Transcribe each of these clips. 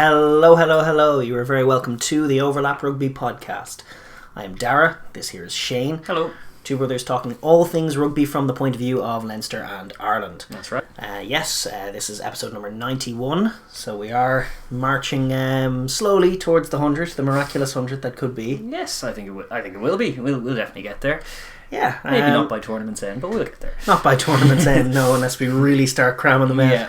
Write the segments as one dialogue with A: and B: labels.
A: Hello, hello, hello. You are very welcome to the Overlap Rugby Podcast. I am Daragh. This here is Shane.
B: Hello.
A: Two brothers talking all things rugby from the point of view of Leinster and Ireland.
B: That's right.
A: This is episode number 91. So we are marching slowly towards the 100, the miraculous 100 that could be.
B: Yes, I think it will be. We'll definitely get there.
A: Yeah.
B: Maybe not by tournament's end, but we'll get there.
A: Not by tournament's end, no, unless we really start cramming them out.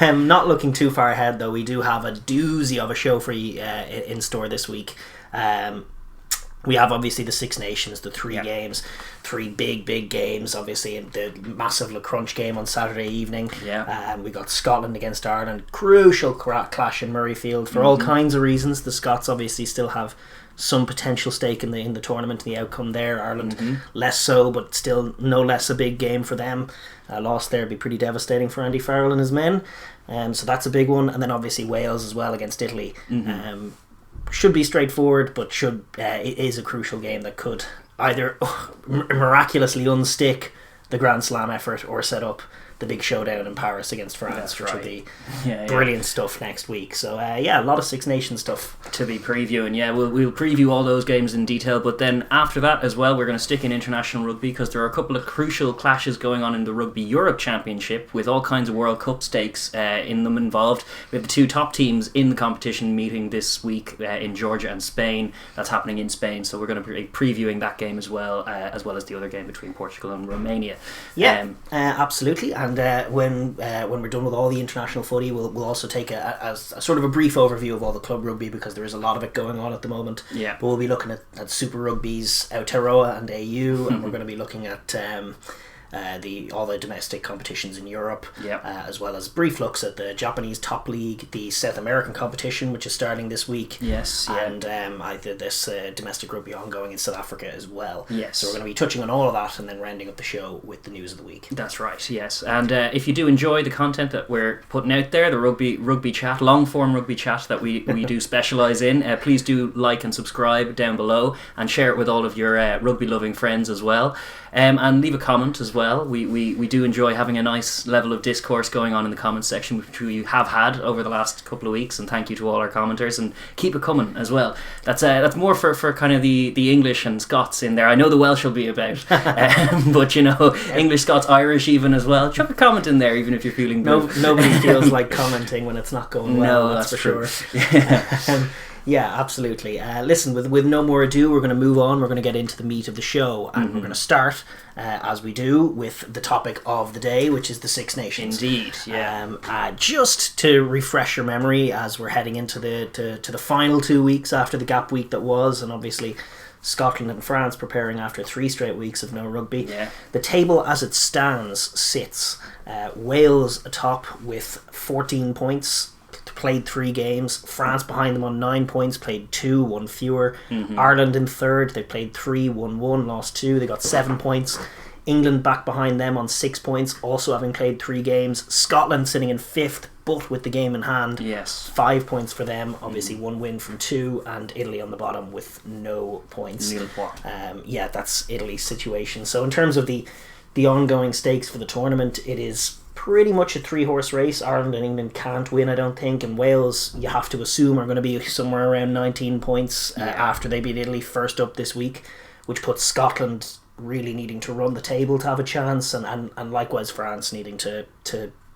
B: Yeah.
A: Not looking too far ahead, though. We do have a doozy of a show for you in store this week. We have obviously the Six Nations, the three games, three big games, obviously, and the massive Le Crunch game on Saturday evening.
B: Yeah.
A: We got Scotland against Ireland, crucial clash in Murrayfield for all kinds of reasons. The Scots obviously still have some potential stake in the tournament and the outcome there. Ireland less so, but still no less a big game for them. A loss there would be pretty devastating for Andy Farrell and his men. So that's a big one. And then obviously Wales as well against Italy. Should be straightforward, but it is a crucial game that could either miraculously unstick the Grand Slam effort or set up the big showdown in Paris against France, which will be brilliant stuff next week. So a lot of Six Nations stuff
B: to be previewing. Yeah, we'll preview all those games in detail, but then after that as well, we're going to stick in international rugby because there are a couple of crucial clashes going on in the Rugby Europe Championship with all kinds of World Cup stakes in them involved. We have the two top teams in the competition meeting this week in Georgia and Spain. That's happening in Spain, so we're going to be previewing that game as well as the other game between Portugal and Romania.
A: Absolutely. And when we're done with all the international footy, we'll also take a sort of a brief overview of all the club rugby because there is a lot of it going on at the moment.
B: Yeah.
A: But we'll be looking at Super Rugby's Aotearoa and AU, and we're going to be looking at all the domestic competitions in Europe, as well as brief looks at the Japanese top league, the South American competition, which is starting this week.
B: Yes, yeah.
A: And this domestic rugby ongoing in South Africa as well.
B: Yes.
A: So we're going to be touching on all of that and then rounding up the show with the news of the week.
B: That's right, yes. And if you do enjoy the content that we're putting out there, the rugby chat, long form rugby chat that we do specialise in, please do like and subscribe down below and share it with all of your rugby loving friends as well. And leave a comment as well. We do enjoy having a nice level of discourse going on in the comments section, which we have had over the last couple of weeks, and thank you to all our commenters, and keep it coming as well. That's more for kind of the English and Scots in there. I know the Welsh will be about, but English, Scots, Irish even as well. Chuck a comment in there even if you're feeling blue.
A: Nobody feels like commenting when it's not going well.
B: No,
A: that's for
B: true.
A: Sure. Yeah, absolutely. Listen, with no more ado, we're going to move on. We're going to get into the meat of the show, and we're going to start, as we do, with the topic of the day, which is the Six Nations.
B: Indeed, yeah.
A: Just to refresh your memory, as we're heading into the final 2 weeks after the gap week that was, and obviously Scotland and France preparing after 3 straight weeks of no rugby.
B: Yeah.
A: The table as it stands sits Wales atop with 14 points. Played 3 games. France behind them on 9 points, played 2, 1 fewer. Ireland in third, they played 3, won 1, lost 2, they got 7 points. England back behind them on 6 points, also having played 3 games. Scotland sitting in 5th, but with the game in hand.
B: Yes.
A: 5 points for them, obviously 1 win from 2, and Italy on the bottom with no points. That's Italy's situation. So in terms of the ongoing stakes for the tournament, it is pretty much a 3-horse race. Ireland and England can't win, I don't think, and Wales, you have to assume, are going to be somewhere around 19 points after they beat Italy first up this week, which puts Scotland really needing to run the table to have a chance, and likewise France needing to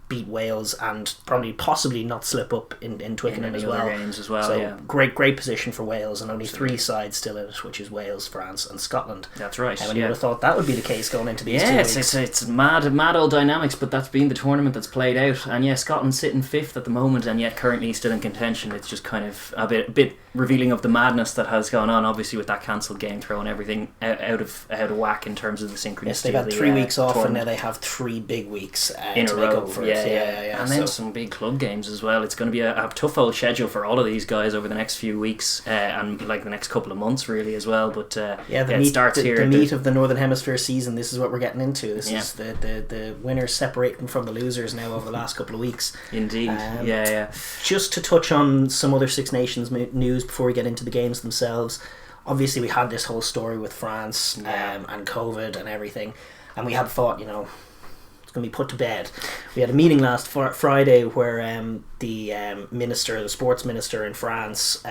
A: beat Wales and possibly not slip up in Twickenham as well.
B: Games as well.
A: So great position for Wales, and only 3 sides still in it, which is Wales, France and Scotland.
B: That's right.
A: And you would have thought that would be the case going into these 2 weeks.
B: It's mad old dynamics, but that's been the tournament that's played out. And Scotland sitting 5th at the moment, and yet currently still in contention. It's just kind of a bit revealing of the madness that has gone on, obviously with that cancelled game, throwing everything out of whack in terms of the synchronicity.
A: Yes, they've had 3 weeks off, and now they have 3 big weeks
B: in
A: to
B: a
A: make
B: row.
A: up for it.
B: And then some big club games as well. It's going to be a tough old schedule for all of these guys over the next few weeks and the next couple of months really as well. But
A: it starts here. The meat of the Northern Hemisphere season. This is what we're getting into. This is the winners separating from the losers now over the last couple of weeks.
B: Indeed.
A: Just to touch on some other Six Nations news before we get into the games themselves. Obviously, we had this whole story with France and COVID and everything, and we had thought, it's going to be put to bed. We had a meeting last Friday where the sports minister in France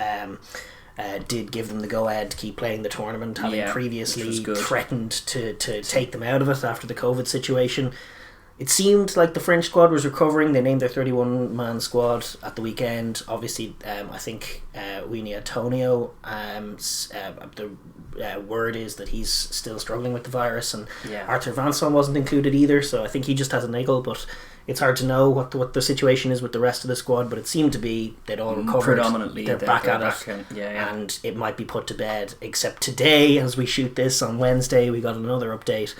A: did give them the go-ahead to keep playing the tournament, having previously threatened to take them out of it after the COVID situation. It seemed like the French squad was recovering. They named their 31-man squad at the weekend. Obviously, I think Aotearoa, the word is that he's still struggling with the virus, and Arthur Vanson wasn't included either, so I think he just has a niggle, but it's hard to know what the situation is with the rest of the squad, but it seemed to be they'd all recovered.
B: Predominantly,
A: they're back at it, and it might be put to bed, except today, as we shoot this on Wednesday, we got another update,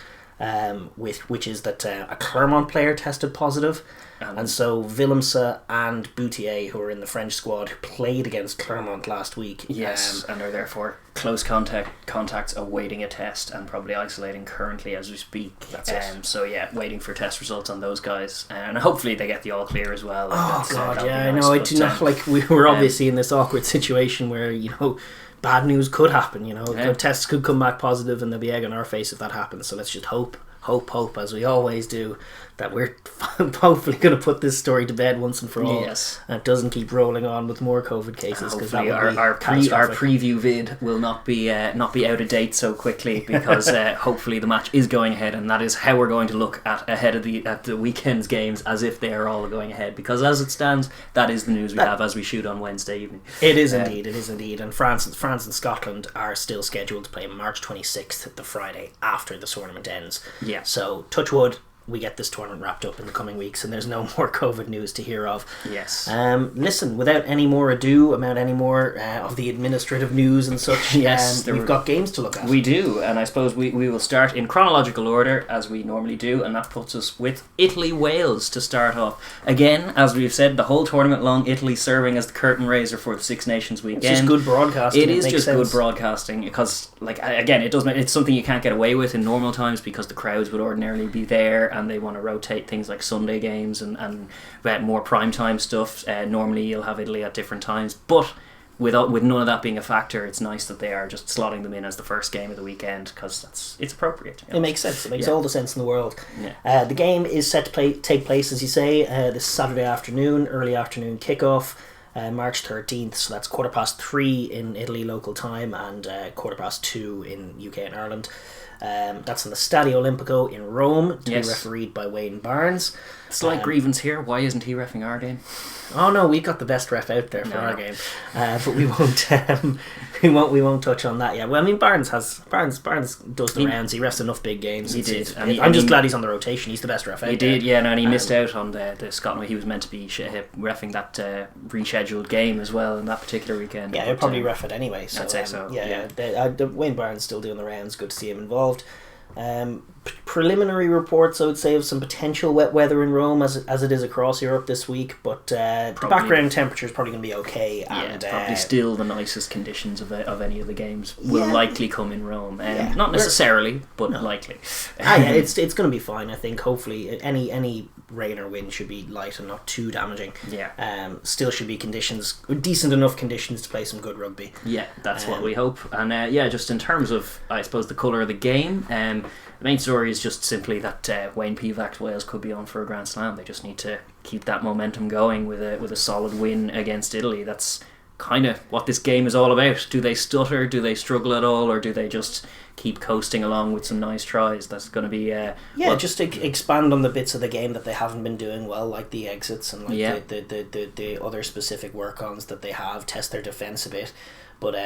A: which is that a Clermont player tested positive, and so Willemse and Boutier, who are in the French squad, who played against Clermont last week,
B: and are therefore close contacts awaiting a test and probably isolating currently as we speak.
A: That's it.
B: So waiting for test results on those guys, and hopefully they get the all clear as well.
A: I know. I do not like. We were obviously in this awkward situation where bad news could happen. Tests could come back positive, and there'll be egg on our face if that happens. So let's just hope, as we always do, that we're hopefully going to put this story to bed once and for all.
B: Yes.
A: And it doesn't keep rolling on with more COVID cases.
B: Hopefully our preview vid will not be out of date so quickly, because hopefully the match is going ahead, and that is how we're going to look ahead of the weekend's games, as if they are all going ahead, because as it stands, that is the news we have as we shoot on Wednesday evening. It is
A: indeed. And France and Scotland are still scheduled to play March 26th, the Friday after the tournament ends.
B: Yeah.
A: So touch wood, we get this tournament wrapped up in the coming weeks, and there's no more COVID news to hear of.
B: Yes.
A: Listen, without any more ado about any more of the administrative news and such, we've got games to look at.
B: We do, and I suppose we will start in chronological order, as we normally do, and that puts us with Italy-Wales to start off. Again, as we've said, the whole tournament long, Italy serving as the curtain raiser for the Six Nations weekend.
A: It's just good broadcasting.
B: It is just good broadcasting, because, again, it's something you can't get away with in normal times, because the crowds would ordinarily be there, and they want to rotate things like Sunday games and more primetime stuff. Normally you'll have Italy at different times, but with none of that being a factor, it's nice that they are just slotting them in as the first game of the weekend, because it's appropriate.
A: It makes sense. It makes all the sense in the world. The game is set to take place, as you say, this Saturday afternoon, early afternoon kickoff, March 13th, so that's 3:15 in Italy local time, and 2:15 in UK and Ireland. That's in the Stadio Olimpico in Rome, to be refereed by Wayne Barnes.
B: Slight grievance here, why isn't he reffing our game?
A: Oh no, we've got the best ref out there for our game, but we won't touch on that yet. Well, I mean, Barnes does the rounds. He refs enough big games.
B: He did.
A: I'm just glad he's on the rotation. He's the best ref out there.
B: He did, and he missed out on the Scotland. He was meant to be reffing that rescheduled game as well in that particular weekend.
A: Yeah, he'll probably ref it anyway. So,
B: I'd say so.
A: Wayne Barnes still doing the rounds. Good to see him involved. Preliminary reports, I would say, of some potential wet weather in Rome, as it is across Europe this week, but the background temperature is probably going to be okay. And
B: probably still the nicest conditions of any of the games will likely come in Rome. Not necessarily, but likely.
A: It's going to be fine, I think. Hopefully, any rain or wind should be light and not too damaging. Still should be decent enough conditions to play some good rugby.
B: Yeah, that's what we hope. And just in terms of, I suppose, the colour of the game, the main story is just simply that Wayne Pivac Wales could be on for a Grand Slam. They just need to keep that momentum going with a solid win against Italy. That's kind of what this game is all about. Do they stutter? Do they struggle at all? Or do they just keep coasting along with some nice tries? That's going to be...
A: just to expand on the bits of the game that they haven't been doing well, like the exits and the other specific work-ons that they have, test their defence a bit. But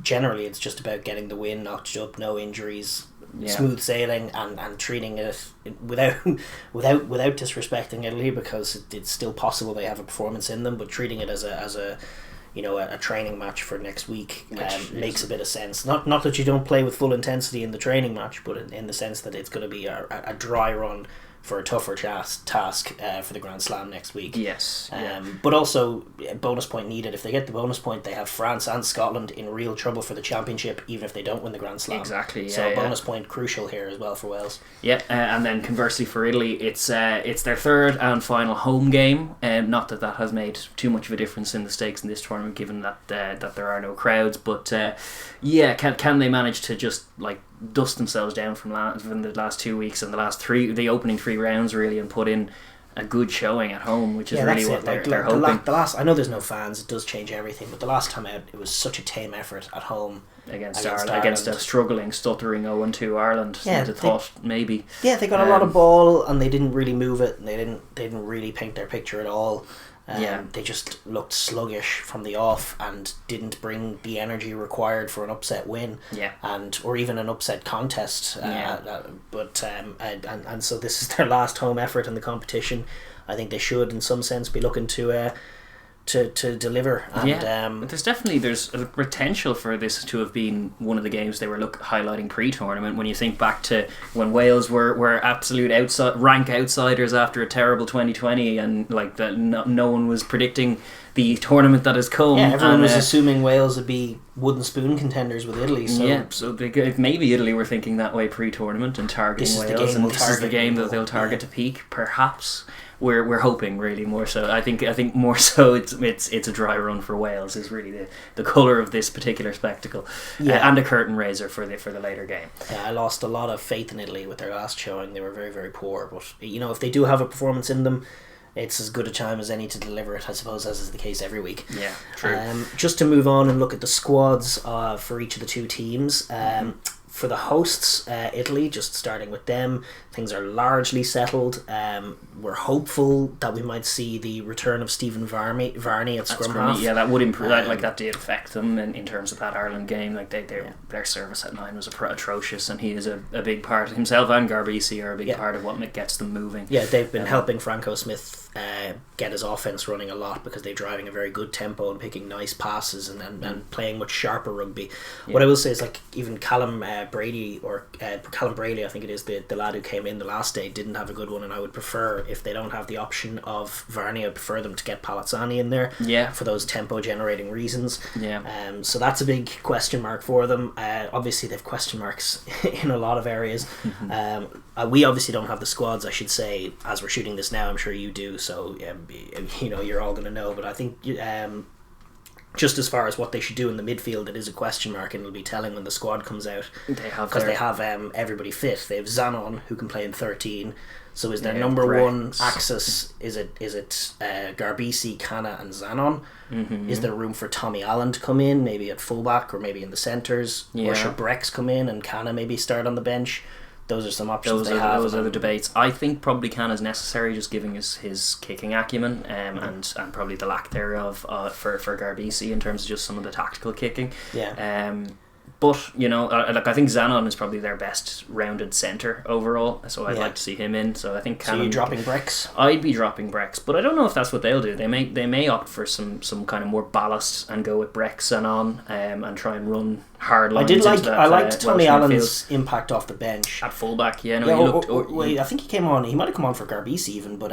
A: generally it's just about getting the win, notched up, no injuries, smooth sailing, and treating it without disrespecting Italy, because it's still possible they have a performance in them, but treating it as a training match for next week makes a bit of sense. Not that you don't play with full intensity in the training match, but in the sense that it's going to be a dry run for a tougher task for the Grand Slam next week. But also bonus point needed. If they get the bonus point, they have France and Scotland in real trouble for the championship, even if they don't win the Grand Slam. So bonus point crucial here as well for Wales.
B: And then conversely for Italy, it's their third and final home game. Not that has made too much of a difference in the stakes in this tournament, given that there are no crowds. But can they manage to just dust themselves down from the last 2 weeks and the opening 3 rounds really, and put in a good showing at home, which is really what they're hoping.
A: The last, I know there's no fans, it does change everything, but the last time out, it was such a tame effort at home
B: against Ireland, against a struggling, stuttering 0-2 Ireland.
A: Yeah,
B: they thought maybe.
A: Yeah, they got a lot of ball, and they didn't really move it, and they didn't really paint their picture at all. They just looked sluggish from the off and didn't bring the energy required for an upset win, or even an upset contest. And so this is their last home effort in the competition. I think they should, in some sense, be looking to deliver. And,
B: there's a potential for this to have been one of the games they were highlighting pre-tournament. When you think back to when Wales were absolute rank outsiders after a terrible 2020, and like that, no one was predicting the tournament that has come.
A: Yeah, everyone was assuming Wales would be wooden spoon contenders with Italy. So
B: maybe Italy were thinking that way pre-tournament and targeting Wales, and this is the game that they'll target to peak, perhaps. We're hoping really more so. I think more so it's a dry run for Wales is really the colour of this particular spectacle, and a curtain raiser for the later game.
A: Yeah, I lost a lot of faith in Italy with their last showing. They were very, very poor, but if they do have a performance in them, it's as good a time as any to deliver it, I suppose, as is the case every week.
B: Yeah, true.
A: Just to move on and look at the squads for each of the two teams. For the hosts, Italy, just starting with them, things are largely settled. We're hopeful that we might see the return of Stephen Varney at scrum half.
B: Yeah, that would improve. That did affect them in terms of that Ireland game. Like their service at 9 was atrocious, and he is a big part. Himself and Garbisi are a big part of what gets them moving.
A: Yeah, they've been helping Franco Smith get his offense running a lot, because they're driving a very good tempo and picking nice passes and playing much sharper rugby. What I will say is, like, even Callum Brady, I think it is, the lad who came in the last day, didn't have a good one, and I would prefer, if they don't have the option of Varney, I prefer them to get Palazzani in there for those tempo generating reasons. So that's a big question mark for them. Obviously they've question marks in a lot of areas. We obviously don't have the squads, I should say, as we're shooting this now. I'm sure you do, so you're all going to know, but I think just as far as what they should do in the midfield, it is a question mark, and it'll be telling when the squad comes out, because they have everybody fit. They have Zanon, who can play in 13. So is their number one axis, is it Garbisi, Canna and Zanon? Is there room for Tommy Allen to come in, maybe at fullback or maybe in the centres? Or should Brex come in and Canna maybe start on the bench? Those are some options
B: Those are the debates. I think probably Canna is necessary, just giving his kicking acumen and probably the lack thereof for Garbisi in terms of just some of the tactical kicking. But I think Zanon is probably their best rounded centre overall, so I'd like to see him in. So I think
A: So you're dropping Brex?
B: I'd be dropping Brex, but I don't know if that's what they'll do. They may opt for some kind of more ballast and go with Brex Zanon and try and run hard lines.
A: I liked Tommy Allen's impact off the bench
B: at fullback. He
A: looked. I think he came on. He might have come on for Garbisi even, but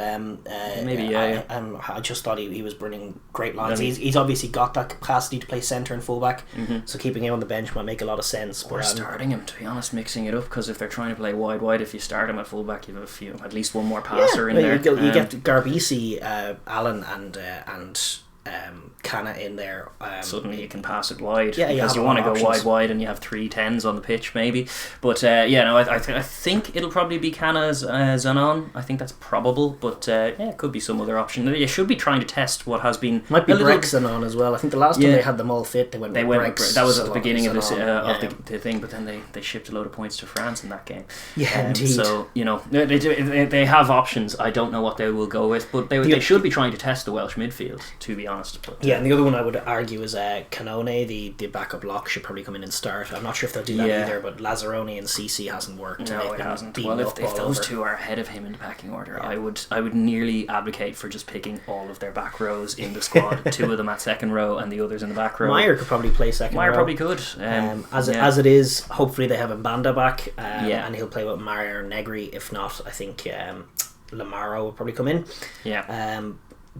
B: maybe.
A: I just thought he was bringing great lines. He's obviously got that capacity to play centre and fullback. So keeping him on the bench might make a lot of sense.
B: Or starting him, to be honest, mixing it up, because if they're trying to play wide, if you start him at fullback, you have at least one more passer in there.
A: You get Garbisi, Allen, and Canna in there.
B: Suddenly you can pass it wide, because you want to go wide, and you have 3 10s on the pitch maybe. But I think it'll probably be Canna's Zanon. I think that's probable, but it could be some other option. You should be trying to test what has been.
A: Might be Brex Zanon as well. I think the last time they had them all fit, they went with Brex.
B: That was at the beginning of this the thing, but then they shipped a load of points to France in that game.
A: Indeed.
B: So they have options. I don't know what they will go with, but they should be trying to test the Welsh midfield, to be honest. But,
A: and the other one I would argue is Canone, the backup lock, should probably come in and start. I'm not sure if they'll do that either, but Lazzaroni and Cece hasn't worked.
B: No, it hasn't. Well, if those two are ahead of him in the pecking order, I would nearly advocate for just picking all of their back rows in the squad. 2 of them at second row and the others in the back row.
A: Meyer could probably play second row.
B: Meyer probably could.
A: As it is, hopefully they have Mbanda back, and he'll play with Meyer and Negri. If not, I think Lamaro will probably come in.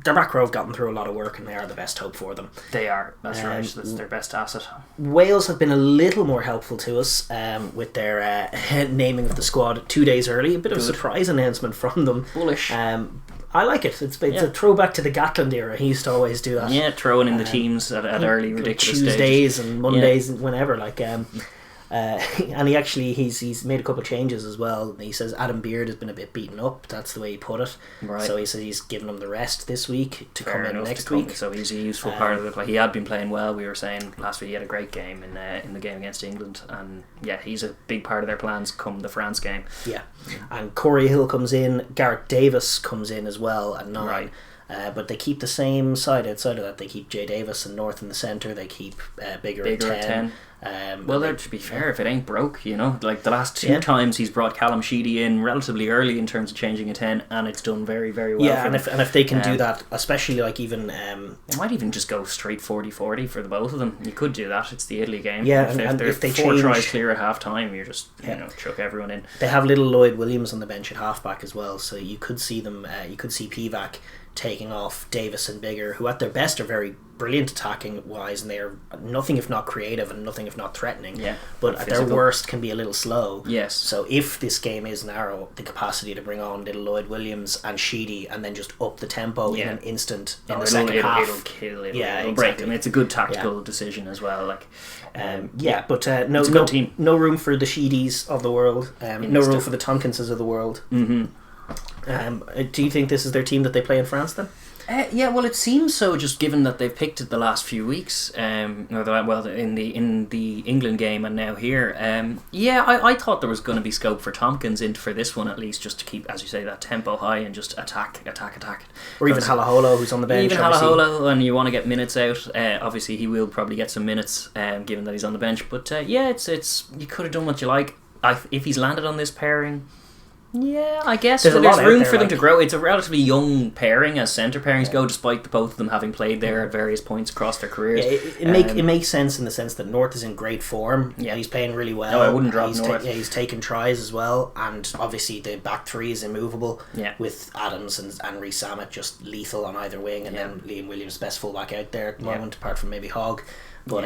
A: Their back row have gotten through a lot of work, and they are the best hope for them.
B: They are. That's right. That's their best asset.
A: Wales have been a little more helpful to us with their naming of the squad 2 days early. A bit of a surprise announcement from them.
B: Bullish.
A: I like it. It's a throwback to the Gatland era. He used to always do that.
B: Yeah, throwing in the teams at early ridiculous
A: Tuesdays
B: stages.
A: And Mondays and whenever. And he's made a couple of changes as well. He says Adam Beard has been a bit beaten up. That's the way he put it.
B: Right.
A: So he says he's given him the rest this week to come in next week.
B: So he's a useful part of the play. He had been playing well. We were saying last week he had a great game in the game against England, and yeah, he's a big part of their plans come the France game.
A: Yeah, and Corey Hill comes in. Gareth Davis comes in as well at 9.
B: Right.
A: But they keep the same side outside of that. They keep Jay Davis and North in the centre. They keep Bigger at 10.
B: Well, to be fair, if it ain't broke, like the last 2 times he's brought Callum Sheedy in relatively early in terms of changing a 10, and it's done very, very well.
A: Yeah, and if they can do that, especially like even
B: it might even just go straight 40-40 for the both of them. You could do that. It's the Italy game.
A: Yeah,
B: if they 4 tries clear at half time, you're just chuck everyone in.
A: They have little Lloyd Williams on the bench at halfback as well, so you could see them. You could see Pivac taking off Davis and Bigger, who at their best are very brilliant attacking wise, and they are nothing if not creative and nothing if not threatening.
B: Yeah,
A: but at their worst can be a little slow.
B: Yes.
A: So if this game is narrow, the capacity to bring on little Lloyd Williams and Sheedy and then just up the tempo in an instant in the second half,
B: it'll kill it.
A: Yeah,
B: it'll break. I mean, it's a good tactical decision as well. Like,
A: but no room for the Sheedies of the world. No room for the Tompkinses of the world.
B: Mm-hmm.
A: Do you think this is their team that they play in France then?
B: Yeah, well, it seems so. Just given that they've picked it the last few weeks, in the England game and now here. I thought there was going to be scope for Tompkins for this one at least, just to keep, as you say, that tempo high and just attack.
A: Or even Halaholo, who's on the bench.
B: Even Halaholo, and you want to get minutes out. Obviously, he will probably get some minutes, given that he's on the bench. But it's you could have done what you like. If he's landed on this pairing. Yeah, I guess there's room for them to grow. It's a relatively young pairing as centre pairings go, despite both of them having played there at various points across their careers.
A: Yeah, it makes sense in the sense that North is in great form. Yeah, he's playing really well.
B: No, I wouldn't drop North.
A: He's taken tries as well, and obviously the back three is immovable.
B: Yeah.
A: With Adams and Rhys Sammet just lethal on either wing, and then Liam Williams best fullback out there at the moment, apart from maybe Hogg. But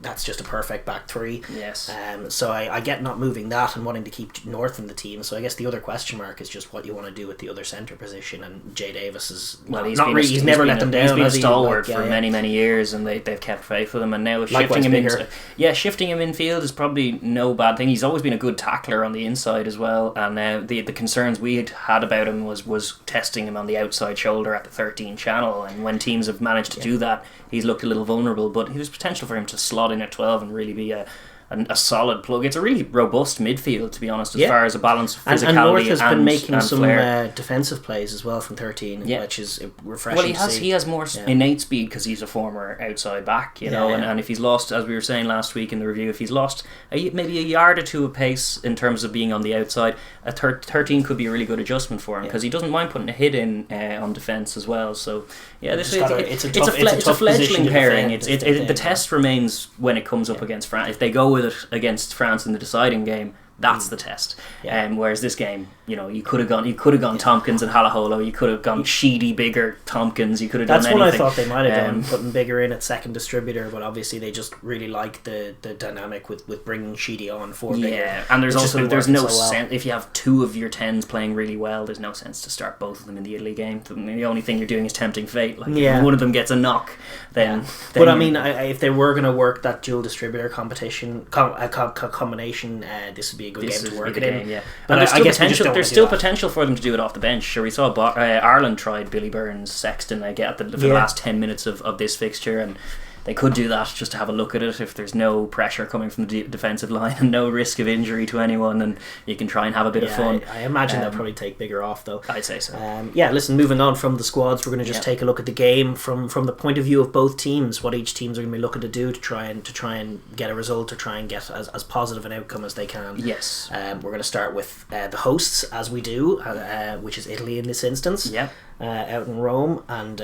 A: that's just a perfect back three.
B: Yes.
A: So I get not moving that and wanting to keep North in the team. So I guess the other question mark is just what you want to do with the other centre position. And Jay Davis is he's never let them down.
B: He's been a stalwart for many years, and they've kept faith with him. And now shifting him infield is probably no bad thing. He's always been a good tackler on the inside as well. And the concerns we had about him was testing him on the outside shoulder at the 13 channel. And when teams have managed to do that, he's looked a little vulnerable. But there's potential for him to slot in at 12 and really be a solid plug. It's a really robust midfield, to be honest, as far as a balance of physicality
A: and North has been making some
B: defensive
A: plays as well from 13, which is refreshing.
B: Well, he has more innate speed because he's a former outside back, and if he's lost, as we were saying last week in the review, if he's lost maybe a yard or two of pace in terms of being on the outside, a 13 could be a really good adjustment for him because he doesn't mind putting a hit in on defence as well. So it's a fledgling pairing. The test remains when it comes up against France. If they go with it against France in the deciding game, that's the test. Whereas this game, you could have gone Tompkins and Halaholo, you could have gone Sheedy, Bigger, Tompkins, you could have done anything.
A: That's what I thought they might have done, putting Bigger in at second distributor, but obviously they just really like the dynamic with bringing Sheedy on for Bigger.
B: Yeah, and there's no sense, if you have two of your 10s playing really well, there's no sense to start both of them in the Italy game. The only thing you're doing is tempting fate. If one of them gets a knock, then
A: but I mean, if they were going to work that dual distributor combination, this would be a good game to work it in.
B: Yeah. And there's still potential for them to do it off the bench. Sure, we saw Ireland tried Billy Burns, Sexton for the last 10 minutes of this fixture, and they could do that just to have a look at it if there's no pressure coming from the defensive line and no risk of injury to anyone, and you can try and have a bit of fun.
A: I imagine they'll probably take Bigger off though.
B: I'd say so.
A: Listen, moving on from the squads, we're going to just take a look at the game from the point of view of both teams, what each teams are going to be looking to do to try and get a result, or try and get as positive an outcome as they can.
B: Yes.
A: We're going to start with the hosts, as we do, which is Italy in this instance.
B: Yeah.
A: Out in Rome, and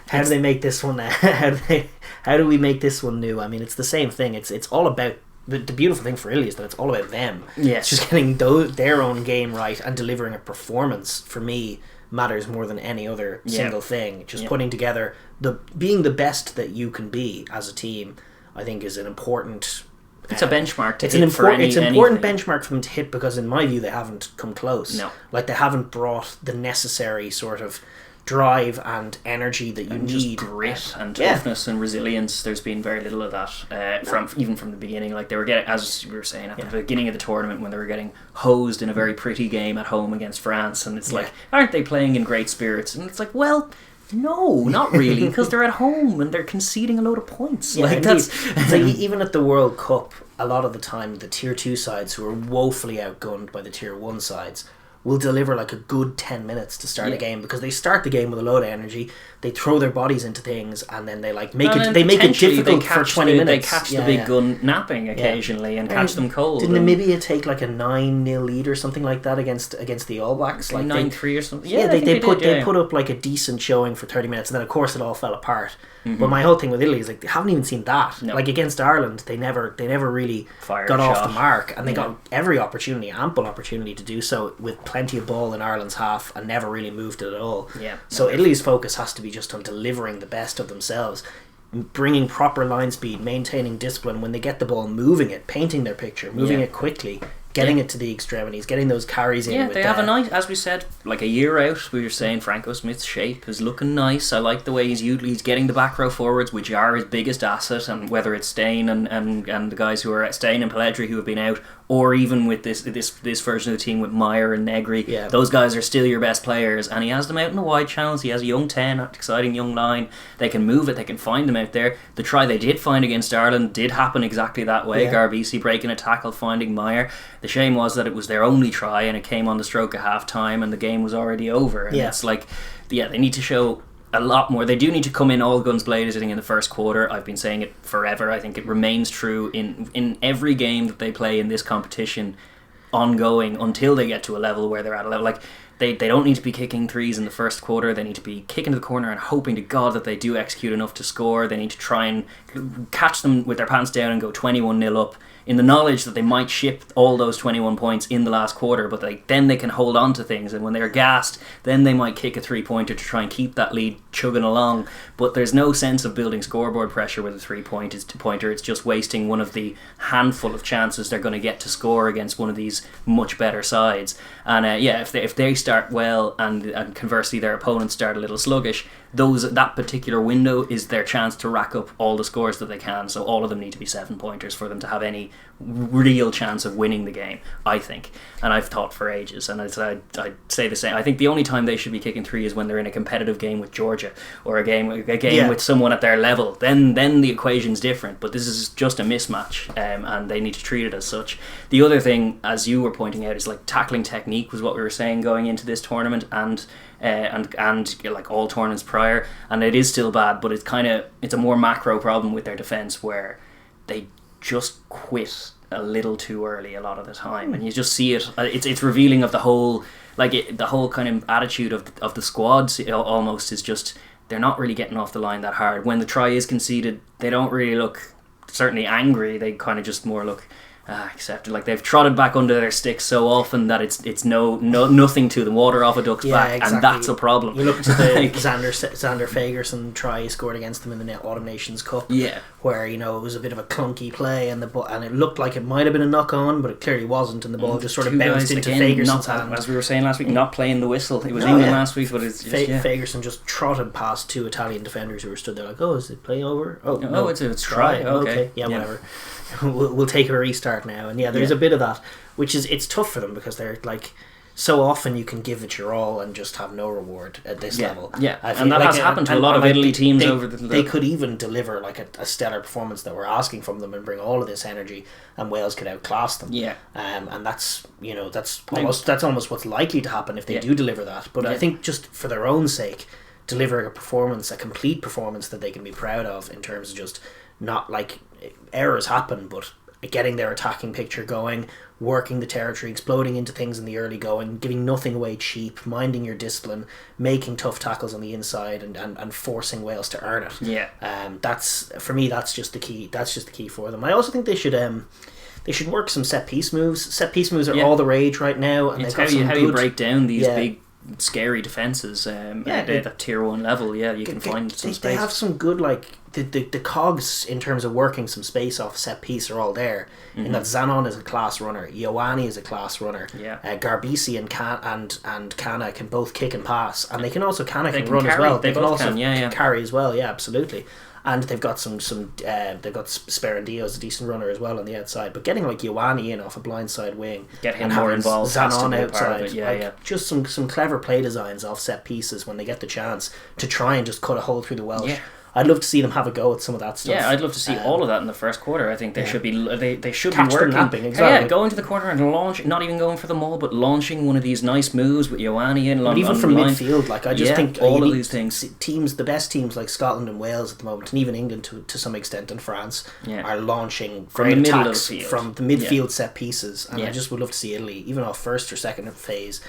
A: how do they make this one? How do we make this one new? I mean, it's the same thing. It's all about the beautiful thing for Italy is that it's all about them.
B: Yes,
A: it's just getting their own game right and delivering a performance. For me, matters more than any other single thing. Just putting together being the best that you can be as a team, I think, is an important.
B: It's a benchmark to
A: hit.
B: It's
A: an important benchmark for them to hit because, in my view, they haven't come close.
B: No,
A: they haven't brought the necessary sort of drive and energy that you
B: and
A: need,
B: just grit and toughness and resilience. There's been very little of that from the beginning. Like they were getting, as we were saying at the beginning of the tournament, when they were getting hosed in a very pretty game at home against France, and it's like, aren't they playing in great spirits? And it's like, well, no, not really, because they're at home and they're conceding a load of points.
A: Yeah,
B: like
A: that's like, even at the World Cup, a lot of the time the tier 2 sides, who are woefully outgunned by the tier 1 sides, will deliver like a good 10 minutes to start a game, because they start the game with a load of energy, they throw their bodies into things, and then they like make it difficult for 20 minutes.
B: They catch the big gun napping occasionally and catch them cold.
A: Didn't Namibia take like a 9-0 lead or something like that against the All Blacks? Like
B: 9-3 or something.
A: Yeah, they put up like a decent showing for 30 minutes, and then of course it all fell apart. But my whole thing with Italy is like they haven't even seen that. No. Like against Ireland, they never really got off the mark, and they got every ample opportunity to do so with plenty of ball in Ireland's half, and never really moved it at all.
B: Yeah.
A: So Italy's focus has to be just on delivering the best of themselves, bringing proper line speed, maintaining discipline when they get the ball, moving it, painting their picture, moving it quickly, getting it to the extremities, getting those carries in.
B: Yeah, they have a nice, as we said, like a year out, we were saying Franco Smith's shape is looking nice. I like the way he's getting the back row forwards, which are his biggest asset, and whether it's Stain and the guys who are Stain and Pelledri who have been out, or even with this version of the team with Meyer and Negri, those guys are still your best players, and he has them out in the wide channels. He has a young 10, exciting young line. They can move it, they can find them out there. The try they did find against Ireland did happen exactly that way. Garbisi breaking a tackle, finding Meyer. The shame was that it was their only try, and it came on the stroke of half time, and the game was already over. And it's like, they need to show a lot more. They do need to come in all guns blazing in the first quarter. I've been saying it forever. I think it remains true in every game that they play in this competition, ongoing until they get to a level where they're at a level like. They don't need to be kicking threes in the first quarter. They need to be kicking to the corner and hoping to God that they do execute enough to score. They need to try and catch them with their pants down and go 21-0 up, in the knowledge that they might ship all those 21 points in the last quarter, but then they can hold on to things, and when they're gassed, then they might kick a 3-pointer to try and keep that lead chugging along. But there's no sense of building scoreboard pressure with a 3-pointer. It's just wasting one of the handful of chances they're going to get to score against one of these much better sides. And if they start well, and conversely their opponents start a little sluggish, that particular window is their chance to rack up all the scores that they can. So all of them need to be 7-pointers for them to have any real chance of winning the game, I think. And I've thought for ages, and I'd say the same. I think the only time they should be kicking 3 is when they're in a competitive game with Georgia, or a game with someone at their level. Then the equation's different. But this is just a mismatch, and they need to treat it as such. The other thing, as you were pointing out, is like tackling technique was what we were saying going into this tournament, and like all tournaments prior, and it is still bad, but it's a more macro problem with their defence, where they just quit a little too early a lot of the time, and you just see it. It's revealing of the whole the whole kind of attitude of the squads. Almost is just they're not really getting off the line that hard. When the try is conceded, they don't really look certainly angry. They kind of just more look accepted. Like they've trotted back under their sticks so often that it's nothing to them. Water off a duck's back, exactly. And that's a problem.
A: You look to the Xander Fagerson try he scored against them in the Autumn Nations Cup, where it was a bit of a clunky play, and it looked like it might have been a knock on, but it clearly wasn't, and the ball just sort of bounced into Fagerson's hand.
B: As we were saying last week, not playing the whistle. It was England last week, but it's just,
A: Fagerson just trotted past 2 Italian defenders who were stood there like, oh, is it play over? Oh,
B: no, it's try. Okay.
A: Whatever. We'll take a restart now. And there's a bit of that, which is, it's tough for them, because they're like, so often you can give it your all and just have no reward at this level.
B: Yeah, and that has happened to a lot of Italy teams over the...
A: They could even deliver like a stellar performance that we're asking from them and bring all of this energy, and Wales could outclass them. Yeah. And that's almost what's likely to happen if they do deliver that. But I think just for their own sake, delivering a complete performance that they can be proud of, in terms of just not like errors happen, but getting their attacking picture going, working the territory, exploding into things in the early going, giving nothing away cheap, minding your discipline, making tough tackles on the inside, and forcing Wales to earn it. Yeah. That's just the key. That's just the key for them. I also think they should work some set piece moves. Set piece moves are all the rage right now, and
B: it's how you break down these scary defences at tier 1 level. Yeah, you can find some space.
A: They have some good, like, the cogs in terms of working some space off set piece are all there. In that Zanon is a class runner, Ioane is a class runner, Garbisi and Kana can both kick and pass, and they can also Kana can run
B: carry,
A: as well.
B: They can also
A: carry as well. Yeah, absolutely. And they've got they've got Sperandio as a decent runner as well on the outside. But getting like Ioane in off a blindside wing,
B: get him more involved,
A: Zanon outside, just some clever play designs off set pieces when they get the chance to try and just cut a hole through the Welsh. I'd love to see them have a go at some of that stuff.
B: Yeah, I'd love to see all of that in the first quarter. I think they should be they should
A: catch
B: be working.
A: Napping, exactly.
B: Yeah, going to the corner and launch, not even going for the maul, but launching one of these nice moves with Ioane in.
A: But even from midfield, like I just think
B: all of these things.
A: Teams, the best teams like Scotland and Wales at the moment, and even England to some extent, and France are launching
B: from the middle
A: attacks
B: of the field.
A: From the midfield set pieces, and I just would love to see Italy, even off first or second phase.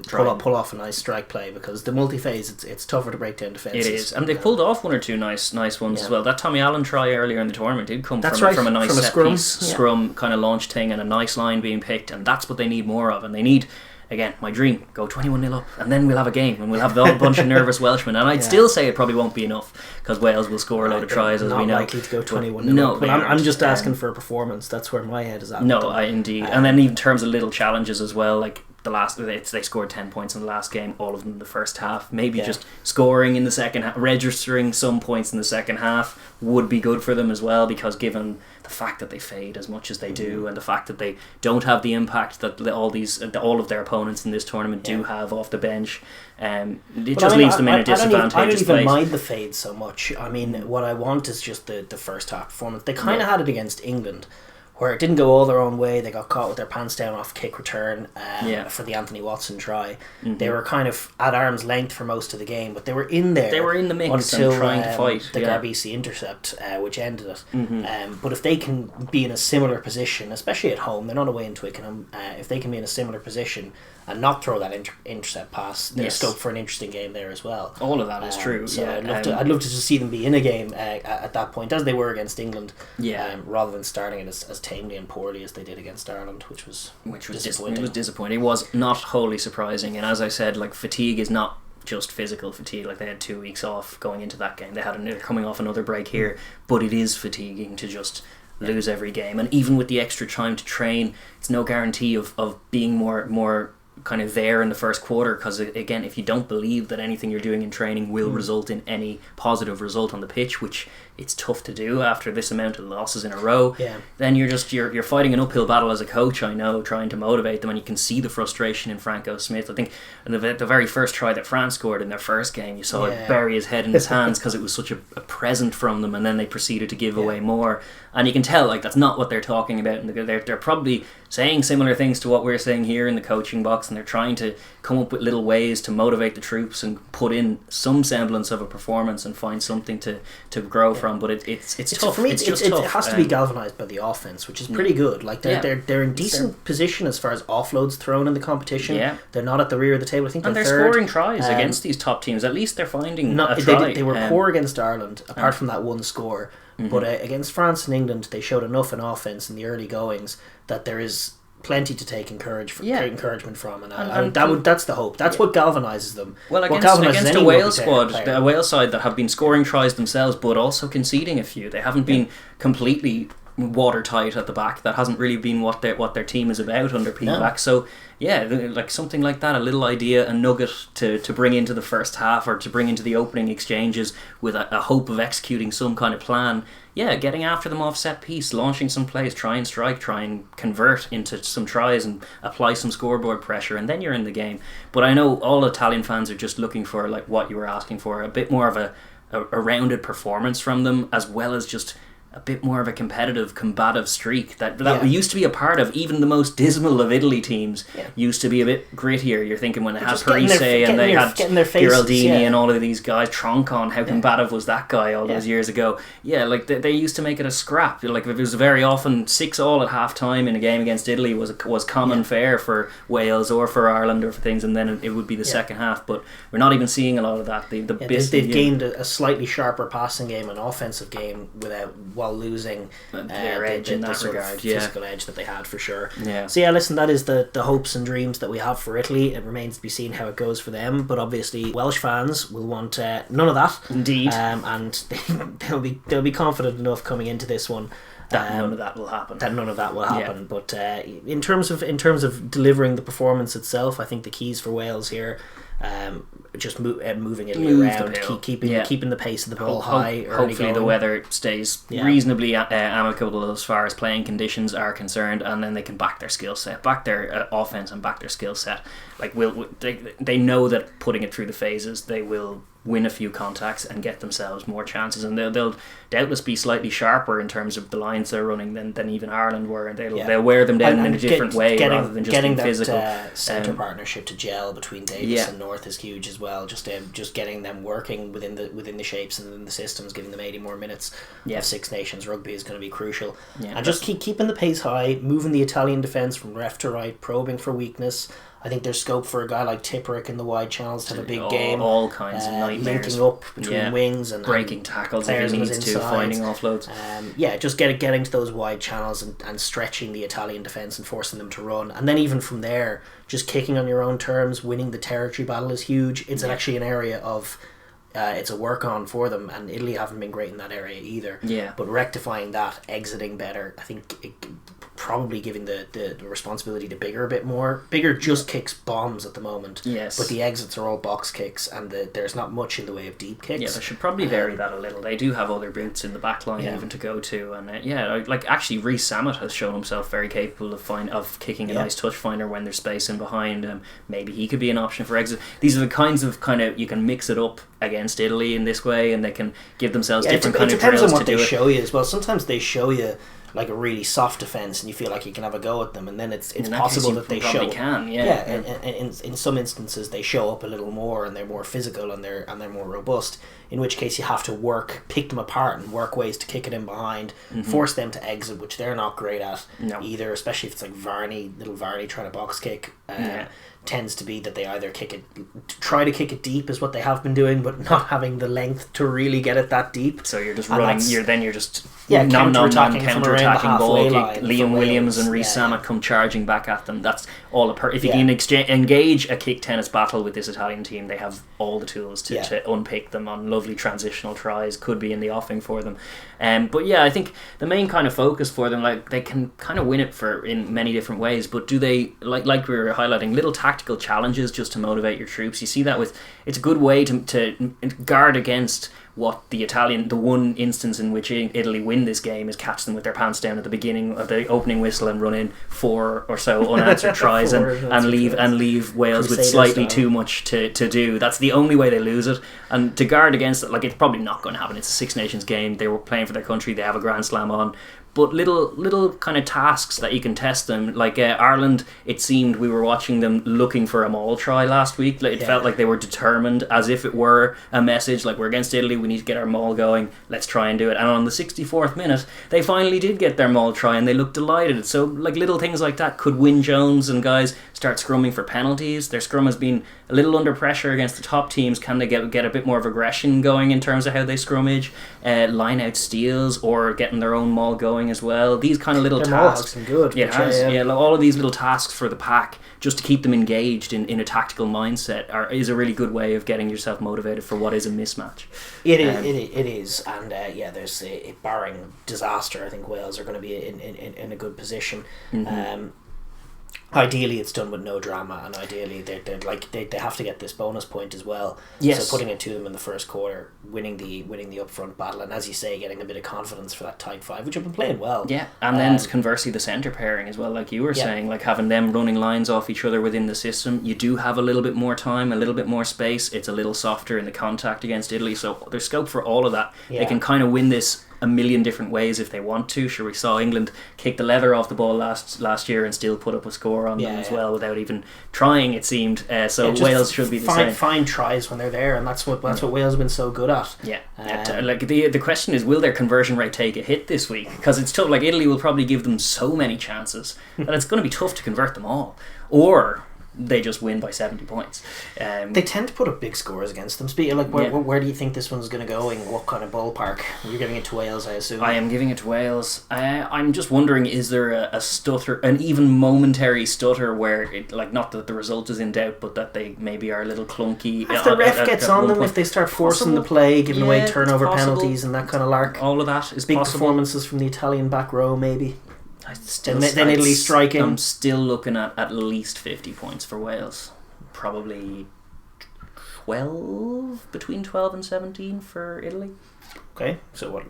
A: Pull off a nice strike play, because the multi-phase it's tougher to break down defences.
B: It is, and they pulled off one or two nice ones as well. That Tommy Allen try earlier in the tournament did come from a nice set piece scrum kind of launch thing, and a nice line being picked, and that's what they need more of. And they need, again, my dream, go 21-0 up, and then we'll have a game, and we'll have a bunch of nervous Welshmen. And I'd still say it probably won't be enough, because Wales will score a load of tries, as we know.
A: Not likely to go 21-0 up. But I'm just asking for a performance. That's where my head is at.
B: No, indeed. And then even in terms of little challenges as well, like they scored 10 points in the last game, all of them in the first half. Maybe just scoring in the second half, registering some points in the second half would be good for them as well, because given the fact that they fade as much as they do, and the fact that they don't have the impact that all of their opponents in this tournament do have off the bench, it just leaves them in a disadvantageous
A: I don't even
B: place.
A: mind the fade so much. I mean, what I want is just the first half performance. They kind of had it against England, where it didn't go all their own way. They got caught with their pants down off kick return for the Anthony Watson try. They were kind of at arm's length for most of the game, but they were in there.
B: They were in the mix
A: until,
B: and trying to fight.
A: The Garbisi intercept, which ended it. But if they can be in a similar position, especially at home, they're not away in Twickenham, if they can be in a similar position and not throw that intercept pass, there's scope for an interesting game there as well.
B: All of that is true.
A: So I'd love to just see them be in a game at that point, as they were against England, rather than starting it as tamely and poorly as they did against Ireland, which was disappointing.
B: It was disappointing. It was not wholly surprising, and as I said, like, fatigue is not just physical fatigue. Like, they had 2 weeks off going into that game. They're coming off another break here, but it is fatiguing to just lose every game. And even with the extra time to train, it's no guarantee of being more kind of there in the first quarter, because again, if you don't believe that anything you're doing in training will result in any positive result on the pitch, which it's tough to do after this amount of losses in a row, then you're fighting an uphill battle as a coach, I know, trying to motivate them. And you can see the frustration in Franco Smith. I think the very first try that France scored in their first game, you saw it bury his head in his hands, because it was such a present from them, and then they proceeded to give away more. And you can tell, like, that's not what they're talking about. And they're probably saying similar things to what we're saying here in the coaching box, and they're trying to come up with little ways to motivate the troops and put in some semblance of a performance and find something to grow from. But it's tough.
A: For me,
B: it's just
A: it
B: tough.
A: has to be galvanised by the offence, which is pretty good. Like, they're in decent position as far as offloads thrown in the competition. They're not at the rear of the table. I think they're third.
B: Scoring tries against these top teams. At least they're finding a try.
A: They were poor against Ireland, apart from that one score. But against France and England, they showed enough in offence in the early goings that there is plenty to take encouragement from, and that's the hope. That's what galvanises them.
B: Well, against a Wales squad, a Wales side that have been scoring tries themselves, but also conceding a few. They haven't been completely watertight at the back. That hasn't really been what their team is about under P-back. So like something like that, a little idea, a nugget to bring into the first half, or to bring into the opening exchanges with a hope of executing some kind of plan. Getting after them off set piece, launching some plays, try and strike, try and convert into some tries and apply some scoreboard pressure, and then you're in the game. But I know all Italian fans are just looking for, like what you were asking for, a bit more of a rounded performance from them, as well as just a bit more of a competitive, combative streak that used to be a part of. Even the most dismal of Italy teams used to be a bit grittier. You're thinking when they had Parise and they had Giraldini and all of these guys, Troncon, how combative was that guy all those years ago? Like they used to make it a scrap. Like, it was very often 6-6 at half time in a game against Italy was common fare for Wales or for Ireland or for things, and then it would be the second half. But we're not even seeing a lot of that. They've gained
A: a slightly sharper passing game, an offensive game without while losing
B: their edge in that
A: sort of
B: regard,
A: physical edge that they had for sure.
B: Yeah.
A: So listen, that is the hopes and dreams that we have for Italy. It remains to be seen how it goes for them, but obviously Welsh fans will want none of that.
B: Indeed.
A: And they'll be confident enough coming into this one
B: that none of that will happen.
A: Yeah. But in terms of delivering the performance itself, I think the keys for Wales here, just moving it around, keeping the pace of the ball high.
B: Hopefully the weather stays reasonably amicable as far as playing conditions are concerned, and then they can back their skill set, back their offense, and back their skill set. Like they know that putting it through the phases, they will win a few contacts and get themselves more chances, and they'll doubtless be slightly sharper in terms of the lines they're running than even Ireland were, and they'll wear them down in a different way rather than just being physical.
A: That centre partnership to gel between Davis and North is huge as well. Just getting them working within the shapes and within the systems, giving them 80 more minutes of Six Nations rugby is going to be crucial. And just keeping the pace high, moving the Italian defence from left to right, probing for weakness. I think there's scope for a guy like Tipperick in the wide channels to have a big game.
B: All kinds of nightmares.
A: Linking up between wings and
B: breaking tackles if he needs to, finding offloads.
A: Just getting to those wide channels and stretching the Italian defence and forcing them to run. And then even from there, just kicking on your own terms, winning the territory battle is huge. It's actually an area of... it's a work on for them, and Italy haven't been great in that area either. But rectifying that, exiting better, I think probably giving the responsibility to Bigger a bit more. Bigger just kicks bombs at the moment, but the exits are all box kicks, and there's not much in the way of deep kicks.
B: They should probably vary that a little. They do have other boots in the back line even to go to, and actually Rhys Sammet has shown himself very capable of kicking a nice touch finder when there's space in behind. Maybe he could be an option for exit. These are the kinds of you can mix it up against Italy in this way, and they can give themselves different kind of drills to do it.
A: It depends on what they show you as well. Sometimes they show you like a really soft defence and you feel like you can have a go at them, and then it's possible that they show in some instances they show up a little more and they're more physical and they're more robust, in which case you have to pick them apart and work ways to kick it in behind, force them to exit, which they're not great at either, especially if it's like little Varney trying to box kick. Tends to be that they either try to kick it deep is what they have been doing, but not having the length to really get it that deep.
B: So you're just running. You're just counter-attacking ball. Liam Williams and Rhys Sammet come charging back at them. That's all if you can engage a kick tennis battle with this Italian team, they have all the tools to unpick them on lovely transitional tries. Could be in the offing for them. I think the main kind of focus for them, like they can kind of win it in many different ways, but do they like we were highlighting little tactical challenges just to motivate your troops? You see that it's a good way to guard against what the one instance in which Italy win this game is catch them with their pants down at the beginning of the opening whistle and run in 4 or so unanswered tries and leave Wales
A: Crusaders
B: with slightly too much to do. That's the only way they lose it, and to guard against it, it's probably not going to happen. It's a Six Nations game, they were playing for their country, they have a Grand Slam on, but little kind of tasks that you can test them. Like Ireland, it seemed we were watching them looking for a maul try last week. It felt like they were determined, as if it were a message, like we're against Italy, we need to get our maul going, let's try and do it. And on the 64th minute, they finally did get their maul try and they looked delighted. So little things like that could win Jones and guys start scrumming for penalties. Their scrum has been a little under pressure against the top teams. Can they get a bit more of aggression going in terms of how they scrummage, line out steals, or getting their own maul going as well? These kind of little tasks.
A: Good,
B: all of these little tasks for the pack, just to keep them engaged in a tactical mindset, is a really good way of getting yourself motivated for what is a mismatch.
A: It is, and there's barring disaster, I think Wales are going to be in a good position. Ideally it's done with no drama, and ideally they have to get this bonus point as well. So putting it to them in the first quarter, winning the upfront battle, and as you say, getting a bit of confidence for that tight 5, which have been playing well.
B: And then conversely the centre pairing as well, like you were saying, like having them running lines off each other within the system. You do have a little bit more time, a little bit more space. It's a little softer in the contact against Italy, so there's scope for all of that. They can kind of win this a million different ways if they want to. Sure, we saw England kick the leather off the ball last year and still put up a score on them as well without even trying, it seemed. Wales should be the same.
A: Find tries when they're there, and that's what Wales have been so good at.
B: The question is, will their conversion rate take a hit this week? Because it's tough. Italy will probably give them so many chances that it's going to be tough to convert them all. Or they just win by 70 points.
A: They tend to put up big scores against them. Speaking like, where do you think this one's going to go? In what kind of ballpark? You're giving it to Wales, I assume.
B: I am giving it to Wales. I'm just wondering, is there a stutter, an even momentary stutter where it, like, not that the result is in doubt, but that they maybe are a little clunky.
A: If the ref gets on them, if they start forcing the play, giving away turnover penalties and that kind of lark.
B: All of that is
A: big
B: possible.
A: Performances from the Italian back row, maybe. Then Italy striking.
B: I'm still looking at least 50 points for Wales. Probably 12, between 12 and 17 for Italy.
A: Okay, so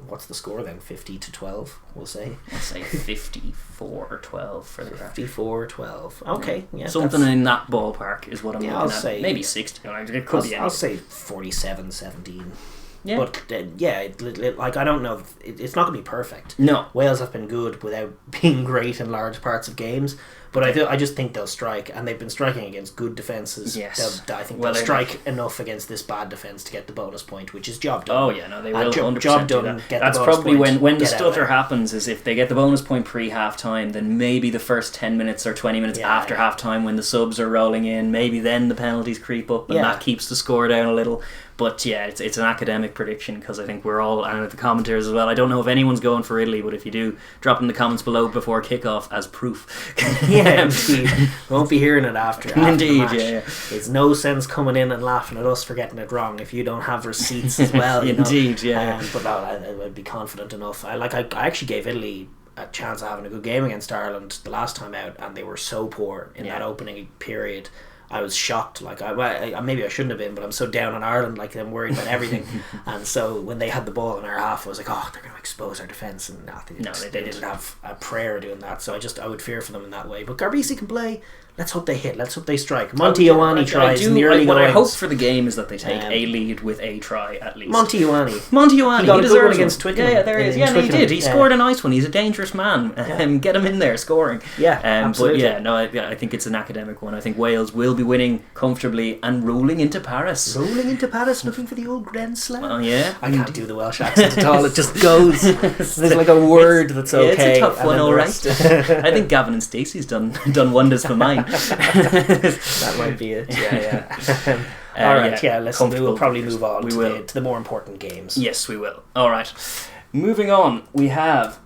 A: what's the score then? 50 to 12, we'll say.
B: Let's say 54-12 for the
A: 54-12. Okay, yeah.
B: Something in that ballpark is what I'm looking
A: I'll
B: at.
A: say
B: maybe 60. It could be anything.
A: I'll say 47-17.
B: Yeah.
A: But like, I don't know. It's not going to be perfect.
B: No.
A: Wales have been good without being great in large parts of games. But I just think they'll strike, and they've been striking against good defences.
B: Yes.
A: I think they'll strike enough against this bad defence to get the bonus point, which is job done.
B: Oh yeah, no, they will 100%
A: job
B: do
A: done.
B: That. That's probably when the stutter happens, is if they get the bonus point pre-half time, then maybe the first 10 minutes or 20 minutes after half time when the subs are rolling in, maybe then the penalties creep up and that keeps the score down a little. But yeah, it's an academic prediction, because I think we're all, and the commenters as well, I don't know if anyone's going for Italy, but if you do, drop in the comments below before kickoff as proof.
A: Yeah, indeed. Won't be hearing it after
B: indeed,
A: the match. It's no sense coming in and laughing at us for getting it wrong if you don't have receipts as well.
B: Indeed,
A: but no, I'd be confident enough. I actually gave Italy a chance of having a good game against Ireland the last time out, and they were so poor in that opening period. I was shocked. Like, I maybe I shouldn't have been, but I'm so down on Ireland. Like, I'm worried about everything. And so when they had the ball in our half, I was like, oh, they're going to expose our defence. And they didn't have a prayer doing that. So I would fear for them in that way. But Garbisi can play. Let's hope they hit. Let's hope they strike. Monty Ioane tries in the early
B: What
A: goings.
B: I hope for the game is that they take a lead with a try at least.
A: Monty Ioane.
B: He
A: got a good one against Twickenham.
B: Yeah, there he is. Yeah, he did. He scored a nice one. He's a dangerous man. Get him in there scoring.
A: Yeah, absolutely.
B: But yeah, no, I think it's an academic one. I think Wales will be winning comfortably and rolling into Paris.
A: Looking for the old Grand Slam.
B: Oh yeah.
A: I can't do the Welsh accent at all. It just goes. There's like a word that's okay.
B: It's a tough one, all right. I think Gavin and Stacey's done wonders for mine.
A: That might be it. Yeah. Alright, listen, we will probably move on to the more important games.
B: Yes, we will. Alright. Moving on, we have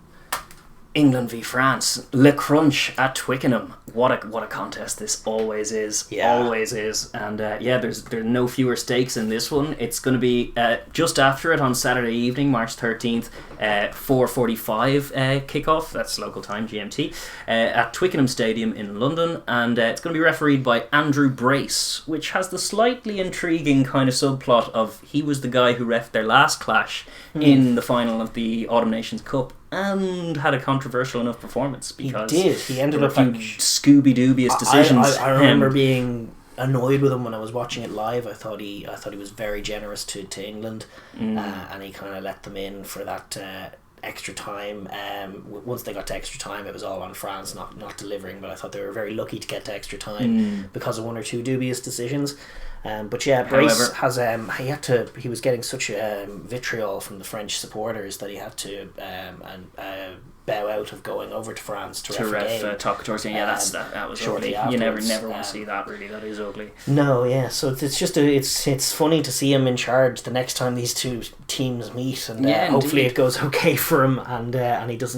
B: England v France. Le Crunch at Twickenham. What a contest this always is.
A: Yeah.
B: Always is. And there's no fewer stakes in this one. It's going to be just after it on Saturday evening, March 13th, 4:45 kickoff. That's local time, GMT, at Twickenham Stadium in London. And it's going to be refereed by Andrew Brace, which has the slightly intriguing kind of subplot of he was the guy who reffed their last clash in the final of the Autumn Nations Cup, and had a controversial enough performance because
A: he did. He ended up
B: like Scooby-Doobious decisions.
A: I remember being annoyed with him when I was watching it live. I thought he was very generous to England, and he kind of let them in for that extra time. Once they got to extra time, it was all on France not delivering. But I thought they were very lucky to get to extra time because of one or two dubious decisions. But yeah, Brace has he was getting such vitriol from the French supporters that he had to bow out of going over to France to ref
B: talk towards him. Yeah, that was ugly. You never want to see that, really. That is ugly.
A: No, yeah. So it's just it's funny to see him in charge the next time these two teams meet, and hopefully it goes okay for him, and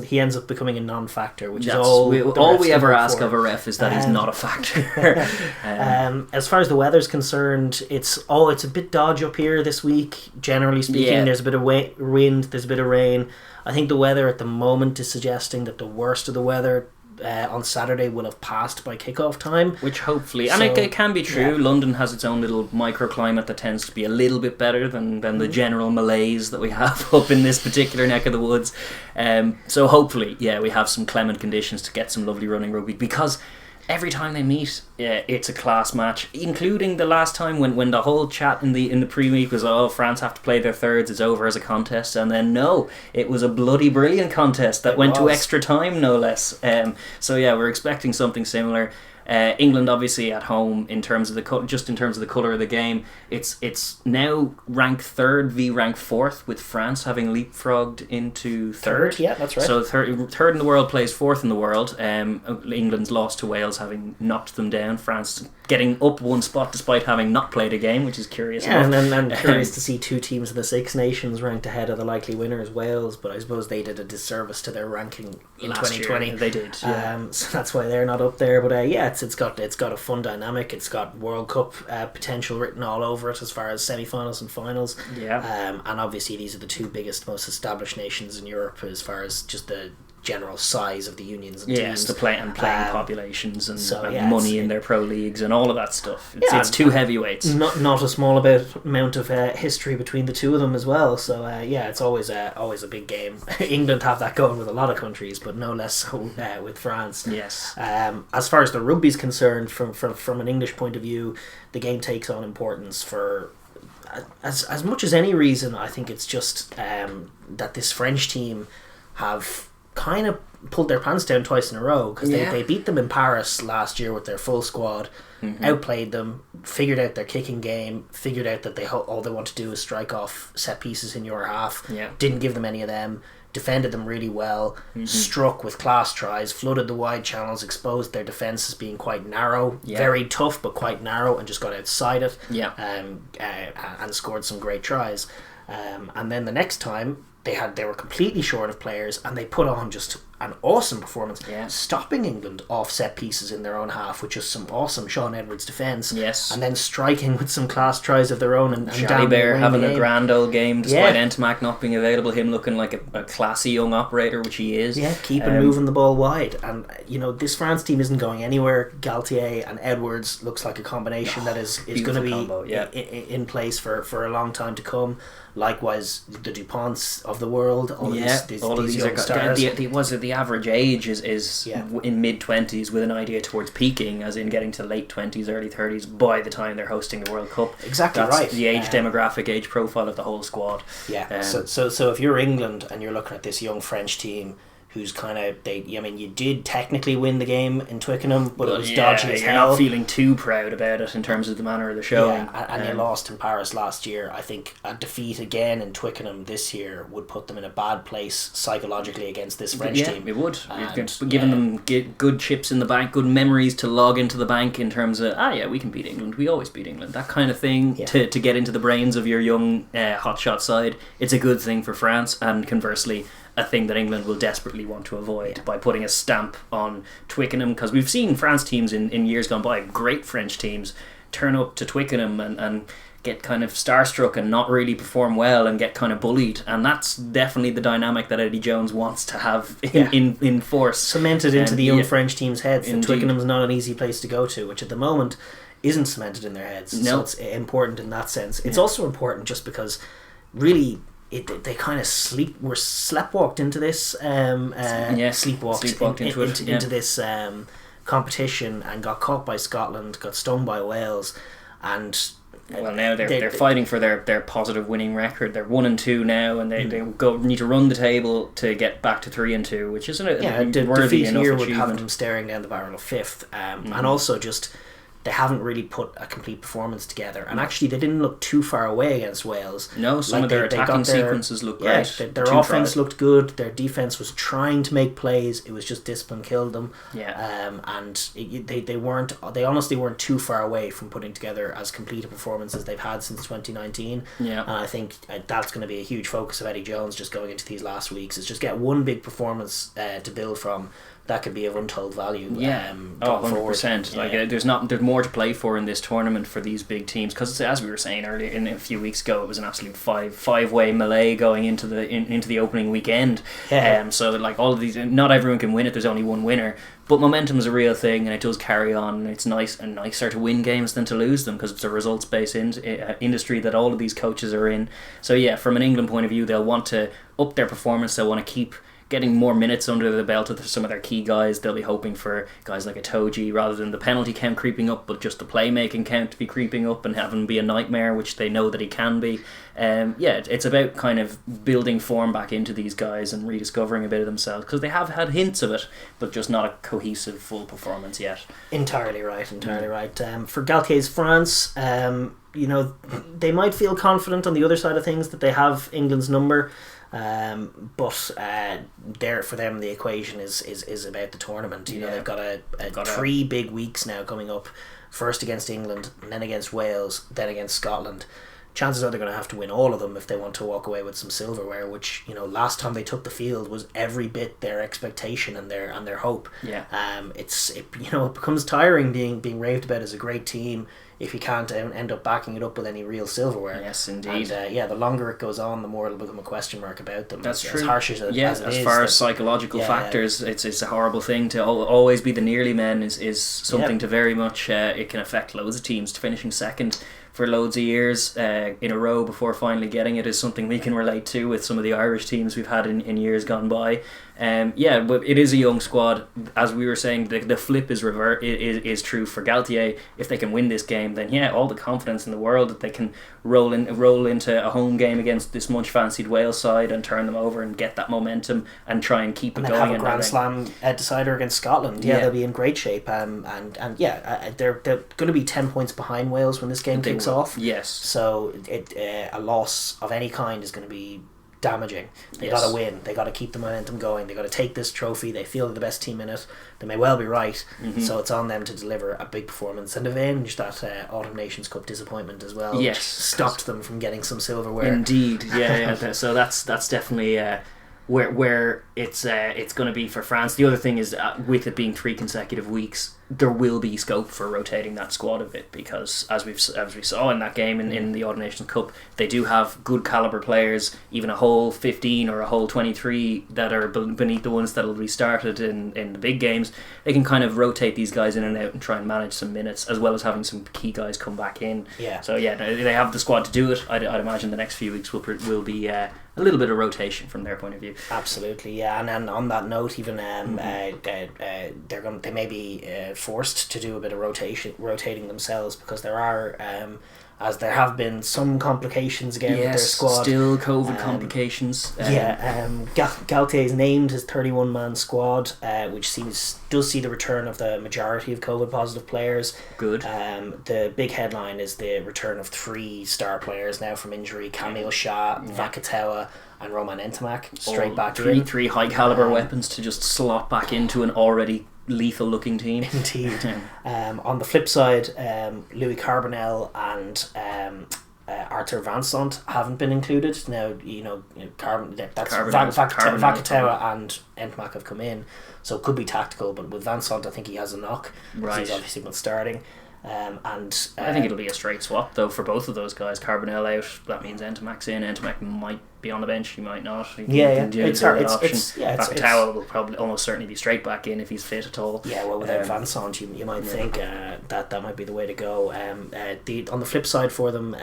A: he ends up becoming a non-factor, which is all
B: we ever ask of a ref is that he's not a factor.
A: As far as the weather's concerned, it's a bit dodgy up here this week. Generally speaking, there's a bit of wind, there's a bit of rain. I think the weather at the moment is suggesting that the worst of the weather on Saturday will have passed by kickoff time.
B: Which hopefully, and it can be true. Yeah. London has its own little microclimate that tends to be a little bit better than the general malaise that we have up in this particular neck of the woods. So hopefully, we have some clement conditions to get some lovely running rugby, because every time they meet, it's a class match, including the last time when the whole chat in the pre-week was, France have to play their thirds, it's over as a contest, and then no, it was a bloody brilliant contest that went to extra time, no less. So we're expecting something similar. England obviously at home in terms of the colour of the game. It's now ranked third v ranked fourth, with France having leapfrogged into third.
A: Yeah, that's right.
B: So third in the world plays fourth in the world. England's lost to Wales, having knocked them down. France getting up one spot despite having not played a game, which is curious.
A: Yeah, and curious to see two teams of the Six Nations ranked ahead of the likely winners, Wales. But I suppose they did a disservice to their ranking in
B: Last
A: 2020.
B: year, they did. Yeah.
A: So that's why they're not up there. But it's got a fun dynamic. It's got World Cup potential written all over it as far as semi-finals and finals.
B: Yeah.
A: And obviously these are the two biggest, most established nations in Europe as far as just the general size of the unions and teams.
B: The playing populations and
A: yeah,
B: money in their pro leagues and all of that stuff. It's two heavyweights.
A: Not a small amount of history between the two of them as well. So it's always a big game. England have that going with a lot of countries, but no less so with France.
B: Yes.
A: As far as the rugby is concerned, from an English point of view, the game takes on importance for as much as any reason. I think it's just that this French team have kind of pulled their pants down twice in a row, because they beat them in Paris last year with their full squad, outplayed them, figured out their kicking game, figured out that all they want to do is strike off set pieces in your half, didn't give them any of them, defended them really well, struck with class tries, flooded the wide channels, exposed their defence as being quite narrow, very tough but quite narrow, and just got outside it, and scored some great tries. And then the next time they were completely short of players, and they put on just an awesome performance, stopping England off set pieces in their own half, which is some awesome Sean Edwards defence, and then striking with some class tries of their own, and
B: Jalibert having a grand old game despite Ntamack not being available, him looking like a classy young operator, which he is.
A: Keeping moving the ball wide. And this France team isn't going anywhere. Galtier and Edwards looks like a combination that is going to be in place for a long time to come. Likewise, the DuPonts of the world, all of these young stars.
B: The average age is in mid-20s, with an idea towards peaking, as in getting to late 20s, early 30s by the time they're hosting the World Cup.
A: Exactly.
B: That's
A: right.
B: The age demographic, age profile of the whole squad.
A: So if you're England and you're looking at this young French team, who's you did technically win the game in Twickenham, but it was dodgy as hell.
B: You're not feeling too proud about it in terms of the manner of the showing.
A: And you lost in Paris last year. I think a defeat again in Twickenham this year would put them in a bad place psychologically against this French team.
B: It would. Giving them good chips in the bank, good memories to log into the bank in terms of, we can beat England, we always beat England, that kind of thing, to get into the brains of your young hotshot side. It's a good thing for France, and conversely, a thing that England will desperately want to avoid by putting a stamp on Twickenham, because we've seen France teams in years gone by, great French teams, turn up to Twickenham and get kind of starstruck and not really perform well and get kind of bullied, and that's definitely the dynamic that Eddie Jones wants to have in force.
A: Cemented into the young French team's heads. And Twickenham's not an easy place to go to, which at the moment isn't cemented in their heads.
B: No.
A: So it's important in that sense. It's also important just because really they kind of sleptwalked into this sleepwalked into this competition, and got caught by Scotland, got stung by Wales, and
B: now they're fighting for their positive winning record. They're 1-2 now, and they need to run the table to get back to 3-2, which isn't a worthy enough
A: here
B: achievement.
A: Would have them staring down the barrel of fifth, and also just they haven't really put a complete performance together. And actually, they didn't look too far away against Wales.
B: No, some of their attacking sequences looked great.
A: Their offense looked good. Their defense was trying to make plays. It was just discipline killed them. And they honestly weren't too far away from putting together as complete a performance as they've had since 2019. And I think that's going to be a huge focus of Eddie Jones just going into these last weeks, is just get one big performance to build from. That could be of untold value.
B: 100%. Like there's more to play for in this tournament for these big teams, because as we were saying earlier, a few weeks ago, it was an absolute five-way melee going into the opening weekend. So like all of these, not everyone can win it. There's only one winner, but momentum is a real thing, and it does carry on. And it's nicer to win games than to lose them, because it's a results-based industry that all of these coaches are in. So from an England point of view, they'll want to up their performance. They'll want to keep getting more minutes under the belt of some of their key guys. They'll be hoping for guys like Itoje, rather than the penalty count creeping up, but just the playmaking count to be creeping up and having him be a nightmare, which they know that he can be. It's about kind of building form back into these guys and rediscovering a bit of themselves, because they have had hints of it, but just not a cohesive full performance yet.
A: Entirely right. For Galtier's France, they might feel confident on the other side of things that they have England's number, but there for them the equation is about the tournament. They've got 3 big weeks now coming up, first against England, and then against Wales, then against Scotland. Chances are they're going to have to win all of them if they want to walk away with some silverware, which last time they took the field was every bit their expectation and their hope. It becomes tiring being raved about as a great team if you can't end up backing it up with any real silverware.
B: Yes, indeed.
A: And the longer it goes on, the more it'll become a question mark about them.
B: That's true.
A: As harsh as it is.
B: As far as psychological factors, it's a horrible thing to always be the nearly men is something to very much, it can affect loads of teams. To finishing second for loads of years in a row before finally getting it is something we can relate to with some of the Irish teams we've had in years gone by. But it is a young squad. As we were saying, the flip is true for Galtier. If they can win this game, then all the confidence in the world that they can roll into a home game against this much fancied Wales side and turn them over and get that momentum and try and keep it going.
A: And have a Grand Slam decider against Scotland. They'll be in great shape. They're going to be 10 points behind Wales when this game kicks off.
B: Yes.
A: So a loss of any kind is going to be damaging. They got to win. They got to keep the momentum going. They got to take this trophy. They feel they're the best team in it. They may well be right. So it's on them to deliver a big performance and avenge that Autumn Nations Cup disappointment as well.
B: Yes,
A: which stopped them from getting some silverware.
B: Indeed, So that's definitely where it's going to be for France. The other thing is, with it being 3 consecutive weeks, there will be scope for rotating that squad a bit, because as we saw in that game in the Autumn Nations Cup, they do have good calibre players. Even a whole 15 or a whole 23 that are beneath the ones that will be started in the big games, they can kind of rotate these guys in and out and try and manage some minutes, as well as having some key guys come back in. So they have the squad to do it. I'd imagine the next few weeks will be a little bit of rotation from their point of view.
A: Absolutely, and then on that note, even they may be forced to do a bit of rotating themselves, because there are as there have been some complications again with their squad.
B: Still COVID complications.
A: Galtier's named his 31-man squad, which does see the return of the majority of COVID positive players.
B: Good.
A: The big headline is the return of 3 star players now from injury: Camille Shah, Vakatawa, and Roman Ntamak straight back in.
B: 3 high caliber weapons to just slot back into an already lethal looking team.
A: Indeed. On the flip side, Louis Carbonell and Arthur Vincent haven't been included. Now, Vakatawa and Ntamak have come in, so it could be tactical, but with Vincent I think he has a knock.
B: Right.
A: He's obviously been starting. I
B: think it'll be a straight swap though for both of those guys. Carbonell out, that means Ntamak's in. Ntamak might be on the bench, he might not.
A: It's hard.
B: Vakatawa will probably almost certainly be straight back in if he's fit at all.
A: Without Vincent, you might think that might be the way to go. On the flip side for them,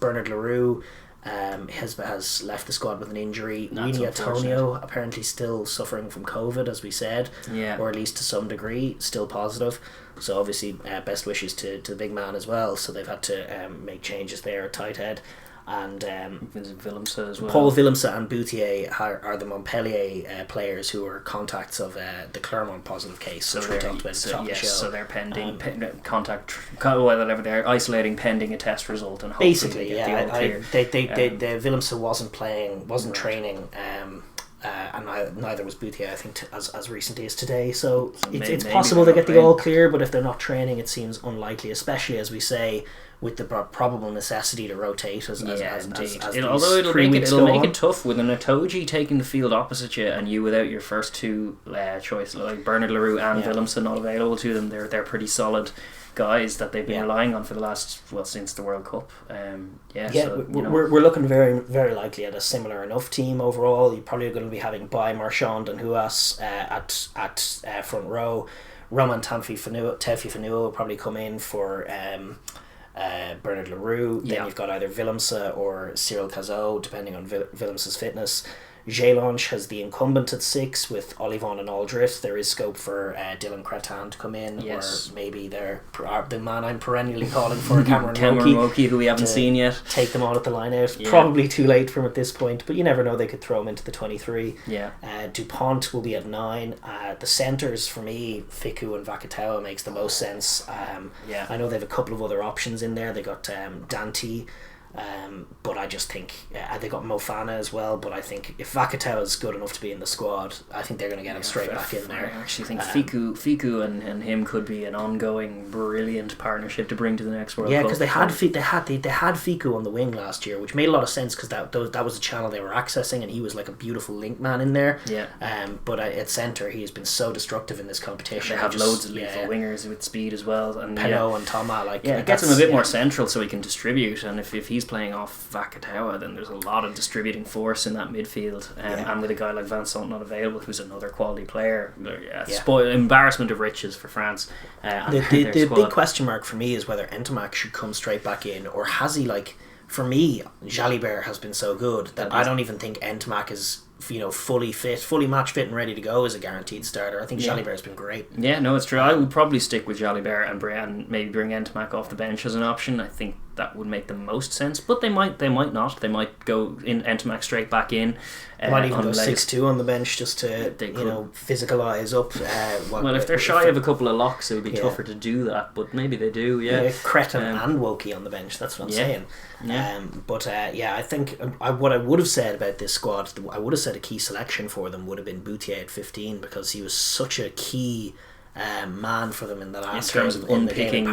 A: Bernard Leroux has left the squad with an injury. Winnie Antonio apparently still suffering from COVID, as we said, or at least to some degree, still positive. So obviously, best wishes to the big man as well. So they've had to make changes there at tight head. And
B: Willemse as well.
A: Paul Willemse and Boutier are the Montpellier players who are contacts of the Clermont positive case, which we talked about at the top of the show.
B: So they're pending whatever, they're isolating pending a test result, and hopefully
A: basically,
B: they get the all clear.
A: The Willemse wasn't training. And neither was Boutier, I think, as recently as today. So it's possible they get the all clear, but if they're not training, it seems unlikely, especially as we say, with the probable necessity to rotate as
B: although it'll make it tough with an Itoje taking the field opposite you, and you without your first 2 choices like Bernard Leroux and Willemse not available to them. They're pretty solid guys that they've been relying on for the last since the World Cup.
A: We're looking very, very likely at a similar enough team overall. You're probably going to be having Bai, Marchand and Huas at front row. Roman Tefi Fanua will probably come in for Bernard Leroux. Then you've got either Willemse or Cyril Cazot, depending on Willemse's fitness. Jalonch has the incumbent at 6 with Olivon and Aldrich. There is scope for Dylan Cretan to come in, or maybe the man I'm perennially calling for, Cameron
B: Roki, who we haven't seen yet.
A: Take them on at the line out. Yeah. Probably too late for him at this point, but you never know, they could throw him into the 23.
B: Yeah.
A: Dupont will be at 9. The centres, for me, Fiku and Vakatawa makes the most sense. I know they have a couple of other options in there. They got Dante. But I just think they got Mofana as well, but I think if Vakatawa is good enough to be in the squad, I think they're going to get him straight back in there.
B: I actually think Fiku and him could be an ongoing brilliant partnership to bring to the next World Cup.
A: Yeah, because they had Fiku on the wing last year, which made a lot of sense because that was a channel they were accessing, and he was like a beautiful link man in there.
B: Yeah.
A: But at centre, he's been so destructive in this competition.
B: They have loads of lethal wingers with speed as well, and
A: Penot and Toma.
B: It gets him a bit more central so he can distribute, and if he's playing off Vakatawa, then there's a lot of distributing force in that midfield, and with a guy like Vincent not available, who's another quality player, embarrassment of riches for France.
A: The big question mark for me is whether Ntamack should come straight back in, or has he, like, for me, Jalibert has been so good that I don't even think Ntamack is fully match fit and ready to go as a guaranteed starter. I think Jalibert's been great.
B: Yeah, no, it's true. I would probably stick with Jalibert and maybe bring Ntamack off the bench as an option. I think that would make the most sense, but they might not. They might go in Ntamack straight back in.
A: Might even go 6-2 on the bench just to physicalise up.
B: Well, if they're shy of a couple of locks, it would be tougher to do that, but maybe they do.
A: Cretan and Woki on the bench, that's what I'm saying. I think what I would have said about this squad, I would have said a key selection for them would have been Boutier at 15, because he was such a key man for them in the last
B: in terms of unpicking the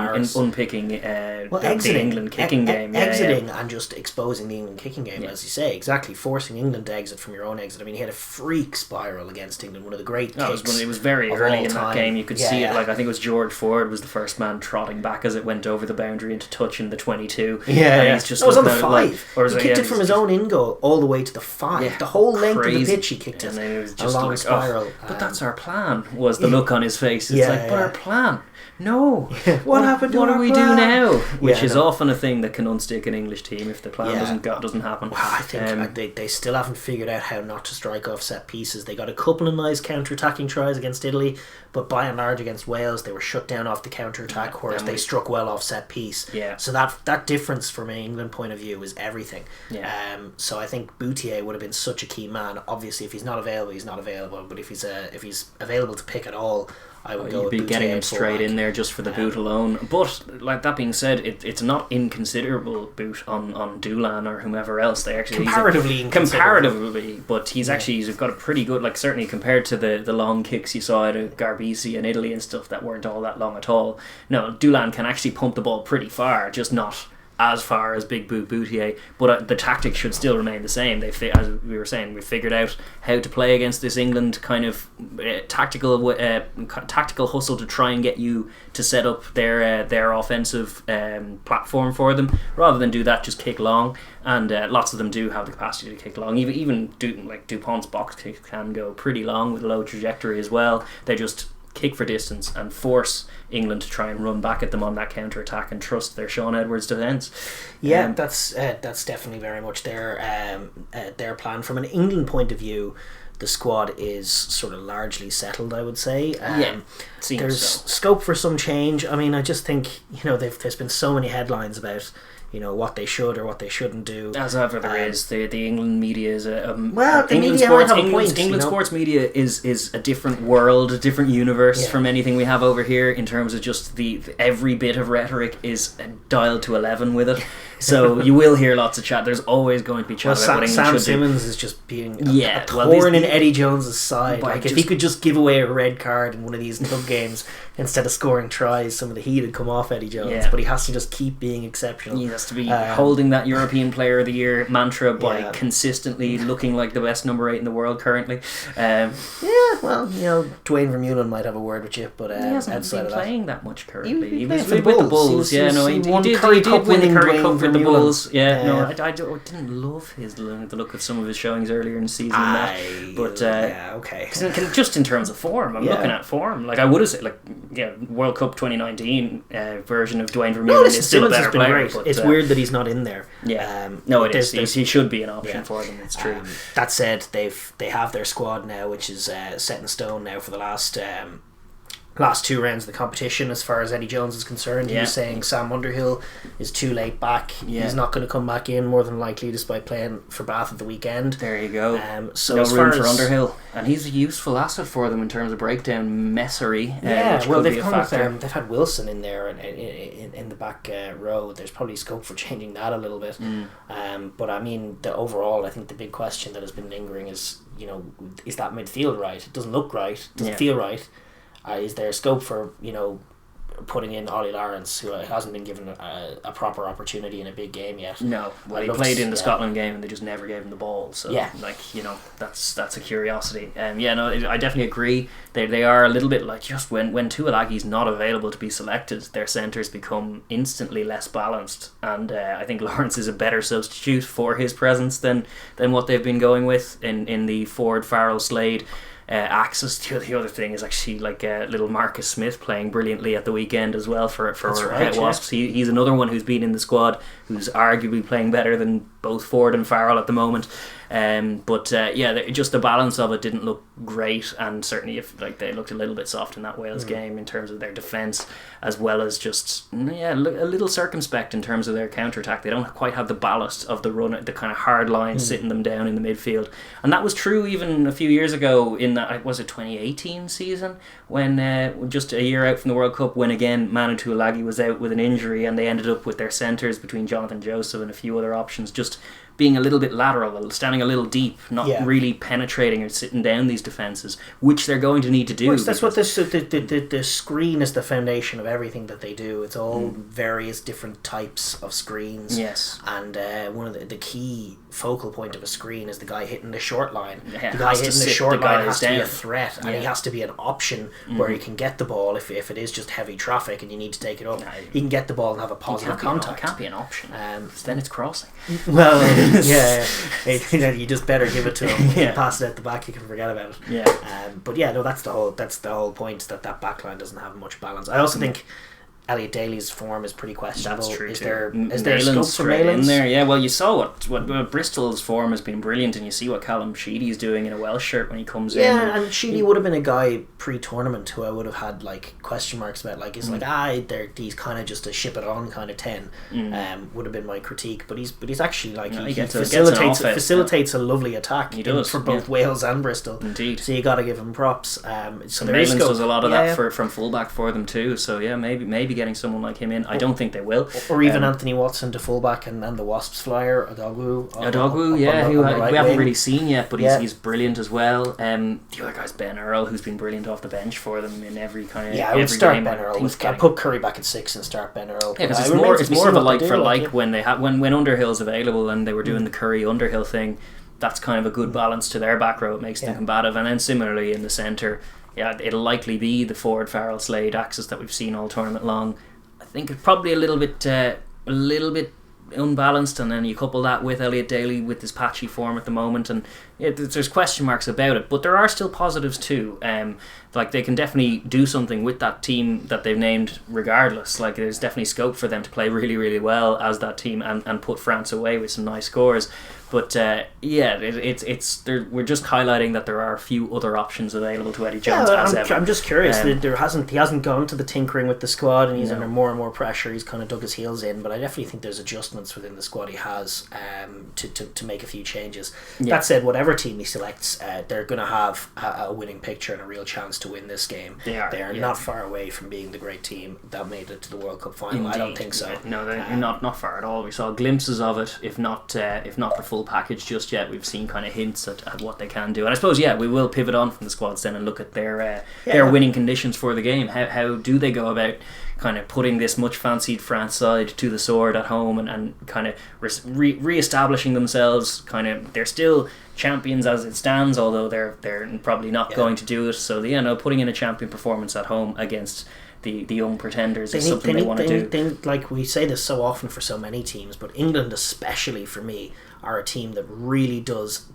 B: England kicking game,
A: exiting and just exposing the England kicking game, as you say, exactly, forcing England to exit from your own exit. I mean, he had a freak spiral against England, one of the great kicks.
B: It was very early in that game. You could see it. Like, I think it was George Ford was the first man trotting back as it went over the boundary into touch in the 22.
A: He's just it was on the 5. He kicked it from his own in goal all the way to the 5. The whole length of the pitch he kicked it, and then it was just along a spiral.
B: But that's our plan. Was the look on his face? It's but our plan. No.
A: What happened to
B: what
A: our
B: do we
A: plan?
B: do now? Which is often a thing that can unstick an English team if the plan doesn't happen.
A: Well, I think they still haven't figured out how not to strike off set pieces. They got a couple of nice counter-attacking tries against Italy, but by and large against Wales they were shut down off the counter-attack, whereas they struck well off set piece. So that difference from an England point of view is everything. So I think Boutier would have been such a key man. Obviously, if he's not available, he's not available, but if he's available to pick at all, I would go. You'd
B: be getting him straight in there just for the boot alone. But like that being said, it's not inconsiderable boot on Doolan or whomever else. They actually comparatively, but he's got a pretty good, like, certainly compared to the long kicks you saw out of Garbisi and Italy and stuff that weren't all that long at all. No, Doolan can actually pump the ball pretty far, just not as far as Big Boot Boutier, but the tactics should still remain the same. As we were saying, we figured out how to play against this England kind of tactical hustle to try and get you to set up their offensive platform for them. Rather than do that, just kick long, and lots of them do have the capacity to kick long. Even Dupont's box kick can go pretty long with a low trajectory as well. They just kick for distance and force England to try and run back at them on that counter attack and trust their Sean Edwards defence.
A: That's definitely very much their plan. From an England point of view, the squad is sort of largely settled, I would say. There's scope for some change. I mean, I just think there's been so many headlines about what they should or what they shouldn't do.
B: As ever there is. The England media is
A: England
B: sports media is a different world, a different universe from anything we have over here, in terms of just the every bit of rhetoric is dialed to 11 with it. So you will hear lots of chat. There's always going to be chat about what England
A: Sam
B: should
A: Simmons
B: do.
A: is just being a thorn in Eddie Jones's side. Like, if he could just give away a red card in one of these club games instead of scoring tries, some of the heat would come off Eddie Jones. But he has to just keep being exceptional.
B: He has to be holding that European Player of the Year mantra by consistently looking like the best number 8 in the world currently.
A: Dwayne Vermeulen might have a word with you, but
B: he hasn't been playing that much currently.
A: He was with the Bulls.
B: He did win the Curry Cup for the
A: Vermeulen.
B: Bulls. I didn't love the look of some of his showings earlier in the season.
A: Okay.
B: Just in terms of form, I'm looking at form. Like I would have said, World Cup 2019 version of Dwayne Vermeulen is still a better player. But,
A: it's weird that he's not in there.
B: Yeah, it is. He should be an option for them. It's true.
A: That said, they have their squad now, which is set in stone now for the last 2 rounds of the competition. As far as Eddie Jones is concerned, he was saying Sam Underhill is too late back. He's not going to come back in more than likely, despite playing for Bath at the weekend.
B: There you go.
A: So
B: no room for Underhill, and he's a useful asset for them in terms of breakdown messery.
A: They've had Wilson in there in the back row. There's probably scope for changing that a little bit. But I mean, I think the big question that has been lingering is, is that midfield right? It doesn't look right. It doesn't feel right. Is there scope for putting in Ollie Lawrence, who hasn't been given a proper opportunity in a big game yet?
B: No, he played in the Scotland game and they just never gave him the ball. So that's a curiosity. I definitely agree. They are a little bit like, just when Tuolagi's not available to be selected, their centres become instantly less balanced, and I think Lawrence is a better substitute for his presence than what they've been going with in the Ford, Farrell, Slade axis. The other thing is actually little Marcus Smith playing brilliantly at the weekend as well for Wasps. He's another one who's been in the squad, who's arguably playing better than both Ford and Farrell at the moment. Just the balance of it didn't look great, and certainly they looked a little bit soft in that Wales game in terms of their defence, as well as just a little circumspect in terms of their counter-attack. They don't quite have the ballast of the run, the kind of hard line sitting them down in the midfield, and that was true even a few years ago in that, was it 2018 season, when just a year out from the World Cup, when again Manu Tuolagi was out with an injury, and they ended up with their centres between Jonathan Joseph and a few other options just being a little bit lateral, standing a little deep, not really penetrating or sitting down these defences, which they're going to need to do.
A: That's what the screen is the foundation of everything that they do. It's all various different types of screens.
B: Yes.
A: And one of the key focal point of a screen is the guy hitting the short line.
B: Yeah,
A: the guy hitting the short line has to be a
B: down.
A: threat, and he has to be an option where he can get the ball if it is just heavy traffic and you need to take it up. He can get the ball and have a positive contact.
B: It can't be an option. Then it's crossing.
A: Well, you just better give it to him. If you pass it out the back, you can forget about it. That's the whole point, that back line doesn't have much balance. I also think Elliot Daly's form is pretty questionable.
B: That's true.
A: Is there
B: scope
A: for Malins
B: in there? Yeah, well, you saw what Bristol's form has been brilliant, and you see what Callum Sheedy's doing in a Welsh shirt when he comes in.
A: Yeah, and Sheedy would have been a guy pre-tournament who I would have had question marks about. He's kind of just a ship it on kind of 10. Would have been my critique, but he's actually he facilitates a lovely attack.
B: He does
A: for both Wales and Bristol.
B: Indeed.
A: So you got to give him props. So
B: Malins does a lot of that from fullback for them too. So maybe getting someone like him in. I don't think they will.
A: Or even Anthony Watson to fullback and the Wasps flyer, Adogwu,
B: who we haven't really seen yet, but he's brilliant as well. The other guy's Ben Earl, who's been brilliant off the bench for them in every kind of
A: I would start
B: game.
A: Ben Earl. I'd put Curry back at 6 and start Ben Earl.
B: Yeah, because it's more of a like for like when they when Underhill's available and they were doing the Curry Underhill thing. That's kind of a good balance to their back row. It makes them combative, and then similarly in the centre. Yeah, it'll likely be the Ford, Farrell, Slade axis that we've seen all tournament long. I think it's probably a little bit unbalanced, and then you couple that with Elliot Daly with his patchy form at the moment, and there's question marks about it, but there are still positives too. They can definitely do something with that team that they've named regardless. There's definitely scope for them to play really, really well as that team and put France away with some nice scores. But we're just highlighting that there are a few other options available to Eddie Jones as ever.
A: I'm just curious. He hasn't gone to the tinkering with the squad, and he's under more and more pressure. He's kind of dug his heels in, but I definitely think there's adjustments within the squad he has to make a few changes. That said, whatever team he selects, they're going to have a winning picture and a real chance to win this game.
B: They are
A: not far away from being the great team that made it to the World Cup final. Indeed. I don't think so.
B: No, they're not far at all. We saw glimpses of it, if not the full package just yet. We've seen kind of hints at what they can do, and I suppose we will pivot on from the squads then and look at their winning conditions for the game. How do they go about kind of putting this much fancied France side to the sword at home and kind of re-establishing themselves? They're still champions as it stands, although they're probably not going to do it. So putting in a champion performance at home against the young pretenders is something they want to do.
A: Like we say this so often for so many teams, but England especially for me are a team that really does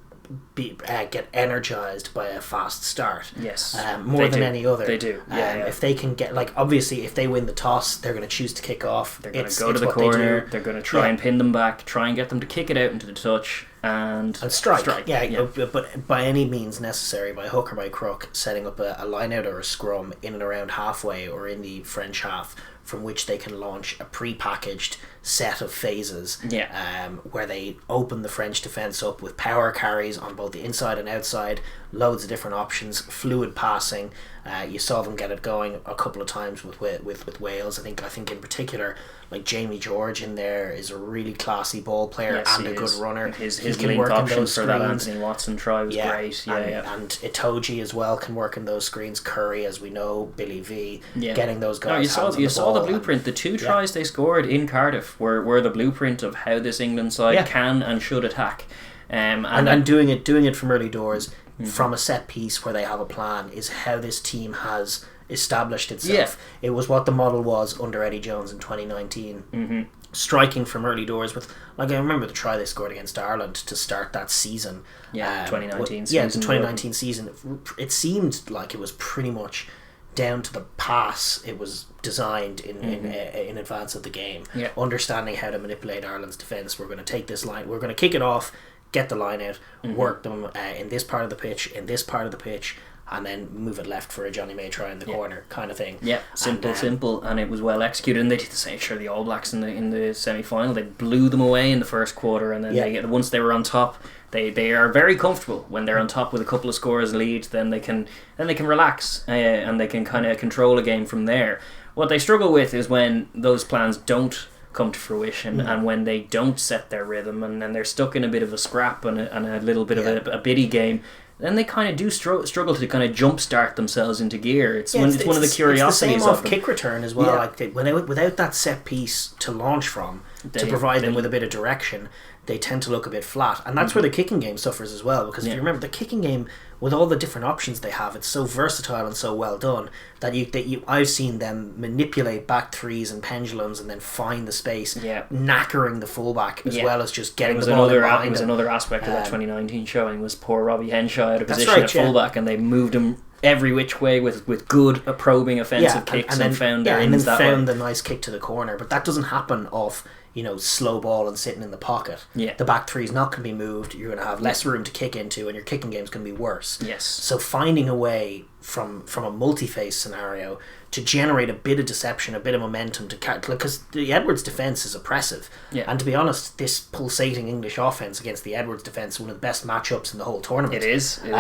A: get energised by a fast start.
B: Yes,
A: more than any other.
B: They do.
A: If they can get, like, obviously if they win the toss, they're going to choose to kick off.
B: They're going to go to the corner. They're going to try and pin them back, try and get them to kick it out into the touch and
A: strike. But by any means necessary, by hook or by crook, setting up a line out or a scrum in and around halfway or in the French half, from which they can launch a pre-packaged set of phases where they open the French defence up with power carries on both the inside and outside, loads of different options, fluid passing. You saw them get it going a couple of times with Wales. I think in particular, like Jamie George in there is a really classy ball player and a good runner.
B: His link option for that Anthony Watson try was great.
A: And Itoje as well can work in those screens. Curry, as we know, Billy V, getting those guys.
B: You saw the blueprint. The 2 tries they scored in Cardiff were the blueprint of how this England side can and should attack.
A: And doing it from early doors, from a set piece where they have a plan, is how this team has established itself. It was what the model was under Eddie Jones in 2019. Striking from early doors with, like, I remember the try they scored against Ireland to start that season.
B: 2019 season.
A: The 2019 season. It seemed like it was pretty much down to the pass. It was designed in advance of the game. Understanding how to manipulate Ireland's defence. We're going to take this line, we're going to kick it off, get the line out, work them in this part of the pitch, and then move it left for a Johnny May try in the corner kind of thing.
B: Simple, and it was well executed. And they did the same. Sure, the All Blacks in the semi-final, they blew them away in the first quarter, and then once they were on top, they are very comfortable when they're on top with a couple of scores lead. Then they can relax and they can kind of control a game from there. What they struggle with is when those plans don't come to fruition and when they don't set their rhythm, and then they're stuck in a bit of a scrap and a little bit of a biddy game. Then they kind of do struggle to kind of jumpstart themselves into gear. It's one of the curiosities
A: it's the same
B: of
A: off
B: them.
A: Kick return as well. Like without that set piece to launch from, to provide them with a bit of direction, they tend to look a bit flat, and that's where the kicking game suffers as well. Because if you remember, the kicking game, with all the different options they have, it's so versatile and so well done that I've seen them manipulate back threes and pendulums and then find the space, knackering the fullback as well as just getting the ball in behind.
B: It was another aspect of that 2019 showing was poor Robbie Henshaw out of position at fullback, and they moved him every which way with good probing offensive kicks and found their ins that way.
A: And then found the nice kick to the corner, but that doesn't happen off slow ball and sitting in the pocket. The back three is not going to be moved. You're going to have less room to kick into, and your kicking game's going to be worse. So finding a way from a multi-phase scenario to generate a bit of deception, a bit of momentum to catch, because the Edwards defence is oppressive. And to be honest, this pulsating English offence against the Edwards defence is one of the best matchups in the whole tournament.
B: It is. And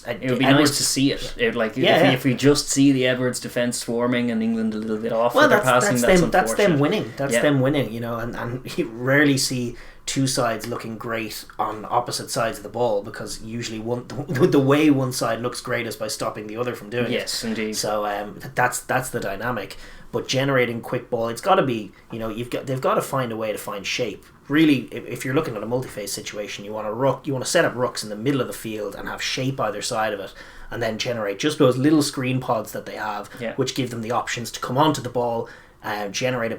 B: it would be
A: Edwards,
B: nice to see it. If we just see the Edwards defence swarming and England a little bit off with their passing,
A: that's them winning. Them winning, and you rarely see two sides looking great on opposite sides of the ball, because usually the way one side looks great is by stopping the other from doing it.
B: Yes, indeed.
A: So that's the dynamic. But generating quick ball, it's got to be, they've got to find a way to find shape. Really, if you're looking at a multi-phase situation, you want to set up rucks in the middle of the field and have shape either side of it, and then generate just those little screen pods that they have, which give them the options to come onto the ball, generate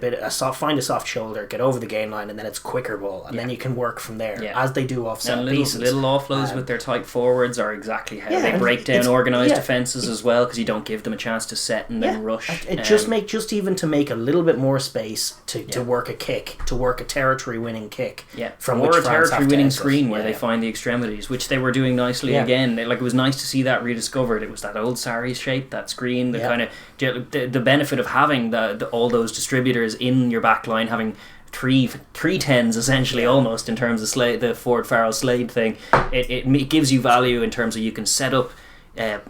A: find a soft shoulder, get over the gain line, and then it's quicker ball, and then you can work from there as they do off set pieces.
B: Little offloads with their tight forwards are exactly how they break down organised defences as well, because you don't give them a chance to set and then rush.
A: Just even to make a little bit more space to work a kick, to work a territory winning kick, from
B: or a territory winning screen where they find the extremities, which they were doing nicely again. It was nice to see that rediscovered. It was that old Sarri shape, that screen, the kind of the benefit of having all those distributors in your back line, having three tens essentially almost in terms of the Ford Farrell Slade thing. It gives you value in terms of you can set up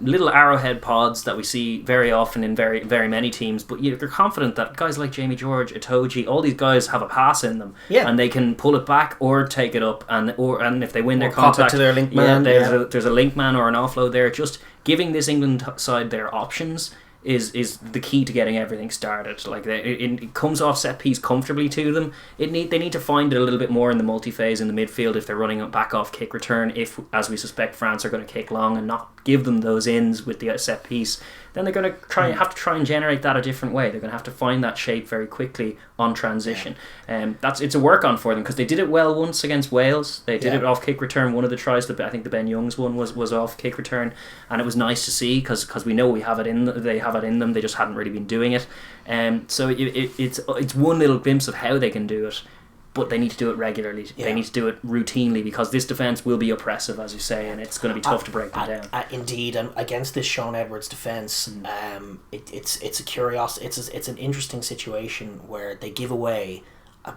B: little arrowhead pods that we see very often in very, very many teams, but you're confident that guys like Jamie George, Itoje, all these guys have a pass in them, and they can pull it back or take it up, and if they win their contact,
A: to their link man,
B: there's a link man or an offload there. Just giving this England side their options is the key to getting everything started. Like it comes off set piece comfortably to them. They need to find it a little bit more in the multi-phase in the midfield if they're running back off kick return. If, as we suspect, France are going to kick long and not give them those ins with the set piece, then they're going to have to try and generate that a different way. They're going to have to find that shape very quickly on transition. It's a work on for them, because they did it well once against Wales. They did it off kick return. One of the tries, I think the Ben Youngs one was off kick return, and it was nice to see because we know they have it in them. They just hadn't really been doing it. So it's one little glimpse of how they can do it. But they need to do it regularly. Yeah. They need to do it routinely, because this defence will be oppressive, as you say, and it's going to be tough to break them down.
A: Indeed, and against this Sean Edwards defence, it's a curiosity. It's an interesting situation where they give away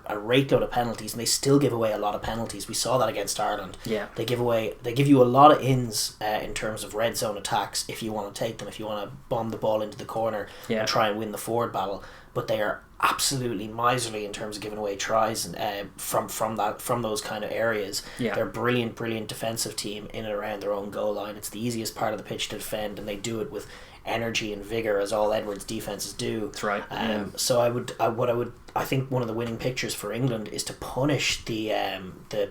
A: a rate load of penalties, and they still give away a lot of penalties. We saw that against Ireland.
B: Yeah,
A: they give you a lot of ins in terms of red zone attacks if you want to take them, if you want to bomb the ball into the corner and try and win the forward battle. But they are absolutely miserly in terms of giving away tries from those kind of areas. They're a brilliant defensive team in and around their own goal line. It's the easiest part of the pitch to defend, and they do it with energy and vigor, as all Edwards defenses do.
B: That's right.
A: So I think one of the winning pictures for England is to punish the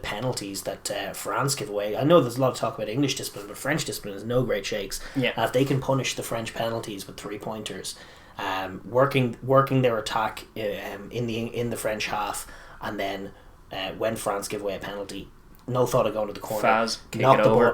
A: penalties that France give away. I know there's a lot of talk about English discipline, but French discipline is no great shakes. If they can punish the French penalties with 3-pointers, working their attack in the French half, and then when France give away a penalty, no thought of going to the corner,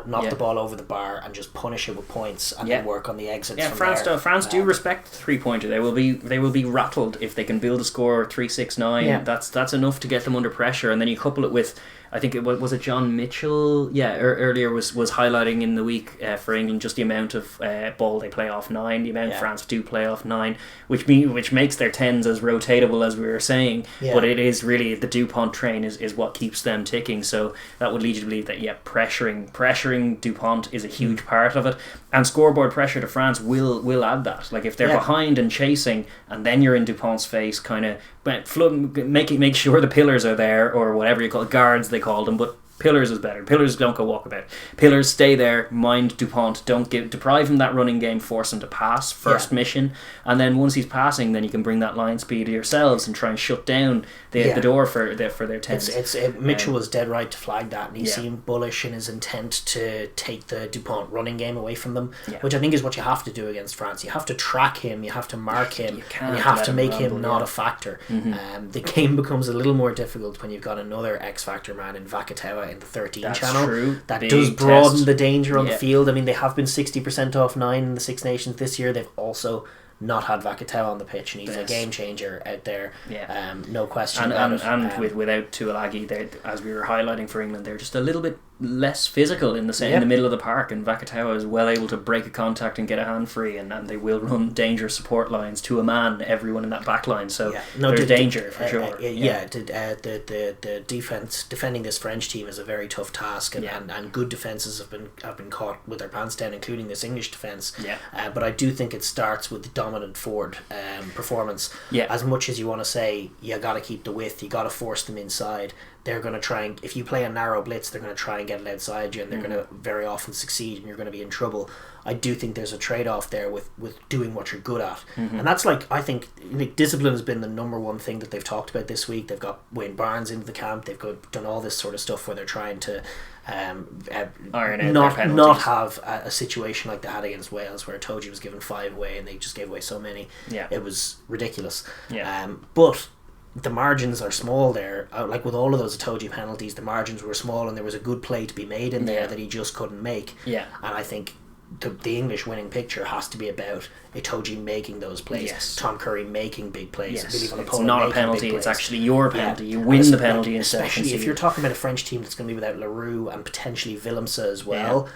A: knock the ball over the bar and just punish it with points, and then work on the exits.
B: France do respect the 3-pointer. They will be rattled if they can build a score 3-6-9. That's enough to get them under pressure, and then you couple it with, I think it was John Mitchell earlier was highlighting in the week for England just the amount of ball they play off 9, the amount France do play off 9, which makes their 10s as rotatable as we were saying, but it is really the Dupont train is what keeps them ticking. So that would lead you to believe that pressuring Dupont is a huge part of it, and scoreboard pressure to France will add that. Like if they're behind and chasing, and then you're in Dupont's face, kind of make sure the pillars are there, or whatever you call it, guards they called them, but pillars is better. Pillars don't go walkabout. Pillars stay there, mind Dupont, don't deprive him that running game, force him to pass first mission, and then once he's passing, then you can bring that line speed to yourselves and try and shut down the door for their 10s.
A: Mitchell was dead right to flag that, and he seemed bullish in his intent to take the Dupont running game away from them, which I think is what you have to do against France. You have to track him, you have to mark him, and you have to make him not a factor. The game becomes a little more difficult when you've got another X-factor man in Vakatawa in the 13 channel.
B: True.
A: That
B: Big
A: does broaden
B: test.
A: The danger on the field. I mean, they have been 60% off 9 in the Six Nations this year. They've also not had Vakatawa on the pitch, and he's a game changer out there. No question about it.
B: And without Tuilagi, as we were highlighting for England, they're just a little bit less physical in the middle of the park, and Vakatawa is well able to break a contact and get a hand free, and they will run dangerous support lines to a man, everyone in that back line, so there's danger for sure.
A: The defending this French team is a very tough task, and good defences have been caught with their pants down, including this English defence. But I do think it starts with the dominant forward performance. As much as you want to say you got to keep the width, you got to force them inside, they're going to try and, if you play a narrow blitz, they're going to try and get it outside you, and they're going to very often succeed, and you're going to be in trouble. I do think there's a trade-off there with doing what you're good at, and that's I think discipline has been the number one thing that they've talked about this week. They've got Wayne Barnes into the camp, they've done all this sort of stuff where they're trying to not have a situation like they had against Wales, where Toji was given 5 away and they just gave away so many. It was ridiculous. But the margins are small there. Like with all of those Itoje penalties, the margins were small, and there was a good play to be made in there that he just couldn't make. And I think the English winning picture has to be about Itoje making those plays, Tom Curry making big plays.
B: It's not a penalty, it's actually your penalty. You win the penalty,
A: especially if you're talking about a French team that's going to be without Leroux and potentially Willemse as well.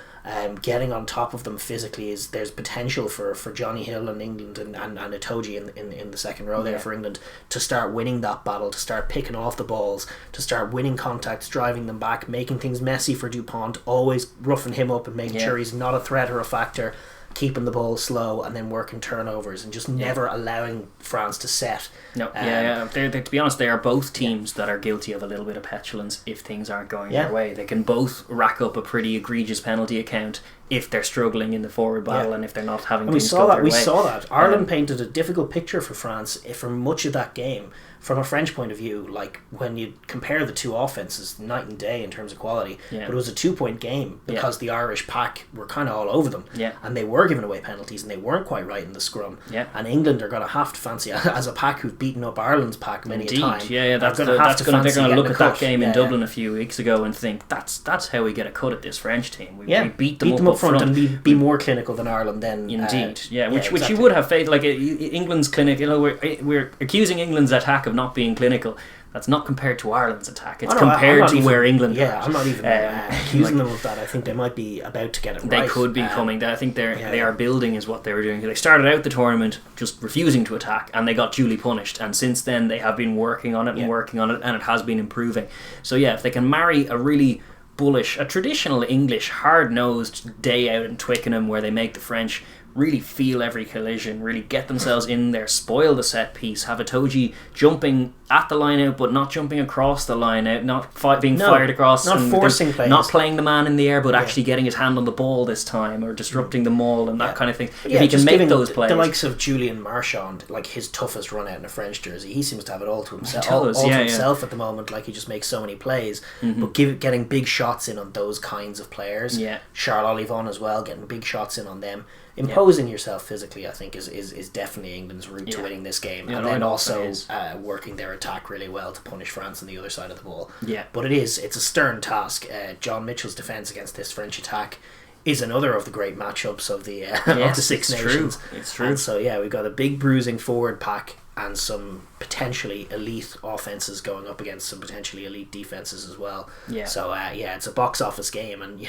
A: Getting on top of them physically there's potential for Johnny Hill and England and Itoje in the second row there for England to start winning that battle, to start picking off the balls, to start winning contacts, driving them back, making things messy for Dupont, always roughing him up and making sure he's not a threat or a factor, keeping the ball slow, and then working turnovers, and just never allowing France to set. To be honest, they are both teams that are guilty of a little bit of petulance if things aren't going their way. They can both rack up a pretty egregious penalty account
B: if they're struggling in the forward battle and if they're not having
A: and
B: things go their way.
A: We saw that. Ireland painted a difficult picture for France for much of that game. From a French point of view, like when you compare the two offenses, night and day in terms of quality, but it was a 2-point game because the Irish pack were kind of all over them, and they were giving away penalties and they weren't quite right in the scrum. And England are going to have to fancy, as a pack who've beaten up Ireland's pack many a time.
B: They're going to look at that game in Dublin a few weeks ago and think that's how we get a cut at this French team. We beat them up front
A: and be more clinical than Ireland. Then
B: which you would have faith. Like England's clinic, we're accusing England's attack of not being clinical. That's not compared to Ireland's attack. It's compared to where England are.
A: I'm not even accusing them of that. I think they might be about to get it right.
B: They could be coming. I think they are building is what they were doing. They started out the tournament just refusing to attack and they got duly punished. And since then they have been working on it and it has been improving. So if they can marry a really bullish, a traditional English, hard-nosed day out in Twickenham where they make the French really feel every collision, really get themselves in there, spoil the set piece, have Itoje jumping at the line out but not jumping across the line out, not being fired across,
A: not forcing plays,
B: not playing the man in the air but actually getting his hand on the ball this time or disrupting the maul and that kind of thing. If he can make those plays,
A: the likes of Julian Marchand, like his toughest run out in a French jersey, he seems to have it all to himself, himself at the moment. Like he just makes so many plays, but getting big shots in on those kinds of players. Charles Olivon as well, getting big shots in on them. Imposing yourself physically, I think, is definitely England's route to winning this game, and then also working their attack really well to punish France on the other side of the ball. But it's a stern task. John Mitchell's defence against this French attack is another of the great matchups of the Six Nations.
B: It's true.
A: And so we've got a big bruising forward pack and some potentially elite offenses going up against some potentially elite defenses as well. So it's a box office game, and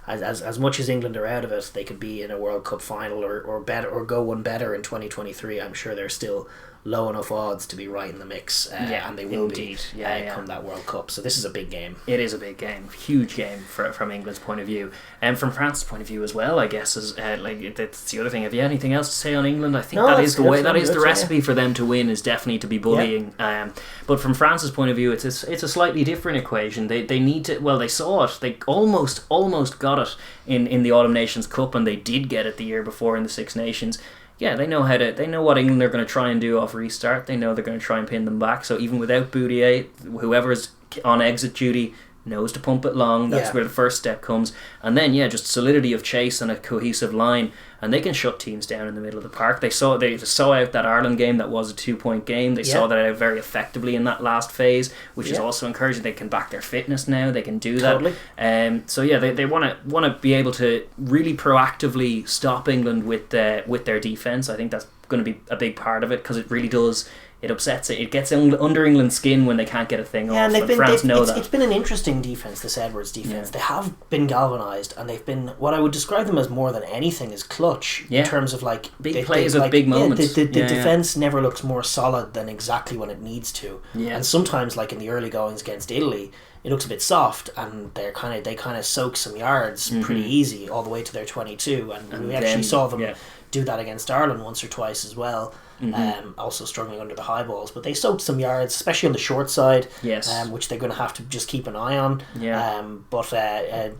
A: as much as England are out of it, they could be in a World Cup final or better, or go one better in 2023. I'm sure they're still low enough odds to be right in the mix, and they will be come that World Cup. So this is a big game.
B: It is a big game, huge game from England's point of view, and from France's point of view as well. I guess is that's the other thing. Have you anything else to say on England? I think that is the way. That is the recipe for them to win. Is definitely to be bullying. But from France's point of view, it's a slightly different equation. They need to. Well, they saw it. They almost got it in the Autumn Nations Cup, and they did get it the year before in the Six Nations. They know they know what England are going to try and do off restart. They know they're going to try and pin them back. So even without Boudier, whoever's on exit duty knows to pump it long. That's where the first step comes. And then just solidity of chase and a cohesive line, and they can shut teams down in the middle of the park. They saw out that Ireland game that was a 2-point game. They saw that out very effectively in that last phase, which is also encouraging. They can back their fitness now. They can do that. They want to be able to really proactively stop England with their defence. I think that's going to be a big part of it, because it really does. It upsets it. It gets under England's skin when they can't get a thing off. And France know that.
A: It's been an interesting defence, this Edwards defence. They have been galvanised, and they've been, what I would describe them as more than anything, is clutch in terms of
B: big plays of big moments.
A: The defence never looks more solid than exactly when it needs to. And sometimes, like in the early goings against Italy, it looks a bit soft, and they kind of soak some yards pretty easy all the way to their 22, and we actually saw them do that against Ireland once or twice as well. Also struggling under the high balls, but they soaked some yards, especially on the short side, which they're going to have to just keep an eye on. But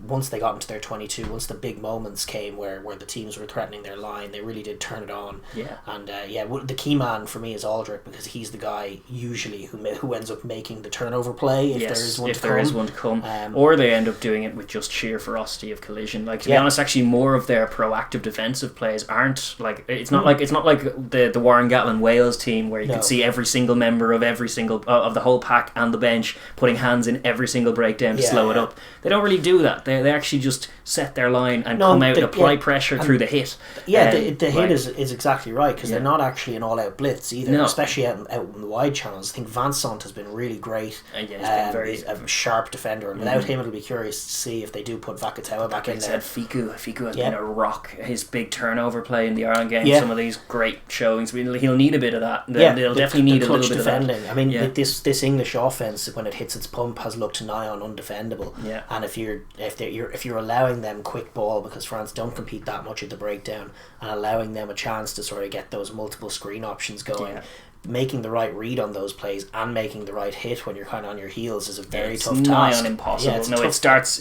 A: once they got into their 22, once the big moments came where the teams were threatening their line, they really did turn it on. And the key man for me is Aldrich, because he's the guy usually who ends up making the turnover play if there is one to come.
B: Or they end up doing it with just sheer ferocity of collision. Like, to be honest, actually more of their proactive defensive plays aren't like it's not like the Warren Gatland Wales team where you can see every single member of every single of the whole pack and the bench putting hands in every single breakdown to slow it up. They don't really do that. They actually just set their line and come out and apply pressure through the hit.
A: The hit is exactly right, because they're not actually an all-out blitz either, especially out in the wide channels. I think Vincent has been really great. He's a sharp defender, and without him it'll be curious to see if they do put Vakatawa back in there.
B: Fiku has been a rock. His big turnover play in the Ireland game, some of these great showings. He'll need a bit of that. They'll definitely need a little bit defending. Of that.
A: I mean, this English offense, when it hits its pump, has looked nigh on undefendable. And if you're allowing them quick ball, because France don't compete that much at the breakdown, and allowing them a chance to sort of get those multiple screen options going, making the right read on those plays and making the right hit when you're kind of on your heels is a very tough
B: It's nigh
A: task.
B: on impossible.
A: Yeah,
B: it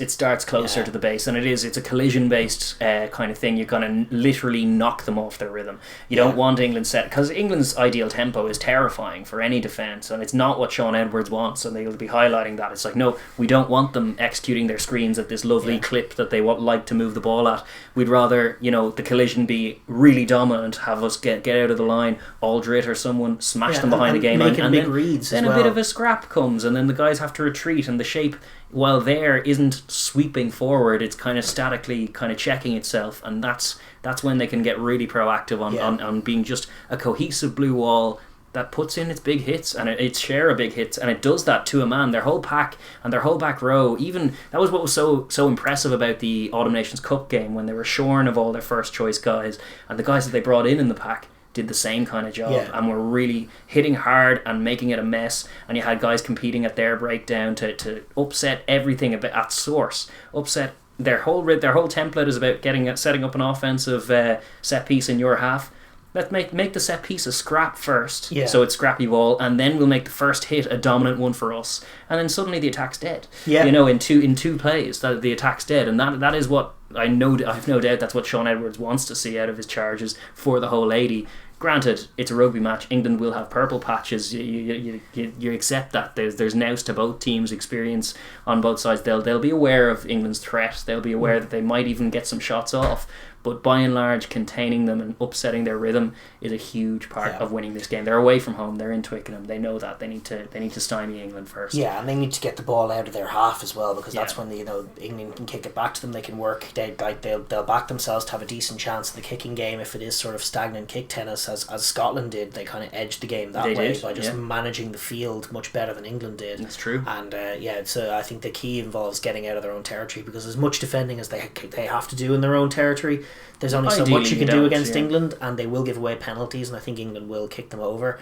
B: starts closer to the base, and it's a collision based kind of thing. You're going to literally knock them off their rhythm. You don't want England set, because England's ideal tempo is terrifying for any defence, and it's not what Sean Edwards wants, and they'll be highlighting that. It's like, no, we don't want them executing their screens at this lovely clip that they like to move the ball at. We'd rather, the collision be really dominant, have us get out of the line, Aldrit or someone smash them behind the game,
A: and big
B: then,
A: reads
B: then
A: as well.
B: A bit of a scrap comes, and then the guys have to retreat, and the shape, while there, isn't sweeping forward. It's kind of statically kind of checking itself, and that's when they can get really proactive on being just a cohesive blue wall that puts in its big hits and its share of big hits, and it does that to a man. Their whole pack and their whole back row, even that was what was so impressive about the Autumn Nations Cup game, when they were shorn of all their first choice guys, and the guys that they brought in the pack did the same kind of job and were really hitting hard and making it a mess, and you had guys competing at their breakdown to upset everything at source, upset their whole template is about setting up an offensive set piece in your half. Let's make the set piece a scrap first, so it's scrappy ball, and then we'll make the first hit a dominant one for us, and then suddenly the attack's dead. In two plays that the attack's dead, and that is what I've no doubt that's what Sean Edwards wants to see out of his charges for the whole 80. Granted, it's a rugby match. England will have purple patches. You accept that. There's nous to both teams' experience on both sides. They'll be aware of England's threat. They'll be aware that they might even get some shots off. But by and large, containing them and upsetting their rhythm is a huge part of winning this game. They're away from home. They're in Twickenham. They know that they need to stymie England first.
A: Yeah, and they need to get the ball out of their half as well, because that's when England can kick it back to them. They can work. They'll back themselves to have a decent chance of the kicking game. If it is sort of stagnant kick tennis, as Scotland did, they kind of edged the game by just managing the field much better than England did.
B: That's true.
A: And so I think the key involves getting out of their own territory, because as much defending as they have to do in their own territory, there's only so much you can do against England, and they will give away penalties, and I think England will kick them over.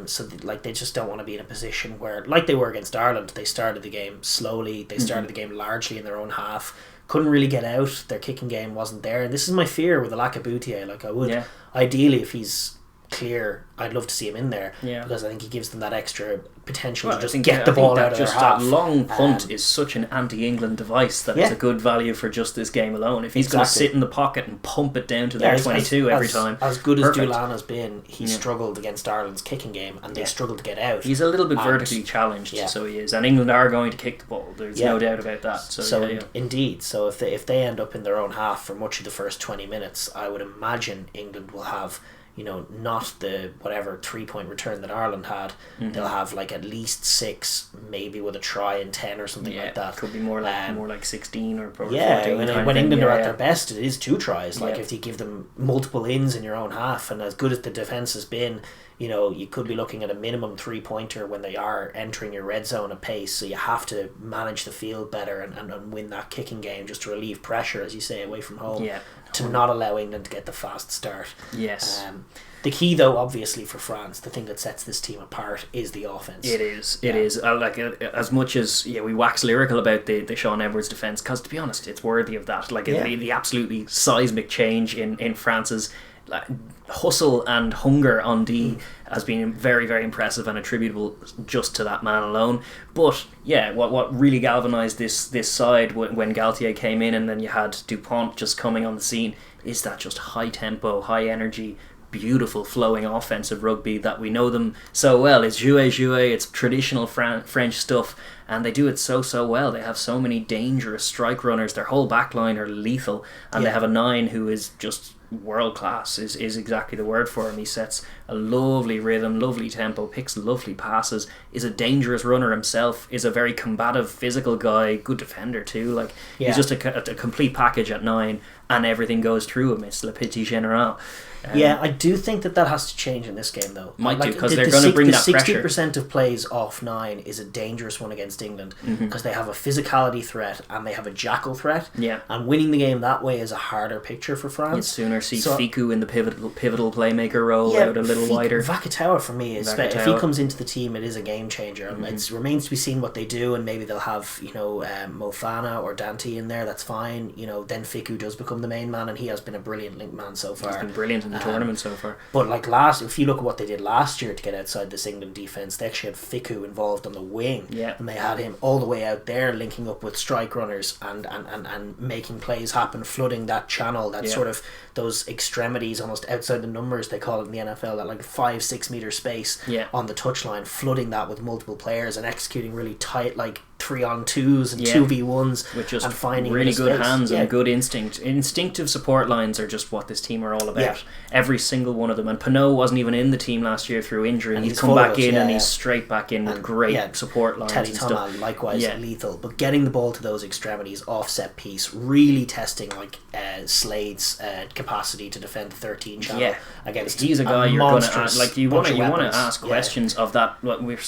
A: So they just don't want to be in a position where, like they were against Ireland, they started the game slowly. They started the game largely in their own half. Couldn't really get out. Their kicking game wasn't there, and this is my fear with the lack of Boutier. Like, I would ideally, if he's clear, I'd love to see him in there, because I think he gives them that extra potential to just get the ball out of their half.
B: That long punt is such an anti-England device that it's a good value for just this game alone. If he's going to sit in the pocket and pump it down to their 22 every time.
A: As good as Doolan has been, he struggled against Ireland's kicking game, and they struggled to get out.
B: He's a little bit vertically challenged, so he is. And England are going to kick the ball. There's no doubt about that.
A: Indeed. So if they end up in their own half for much of the first 20 minutes, I would imagine England will have, not the 3-point return that Ireland had. They'll have like at least 6, maybe with a try in 10 or something like that.
B: Could be more like 16 or 14.
A: When England are at their best, it is 2 tries. Like if you give them multiple ins in your own half, and as good as the defence has been, you could be looking at a minimum 3-pointer when they are entering your red zone at pace. So you have to manage the field better and win that kicking game, just to relieve pressure, as you say, away from home. To not allow England to get the fast start.
B: Yes.
A: The key, though, obviously for France, the thing that sets this team apart is the offense.
B: It is. As much as we wax lyrical about the Sean Edwards defence, because to be honest, it's worthy of that. The absolutely seismic change in France's hustle and hunger on D has been very, very impressive and attributable just to that man alone. But what really galvanised this side when Galtier came in, and then you had Dupont just coming on the scene, is that just high tempo, high energy, beautiful flowing offensive rugby that we know them so well. It's jouet, it's traditional French stuff, and they do it so well. They have so many dangerous strike runners. Their whole back line are lethal, and they have a 9 who is just world class, is exactly the word for him. He sets a lovely rhythm, lovely tempo, picks lovely passes, is a dangerous runner himself, is a very combative physical guy, good defender too. He's just a complete package at 9, and everything goes through him. It's le petit général.
A: I do think that has to change in this game, though.
B: Might do, because they're going to bring that pressure.
A: The 60% of plays off 9 is a dangerous one against England, because they have a physicality threat and they have a jackal threat. And winning the game that way is a harder picture for France. You'd
B: sooner see Ficou in the pivotal playmaker role out a little wider.
A: Vakatawa for me is, if he comes into the team, it is a game changer. It remains to be seen what they do, and maybe they'll have Mofana or Dante in there. That's fine. Then Ficou does become become the main man, and he has been a brilliant link man so far.
B: He's been brilliant in the tournament so far.
A: But like if you look at what they did last year to get outside this England defence, they actually had Fiku involved on the wing, and they had him all the way out there linking up with strike runners and making plays happen, flooding that channel, that sort of those extremities almost outside the numbers they call it in the NFL, that like 5-6 metre space on the touchline, flooding that with multiple players and executing really tight like 3-on-2s and 2v1s
B: with just
A: and finding
B: really good
A: space.
B: hands and good instinct. Instinctive support lines are just what this team are all about. Every single one of them. And Pinot wasn't even in the team last year through injury, and he's come back in and he's straight back in with great support lines.
A: Teddy
B: and
A: Thomas
B: stuff.
A: likewise lethal, but getting the ball to those extremities off set piece, really testing like Slade's capacity to defend the 13 channel against.
B: He's a guy you're going to ask, like you want to ask questions of that. What we're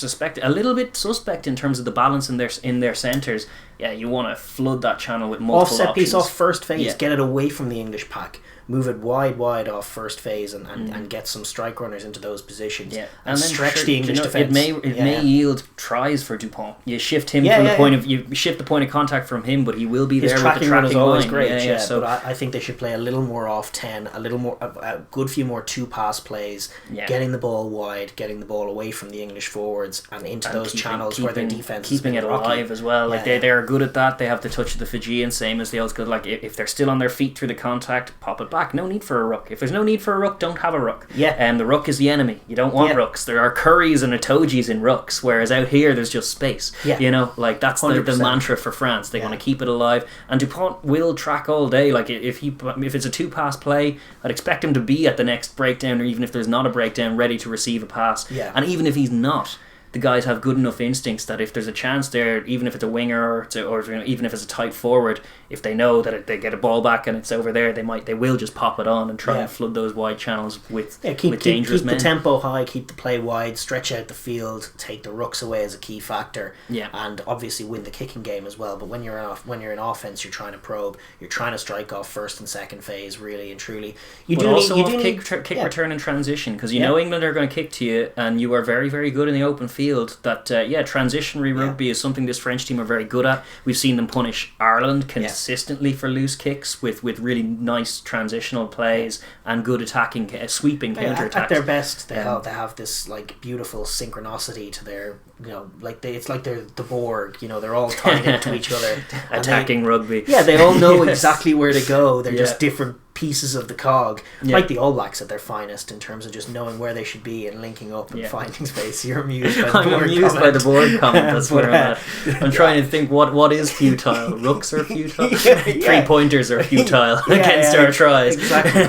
B: a little bit suspect in terms of the balance in their centres. You want to flood that channel with multiple
A: off set
B: options.
A: piece, off first phase, get it away from the English pack, move it wide off first phase, and get some strike runners into those positions, and then stretch the English defence.
B: It may yield tries for Dupont. You shift him from the point of you shift the point of contact from him, but he will be there with the tracking
A: is always
B: line.
A: great.
B: So
A: but I think they should play a little more off 10, a little more, a good few more 2-pass plays, getting the ball wide, getting the ball away from the English forwards and into those channels where their defence
B: keeping it alive as well. Like they are good at that. They have the touch of the Fijian, same as the old school. Like if they're still on their feet through the contact, pop it back. No need for a ruck. If there's no need for a ruck, don't have a ruck. And the ruck is the enemy. You don't want rucks. There are curries and Itojis in rucks, whereas out here there's just space. You know, like that's the mantra for France. They want to keep it alive, and Dupont will track all day. Like if it's a 2-pass play, I'd expect him to be at the next breakdown, or even if there's not a breakdown, ready to receive a pass. And even if he's not, the guys have good enough instincts that if there's a chance there, even if it's a winger or even if it's a tight forward, if they know that they get a ball back and it's over there, they will just pop it on and try and flood those wide channels with dangerous men.
A: Keep the tempo high, keep the play wide, stretch out the field, take the rucks away as a key factor, and obviously win the kicking game as well. But when you're in offense, you're trying to probe, you're trying to strike off first and second phase, really and truly. You do need
B: kick return and transition, because you know England are going to kick to you, and you are very, very good in the open field. That transitionary rugby is something this French team are very good at. We've seen them punish Ireland consistently for loose kicks with really nice transitional plays and good attacking, sweeping counter-attacks.
A: At their best, they have this like beautiful synchronicity to their, it's like they're the Borg. They're all tied into each other,
B: attacking rugby.
A: They all know exactly where to go. They're just different pieces of the cog, like the All Blacks at their finest in terms of just knowing where they should be and linking up and finding space. You're amused by the Borg
B: amused by the Borg comment. That's where I'm at. I'm trying to think what is futile. Rooks are futile. 3-pointers are futile against our tries.
A: Exactly.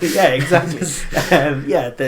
A: Exactly.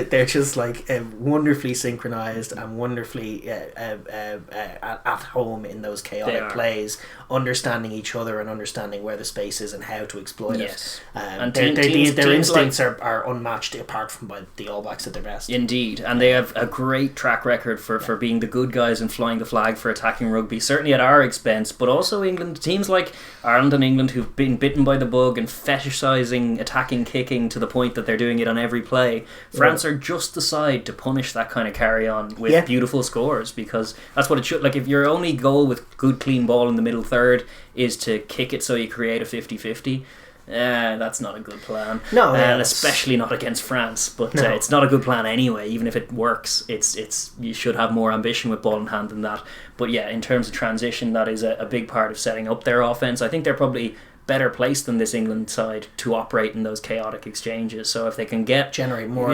A: They're just like wonderfully synchronized and wonderfully at home in those chaotic plays, understanding each other and understanding where the space is and how to exploit it. And their instincts are unmatched apart from by the All Blacks at their best.
B: Indeed, and they have a great track record for being the good guys and flying the flag for attacking rugby, certainly at our expense, but also England, teams like Ireland and England who've been bitten by the bug and fetishizing attacking kicking to the point that they're doing it on every play. France are just the side to punish that kind of carry on with beautiful scores, because that's what it should. Like if your only goal with good clean ball in the middle third is to kick it so you create a 50-50, that's not a good plan. No, and especially not against France. But it's not a good plan anyway. Even if it works, it's you should have more ambition with ball in hand than that. But in terms of transition, that is a big part of setting up their offense. I think they're probably better placed than this England side to operate in those chaotic exchanges. So if they can generate more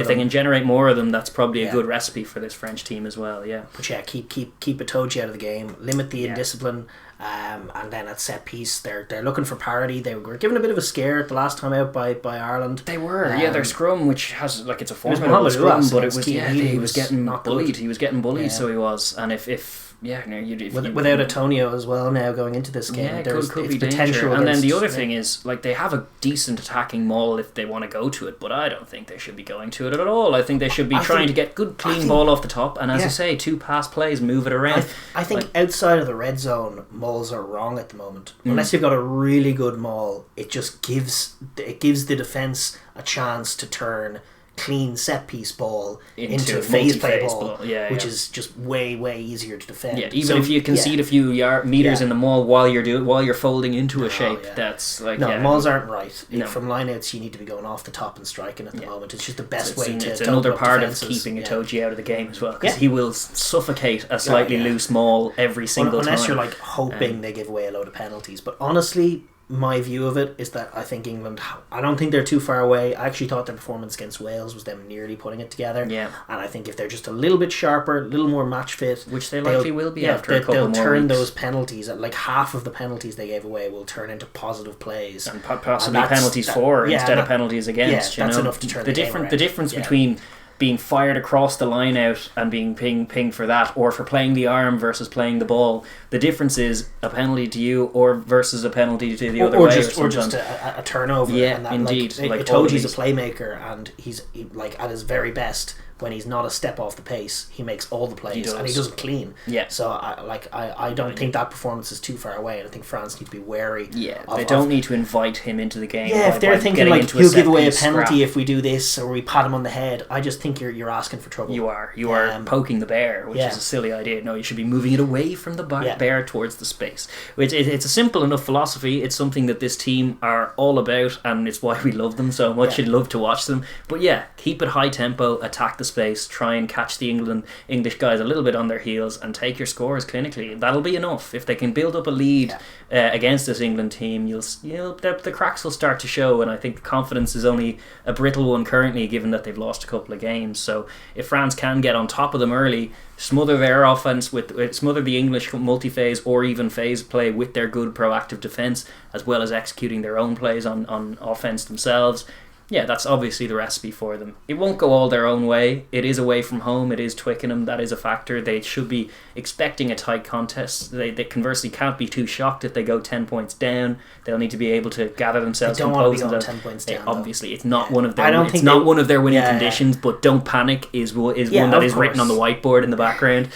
B: of them, that's probably a good recipe for this French team as well.
A: But keep Itoje out of the game, limit the indiscipline. And then at set piece, they're looking for parity. They were given a bit of a scare the last time out by Ireland.
B: They were, their scrum, which has it's a formidable scrum, but it was he was getting bullied. He was getting bullied, so he was. And if
A: without Antonio as well now going into this game,
B: could be potential. And then the other thing is, they have a decent attacking maul if they want to go to it, but I don't think they should be going to it at all. I think they should be trying to get good clean ball off the top, and as I say, 2-pass plays, move it around.
A: I think outside of the red zone, mauls are wrong at the moment. Unless you've got a really good maul, it just gives the defence a chance to turn clean set piece ball into phase play ball, which is just way easier to defend.
B: Yeah, even if you concede a few meters in the maul while you're folding into a shape, that's like
A: mauls aren't right. From lineouts, you need to be going off the top and striking at the moment. It's just the best way to.
B: It's another part of keeping Itoje out of the game as well, because he will suffocate a slightly loose maul every single time.
A: Unless you're like hoping they give away a load of penalties, but honestly, my view of it is that I think England, I don't think they're too far away. I actually thought their performance against Wales was them nearly putting it together.
B: Yeah.
A: And I think if they're just a little bit sharper, a little more match fit,
B: which they likely will be after a couple more
A: they'll turn
B: weeks.
A: Those penalties, like half of the penalties they gave away will turn into positive plays.
B: And possibly penalties for instead of penalties against.
A: Yeah, that's enough to turn the game around.
B: The difference between being fired across the line out and being ping for that, or for playing the arm versus playing the ball, the difference is a penalty to you or versus a penalty to the other way,
A: or just a turnover.
B: Yeah,
A: and that,
B: indeed.
A: Like Itoje's a playmaker, and he's like at his very best. When he's not a step off the pace, he makes all the plays and he doesn't clean.
B: Yeah.
A: So I don't think that performance is too far away, and I think France need to be wary.
B: Yeah, they don't need to invite him into the game.
A: Yeah, if they're thinking like he'll give away a penalty if we do this, or we pat him on the head, I just think you're asking for trouble.
B: You are poking the bear, which is a silly idea. No, you should be moving it away from the bear towards the space. It's a simple enough philosophy. It's something that this team are all about, and it's why we love them so much. You'd love to watch them. But keep it high tempo, attack the space, try and catch the English guys a little bit on their heels, and take your scores clinically. That'll be enough. If they can build up a lead against this England team, the cracks will start to show, and I think the confidence is only a brittle one currently, given that they've lost a couple of games. So if France can get on top of them early, smother their offense smother the English multi-phase or even phase play with their good proactive defense, as well as executing their own plays on offense themselves. Yeah, that's obviously the recipe for them. It won't go all their own way. It is away from home. It is Twickenham. That is a factor. They should be expecting a tight contest. They conversely can't be too shocked if they go 10 points down. They'll need to be able to gather themselves.
A: They don't want to be going 10 points down.
B: Obviously, it's not one of their. It's not one of their winning conditions. But don't panic is one that is written on the whiteboard in the background,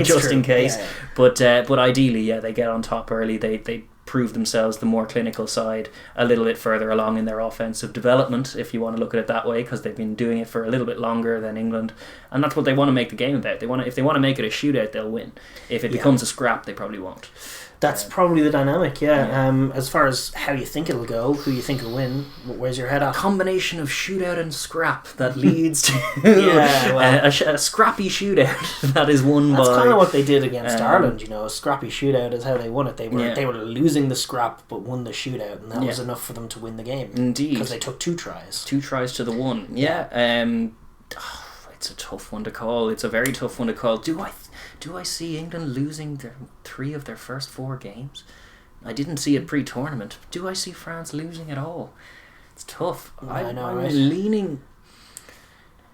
B: just in case. Yeah. But ideally, they get on top early. They prove themselves the more clinical side a little bit further along in their offensive development, if you want to look at it that way, because they've been doing it for a little bit longer than England, and that's what they want to make the game about. If they want to make it a shootout, they'll win. If it becomes a scrap, they probably won't.
A: That's probably the dynamic, as far as how you think it'll go, who you think will win, where's your head at?
B: A combination of shootout and scrap that leads to a scrappy shootout that is won by...
A: That's kind of what they did against Ireland, a scrappy shootout is how they won it. They were losing the scrap but won the shootout, and that was enough for them to win the game.
B: Indeed.
A: Because they took 2 tries.
B: 2 tries to the 1. It's a tough one to call. It's a very tough one to call. Do I see England losing 3 of their first 4 games? I didn't see it pre-tournament. Do I see France losing at all? It's tough. I'm leaning...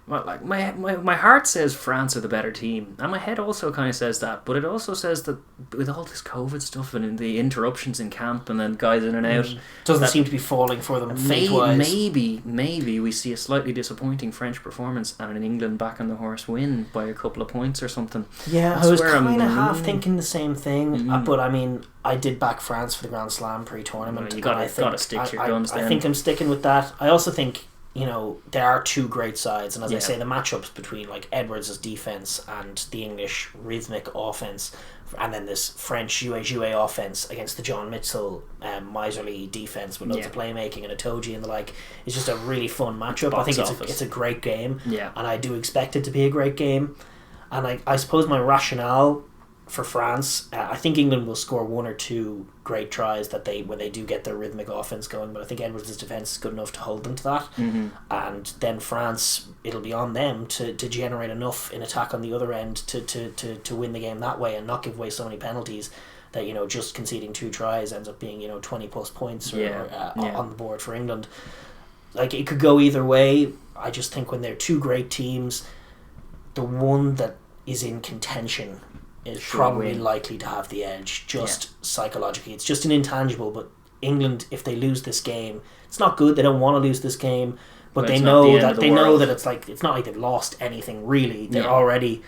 B: Well, like my heart says France are the better team, and my head also kind of says that, but it also says that with all this COVID stuff and the interruptions in camp and then guys in and out,
A: doesn't seem to be falling for them.
B: Maybe we see a slightly disappointing French performance and an England back on the horse win by a couple of points or something.
A: Yeah, I was kind of half thinking the same thing, but I mean, I did back France for the Grand Slam pre-tournament.
B: Well, you got to stick to your guns.
A: I think I'm sticking with that. I also think, there are 2 great sides, and as I say, the matchups between like Edwards' defence and the English rhythmic offence, and then this French jouet offence against the John Mitchell miserly defence with loads of playmaking and Itoje and the like, is just a really fun matchup. I think it's a great game, and I do expect it to be a great game. And I suppose my rationale for France, I think England will score 1 or 2 great tries when they do get their rhythmic offense going, but I think Edwards' defence is good enough to hold them to that. And then France, it'll be on them to generate enough in attack on the other end to win the game that way and not give away so many penalties that just conceding 2 tries ends up being 20 plus points on the board for England. Like, it could go either way. I just think when they're 2 great teams, the one that is in contention is probably likely to have the edge, psychologically. It's just an intangible, but England, if they lose this game, it's not good. They don't want to lose this game, but they know that it's not like they've lost anything really. They're already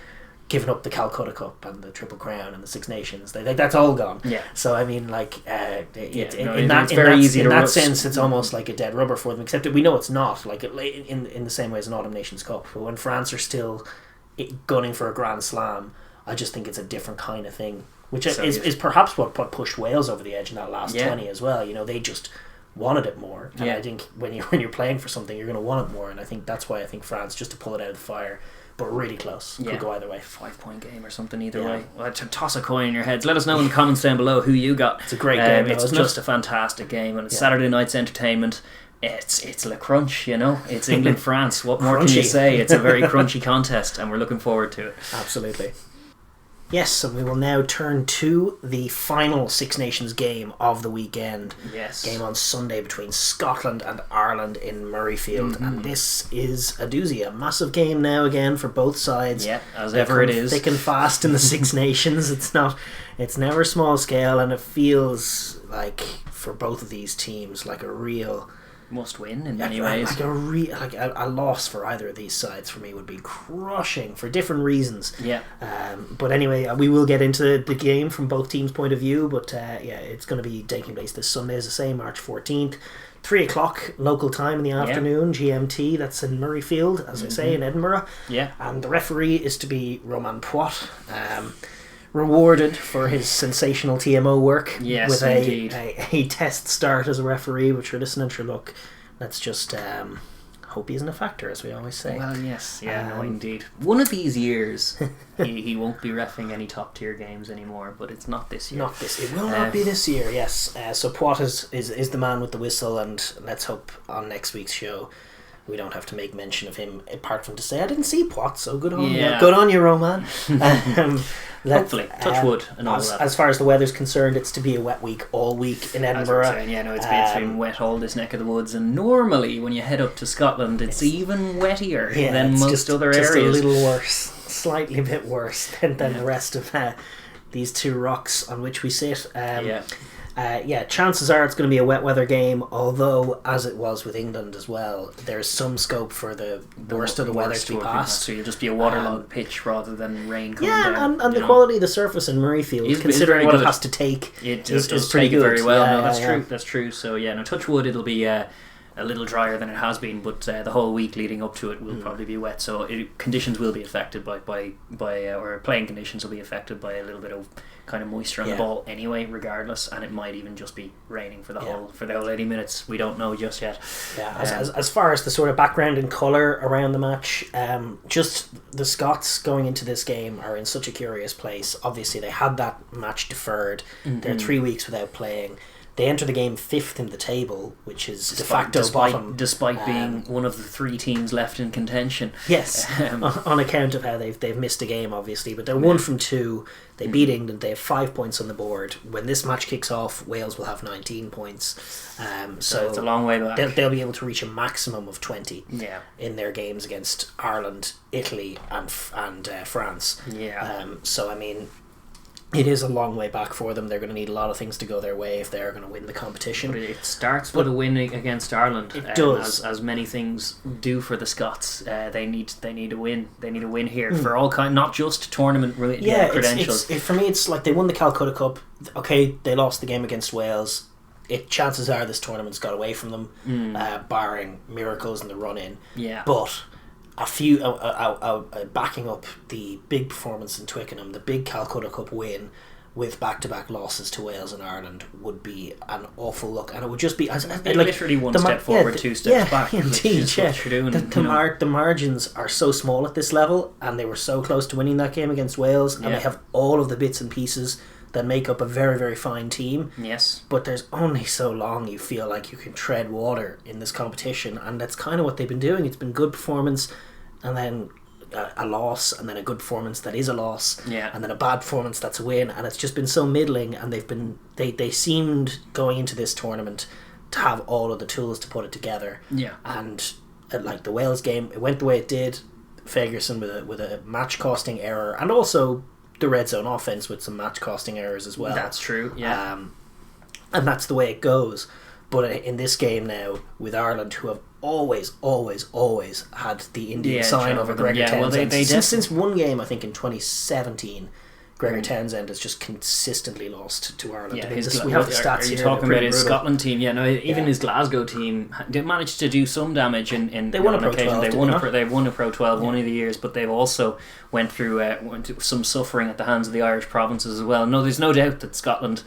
A: given up the Calcutta Cup and the Triple Crown and the Six Nations. That's all gone.
B: Yeah.
A: So I mean, like, in
B: to
A: that sense, it's almost like a dead rubber for them. Except that we know it's not. Like in the same way as an Autumn Nations Cup, but when France are still gunning for a Grand Slam, I just think it's a different kind of thing, which is perhaps what pushed Wales over the edge in that last 20 as well. You know, they just wanted it more, and I think when you're playing for something, you're going to want it more, and I think that's why I think France, just to pull it out of the fire. But really close. Could go either way.
B: 5-point game or something either way. Well, to toss a coin in your heads. Let us know in the comments down below who you got.
A: It's a great game.
B: It's just a fantastic game, and it's Saturday night's entertainment. It's Le Crunch, you know. It's England France. What more can you say? It's a very crunchy contest, and we're looking forward to it.
A: Absolutely. Yes, and we will now turn to the final Six Nations game of the weekend.
B: Yes.
A: Game on Sunday between Scotland and Ireland in Murrayfield. And this is a doozy. A massive game now again for both sides.
B: Yeah, as ever it is.
A: Thick and fast in the Six Nations. It's never small scale, and it feels like, for both of these teams, like a real...
B: must win in many ways.
A: Like a loss for either of these sides for me would be crushing for different reasons.
B: Yeah.
A: But anyway, we will get into the game from both teams' point of view. But it's going to be taking place this Sunday, as I say, March 14th, 3:00 local time in the afternoon, GMT. That's in Murrayfield, as I say, in Edinburgh.
B: Yeah.
A: And the referee is to be Romain Poit. Rewarded for his sensational TMO work with a test start as a referee, which we're listening to. Look, let's just hope he isn't a factor, as we always say.
B: Well, yes, no, indeed. One of these years, he won't be reffing any top tier games anymore, but it's not this year.
A: It will not be this year. Yes. So Poit is the man with the whistle, and let's hope on next week's show we don't have to make mention of him, apart from to say I didn't see Poit, so good on you. Good on you, Roman.
B: Hopefully, touch wood and all that.
A: As far as the weather's concerned, it's to be a wet week all week in Edinburgh.
B: It's been wet all this neck of the woods, and normally when you head up to Scotland, it's even wettier than most other areas.
A: Just a little worse, slightly a bit worse than the rest of these two rocks on which we sit. Chances are it's going to be a wet weather game, although, as it was with England as well, there's some scope for the worst of the weather to be passed.
B: So you'll just be a waterlogged pitch rather than rain coming down.
A: And the quality of the surface in Murrayfield, considering what it has to take, is pretty good.
B: Very well. That's true. So touch wood, it'll be a little drier than it has been, but the whole week leading up to it will probably be wet. So conditions will be affected by or playing conditions will be affected by a little bit of kind of moisture on the ball anyway, regardless, and it might even just be raining for the whole 80 minutes. We don't know just yet.
A: As far as the sort of background and colour around the match, just the Scots going into this game are in such a curious place. Obviously they had that match deferred. They're 3 weeks without playing. They enter the game 5th in the table, which is de facto bottom.
B: Despite being one of the 3 teams left in contention.
A: Yes, on account of how they've missed a game, obviously. But they're 1 from 2. They beat England. They have 5 points on the board. When this match kicks off, Wales will have 19 points. So
B: it's a long way back.
A: They'll be able to reach a maximum of 20 in their games against Ireland, Italy and France. So, I mean... it is a long way back for them. They're going to need a lot of things to go their way if they're going to win the competition.
B: But it starts with a win against Ireland.
A: It does,
B: as many things do for the Scots. They need a win. They need a win here for all kind, not just tournament credentials.
A: For me, it's like they won the Calcutta Cup. Okay, they lost the game against Wales. Chances are this tournament's got away from them, barring miracles in the run-in. But a few backing up the big performance in Twickenham, the big Calcutta Cup win with back-to-back losses to Wales and Ireland would be an awful look, and it would just be
B: literally one step forward, 2 steps back.
A: Indeed, the margins are so small at this level, and they were so close to winning that game against Wales, and they have all of the bits and pieces that make up a very, very fine team.
B: Yes.
A: But there's only so long you feel like you can tread water in this competition, and that's kind of what they've been doing. It's been good performance, and then a loss, and then a good performance that is a loss, and then a bad performance that's a win, and it's just been so middling, and they seemed going into this tournament to have all of the tools to put it together. And like the Wales game, it went the way it did. Ferguson with a match costing error, and also the red zone offense with some match costing errors as well.
B: That's true.
A: And that's the way it goes. But in this game now, with Ireland, who have always had the Indian sign over Gregor Townsend.
B: Well, they
A: since one game, I think in 2017, Gregor Townsend has just consistently lost to Ireland.
B: Yeah,
A: we have the stats
B: are you
A: here.
B: Talking about his Scotland team? Yeah, no, even his Glasgow team did manage to do some damage in
A: they won a Pro
B: occasion.
A: 12.
B: They won a Pro 12 one of the years, but they've also went through some suffering at the hands of the Irish provinces as well. No, there's no doubt that Scotland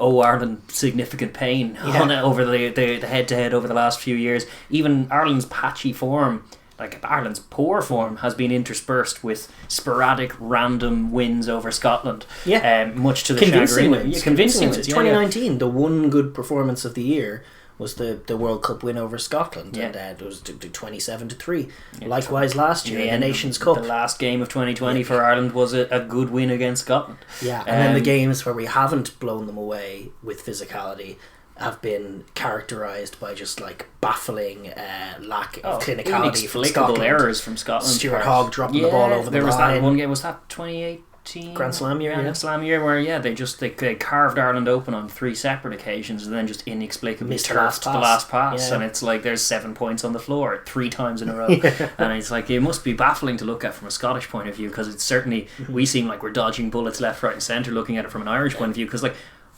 B: owe Ireland significant pain over the head-to-head over the last few years. Even Ireland's patchy form, like Ireland's poor form, has been interspersed with sporadic random wins over Scotland. Much to the chagrin. Convincing wins.
A: 2019, the one good performance of the year was the World Cup win over Scotland, and it was 27-3. Likewise last year, the Nations Cup.
B: The last game of 2020 for Ireland was a good win against Scotland.
A: And then the games where we haven't blown them away with physicality have been characterised by just like baffling lack of clinicality from Scotland.
B: Errors from Scotland.
A: Stuart Hogg dropping the ball over the line.
B: There was that one game. Was that 2018?
A: Grand Slam year.
B: Grand Slam year where they carved Ireland open on 3 separate occasions and then just inexplicably
A: missed
B: the last pass. And it's like there's 7 points on the floor 3 times in a row. And it's like it must be baffling to look at from a Scottish point of view, because it's certainly we seem like we're dodging bullets left, right and centre looking at it from an Irish point of view, because like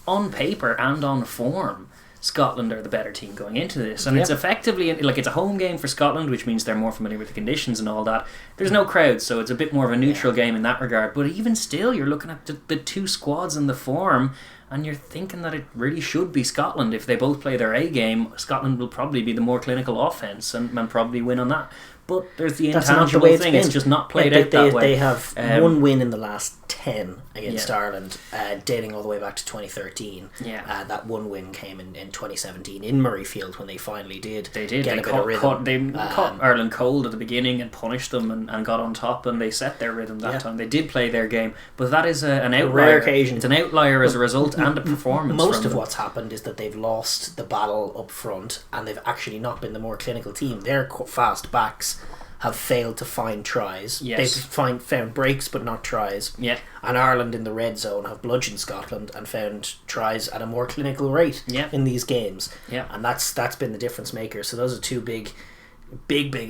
B: on paper and on form, Scotland are the better team going into this, and it's effectively like it's a home game for Scotland, which means they're more familiar with the conditions and all that. There's no crowd, so it's a bit more of a neutral game in that regard, but even still you're looking at the 2 squads and the form, and you're thinking that it really should be Scotland. If they both play their A game, Scotland will probably be the more clinical offence and probably win on that. But there's the intangible thing. It's just not played out that way.
A: They have one win in the last 10 against Ireland, dating all the way back to 2013. That one win came in 2017 in Murrayfield when they finally did. Get a bit of rhythm.
B: They caught Ireland cold at the beginning and punished them and got on top, and they set their rhythm that time. They did play their game, but that is an outlier.
A: Rare occasion.
B: It's an outlier as a result and a performance.
A: Most of what's happened is that they've lost the battle up front, and they've actually not been the more clinical team. Their fast backs have failed to find tries. They've found breaks but not tries. And Ireland in the red zone have bludgeoned Scotland and found tries at a more clinical rate in these games. And that's been the difference maker. So those are 2 big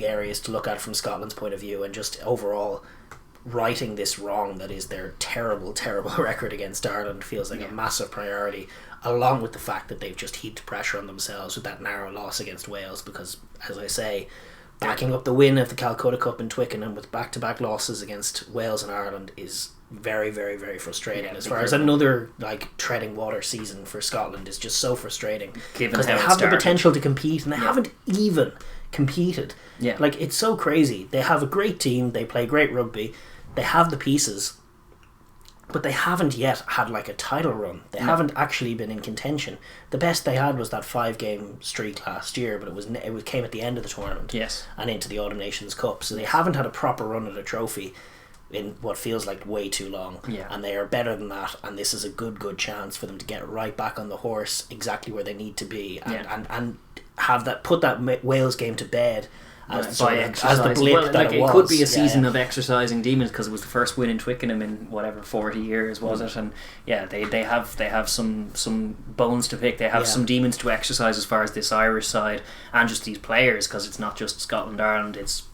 A: areas to look at from Scotland's point of view, and just overall righting this wrong that is their terrible record against Ireland feels like a massive priority, along with the fact that they've just heaped pressure on themselves with that narrow loss against Wales, because, as I say, backing up the win of the Calcutta Cup in Twickenham with back-to-back losses against Wales and Ireland is very, very, very frustrating. As far as another like treading water season for Scotland is just so frustrating, because they have the potential to compete and they haven't even competed. Like, it's so crazy. They have a great team, they play great rugby, they have the pieces, but they haven't yet had like a title run. They haven't actually been in contention. The best they had was that 5-game streak last year, but it came at the end of the tournament and into the Autumn Nations Cup. So they haven't had a proper run at a trophy in what feels like way too long. And they are better than that, and this is a good chance for them to get right back on the horse, exactly where they need to be, and have that, put that Wales game to bed. As the blip that it was.
B: It could be a season of exercising demons, because it was the first win in Twickenham in 40 years, was it? And they have some bones to pick. They have some demons to exercise as far as this Irish side and just these players, because it's not just Scotland, Ireland, it's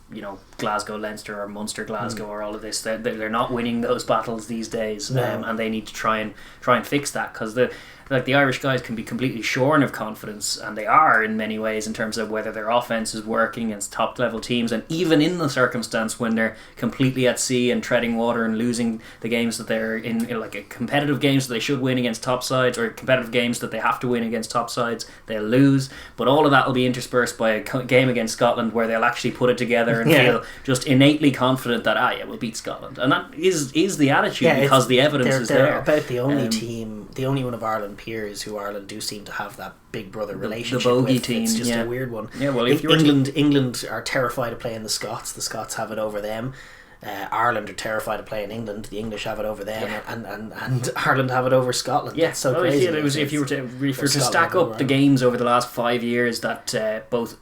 B: Glasgow, Leinster, or Munster, Glasgow, or all of this. They're not winning those battles these days, and they need to try and fix that, because the Irish guys can be completely shorn of confidence, and they are in many ways, in terms of whether their offense is working against top level teams, and even in the circumstance when they're completely at sea and treading water and losing the games that they're in like a competitive games that they should win against top sides, or competitive games that they have to win against top sides, they'll lose. But all of that will be interspersed by a game against Scotland where they'll actually put it together and feel just innately confident that we'll beat Scotland, and that is the attitude, because the evidence is there.
A: They're about the only team, the only one of Ireland peers who Ireland do seem to have that big brother relationship
B: the bogey
A: with.
B: team.
A: It's just a weird one.
B: Well, if
A: England are terrified of playing the Scots have it over them. Ireland are terrified of playing England. The English have it over them, and Ireland have it over Scotland. It's so crazy.
B: If you were to stack up the games over the last 5 years that both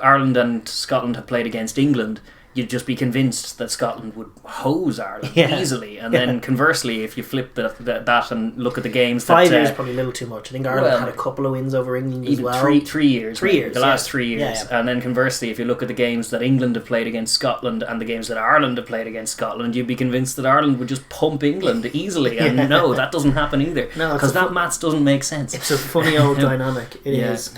B: Ireland and Scotland have played against England, you'd just be convinced that Scotland would hose Ireland
A: Yeah.
B: easily. And then conversely, if you flip that and look at the games...
A: 5 years is probably a little too much. I think Ireland had a couple of wins over England as
B: even
A: well.
B: 3 years.
A: 3 years.
B: The last 3 years.
A: Yeah.
B: And then conversely, if you look at the games that England have played against Scotland and the games that Ireland have played against Scotland, you'd be convinced that Ireland would just pump England easily. And no, that doesn't happen either.
A: No,
B: because that maths doesn't make sense.
A: It's a funny old dynamic. It
B: Yeah.
A: is.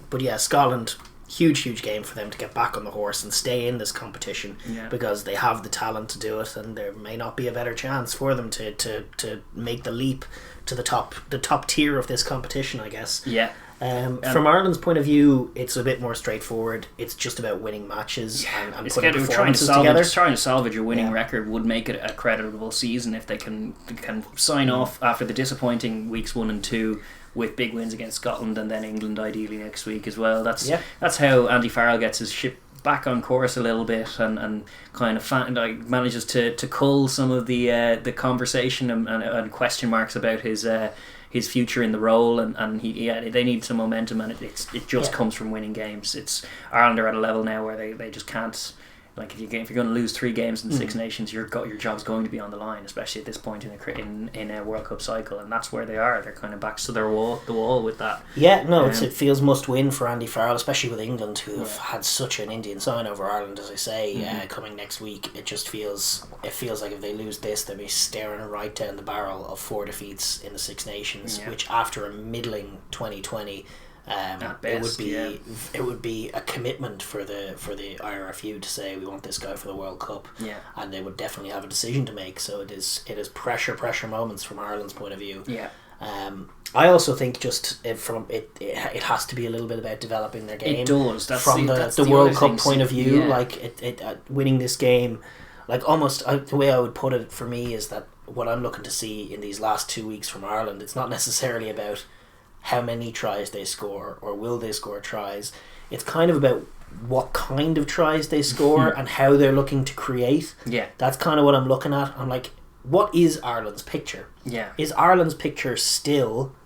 A: But yeah, Scotland... huge game for them to get back on the horse and stay in this competition because they have the talent to do it, and there may not be a better chance for them to make the leap to the top tier of this competition, I guess.
B: Yeah.
A: From Ireland's point of view, it's a bit more straightforward. It's just about winning matches and putting performances together.
B: Trying to salvage a winning record would make it a creditable season if they can sign off after the disappointing weeks 1 and 2 with big wins against Scotland and then England ideally next week as well. That's how Andy Farrell gets his ship back on course a little bit and kind of manages to cull some of the conversation and question marks about his future in the role, and they need some momentum, and it just comes from winning games. Ireland are at a level now where they just can't. Like if you're going to lose 3 games in the Six Nations, your job's going to be on the line, especially at this point in a World Cup cycle, and that's where they are. They're kind of backs to the wall with that.
A: Yeah, no, it feels must win for Andy Farrell, especially with England, who have had such an Indian sign over Ireland, as I say, coming next week. It just feels like if they lose this, they'll be staring right down the barrel of 4 defeats in the Six Nations, which after a middling 2020. It would be a commitment for the IRFU to say we want this guy for the World Cup, and they would definitely have a decision to make. So it is pressure moments from Ireland's point of view. I also think just it has to be a little bit about developing their game.
B: It does. That's
A: from the World Cup point of view. Like winning this game, like almost the way I would put it for me is that what I'm looking to see in these last 2 weeks from Ireland, it's not necessarily about how many tries they score or will they score tries. It's kind of about what kind of tries they score and how they're looking to create. That's kind of what I'm looking at. I'm like, what is Ireland's picture? Is Ireland's picture still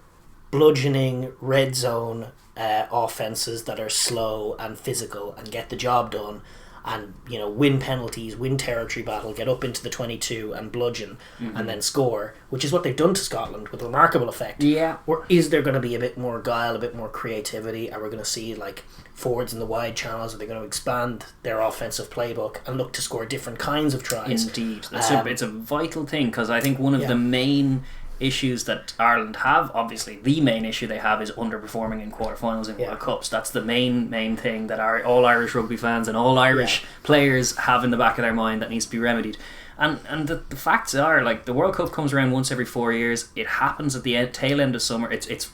A: bludgeoning red zone offences that are slow and physical and get the job done, and win penalties, win territory battle, get up into the 22 and bludgeon and then score, which is what they've done to Scotland with remarkable effect? Or is there going to be a bit more guile, a bit more creativity? Are we going to see like forwards in the wide channels? Are they going to expand their offensive playbook and look to score different kinds of tries?
B: Indeed. It's a vital thing, because I think one of the main issues that Ireland have, obviously the main issue they have, is underperforming in quarterfinals in World Cups. That's the main thing that all Irish rugby fans and all Irish players have in the back of their mind that needs to be remedied. And the facts are, like, the World Cup comes around once every 4 years. It happens at the tail end of summer. It's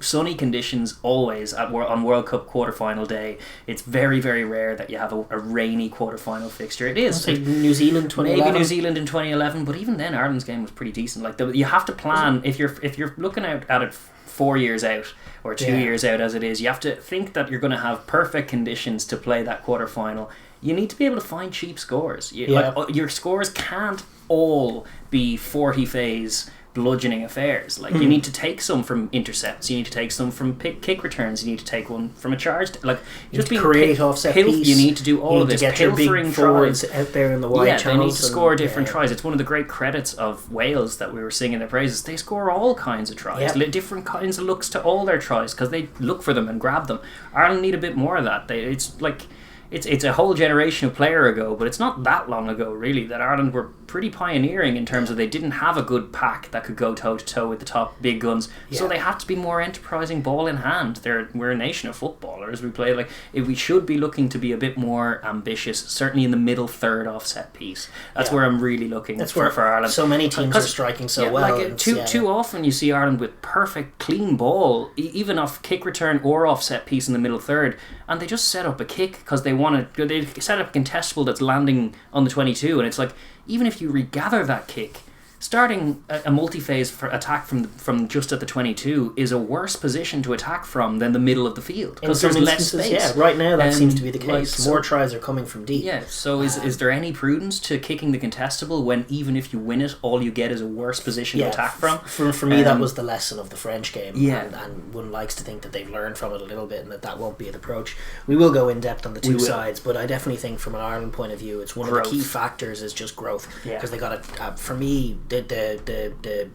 B: sunny conditions always on World Cup quarterfinal day. It's very, very rare that you have a rainy quarterfinal fixture. It is.
A: New Zealand 2011.
B: Maybe New Zealand in 2011, but even then Ireland's game was pretty decent. Like you have to plan, if you're looking at it 4 years out or 2 years out as it is, you have to think that you're going to have perfect conditions to play that quarterfinal. You need to be able to find cheap scores. Like, your scores can't all be 40 phase bludgeoning affairs. Like, you need to take some from intercepts, you need to take some from kick returns, you need to take one from a charge. Like,
A: just create offset piece.
B: You need to do all of this.
A: You need to get your big forwards out there in the wide channels.
B: They need to score different tries. It's one of the great credits of Wales that we were singing their praises. They score all kinds of tries, different kinds of looks to all their tries, because they look for them and grab them. Ireland need a bit more of that. It's like it's a whole generation of player ago, but it's not that long ago really that Ireland were pretty pioneering in terms of they didn't have a good pack that could go toe to toe with the top big guns, so they had to be more enterprising ball in hand. We're a nation of footballers. We should be looking to be a bit more ambitious, certainly in the middle third offset piece. That's where I'm really looking for Ireland.
A: So many teams are striking so well.
B: Like too often you see Ireland with perfect clean ball, even off kick return or offset piece in the middle third, and they just set up a kick because they set up a contestable that's landing on the 22, and it's like, even if you regather that kick, starting a multi-phase for attack from just at the 22 is a worse position to attack from than the middle of the field because there's less space.
A: Yeah, right now that seems to be the case. More tries are coming from deep.
B: Yeah, so is there any prudence to kicking the contestable when even if you win it, all you get is a worse position to attack from?
A: For me, that was the lesson of the French game.
B: Yeah.
A: And one likes to think that they've learned from it a little bit and that won't be an approach. We will go in depth on the two sides, but I definitely think from an Ireland point of view, it's one of the key factors is just growth. Because they got for me, the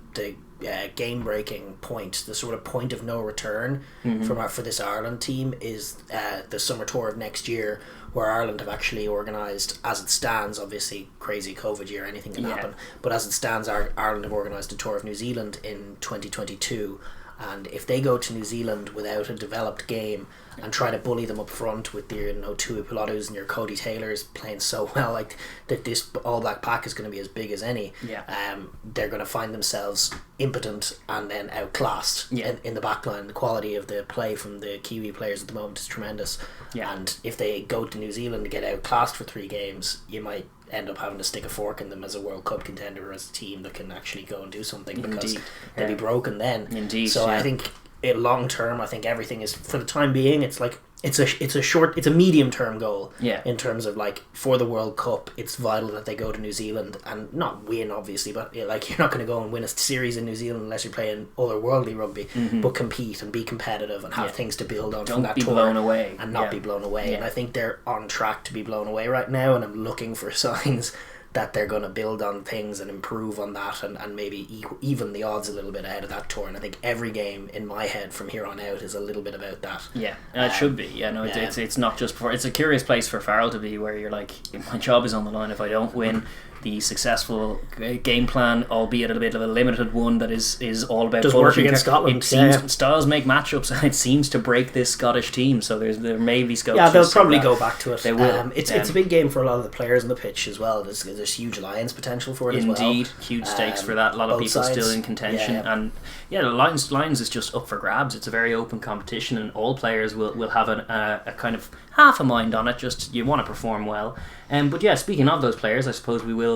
A: game breaking point, the sort of point of no return for this Ireland team is the summer tour of next year, where Ireland have actually organised, as it stands, obviously crazy COVID year, anything can happen, but as it stands, Ireland have organised a tour of New Zealand in 2022. And if they go to New Zealand without a developed game and try to bully them up front with your Tui Pilatus and your Cody Taylors playing so well, like that this All Black pack is going to be as big as any, they're going to find themselves impotent and then outclassed in the back line. The quality of the play from the Kiwi players at the moment is tremendous. And if they go to New Zealand to get outclassed for 3 games, you might end up having to stick a fork in them as a World Cup contender, as a team that can actually go and do something, because they'll be broken then. I think long term, I think everything is, for the time being, it's like it's a medium term goal. In terms of like for the World Cup, it's vital that they go to New Zealand and not win, obviously, but like you're not going to go and win a series in New Zealand unless you're playing otherworldly rugby, but compete and be competitive and have things to build on. From that tour.
B: Blown away
A: and not be blown away. And I think they're on track to be blown away right now, and I'm looking for signs that they're going to build on things and improve on that, and maybe even the odds a little bit ahead of that tour. And I think every game in my head from here on out is a little bit about that.
B: It should be. It's not just it's a curious place for Farrell to be, where you're like, my job is on the line if I don't win. The successful game plan, albeit a bit of a limited one, that is all about
A: does work against Scotland.
B: Styles make matchups, and it seems to break this Scottish team. So there may be scope.
A: Yeah, they'll probably go back to it.
B: They will.
A: It's a big game for a lot of the players on the pitch as well. There's huge alliance potential for it as well.
B: Indeed, huge stakes for that. A lot of people still in contention, and the Lions is just up for grabs. It's a very open competition, and all players will have a kind of half a mind on it. Just you want to perform well. But speaking of those players, I suppose we will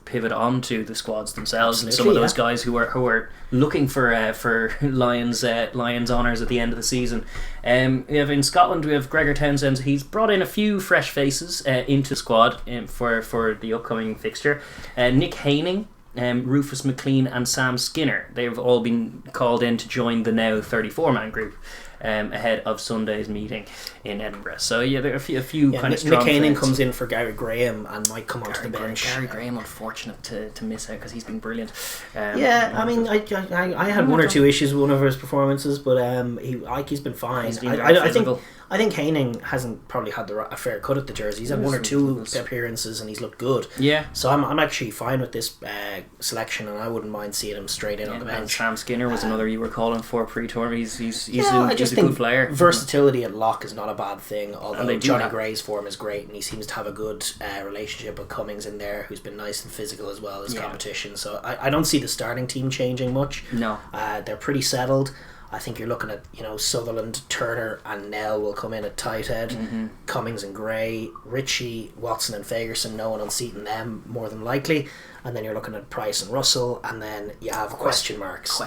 B: pivot on to the squads themselves. Absolutely, and some of those guys who are looking for Lions honours at the end of the season. We have in Scotland, we have Gregor Townsend. He's brought in a few fresh faces into the squad for the upcoming fixture. Nick Haining, Rufus McLean and Sam Skinner. They've all been called in to join the now 34-man group ahead of Sunday's meeting in Edinburgh. So there are a few kind of strong
A: Nick Haining comes in for Gary Graham and might come onto the bench.
B: Gary Graham, unfortunate to miss out because he's been brilliant.
A: I mean, I had one or two issues with one of his performances, but he's been fine.
B: He's been
A: I think Haining hasn't probably had a fair cut at the jersey. He's had one or two appearances and he's looked good.
B: Yeah.
A: So I'm actually fine with this selection, and I wouldn't mind seeing him straight in on the bench.
B: Sam Skinner was another you were calling for pre-tour. He's a good player.
A: Versatility at lock is not a bad thing, although Johnny Gray's form is great, and he seems to have a good relationship with Cummings in there, who's been nice and physical as well as competition. So I don't see the starting team changing much.
B: No.
A: They're pretty settled. I think you're looking at, Sutherland, Turner and Nell will come in at tight head. Cummings and Gray, Ritchie, Watson and Fagerson, no one unseating them more than likely. And then you're looking at Price and Russell, and then you have question marks.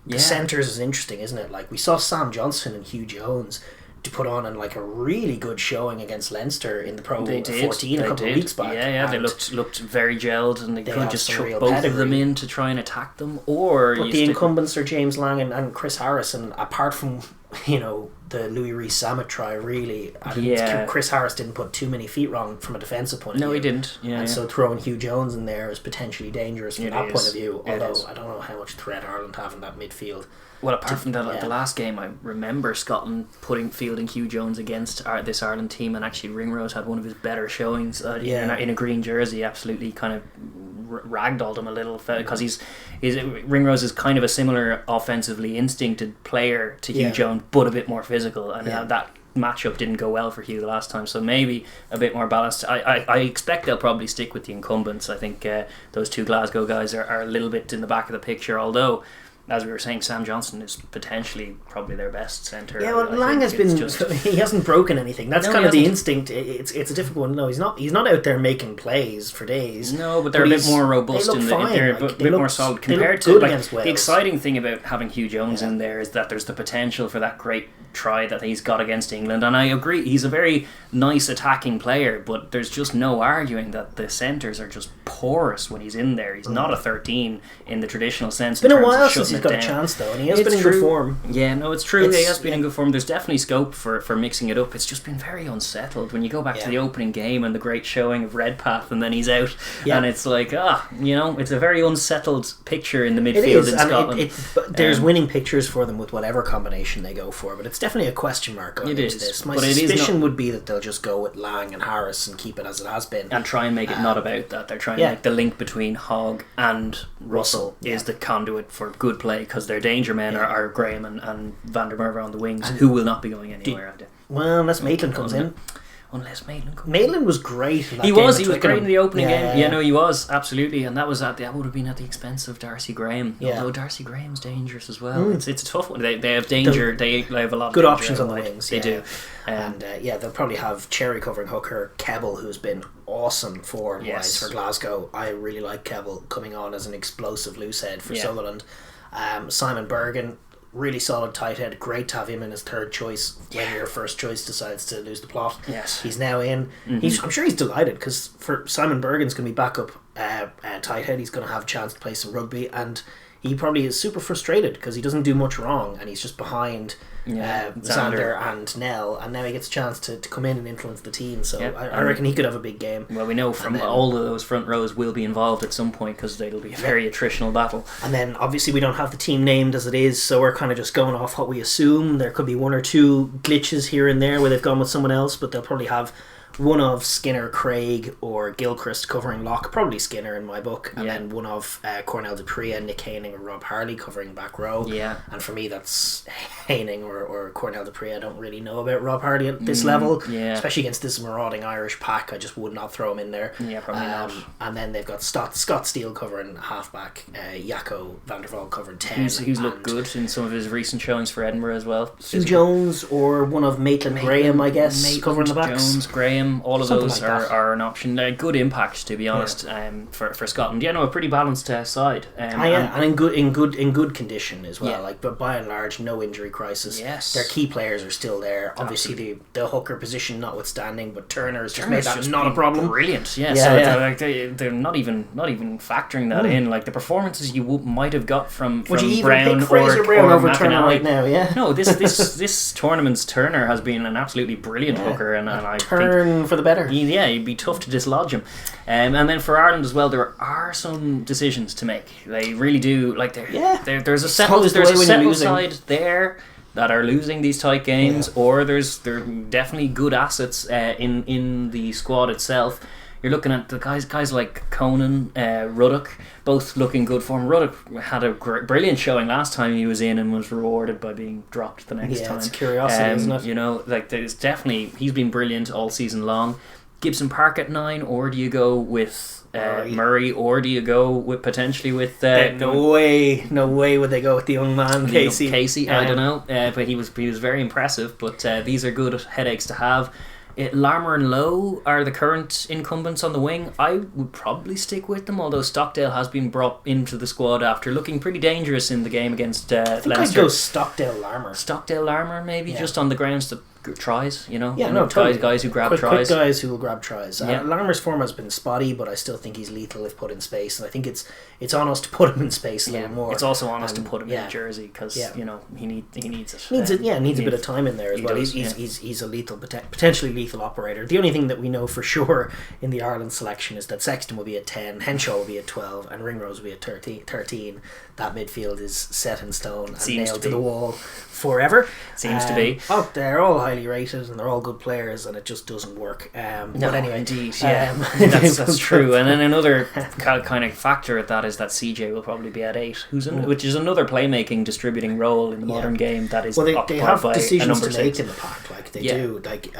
A: The centres is interesting, isn't it? Like, we saw Sam Johnson and Hugh Jones to put on like a really good showing against Leinster in the Pro 14 a couple of weeks back.
B: They looked very gelled, and they could just chuck both of them in to try and attack them. But
A: the incumbents are James Lang and Chris Harris, and apart from the Louis Rees Samet try, really, Chris Harris didn't put too many feet wrong from a defensive point of view.
B: No, he didn't.
A: So throwing Hugh Jones in there is potentially dangerous from that point of view. Although I don't know how much threat Ireland have in that midfield.
B: Well, apart from the last game, I remember Scotland fielding Hugh Jones against this Ireland team, and actually Ringrose had one of his better showings in a green jersey. Absolutely kind of ragdolled him a little, because Ringrose is kind of a similar offensively instincted player to Hugh Jones, but a bit more physical, and that matchup didn't go well for Hugh the last time, so maybe a bit more balanced. I expect they'll probably stick with the incumbents. I think those two Glasgow guys are a little bit in the back of the picture, although as we were saying, Sam Johnson is potentially probably their best centre.
A: Yeah, well, Lang has been. He hasn't broken anything. That's kind of the instinct. It's a difficult one. No, he's not out there making plays for days.
B: No, but they're a bit more robust. They're a bit more solid compared to the exciting thing about having Hugh Jones in there is that there's the potential for that great try that he's got against England, and I agree he's a very nice attacking player, but there's just no arguing that the centres are just porous when he's in there. He's not a 13 in the traditional sense.
A: It's been a while since he's got a chance though, and he has been in good form.
B: Yeah, no, it's true. He has been in good form. There's definitely scope for mixing it up. It's just been very unsettled when you go back to the opening game and the great showing of Redpath, and then he's out, and it's like it's a very unsettled picture in the midfield in Scotland.
A: There's winning pictures for them with whatever combination they go for, but it's definitely a question mark going into this. My suspicion would be that they'll just go with Lang and Harris and keep it as it has been,
B: and try and make it not about that. They're trying to make the link between Hogg and Russell is the conduit for good play, because their danger men are Graham and Van der Merwe on the wings, who will not be going anywhere.
A: Well, unless Maitland comes in. Maitland was great.
B: He was great in the opening game. Yeah, no, he was absolutely, and that would have been at the expense of Darcy Graham. Although Darcy Graham's dangerous as well. It's a tough one. They have danger. They have a lot of
A: good options on the wings.
B: They do,
A: and they'll probably have Cherry covering hooker. Keble, who's been awesome forward wise for Glasgow. I really like Keble coming on as an explosive loose head for Sutherland. Simon Bergen, really solid tight head. Great to have him in as third choice when your first choice decides to lose the plot.
B: Yes,
A: he's now in. I'm sure he's delighted, because for Simon Bergen's going to be backup tight head. He's going to have a chance to play some rugby, and he probably is super frustrated because he doesn't do much wrong, and he's just behind Xander and Nell, and now he gets a chance to come in and influence the team. So I reckon he could have a big game.
B: Well, we know from all of those front rows will be involved at some point, because it'll be a very attritional battle.
A: And then obviously we don't have the team named as it is, so we're kind of just going off what we assume. There could be one or two glitches here and there where they've gone with someone else, but they'll probably have one of Skinner, Craig or Gilchrist covering lock, probably Skinner in my book, and then one of Cornell Dupree and Nick Haining or Rob Harley covering back row. And for me that's Haining or Cornell Dupree. I don't really know about Rob Harley at this level, especially against this marauding Irish pack. I just would not throw him in there.
B: Probably not.
A: And then they've got Scott Steele covering halfback, Jaco van der Waal covering 10.
B: Who's looked good in some of his recent showings for Edinburgh as well.
A: Hugh Jones or one of Maitland Graham, I guess, covering the backs.
B: Jones, Graham, all of those are an option. Good impact, to be honest, for Scotland. A pretty balanced side.
A: And in good condition as well. But by and large, no injury crisis.
B: Yes,
A: their key players are still there. Obviously, the hooker position notwithstanding, but Turner's just made that not a problem.
B: Brilliant. They're not even factoring that in. Like the performances you might have got from
A: Would you even
B: Brown
A: pick Fraser Brown over Turner right now?
B: No, this tournament's Turner has been an absolutely brilliant hooker, and I think
A: for the better.
B: He'd be tough to dislodge him. And then for Ireland as well, there are some decisions to make. They really do. Like there's a settled side there that are losing these tight games, or there are definitely good assets in the squad itself. You're looking at the guys like Conan, Ruddock, both looking good form. Ruddock had a brilliant showing last time he was in and was rewarded by being dropped the next time.
A: It's curiosity, isn't it?
B: There's definitely, he's been brilliant all season long. Gibson Park at 9, or do you go with Murray, or do you go with potentially with
A: no way would they go with the young man Casey.
B: I don't know, but he was very impressive. But these are good headaches to have. Larmour and Lowe are the current incumbents on the wing. I would probably stick with them, although Stockdale has been brought into the squad after looking pretty dangerous in the game against Leinster. I think I'd
A: go Stockdale Larmour
B: maybe, just on the grounds that tries,
A: totally.
B: guys who grab tries.
A: Quick guys who will grab tries. Larmour's form has been spotty, but I still think he's lethal if put in space, and I think it's on us to put him in space a little more.
B: It's also on us to put him in jersey, because he needs it.
A: Needs a bit of time in there as well. He's a lethal, potentially lethal operator. The only thing that we know for sure in the Ireland selection is that Sexton will be at 10, Henshaw will be at 12, and Ringrose will be at 13. That midfield is set in stone and nailed to the wall forever.
B: Seems to be.
A: They're all highly rated and they're all good players, and it just doesn't work. But anyway,
B: indeed, that's true. And then another kind of factor at that is that CJ will probably be at 8, which is another playmaking, distributing role in the modern game that is
A: they have
B: by
A: decisions
B: to
A: make in the pack, like they do. Like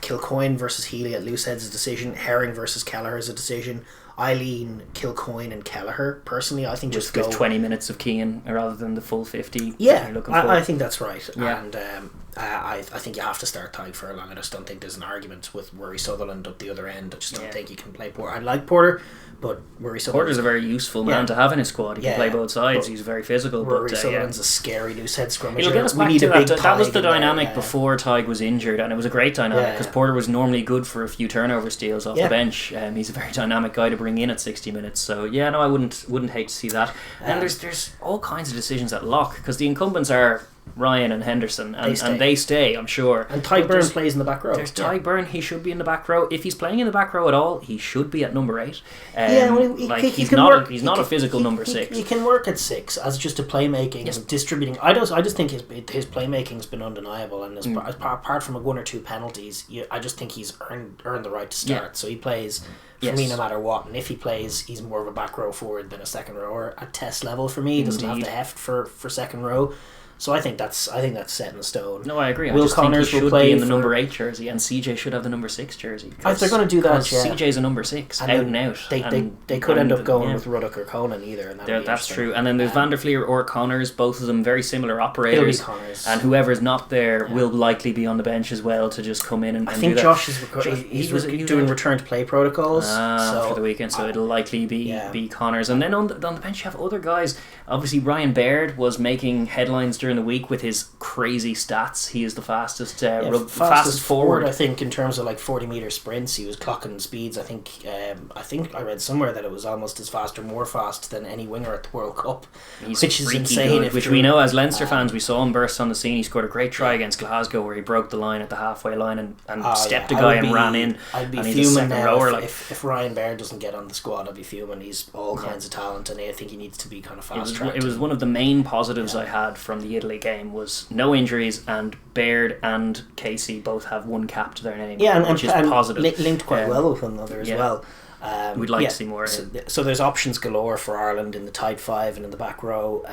A: Kilcoyne versus Healy at Loosehead's a decision. Herring versus Kelleher is a decision. I lean Kilcoyne and Kelleher personally. I think just
B: with
A: go
B: 20 minutes of Keane rather than the full 50.
A: Yeah,
B: you're looking for.
A: I think that's right.
B: Yeah.
A: And I think you have to start Tadhg Furlong. I just don't think there's an argument with Murray Sutherland up the other end. I just don't think he can play Porter. I like Porter, but Murray Sutherland...
B: Porter's a very useful man to have in his squad. He can play both sides. He's very physical.
A: Murray Sutherland's a scary loose head scrummager.
B: It'll get us back to that was the dynamic before Tadhg was injured, and it was a great dynamic because Porter was normally good for a few turnover steals off the bench. He's a very dynamic guy to bring in at 60 minutes. So I wouldn't hate to see that. And there's all kinds of decisions at lock because the incumbents are Ryan and Henderson, and they stay, I'm sure.
A: And Tadhg Byrne plays in the back row.
B: There's Tadhg Byrne, he should be in the back row. If he's playing in the back row at all, he should be at number 8. He's not a physical number 6.
A: He can work at 6 as just a playmaking, distributing. I just think his playmaking's been undeniable, and apart from 1 or 2 penalties, I just think he's earned the right to start. So he plays for me no matter what, and if he plays, he's more of a back row forward than a second rower at test level for me. He doesn't have the heft for second row. So I think that's set in stone.
B: No, I agree.
A: Will
B: I just
A: Connors
B: think he
A: will
B: should
A: play
B: be in the number 8 jersey, and CJ should have the number 6 jersey.
A: If they're going to do that,
B: CJ's a number 6, out and out.
A: They could end up going with Ruddock or Conan either. And
B: that's true. And then there's Van der Fleer or Connors, both of them very similar operators.
A: It'll be Connors.
B: And whoever's not there will likely be on the bench as well to just come in and do that.
A: I think Josh is doing return to play protocols
B: for the weekend, so it'll likely be Connors. And then on the bench you have other guys. Obviously Ryan Baird was making headlines during the week with his crazy stats. He is the fastest fastest forward,
A: I think, in terms of 40-meter sprints. He was clocking speeds. I think I read somewhere that it was almost as fast or more fast than any winger at the World Cup, which is insane.
B: Which we know as Leinster fans, we saw him burst on the scene. He scored a great try against Glasgow where he broke the line at the halfway line and stepped a guy and ran in.
A: I'd be fuming now if Ryan Baird doesn't get on the squad. I'd be fuming. He's all kinds of talent, and I think he needs to be kind of fast tracked.
B: It was one of the main positives I had from the Italy game was no injuries, and Baird and Casey both have 1 cap to their name, which is positive.
A: Linked quite well with one another as well.
B: We'd like to see more.
A: So there's options galore for Ireland in the tight 5 and in the back row.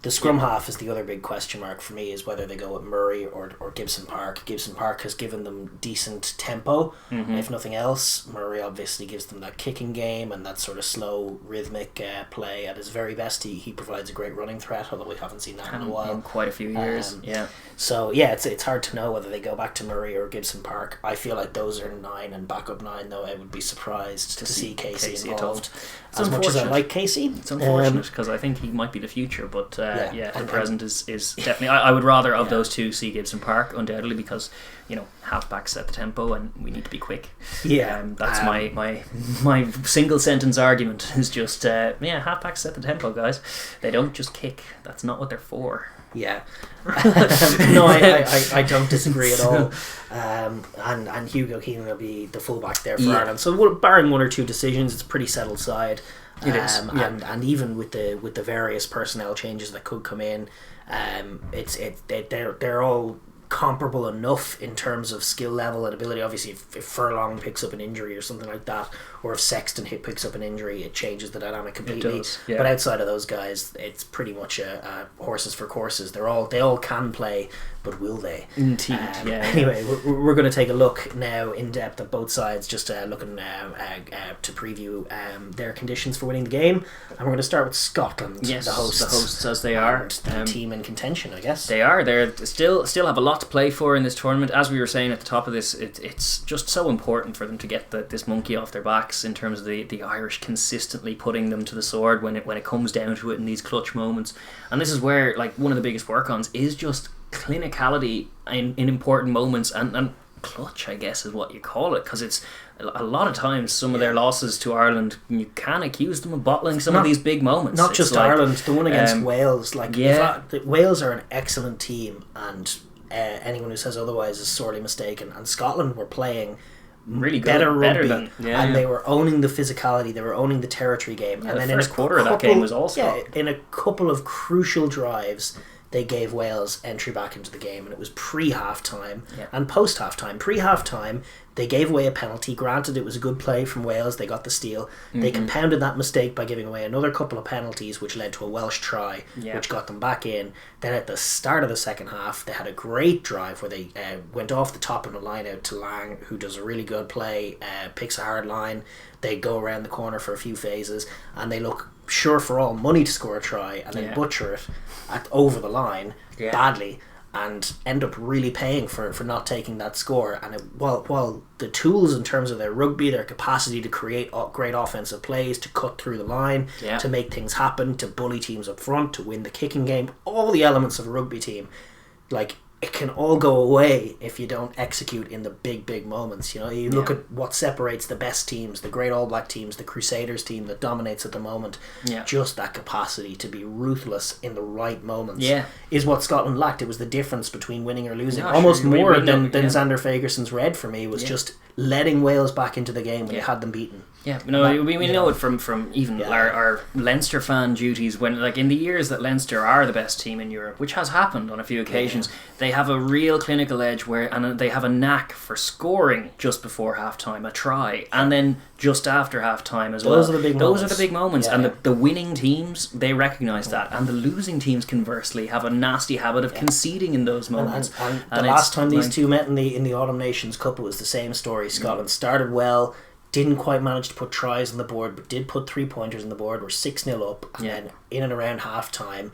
A: The scrum half is the other big question mark for me, is whether they go with Murray or Gibson Park. Gibson Park has given them decent tempo, if nothing else. Murray obviously gives them that kicking game and that sort of slow, rhythmic play. At his very best, he provides a great running threat, although we haven't seen that in a while.
B: In quite a few years,
A: So, it's hard to know whether they go back to Murray or Gibson Park. I feel like those are 9 and backup 9, though I would be surprised to see Casey involved. As much as I like Casey.
B: It's unfortunate because I think he might be the future, but the present is definitely... I would rather of those two see Gibson Park, undoubtedly, because halfbacks set the tempo and we need to be quick. That's my single sentence argument is just halfbacks set the tempo, guys. They don't just kick. That's not what they're for.
A: No, I don't disagree at all. And Hugo Keane will be the fullback there for Ireland. So barring 1 or 2 decisions, it's a pretty settled side.
B: It is,
A: and even with the various personnel changes that could come in, they're all comparable enough in terms of skill level and ability. Obviously, if Furlong picks up an injury or something like that, or if Sexton picks up an injury, it changes the dynamic completely.
B: It does, yeah.
A: But outside of those guys, it's pretty much a horses for courses. They all can play, but will they?
B: Indeed.
A: Anyway, we're going to take a look now in depth at both sides, just looking to preview their conditions for winning the game, and we're going to start with Scotland.
B: Yes,
A: the hosts
B: as they are,
A: the team in contention, I guess.
B: They are. They're still have a lot to play for in this tournament. As we were saying at the top of this, it's just so important for them to get this monkey off their backs in terms of the Irish consistently putting them to the sword when it comes down to it in these clutch moments. And this is where one of the biggest work-ons is just clinicality in important moments and clutch, I guess is what you call it, because it's a lot of times some of their losses to Ireland, you can accuse them of bottling some of these big moments.
A: Not just Ireland, the one against Wales. Wales are an excellent team, and anyone who says otherwise is sorely mistaken. And Scotland were playing
B: really good,
A: better rugby,
B: and
A: they were owning the physicality, they were owning the territory game. And then
B: the first quarter of that game was also
A: in a couple of crucial drives, they gave Wales entry back into the game, and it was pre-half-time and post-half-time. Pre-half-time, They gave away a penalty. Granted, it was a good play from Wales. They got the steal. They compounded that mistake by giving away another couple of penalties, which led to a Welsh try, which got them back in. Then at the start of the second half, they had a great drive where they went off the top of the line out to Lang, who does a really good play, picks a hard line. They go around the corner for a few phases, and they look sure for all money to score a try, and then butcher it over the line badly, and end up really paying for not taking that score. And while the tools in terms of their rugby, their capacity to create great offensive plays, to cut through the line, to make things happen, to bully teams up front, to win the kicking game, all the elements of a rugby team, like, it can all go away if you don't execute in the big moments. You know, you look at what separates the best teams, the great All Black teams, the Crusaders team that dominates at the moment. Just that capacity to be ruthless in the right moments is what Scotland lacked. It was the difference between winning or losing. Almost more than Xander Fagerson's red for me was just letting Wales back into the game when you had them beaten.
B: Yeah, no, we know it from even our Leinster fan duties, when, like, in the years that Leinster are the best team in Europe, which has happened on a few occasions, they have a real clinical edge and they have a knack for scoring just before half-time, a try, and then just after half-time as well.
A: Those are the big moments.
B: And the winning teams, they recognise that, and the losing teams, conversely, have a nasty habit of conceding in those moments.
A: And the last time these two met in the Autumn Nations Cup, it was the same story. Scotland started well, didn't quite manage to put tries on the board, but did put 3-pointers on the board. Were 6-0 up, and then in and around half time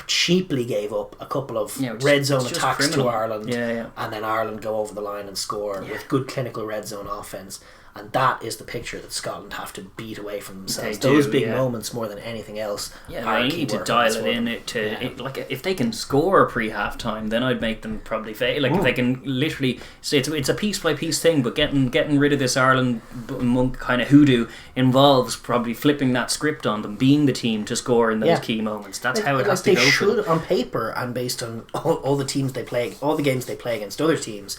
A: cheaply gave up a couple of red zone attacks to Ireland, and then Ireland go over the line and score with good clinical red zone offense. And that is the picture that Scotland have to beat away from themselves. Those big moments, more than anything else,
B: they need to dial it in. Like, if they can score pre-half time, then I'd make them probably fail. Like, if they can literally, so it's a piece by piece thing, but getting rid of this Ireland monk kind of hoodoo involves probably flipping that script on them, being the team to score in those key moments. That's how it has to go.
A: They should, on paper, and based on all the teams they play, all the games they play against other teams,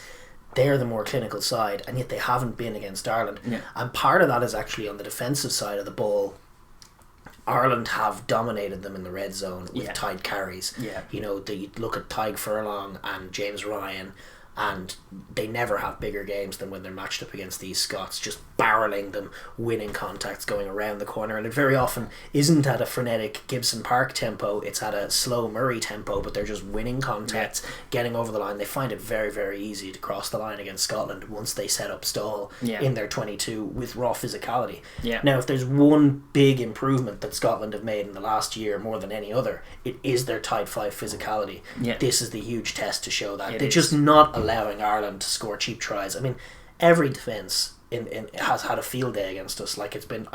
A: they're the more clinical side, and yet they haven't been against Ireland. And part of that is actually on the defensive side of the ball. Ireland have dominated them in the red zone with tight carries. You know, you look at Tyg Furlong and James Ryan, and they never have bigger games than when they're matched up against these Scots, just barreling them, winning contacts, going around the corner. And it very often isn't at a frenetic Gibson Park tempo, it's at a slow Murray tempo, but they're just winning contacts, getting over the line. They find it very, very easy to cross the line against Scotland once they set up stall in their 22 with raw physicality. Now, if there's one big improvement that Scotland have made in the last year more than any other, it is their tight five physicality. This is the huge test to show that. They're just not allowing Ireland to score cheap tries. I mean, every defence in has had a field day against us. Like, it's been,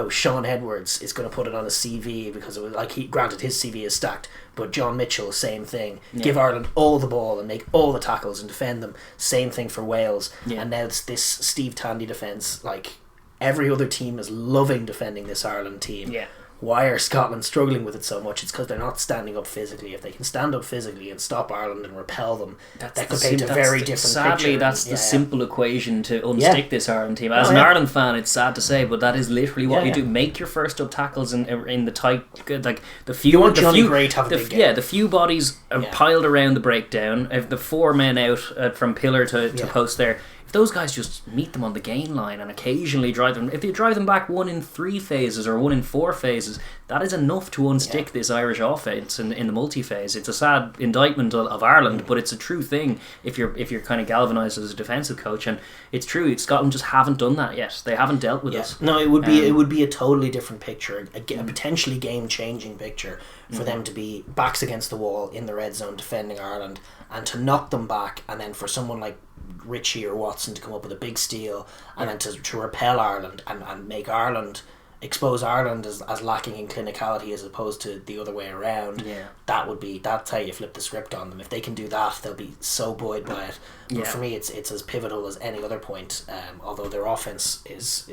A: Sean Edwards is going to put it on his CV because it was like, granted his CV is stacked, but John Mitchell, same thing. Give Ireland all the ball and make all the tackles and defend them. Same thing for Wales. And now it's this Steve Tandy defence. Like, every other team is loving defending this Ireland team. Why are Scotland struggling with it so much? It's because they're not standing up physically. If they can stand up physically and stop Ireland and repel them, that could paint a very different picture.
B: Sadly, that's the simple equation to unstick this Ireland team. As an Ireland fan, it's sad to say, but that is literally what you do. Make your first up tackles in the tight, like the few.
A: You want Johnny Gray to have a big game.
B: The few bodies are piled around the breakdown. If the four men out from pillar to post there. Those guys just meet them on the gain line and occasionally drive them. If they drive them back 1 in 3 phases or 1 in 4 phases, that is enough to unstick this Irish offense in the multi-phase. It's a sad indictment of Ireland, but it's a true thing if you're kind of galvanised as a defensive coach. And it's true, Scotland just haven't done that yet. They haven't dealt with us.
A: No, it would be a totally different picture, a potentially game-changing picture for them to be backs against the wall in the red zone defending Ireland and to knock them back, and then for someone like Ritchie or Watson to come up with a big steal and then to repel Ireland and make Ireland, expose Ireland as lacking in clinicality as opposed to the other way around. That's how you flip the script on them. If they can do that, they'll be so buoyed by it. But for me, it's as pivotal as any other point. Although their offense is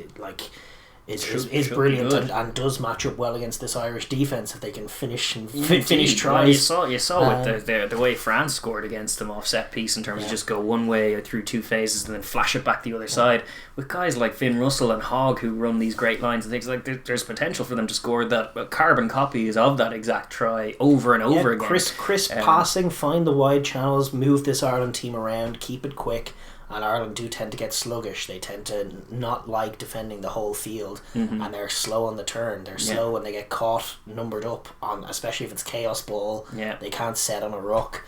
A: brilliant and does match up well against this Irish defence if they can finish tries.
B: Well, you saw with the way France scored against them off set piece in terms of just go one way or through 2 phases and then flash it back the other side. With guys like Finn Russell and Hogg who run these great lines and things, like there's potential for them to score that carbon copies of that exact try over and over again.
A: Crisp passing, find the wide channels, move this Ireland team around, keep it quick. and Ireland do tend to get sluggish. They tend to not like defending the whole field, and they're slow on the turn. They're slow when they get caught, numbered up on, especially if it's chaos ball. They can't set on a ruck.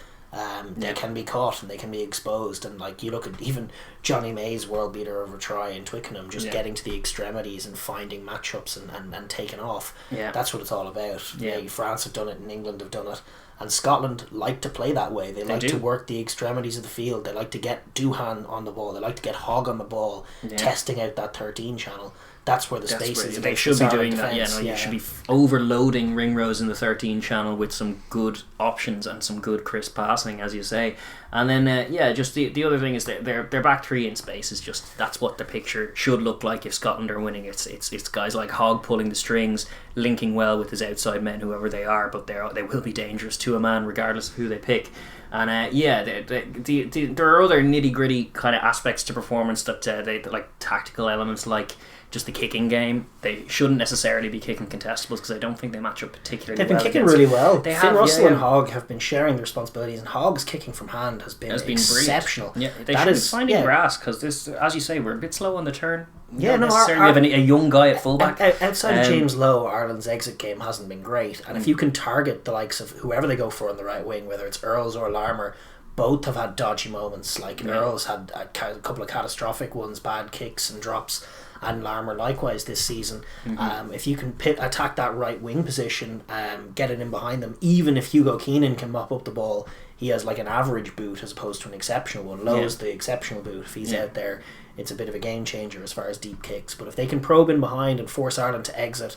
A: They can be caught and they can be exposed, and like you look at even Johnny May's world beater over try in Twickenham, just getting to the extremities and finding matchups and taking off. That's what it's all about. France have done it and England have done it, and Scotland like to play that way. They like to work the extremities of the field. They like to get Doohan on the ball. They like to get Hogg on the ball, testing out that 13 channel. That's where the space is.
B: They should be doing that. You should be overloading ring rows in the 13 channel with some good options and some good crisp passing, as you say. And then just the other thing is that their back three in space is just, that's what the picture should look like if Scotland are winning. It's guys like Hogg pulling the strings, linking well with his outside men, whoever they are, but they will be dangerous to a man regardless of who they pick. And there are other nitty gritty kind of aspects to performance that they like, tactical elements like just the kicking game. They shouldn't necessarily be kicking contestables because I don't think they match up particularly well.
A: They've been kicking really well. Finn Russell and Hogg have been sharing the responsibilities, and Hogg's kicking from hand has been exceptional.
B: Brilliant. They should be finding grass, because this, as you say, we're a bit slow on the turn.
A: Not
B: necessarily have a young guy at fullback.
A: Outside of James Lowe, Ireland's exit game hasn't been great, and if you can target the likes of whoever they go for on the right wing, whether it's Earls or Larmour, both have had dodgy moments. Like Earls had a couple of catastrophic ones, bad kicks and drops, and Larmour likewise this season. If you can attack that right wing position, get it in behind them, even if Hugo Keenan can mop up the ball, he has like an average boot as opposed to an exceptional one. Lowe's the exceptional boot. If he's out there, it's a bit of a game changer as far as deep kicks. But if they can probe in behind and force Ireland to exit,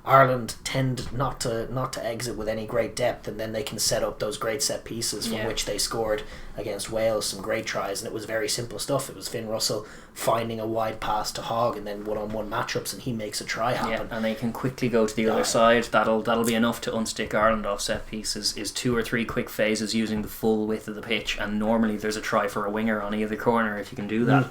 A: Ireland tend not to exit with any great depth, and then they can set up those great set pieces from which they scored against Wales, some great tries, and it was very simple stuff. It was Finn Russell finding a wide pass to Hogg and then one-on-one matchups, and he makes a try happen.
B: And they can quickly go to the other side. That'll be enough to unstick Ireland off set pieces. Is 2 or 3 quick phases using the full width of the pitch, and normally there's a try for a winger on either corner if you can do that.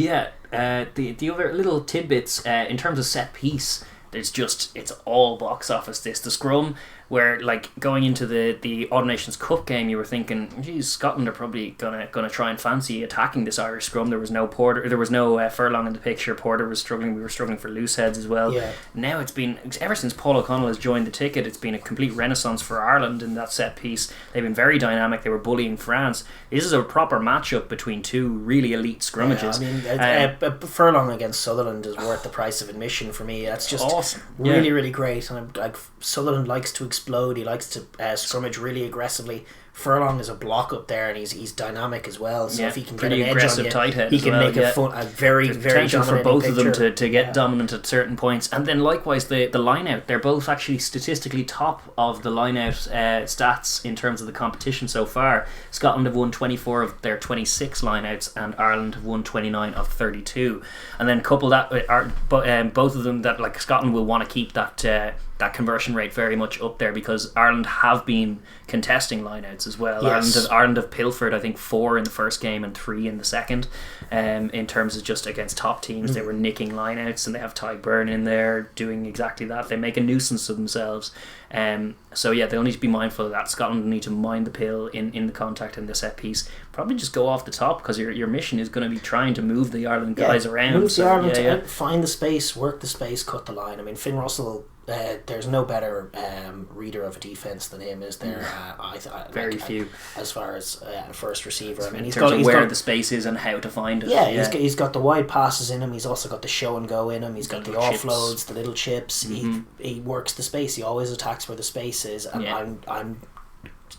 B: The other little tidbits in terms of set piece, it's all box office. The scrum, where like going into the All Nations Cup game, you were thinking, geez, Scotland are probably gonna try and fancy attacking this Irish scrum. There was no Furlong in the picture. Porter was struggling. We were struggling for loose heads as well. Now it's been, ever since Paul O'Connell has joined the ticket, it's been a complete renaissance for Ireland in that set piece. They've been very dynamic. They were bullying France. This is a proper matchup between two really elite scrummages.
A: Furlong against Sutherland is worth the price of admission for me. That's just
B: awesome.
A: Really, really great. And Sutherland likes to explode. He likes to scrummage really aggressively. Furlong is a block up there, and he's dynamic as well. So if he can get an edge on you, he can make a very
B: potential for both
A: picture.
B: of them to get dominant at certain points. And then likewise the line out, they're both actually statistically top of the line out stats in terms of the competition so far. Scotland have won 24 of their 26 line outs, and Ireland have won 29 of 32. And then couple that with both of them, that like Scotland will want to keep that conversion rate very much up there, because Ireland have been contesting lineouts as well. Ireland have pilfered, I think, 4 in the first game and 3 in the second. In terms of just against top teams, they were nicking lineouts, and they have Ty Byrne in there doing exactly that. They make a nuisance of themselves. They'll need to be mindful of that. Scotland need to mind the pill in the contact in the set piece. Probably just go off the top, because your mission is going to be trying to move the Ireland guys around.
A: Move the Ireland to find the space, work the space, cut the line. I mean, Finn Russell, there's no better reader of a defence than him, is there?
B: Very few.
A: As far as first receiver. I mean,
B: he's got where the space is and how to find it.
A: He's got the wide passes in him. He's also got the show and go in him. He's got the offloads, the little chips. He works the space. He always attacks where the space is, and I'm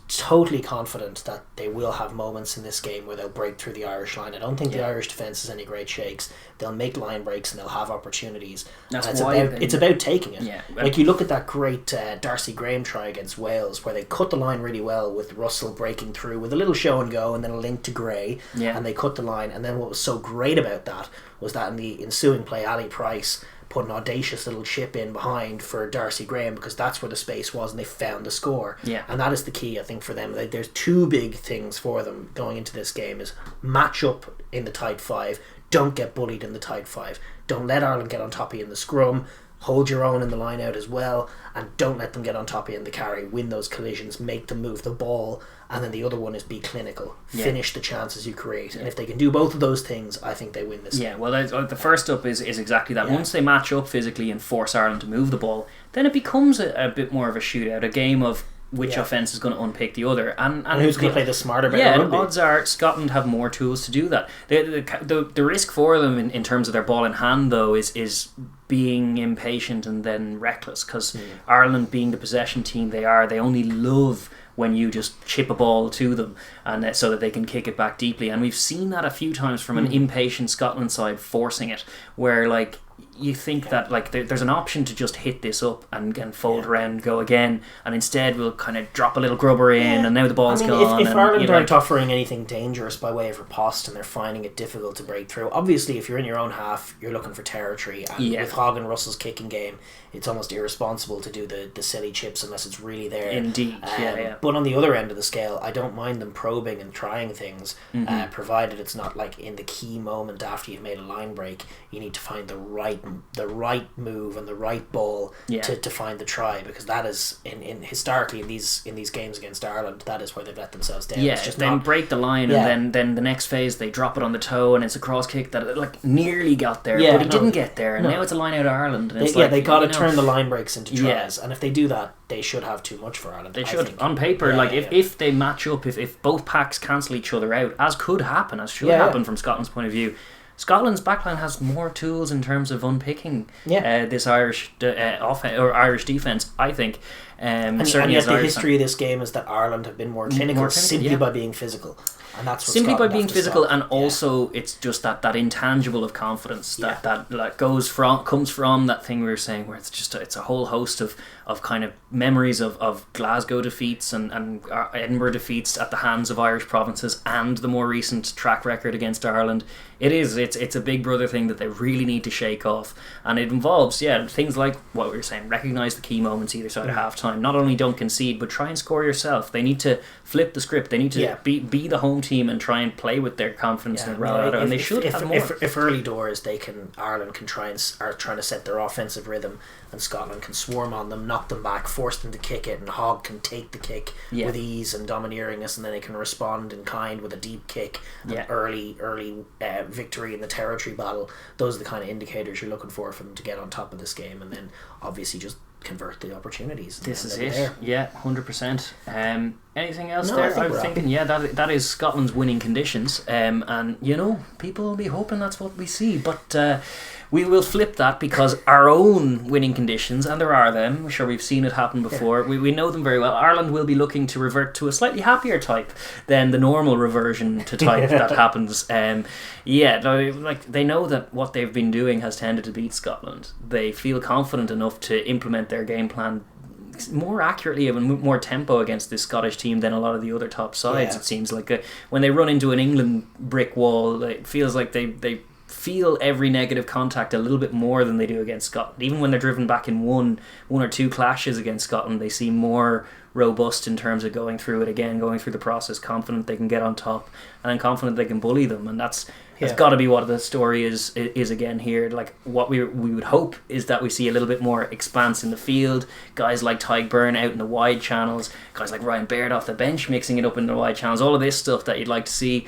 A: totally confident that they will have moments in this game where they'll break through the Irish line. I don't think the Irish defence has any great shakes. They'll make line breaks and they'll have opportunities. It's about taking it. Like you look at that great Darcy Graham try against Wales, where they cut the line really well with Russell breaking through with a little show and go and then a link to Gray, and they cut the line. And then what was so great about that was that in the ensuing play, Ali Price put an audacious little chip in behind for Darcy Graham, because that's where the space was, and they found the score. And that is the key, I think, for them. There's 2 big things for them going into this game: is match up in the tight 5, don't get bullied in the tight 5, don't let Ireland get on top of you in the scrum, hold your own in the line out as well, and don't let them get on top of you in the carry, win those collisions, make them move the ball, and then the other one is be clinical, finish the chances you create, and if they can do both of those things, I think they win this.
B: Yeah, well, the first up is exactly that. Once they match up physically and force Ireland to move the ball, then it becomes a bit more of a shootout, a game of which offence is going to unpick the other, and
A: who's going to play the smarter better
B: rugby.
A: rugby.
B: And odds are Scotland have more tools to do that. The risk for them in terms of their ball in hand, though, is being impatient and then reckless, because Ireland, being the possession team they are, they only love when you just chip a ball to them, and so that they can kick it back deeply. And we've seen that a few times from an impatient Scotland side forcing it, where like you think that like there's an option to just hit this up and fold around and go again, and instead we'll kind of drop a little grubber in, and now the ball's gone.
A: If Ireland aren't offering anything dangerous by way of riposte and they're finding it difficult to break through, obviously if you're in your own half, you're looking for territory, and with Hogg and Russell's kicking game, it's almost irresponsible to do the silly chips unless it's really there.
B: Indeed,
A: But on the other end of the scale, I don't mind them probing and trying things, provided it's not like in the key moment after you've made a line break. You need to find the right move and the right ball to find the try, because that is in historically in these games against Ireland, that is where they've let themselves down.
B: Yeah,
A: it's just
B: then break the line, and then the next phase they drop it on the toe, and it's a cross kick that like nearly got there, but he didn't get there, and now it's a line out of Ireland. And
A: they got to turn the line breaks into tries, and if they do that, they should have too much for Ireland.
B: They should, on paper, if they match up, if both packs cancel each other out, as could happen, as should happen from Scotland's point of view, Scotland's backline has more tools in terms of unpicking this Irish Irish defence, I think.
A: And yet the history of this game is that Ireland have been more clinical simply by being physical. And that's what
B: simply
A: Scotland
B: by being physical, and also it's just that intangible of confidence that like comes from that thing we were saying, where it's a whole host of kind of memories of Glasgow defeats and Edinburgh defeats at the hands of Irish provinces, and the more recent track record against Ireland. It's a big brother thing that they really need to shake off, and it involves things like what we were saying: recognise the key moments either side of half time. Not only don't concede, but try and score yourself. They need to flip the script. They need to be the home team and try and play with their confidence and bravado, and they should have more.
A: If early doors Ireland can are trying to set their offensive rhythm, and Scotland can swarm on them, knock them back, force them to kick it, and Hogg can take the kick with ease and domineeringness, and then they can respond in kind with a deep kick, and early victory in the territory battle. Those are the kind of indicators you're looking for them to get on top of this game, and then obviously just convert the opportunities.
B: This is it. 100%. Anything else
A: No,
B: there?
A: I
B: was thinking, that is Scotland's winning conditions, and people will be hoping that's what we see, but we will flip that, because our own winning conditions, and there are them, I'm sure we've seen it happen before, we know them very well. Ireland will be looking to revert to a slightly happier type than the normal reversion to type that happens. They know that what they've been doing has tended to beat Scotland. They feel confident enough to implement their game plan more accurately and more tempo against this Scottish team than a lot of the other top sides. It seems like when they run into an England brick wall, it feels like they feel every negative contact a little bit more than they do against Scotland. Even when they're driven back in one or two clashes against Scotland, they seem more robust in terms of going through it again, going through the process, confident they can get on top, and then confident they can bully them. And that's got to be what the story is again here. Like, what we would hope is that we see a little bit more expanse in the field, guys like Tyke Byrne out in the wide channels, guys like Ryan Baird off the bench mixing it up in the wide channels, all of this stuff that you'd like to see.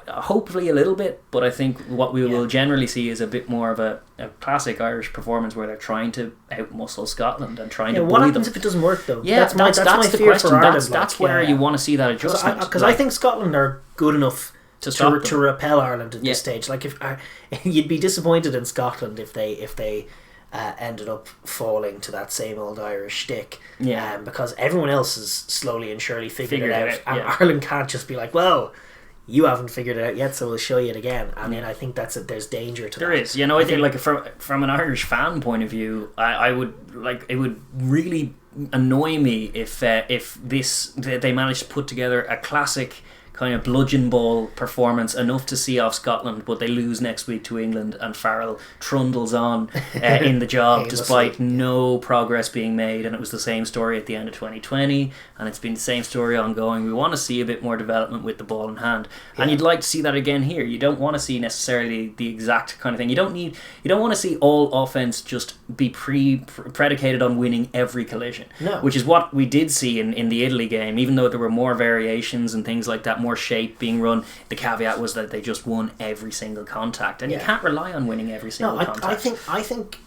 B: Hopefully a little bit, but I think what we will generally see is a bit more of a classic Irish performance, where they're trying to outmuscle Scotland and trying to bully them.
A: What happens if it doesn't work, though?
B: That's my the
A: fear
B: question.
A: For Ireland,
B: that's where you want to see that adjustment.
A: Because I think Scotland are good enough to repel Ireland at this stage. Like, if you'd be disappointed in Scotland if they ended up falling to that same old Irish shtick, because everyone else has slowly and surely figured it out, and Ireland can't just be like, well, you haven't figured it out yet, so we'll show you it again. I mean, I think there's danger to that.
B: There is. I think like from an Irish fan point of view, I would like, it would really annoy me if they managed to put together a classic kind of bludgeon ball performance, enough to see off Scotland, but they lose next week to England, and Farrell trundles on in the job despite no progress being made. And it was the same story at the end of 2020, and it's been the same story ongoing. We want to see a bit more development with the ball in hand, and you'd like to see that again here. You don't want to see necessarily the exact kind of thing. You don't want to see all offense just be predicated on winning every collision, which is what we did see in the Italy game. Even though there were more variations and things like that, more shape being run, the caveat was that they just won every single contact, and you can't rely on winning every single contact.
A: I think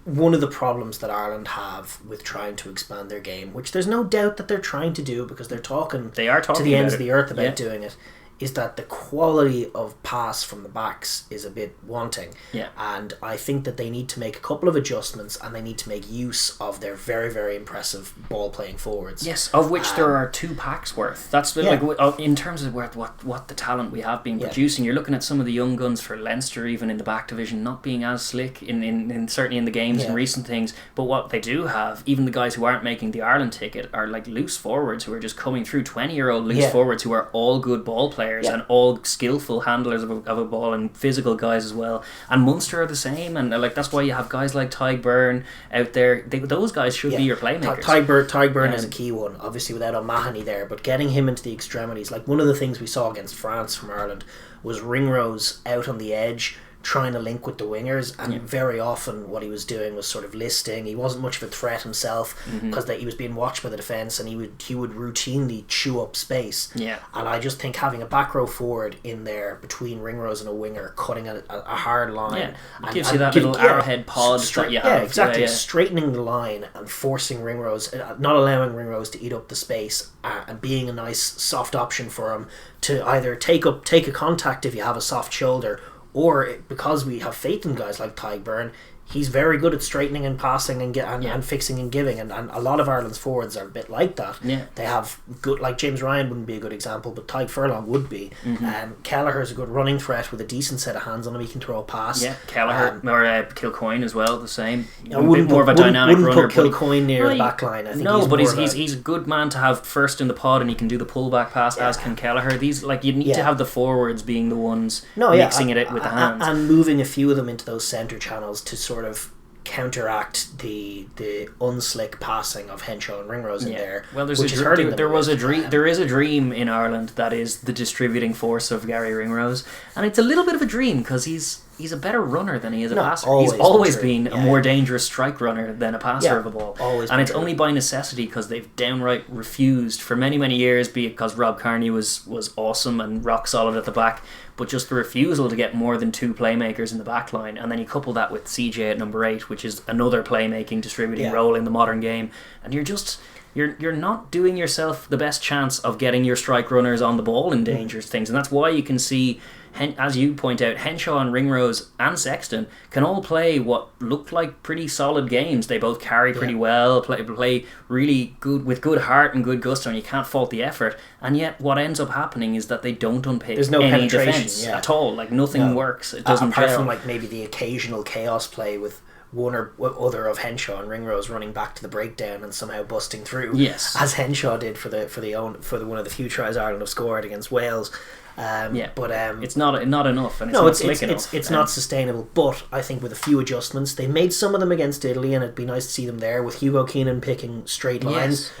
A: one of the problems that Ireland have with trying to expand their game, which there's no doubt that they're trying to do because they're talking to the ends of the earth about doing it, is that the quality of pass from the backs is a bit wanting. And I think that they need to make a couple of adjustments, and they need to make use of their very, very impressive ball playing forwards.
B: Yes, of which there are 2 packs worth. That's like in terms of what the talent we have been producing. You're looking at some of the young guns for Leinster, even in the back division, not being as slick in certainly in the games and recent things. But what they do have, even the guys who aren't making the Ireland ticket, are like loose forwards who are just coming through. 20-year-old loose forwards who are all good ball players. And all skillful handlers of a ball, and physical guys as well. And Munster are the same, and like that's why you have guys like Tadhg Byrne out there. Those guys should be your playmakers.
A: Tadhg Byrne is a key one, obviously without O'Mahony there, but getting him into the extremities. Like one of the things we saw against France from Ireland was Ringrose out on the edge, trying to link with the wingers, and very often what he was doing was sort of listing. He wasn't much of a threat himself because he was being watched by the defence, and he would routinely chew up space. And I just think having a back row forward in there between Ringrose and a winger, cutting a hard line,
B: and gives you that little arrowhead pod that you have.
A: Exactly. Straightening the line and forcing Ringrose, not allowing Ringrose to eat up the space, and being a nice soft option for him to either take a contact if you have a soft shoulder, or because we have faith in guys like Tadhg Byrne, he's very good at straightening and passing and fixing and giving, and a lot of Ireland's forwards are a bit like that. They have good, like James Ryan wouldn't be a good example, but Tadhg Furlong would be. Kelleher's a good running threat with a decent set of hands on him. He can throw a pass.
B: Kelleher or Kilcoyne as well, the same. A bit more of a dynamic runner.
A: Wouldn't put Kilcoyne near the back line. I think
B: he's a good man to have first in the pod, and he can do the pullback pass as can Kelleher. These you need to have the forwards being the ones mixing it with the hands
A: and moving a few of them into those centre channels to sort of counteract the unslick passing of Henshaw and Ringrose in there.
B: Well, there is a dream in Ireland that is the distributing force of Gary Ringrose, and it's a little bit of a dream because he's a better runner than he is a passer. He's always been a more dangerous strike runner than a passer of a ball. And it's only by necessity, because they've downright refused for many, many years, be it because Rob Kearney was awesome and rock solid at the back, but just the refusal to get more than 2 playmakers in the back line. And then you couple that with CJ at number 8, which is another playmaking, distributing role in the modern game, and you're not doing yourself the best chance of getting your strike runners on the ball in dangerous things. And that's why you can see, as you point out, Henshaw and Ringrose and Sexton can all play what look like pretty solid games. They both carry pretty well, play really good with good heart and good gusto, and you can't fault the effort. And yet what ends up happening is that they don't unpick any defence at all. Like nothing works. It doesn't
A: apart
B: gel.
A: from like maybe the occasional chaos play with one or other of Henshaw and Ringrose running back to the breakdown and somehow busting through, as Henshaw did for one of the few tries Ireland have scored against Wales. But
B: it's not enough, and
A: it's not sustainable. But I think with a few adjustments, they made some of them against Italy, and it'd be nice to see them there. With Hugo Keenan picking straight lines,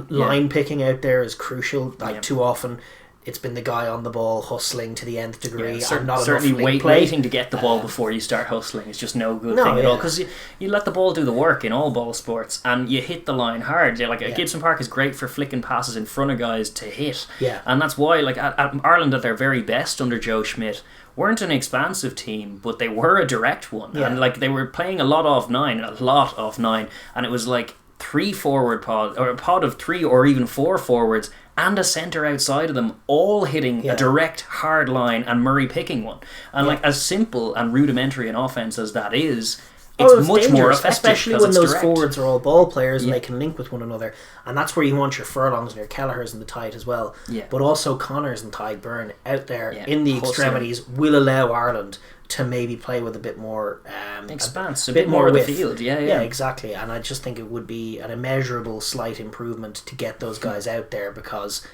A: line picking out there is crucial. Too often, it's been the guy on the ball hustling to the nth degree, and not
B: certainly
A: enough
B: waiting to get the ball before you start hustling is just no good thing at all, because you let the ball do the work in all ball sports, and you hit the line hard. Gibson Park is great for flicking passes in front of guys to hit, and that's why at Ireland at their very best under Joe Schmidt weren't an expansive team, but they were a direct one, and they were playing a lot off nine, and it was like 3 forward pod, or a pod of 3 or even 4 forwards and a centre outside of them, all hitting a direct hard line and Murray picking one. And as simple and rudimentary an offence as that is, it's much dangerous, more effective,
A: especially when those forwards are all ball players and they can link with one another. And that's where you want your Furlongs and your Kelleher's in the tight as well. But also Connors and Tadhg Byrne out there in the extremities will allow Ireland to maybe play with a bit more
B: expanse, a bit more of the field.
A: Yeah, exactly. And I just think it would be an immeasurable slight improvement to get those guys out there, because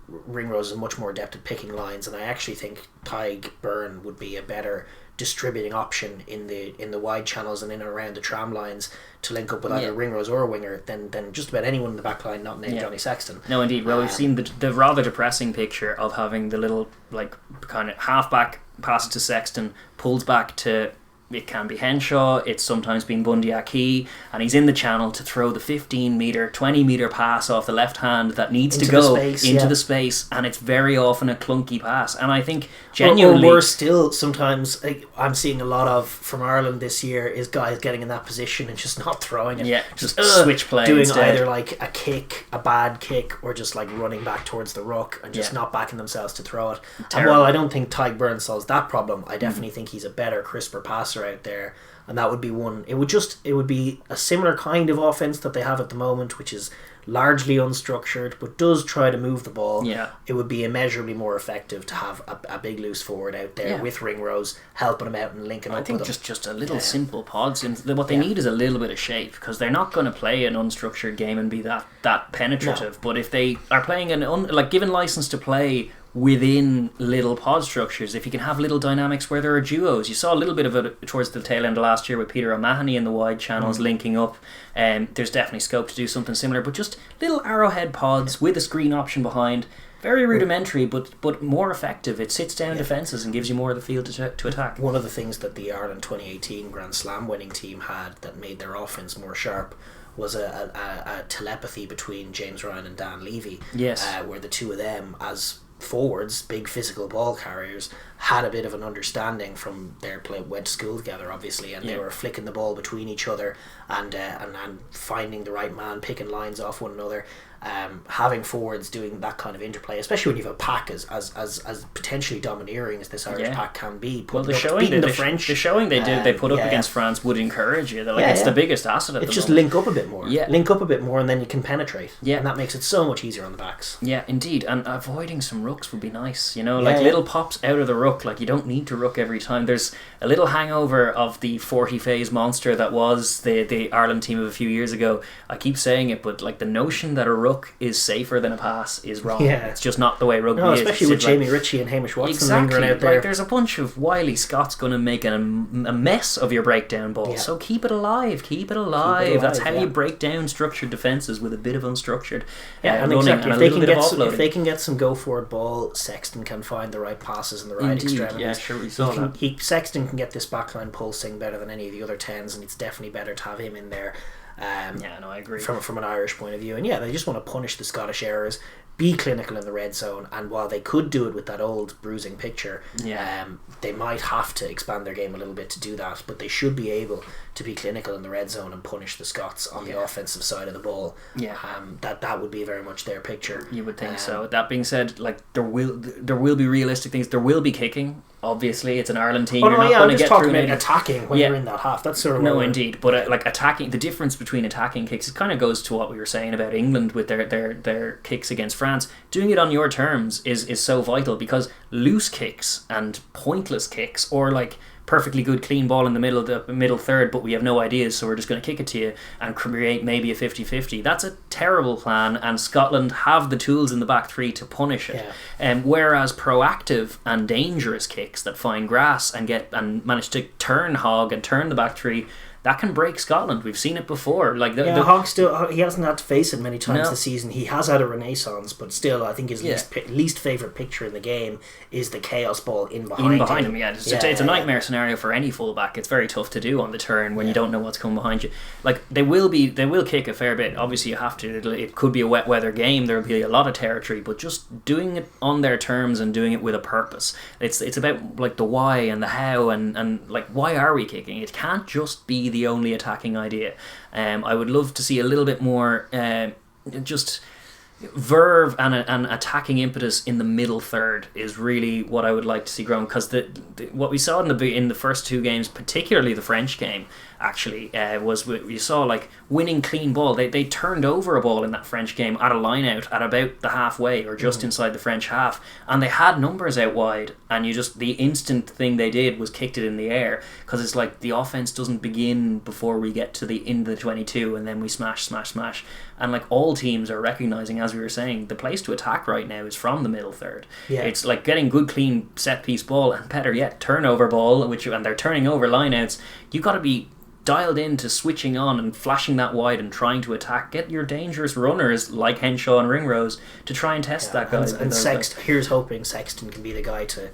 A: Ringrose is much more adept at picking lines, and I actually think Tadhg Beirne would be a better distributing option in the wide channels and in and around the tram lines to link up with either Ringrose or a winger than just about anyone in the back line not named Johnny Sexton.
B: No, indeed. Well, we've seen the rather depressing picture of having the little like kind of half-back pass to Sexton, pulls back to, it can be Henshaw, it's sometimes been Bundy Aki, and he's in the channel to throw the 15 metre, 20 metre pass off the left hand that needs
A: into
B: to go
A: into
B: the space, and it's very often a clunky pass. And I think genuinely...
A: Or worse still, sometimes I'm seeing a lot of from Ireland this year is guys getting in that position and just not throwing it.
B: Yeah, just switch play
A: doing
B: instead.
A: Either like a kick, a bad kick, or just like running back towards the ruck and just not backing themselves to throw it. And while I don't think Tadhg Beirne solves that problem, I definitely think he's a better, crisper passer out there. And that would be one. It would be a similar kind of offense that they have at the moment, which is largely unstructured, but does try to move the ball.
B: Yeah.
A: It would be immeasurably more effective to have a big loose forward out there with Ringrose helping him out and linking up with him.
B: I think just a little simple pods. What they need is a little bit of shape, because they're not going to play an unstructured game and be that penetrative. No. But if they are playing given license to play within little pod structures, if you can have little dynamics where there are duos. You saw a little bit of it towards the tail end of last year with Peter O'Mahony in the wide channels linking up. There's definitely scope to do something similar, but just little arrowhead pods with a screen option behind. Very rudimentary, but more effective. It sits down defences and gives you more of the field to attack.
A: One of the things that the Ireland 2018 Grand Slam winning team had that made their offence more sharp was a telepathy between James Ryan and Dan Levy.
B: Yes.
A: Where the two of them, as forwards, big physical ball carriers, had a bit of an understanding from their play, went to school together obviously, and they were flicking the ball between each other and finding the right man, picking lines off one another. Having forwards doing that kind of interplay, especially when you have a pack as potentially domineering as this Irish pack can be.
B: The showing they put up against France would encourage you. It's the biggest asset at the moment.
A: Just link up a bit more. Link up a bit more and then you can penetrate. And that makes it so much easier on the backs.
B: Yeah, indeed. And avoiding some rucks would be nice. Little pops out of the ruck. Like, you don't need to ruck every time. There's a little hangover of the 40 phase monster that was the Ireland team of a few years ago. I keep saying it, but like the notion that a ruck is safer than a pass is wrong. It's just not the way rugby is.
A: Especially with Jamie Ritchie and Hamish Watson lingering out there.
B: Like, there's a bunch of wily Scots going to make a mess of your breakdown ball. So keep it alive. That's how you break down structured defences, with a bit of unstructured running and a little bit of offloading.
A: If they can get some go forward ball, Sexton can find the right passes and the right extremities.
B: Yeah, sure, we saw that.
A: Sexton can get this backline pulsing better than any of the other 10s, and it's definitely better to have him in there.
B: I agree.
A: From an Irish point of view, and they just want to punish the Scottish errors, be clinical in the red zone, and while they could do it with that old bruising picture, they might have to expand their game a little bit to do that, but they should be able to be clinical in the red zone and punish the Scots on the offensive side of the ball. That would be very much their picture.
B: You would think so. That being said, like, there will be realistic things. There will be kicking. Obviously, it's an Ireland team. You're not going to get through
A: attacking when you're in that half. That's sort of
B: indeed. But like attacking, the difference between attacking kicks, it kind of goes to what we were saying about England with their kicks against France. Doing it on your terms is so vital, because loose kicks and pointless kicks, or like perfectly good clean ball in the middle third, but we have no ideas, so we're just going to kick it to you and create maybe a 50-50. That's a terrible plan, and Scotland have the tools in the back three to punish it. Whereas proactive and dangerous kicks that find grass and manage to turn Hogg and turn the back three, that can break Scotland. We've seen it before. Like
A: Hogg still, he hasn't had to face it many times this season. He has had a renaissance, but still, I think his least favourite picture in the game is the chaos ball in behind him.
B: It's a nightmare scenario for any fullback. It's very tough to do on the turn when you don't know what's coming behind you. Like, they will kick a fair bit. Obviously, you have to. It could be a wet weather game. There will be a lot of territory, but just doing it on their terms and doing it with a purpose. It's about like the why and the how and like, why are we kicking? It can't just be the only attacking idea. I would love to see a little bit more just verve and attacking impetus in the middle third is really what I would like to see grown, because what we saw in the first two games, particularly the French game, actually was you saw like winning clean ball. They turned over a ball in that French game at a line out at about the halfway or just inside the French half, and they had numbers out wide, and the instant thing they did was kicked it in the air, because it's like the offense doesn't begin before we get to the end of the 22 and then we smash. And like all teams are recognising, as we were saying, the place to attack right now is from the middle third.
A: Yeah.
B: It's like getting good clean set piece ball, and better yet turnover ball, and they're turning over lineouts. You've got to be dialed into switching on and flashing that wide and trying to attack. Get your dangerous runners like Henshaw and Ringrose to try and test that guy.
A: And here's hoping Sexton can be the guy to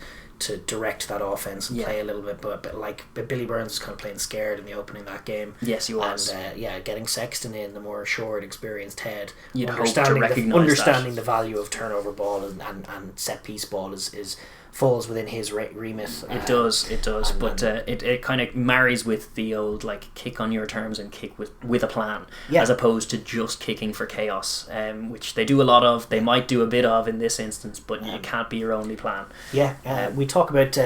A: direct that offense and play a little bit, but Billy Burns was kind of playing scared in the opening of that game.
B: Yes, he was.
A: And getting Sexton in, the more assured, experienced head,
B: you'd hope to recognise
A: understanding the value of turnover ball and set piece ball is falls within his remit.
B: It does, but it kind of marries with the old like kick on your terms and kick with a plan, as opposed to just kicking for chaos, which they do a lot of. They might do a bit of in this instance, but it can't be your only plan.
A: We talk about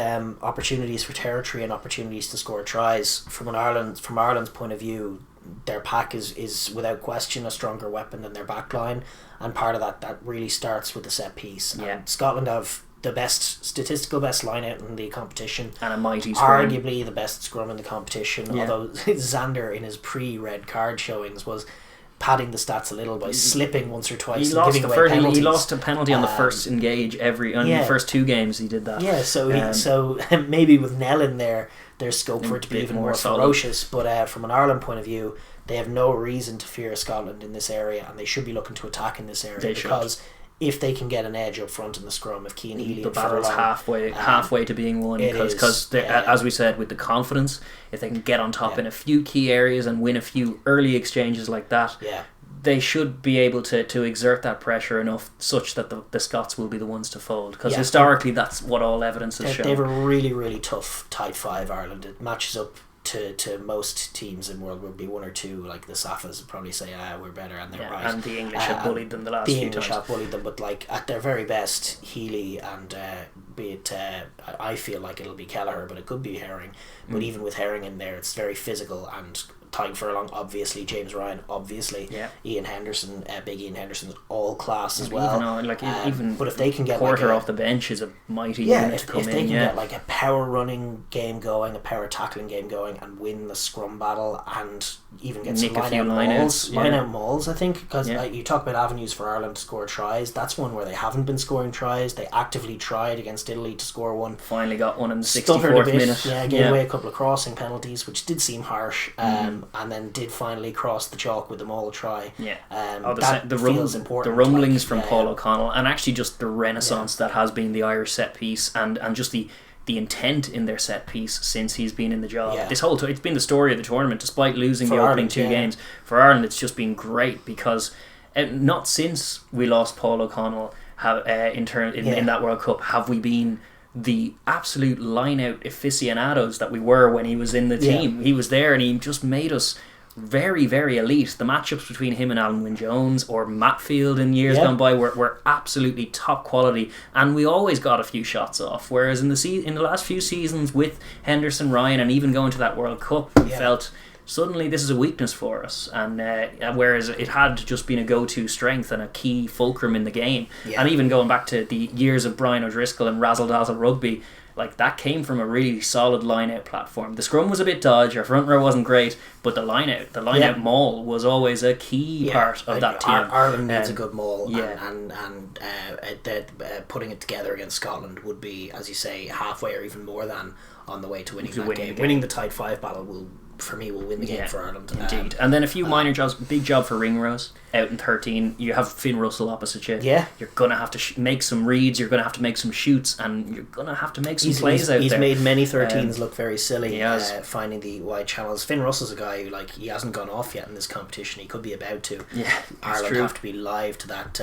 A: opportunities for territory and opportunities to score tries. From Ireland's point of view, their pack is without question a stronger weapon than their back line, and part of that really starts with the set piece. And Scotland have the statistical best line out in the competition,
B: and a mighty scrum.
A: Arguably the best scrum in the competition, although Xander in his pre-red card showings was padding the stats a little by slipping once or twice. He
B: lost a penalty on the first engage on the first two games he did that.
A: So maybe with Nell in there, there's scope for it to be even more ferocious, but from an Ireland point of view, they have no reason to fear Scotland in this area, and they should be looking to attack in this area because if they can get an edge up front in the scrum, if Cian Healy
B: the battle's halfway to being won, because as we said, with the confidence, if they can get on top in a few key areas and win a few early exchanges like that, they should be able to exert that pressure enough such that the Scots will be the ones to fold, because historically that's what all evidence has shown.
A: They have a really, really tough tight five, Ireland. It matches up to most teams in World Rugby. One or two, like the Safas, would probably say we're better, and they're right.
B: And the English have bullied them the last few times.
A: The English have bullied them, but like at their very best, Healy and I feel like it'll be Kelleher, but it could be Herring. But even with Herring in there, it's very physical, and Tyke Furlong, obviously, James Ryan, obviously, Ian Henderson, big Ian Henderson's all class as well.
B: Even
A: but if they can get
B: Porter off the bench is a mighty unit to come in.
A: If they can get like a power running game going, a power tackling game going, and win the scrum battle, and even get some line out mauls, I think, because you talk about avenues for Ireland to score tries. That's one where they haven't been scoring tries. They actively tried against Italy to score one.
B: Finally got one in the 64th minute.
A: Gave away a couple of crossing penalties, which did seem harsh. And then did finally cross the chalk with the maul try.
B: The rumblings from Paul O'Connell, and actually just the renaissance that has been the Irish set piece, and just the intent in their set piece since he's been in the job. It's been the story of the tournament, despite losing the opening two games. For Ireland, it's just been great, because not since we lost Paul O'Connell in that World Cup have we been the absolute line-out aficionados that we were when he was in the team. He was there and he just made us very, very elite. The matchups between him and Alan Wynne-Jones or Matfield in years gone by were absolutely top quality, and we always got a few shots off, whereas in the last few seasons with Henderson, Ryan, and even going to that World Cup, we felt suddenly this is a weakness for us, and whereas it had just been a go-to strength and a key fulcrum in the game, and even going back to the years of Brian O'Driscoll and Razzle Dazzle Rugby, like that came from a really solid line-out platform. The scrum was a bit dodgy, our front row wasn't great, but the line-out maul was always a key part of that team.
A: Ireland needs a good maul, and putting it together against Scotland would be, as you say, halfway or even more than on the way to winning that game. Winning the tight five battle will win the game for Ireland.
B: Indeed. And then a few minor jobs. Big job for Ringrose out in 13. You have Finn Russell opposite you. You're going to have to make some reads, you're going to have to make some shoots, and you're going to have to make some plays out there.
A: He's made many 13s look very silly, finding the wide channels. Finn Russell's a guy who he hasn't gone off yet in this competition. He could be about to. Ireland have to be live to that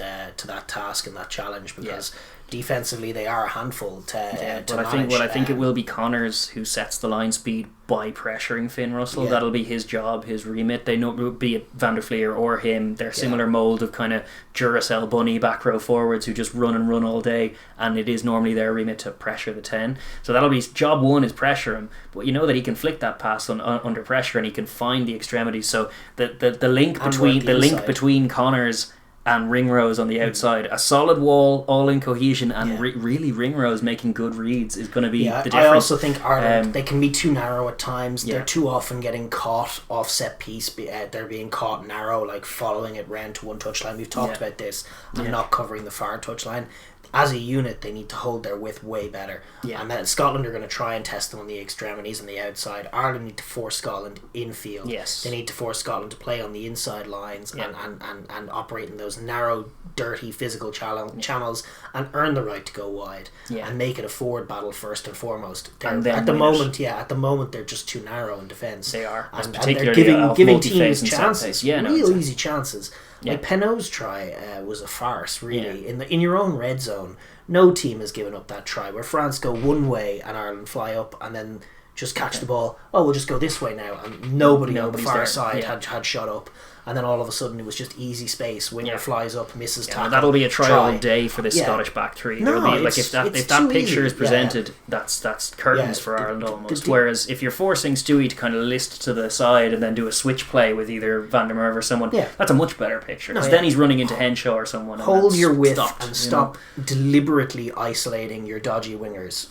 A: task and that challenge, because defensively they are a handful to manage.
B: I think it will be Connors who sets the line speed by pressuring Finn Russell. That'll be his job, his remit. They know, be it Van der Fleer or him, they're similar mould of kind of Duracell bunny back row forwards who just run all day, and it is normally their remit to pressure the 10. So that'll be job one, is pressure him, but you know that he can flick that pass under pressure, and he can find the extremities. So the link between Connors and ring rows on the outside. A solid wall, all in cohesion, and really ring rows making good reads is going to be the difference.
A: I also think Ireland, they can be too narrow at times. They're too often getting caught off set piece. They're being caught narrow, like following it round to one touchline. We've talked about this, and not covering the far touchline. As a unit, they need to hold their width way better. And then Scotland are going to try and test them on the extremities and the outside. Ireland need to force Scotland infield. They need to force Scotland to play on the inside lines and operate in those narrow, dirty, physical channels and earn the right to go wide and make it a forward battle first and foremost. At the moment, they're just too narrow in defence.
B: They are.
A: And they're giving teams chances. Easy chances. Like Penot's try was a farce, really. In your own red zone, no team has given up that try where France go one way and Ireland fly up and then just catch the ball. Oh, we'll just go this way now, and nobody on the far side had shot up. And then all of a sudden it was just easy space. Winger flies up, misses tackle.
B: That'll be a try all day for this Scottish back three.
A: No,
B: be, like if that picture is presented, that's curtains for Ireland almost. Whereas if you're forcing Stewie to kind of list to the side and then do a switch play with either Van der Merwe or someone, that's a much better picture. Because then he's running into Henshaw or someone.
A: Hold your width and stop deliberately isolating your dodgy wingers.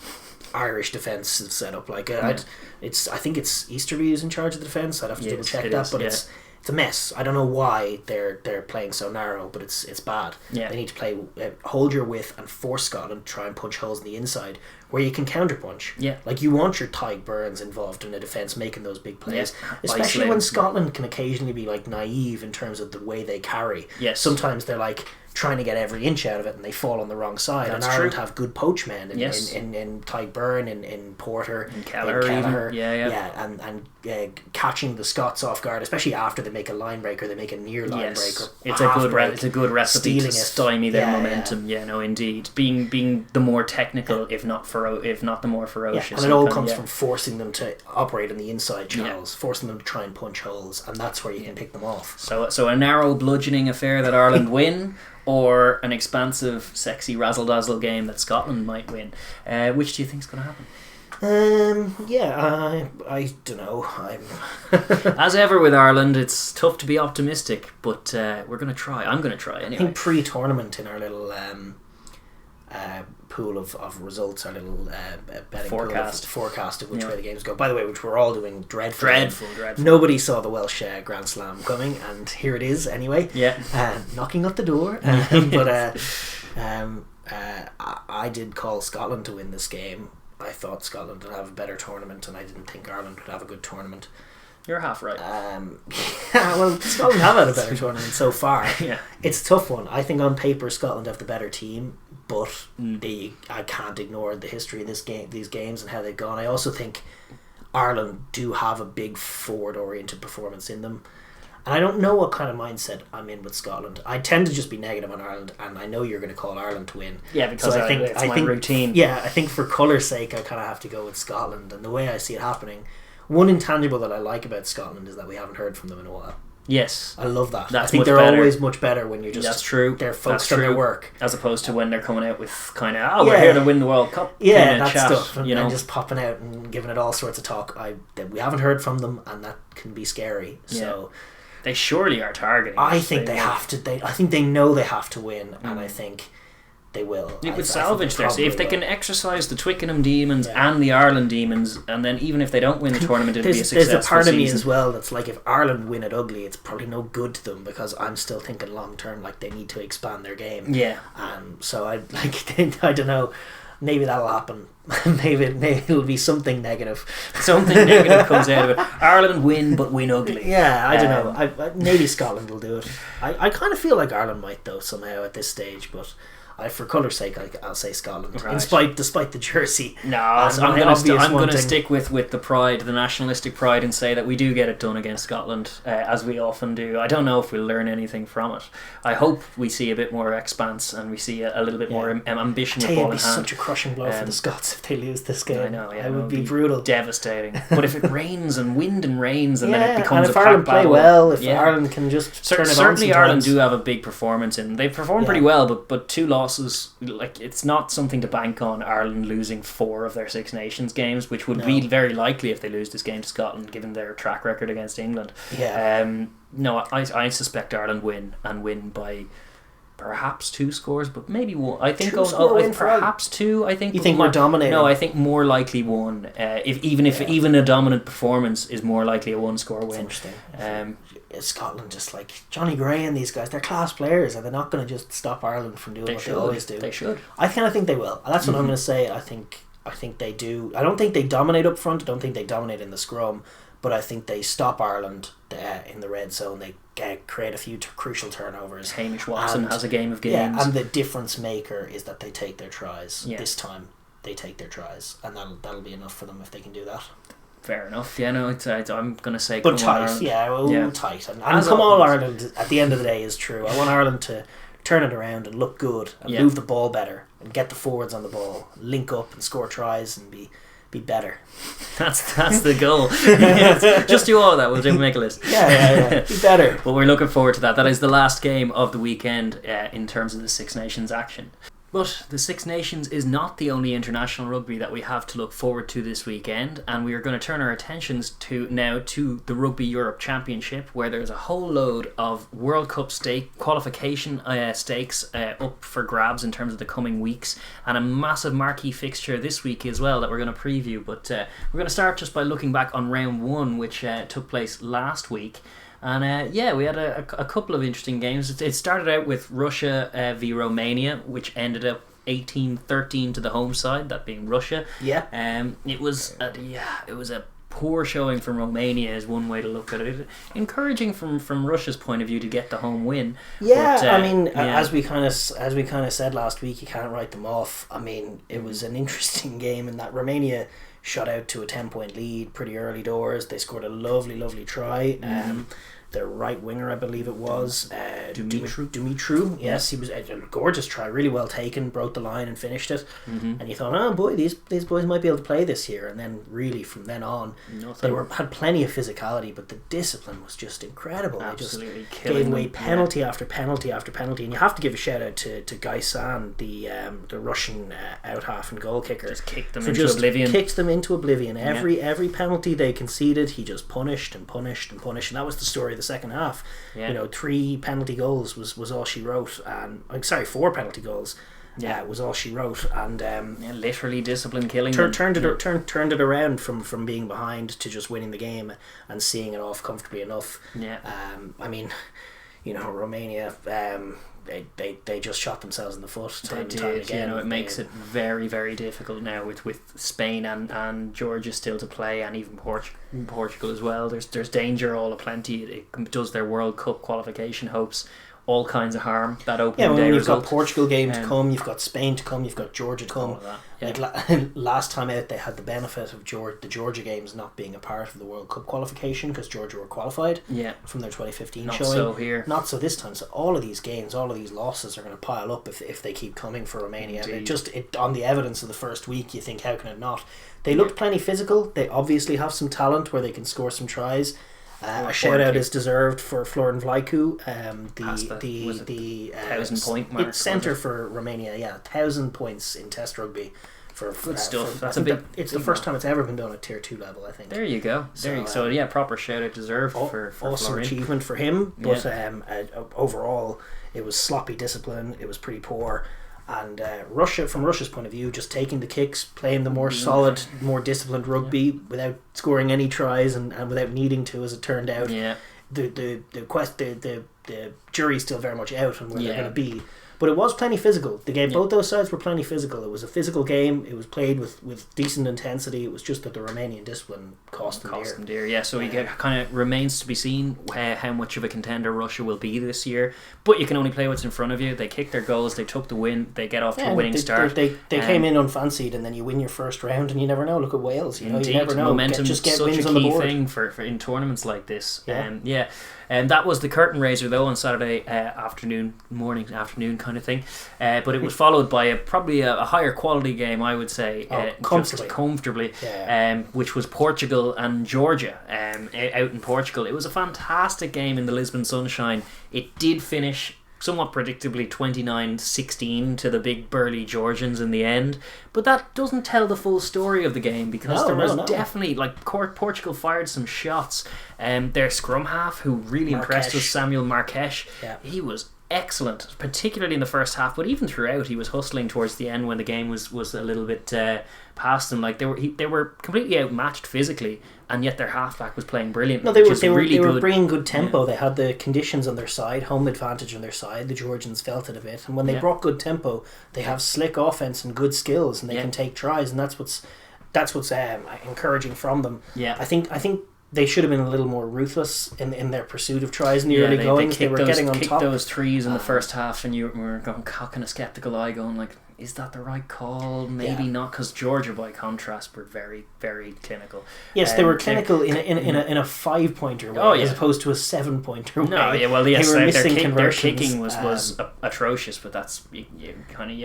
A: Irish defence setup like I think it's Easterby who's in charge of the defence. I'd have to double check that, but it's a mess. I don't know why they're playing so narrow, but it's bad. They need to play hold your width and force Scotland to try and punch holes in the inside where you can counterpunch. Like you want your Tyke Burns involved in a defence making those big plays, especially when Scotland can occasionally be like naive in terms of the way they carry. Sometimes they're like trying to get every inch out of it and they fall on the wrong side. That's and Ireland have good poach men in Tyke Byrne, in Porter, in Kelleher, and catching the Scots off guard, especially after they make a line break or they make a near line break.
B: It's a good recipe to stymie their momentum. Indeed, being the more technical, if not the more ferocious.
A: And it all comes from forcing them to operate in the inside channels, forcing them to try and punch holes, and that's where you can pick them off.
B: So a narrow bludgeoning affair that Ireland win, or an expansive, sexy razzle-dazzle game that Scotland might win. Which do you think is going to happen?
A: I don't know.
B: As ever with Ireland, it's tough to be optimistic, but we're going to try. I'm going to try anyway.
A: I think pre-tournament in our little pool of results, our little betting forecast of which way the games go. By the way, which we're all doing dreadful. Nobody saw the Welsh Grand Slam coming, and here it is anyway. Knocking at the door. I did call Scotland to win this game. I thought Scotland would have a better tournament, and I didn't think Ireland would have a good tournament.
B: You're half right.
A: Well, Scotland have had a better tournament so far. It's a tough one. I think on paper Scotland have the better team, but I can't ignore the history of these games and how they've gone. I also think Ireland do have a big forward-oriented performance in them. And I don't know what kind of mindset I'm in with Scotland. I tend to just be negative on Ireland, and I know you're going to call Ireland to win.
B: Because I think it's my routine.
A: I think for colour's sake, I kind of have to go with Scotland. And the way I see it happening, one intangible that I like about Scotland is that we haven't heard from them in a while.
B: Yes,
A: I love that.
B: I
A: think they're always much better when you're just.
B: That's true.
A: They're focused on their work,
B: as opposed to when they're coming out with kind of we're here to win the World Cup.
A: That stuff, and just popping out and giving it all sorts of talk. We haven't heard from them, and that can be scary. So
B: they surely are targeting.
A: I think they have to. I think they know they have to win, and I think they will.
B: They could salvage their. If they can exercise the Twickenham demons and the Ireland demons, and then even if they don't win the tournament, it'll be a successful
A: There's a part of me
B: season.
A: as well that's like, if Ireland win it ugly, it's probably no good to them, because I'm still thinking long term, like they need to expand their game. So I don't know. Maybe that'll happen. maybe it'll be something negative.
B: Something negative comes out of it. Ireland win, but win ugly.
A: I don't know. Maybe Scotland will do it. I kind of feel like Ireland might, though, somehow at this stage, but for colour's sake, I'll say Scotland, despite the jersey.
B: No, I'm going to stick with the pride, the nationalistic pride, and say that we do get it done against Scotland, as we often do. I don't know if we'll learn anything from it. I hope we see a bit more expanse and we see a little bit more ambition with ball in hand.
A: It'd be such a crushing blow for the Scots if they lose this game.
B: I know,
A: it would be brutal,
B: devastating. But if it rains and wind and rains, and then it becomes
A: and if Ireland play well, if Ireland can just turn it on.
B: Certainly, Ireland do have a big performance in. They've performed pretty well, but 2 losses. Like, it's not something to bank on Ireland losing 4 of their 6 Nations games, which would be very likely if they lose this game to Scotland, given their track record against England. I suspect Ireland win by perhaps 2 scores, but maybe 1. I think
A: perhaps
B: 2. I think
A: you think more dominating.
B: No, I think more likely 1. Even a dominant performance is more likely a 1-score win.
A: That's interesting. Scotland, just like Johnny Gray and these guys, they're class players. Are they not going to just stop Ireland from doing what they always do?
B: They should.
A: I kind of think they will. That's what I'm going to say. I think they do. I don't think they dominate up front. I don't think they dominate in the scrum. But I think they stop Ireland in the red zone. They create a few crucial turnovers.
B: Hamish Watson has a game of games.
A: Yeah, and the difference maker is that they take their tries. Yeah. This time they take their tries, and that'll be enough for them if they can do that.
B: Fair enough. Yeah, no, I'm going to say
A: but tight. Tight. And come on, Ireland at the end of the day is true. I want Ireland to turn it around and look good and move the ball better and get the forwards on the ball, link up and score tries and be better.
B: That's the goal. Just do all of that. We'll make a list.
A: Yeah. Be better.
B: But we're looking forward to that. That is the last game of the weekend in terms of the Six Nations action. But the Six Nations is not the only international rugby that we have to look forward to this weekend, and we are going to turn our attentions to the Rugby Europe Championship, where there's a whole load of World Cup qualification stakes up for grabs in terms of the coming weeks, and a massive marquee fixture this week as well that we're going to preview. But we're going to start just by looking back on round 1, which took place last week. And we had a couple of interesting games. It started out with Russia v Romania, which ended up 18-13 to the home side, that being Russia.
A: Yeah.
B: It was a poor showing from Romania is one way to look at it. Encouraging from Russia's point of view to get the home win.
A: Yeah, but, as we kind of said last week, you can't write them off. I mean, it was an interesting game in that Romania shot out to a 10-point lead pretty early doors. They scored a lovely try. Their right winger, I believe it was, Dumitru. Yes, he was a gorgeous try, really well taken, broke the line and finished it. And you thought, oh boy, these boys might be able to play this year. And then really from then on, they had plenty of physicality, but the discipline was just incredible.
B: Absolutely,
A: they just gave away penalty after penalty after penalty. And you have to give a shout out to Guy San, the Russian out half and goal kicker.
B: Just kicked them into oblivion.
A: Kicked them into oblivion. Every penalty they conceded, he just punished and punished and punished. And that was the story of the second half. 3 penalty goals was all she wrote, and 4 penalty goals was all she wrote, and
B: literally discipline killing
A: turned it around from being behind to just winning the game and seeing it off comfortably enough. Romania, they just shot themselves in the foot time and time again.
B: It makes it very, very difficult now with Spain and Georgia still to play, and even Portugal as well. There's danger all aplenty. It does their World Cup qualification hopes all kinds of harm. That opening day
A: you've
B: result.
A: Got Portugal game to come, you've got Spain to come, you've got Georgia to come. Last time out they had the benefit of the Georgia games not being a part of the World Cup qualification because Georgia were qualified from their 2015
B: not
A: showing.
B: So here.
A: Not so this time. So all of these games, all of these losses are going to pile up if they keep coming for Romania. On the evidence of the first week, you think, how can it not? They looked plenty physical. They obviously have some talent where they can score some tries. A shout out is deserved for Florin Vlaicu, the
B: 1,000-point mark.
A: It's centre for Romania. 1,000 points in Test rugby.
B: Good stuff.
A: It's the first time it's ever been done at Tier 2 level, I think.
B: There you go. So proper shout out deserved for
A: awesome
B: Florin.
A: Achievement for him. But overall, it was sloppy discipline. It was pretty poor. And from Russia's point of view, just taking the kicks, playing the more solid, more disciplined rugby without scoring any tries and without needing to, as it turned out. The jury's still very much out on where they're going to be. But it was plenty physical. The game, both those sides were plenty physical. It was a physical game. It was played with decent intensity. It was just that the Romanian discipline cost them dear.
B: Yeah, so it kind of remains to be seen how much of a contender Russia will be this year. But you can only play what's in front of you. They kicked their goals. They took the win. They get off to a winning start.
A: They came in unfancied, and then you win your first round, and you never know. Look at Wales. You never know.
B: Momentum is such
A: wins
B: a
A: on the
B: key
A: board.
B: thing for in tournaments like this. And that was the curtain raiser though on Saturday morning afternoon kind of thing. But it was followed by probably a higher quality game, I would say, comfortably, which was Portugal and Georgia out in Portugal. It was a fantastic game in the Lisbon sunshine. It did finish somewhat predictably 29-16 to the big burly Georgians in the end, but that doesn't tell the full story of the game because there was definitely Portugal fired some shots. Their scrum half, who really impressed us, Samuel Marques, he was excellent, particularly in the first half, but even throughout. He was hustling towards the end when the game was a little bit past them. Like they were completely outmatched physically, and yet their halfback was playing brilliant.
A: No, they were bringing good tempo. Yeah. They had the conditions on their side, home advantage on their side. The Georgians felt it a bit, and when they brought good tempo, they have slick offense and good skills, and they can take tries, and that's what's encouraging from them.
B: Yeah,
A: I think they should have been a little more ruthless in their pursuit of tries in the early goings. They were getting on top.
B: Those threes in the first half, and you were going cocking a sceptical eye, going like, is that the right call? Maybe not, because Georgia, by contrast, were very, very clinical.
A: Yes, they were clinical in a 5-pointer way, as opposed to a 7-pointer way.
B: No, yeah, well, yes, their kicking was atrocious, but that's you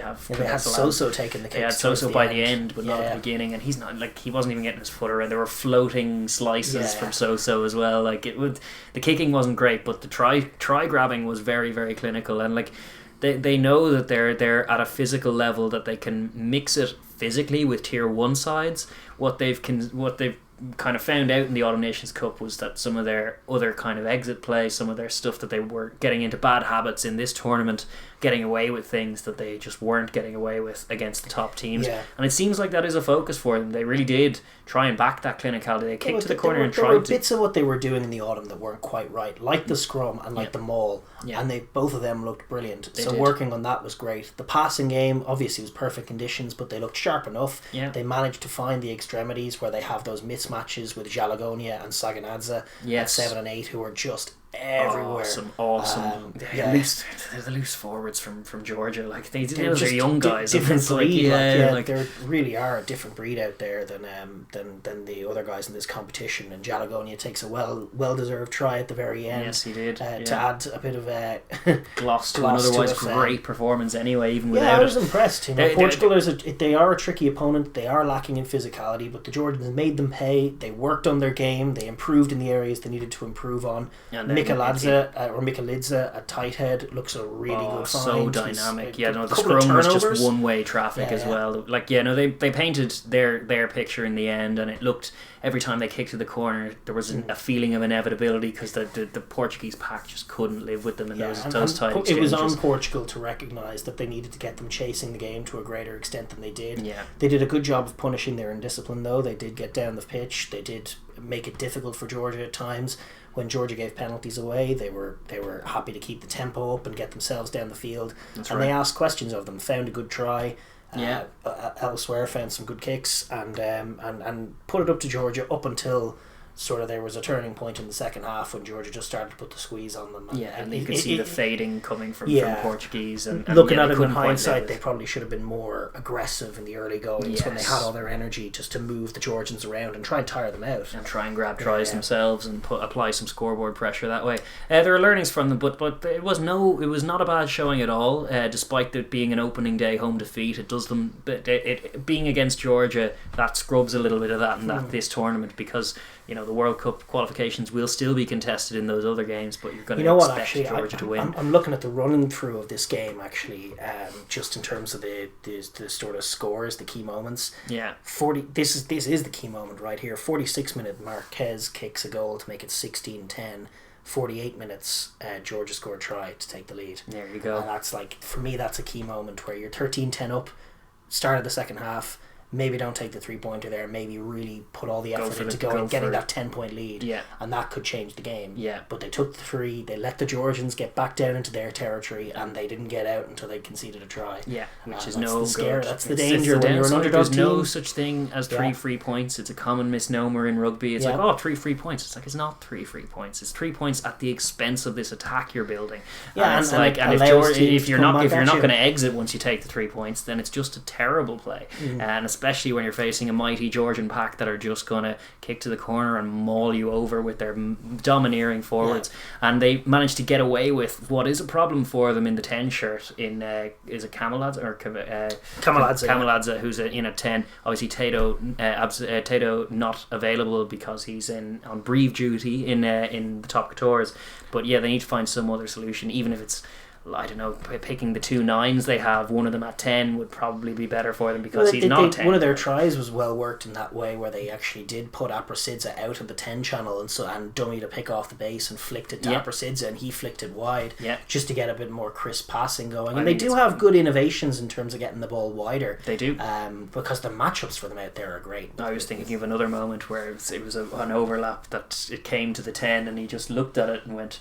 B: have.
A: They had Soso taking the kicks.
B: They had Soso by the end, but not at the beginning, and he's not he wasn't even getting his foot around. There were floating slices from Soso as well. Like the kicking wasn't great, but the try grabbing was very, very clinical, and like. They know that they're at a physical level that they can mix it physically with tier 1 sides. What they've kind of found out in the Autumn Nations Cup was that some of their other kind of exit play, some of their stuff that they were getting into bad habits in this tournament, getting away with things that they just weren't getting away with against the top teams.
A: Yeah.
B: And it seems like that is a focus for them. They really did try and back that clinicality. They kicked to the corner and tried to.
A: There were bits of what they were doing in the autumn that weren't quite right, like the scrum and like the maul, and both of them looked brilliant. They did. Working on that was great. The passing game obviously was perfect conditions, but they looked sharp enough.
B: Yeah.
A: They managed to find the extremities where they have those mismatches with Jalagonia and Saganadze at 7 and 8, who are just everywhere.
B: Awesome. They're the loose forwards from Georgia. Like they're young guys.
A: Different breed. They really are a different breed out there than the other guys in this competition. And Jalagonia takes a well deserved try at the very end.
B: Yes, he did.
A: To add a bit of a
B: gloss to an otherwise great performance anyway. Even without
A: I was impressed. Portugal they are a tricky opponent. They are lacking in physicality, but the Georgians made them pay. They worked on their game. They improved in the areas they needed to improve on. Mikaladze at tight head looks a really good find.
B: So dynamic. The scrum was just one-way traffic as well. Like, they painted their picture in the end, and it looked, every time they kicked to the corner, there was a feeling of inevitability because the Portuguese pack just couldn't live with them in those tight exchanges.
A: It was on Portugal to recognise that they needed to get them chasing the game to a greater extent than they did.
B: Yeah.
A: They did a good job of punishing their indiscipline, though. They did get down the pitch. They did make it difficult for Georgia at times. When Georgia gave penalties away, they were happy to keep the tempo up and get themselves down the field. They asked questions of them, found a good try. Elsewhere, found some good kicks, and put it up to Georgia up until sort of there was a turning point in the second half when Georgia just started to put the squeeze on them.
B: And you could see the fading coming from Portuguese. And
A: looking at it in hindsight, they probably should have been more aggressive in the early goings when they had all their energy just to move the Georgians around and try and tire them out.
B: And try and grab tries themselves and apply some scoreboard pressure that way. There are learnings from them, but it was not a bad showing at all, despite it being an opening day home defeat. It does them, but it being against Georgia, that scrubs a little bit of that in this tournament, because the World Cup qualifications will still be contested in those other games, but you're going to expect Georgia to win.
A: I'm looking at the running through of this game, actually, just in terms of the sort of scores, the key moments.
B: Yeah.
A: This is the key moment right here. 46-minute Marquez kicks a goal to make it 16-10. 48 minutes, Georgia scored a try to take the lead.
B: There you go.
A: And that's for me, that's a key moment where you're 13-10 up, start of the second half. Maybe don't take the 3-pointer there. Maybe really put all the effort into getting that 10-point lead.
B: Yeah.
A: And that could change the game.
B: Yeah.
A: But they took the 3. They let the Georgians get back down into their territory, and they didn't get out until they conceded a try.
B: Yeah, which is
A: no
B: good.
A: That's the danger when you're an underdog
B: team. There's no such thing as 3 free points. It's a common misnomer in rugby. It's 3 free points. It's it's not 3 free points. It's 3 points at the expense of this attack you're building.
A: Yeah,
B: if you're not going to exit once you take the 3 points, then it's just a terrible play. And especially when you're facing a mighty Georgian pack that are just going to kick to the corner and maul you over with their domineering forwards. And they managed to get away with what is a problem for them in the 10 shirt in is it Kamaladze or Kamaladze, who's in a 10. Obviously Tato not available because he's on bereave duty in the top 14s, but they need to find some other solution, even if it's I don't know, picking the 2 9s they have, one of them at 10 would probably be better for them because he's not 10.
A: One of their tries was well worked in that way, where they actually did put Aprasidza out of the 10 channel and dummy to pick off the base and flicked it to Aprasidza, and he flicked it wide just to get a bit more crisp passing going. And they do have good innovations in terms of getting the ball wider.
B: They do.
A: Because the matchups for them out there are great.
B: I was thinking of another moment where it was an overlap that it came to the 10 and he just looked at it and went...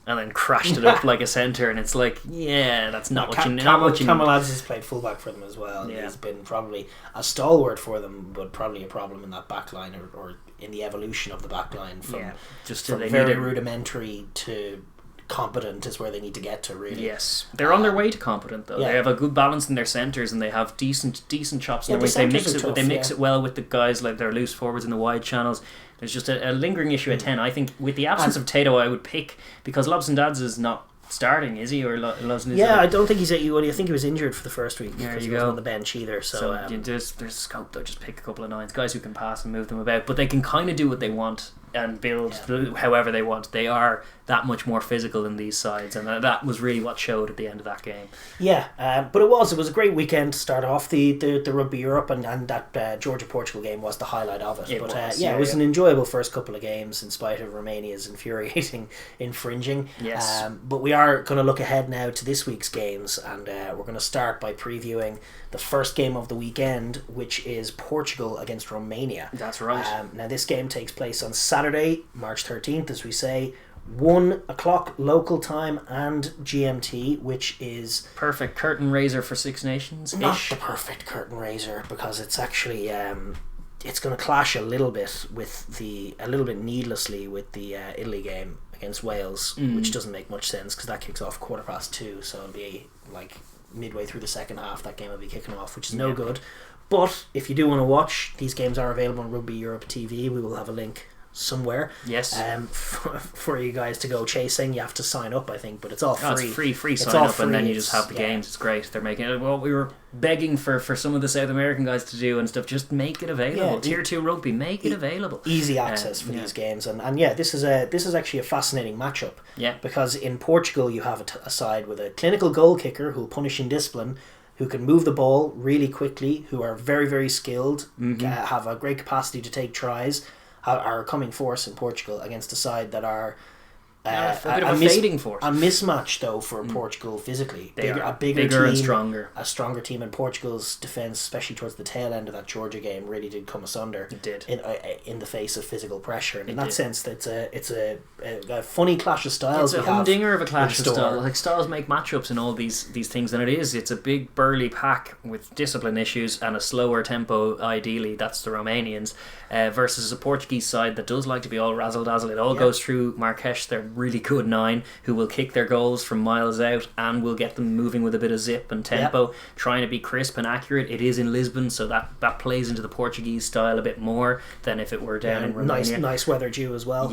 B: and then crashed it up like a centre, and it's like, that's not what you need.
A: Kamaladze has played fullback for them as well. Yeah. He's been probably a stalwart for them, but probably a problem in that back line or in the evolution of the back line from very rudimentary to competent is where they need to get to, really.
B: Yes, they're on their way to competent though. They have a good balance in their centres and they have decent chops in their wings. They mix it well with the guys, like their loose forwards in the wide channels. There's just a lingering issue at 10. I think with the absence of Tato, I would pick, because Lobson-Dads is not starting, is he? Or
A: I don't think he's at you. I think he was injured for the first week.
B: There you
A: he
B: go.
A: wasn't on the bench either. So
B: there's scope though. Just pick a couple of 9s, guys who can pass and move them about, but they can kind of do what they want and build however they want. They are that much more physical than these sides, and that was really what showed at the end of that game.
A: But it was a great weekend to start off the Rugby Europe, and that Georgia-Portugal game was the highlight of it. It was an enjoyable first couple of games in spite of Romania's infuriating infringing.
B: Yes.
A: But we are going to look ahead now to this week's games, and we're going to start by previewing the first game of the weekend, which is Portugal against Romania.
B: That's right.
A: Now this game takes place on Saturday, March 13th, as we say, 1 o'clock local time and GMT, which is
B: perfect curtain raiser for Six Nations.
A: Not the perfect curtain raiser, because it's actually it's going to clash a little bit needlessly with the Italy game against Wales, which doesn't make much sense because that kicks off 2:15, so it'll be like midway through the second half that game will be kicking off, which is no good. But if you do want to watch, these games are available on Rugby Europe TV. We will have a link somewhere.
B: Yes.
A: For you guys to go chasing. You have to sign up, I think, but it's all free.
B: It's free sign up, and then you just have the games. It's great. They're making it. Well, we were begging for some of the South American guys to do and stuff. Just make it available. Tier 2 rugby, make it available.
A: Easy access for these games, and this is actually a fascinating matchup.
B: Yeah.
A: Because in Portugal you have a side with a clinical goal kicker who'll punish in discipline, who can move the ball really quickly, who are very, very skilled, have a great capacity to take tries, are a coming force in Portugal against a side that are
B: a bit of a fading force.
A: A mismatch though for Portugal physically.
B: A
A: bigger team,
B: and stronger.
A: A stronger team, and Portugal's defence, especially towards the tail end of that Georgia game, really did come asunder.
B: It did.
A: In the face of physical pressure, and in that sense, it's a funny clash of styles.
B: It's a humdinger of a clash of styles. Like, styles make matchups in all these things, and it's a big burly pack with discipline issues and a slower tempo. Ideally, that's the Romanians versus a Portuguese side that does like to be all razzle dazzle. It all goes through Marqués. They're really good 9 who will kick their goals from miles out and will get them moving with a bit of zip and tempo, trying to be crisp and accurate. It is in Lisbon, so that plays into the Portuguese style a bit more than if it were down in Romania.
A: Nice weather due as well.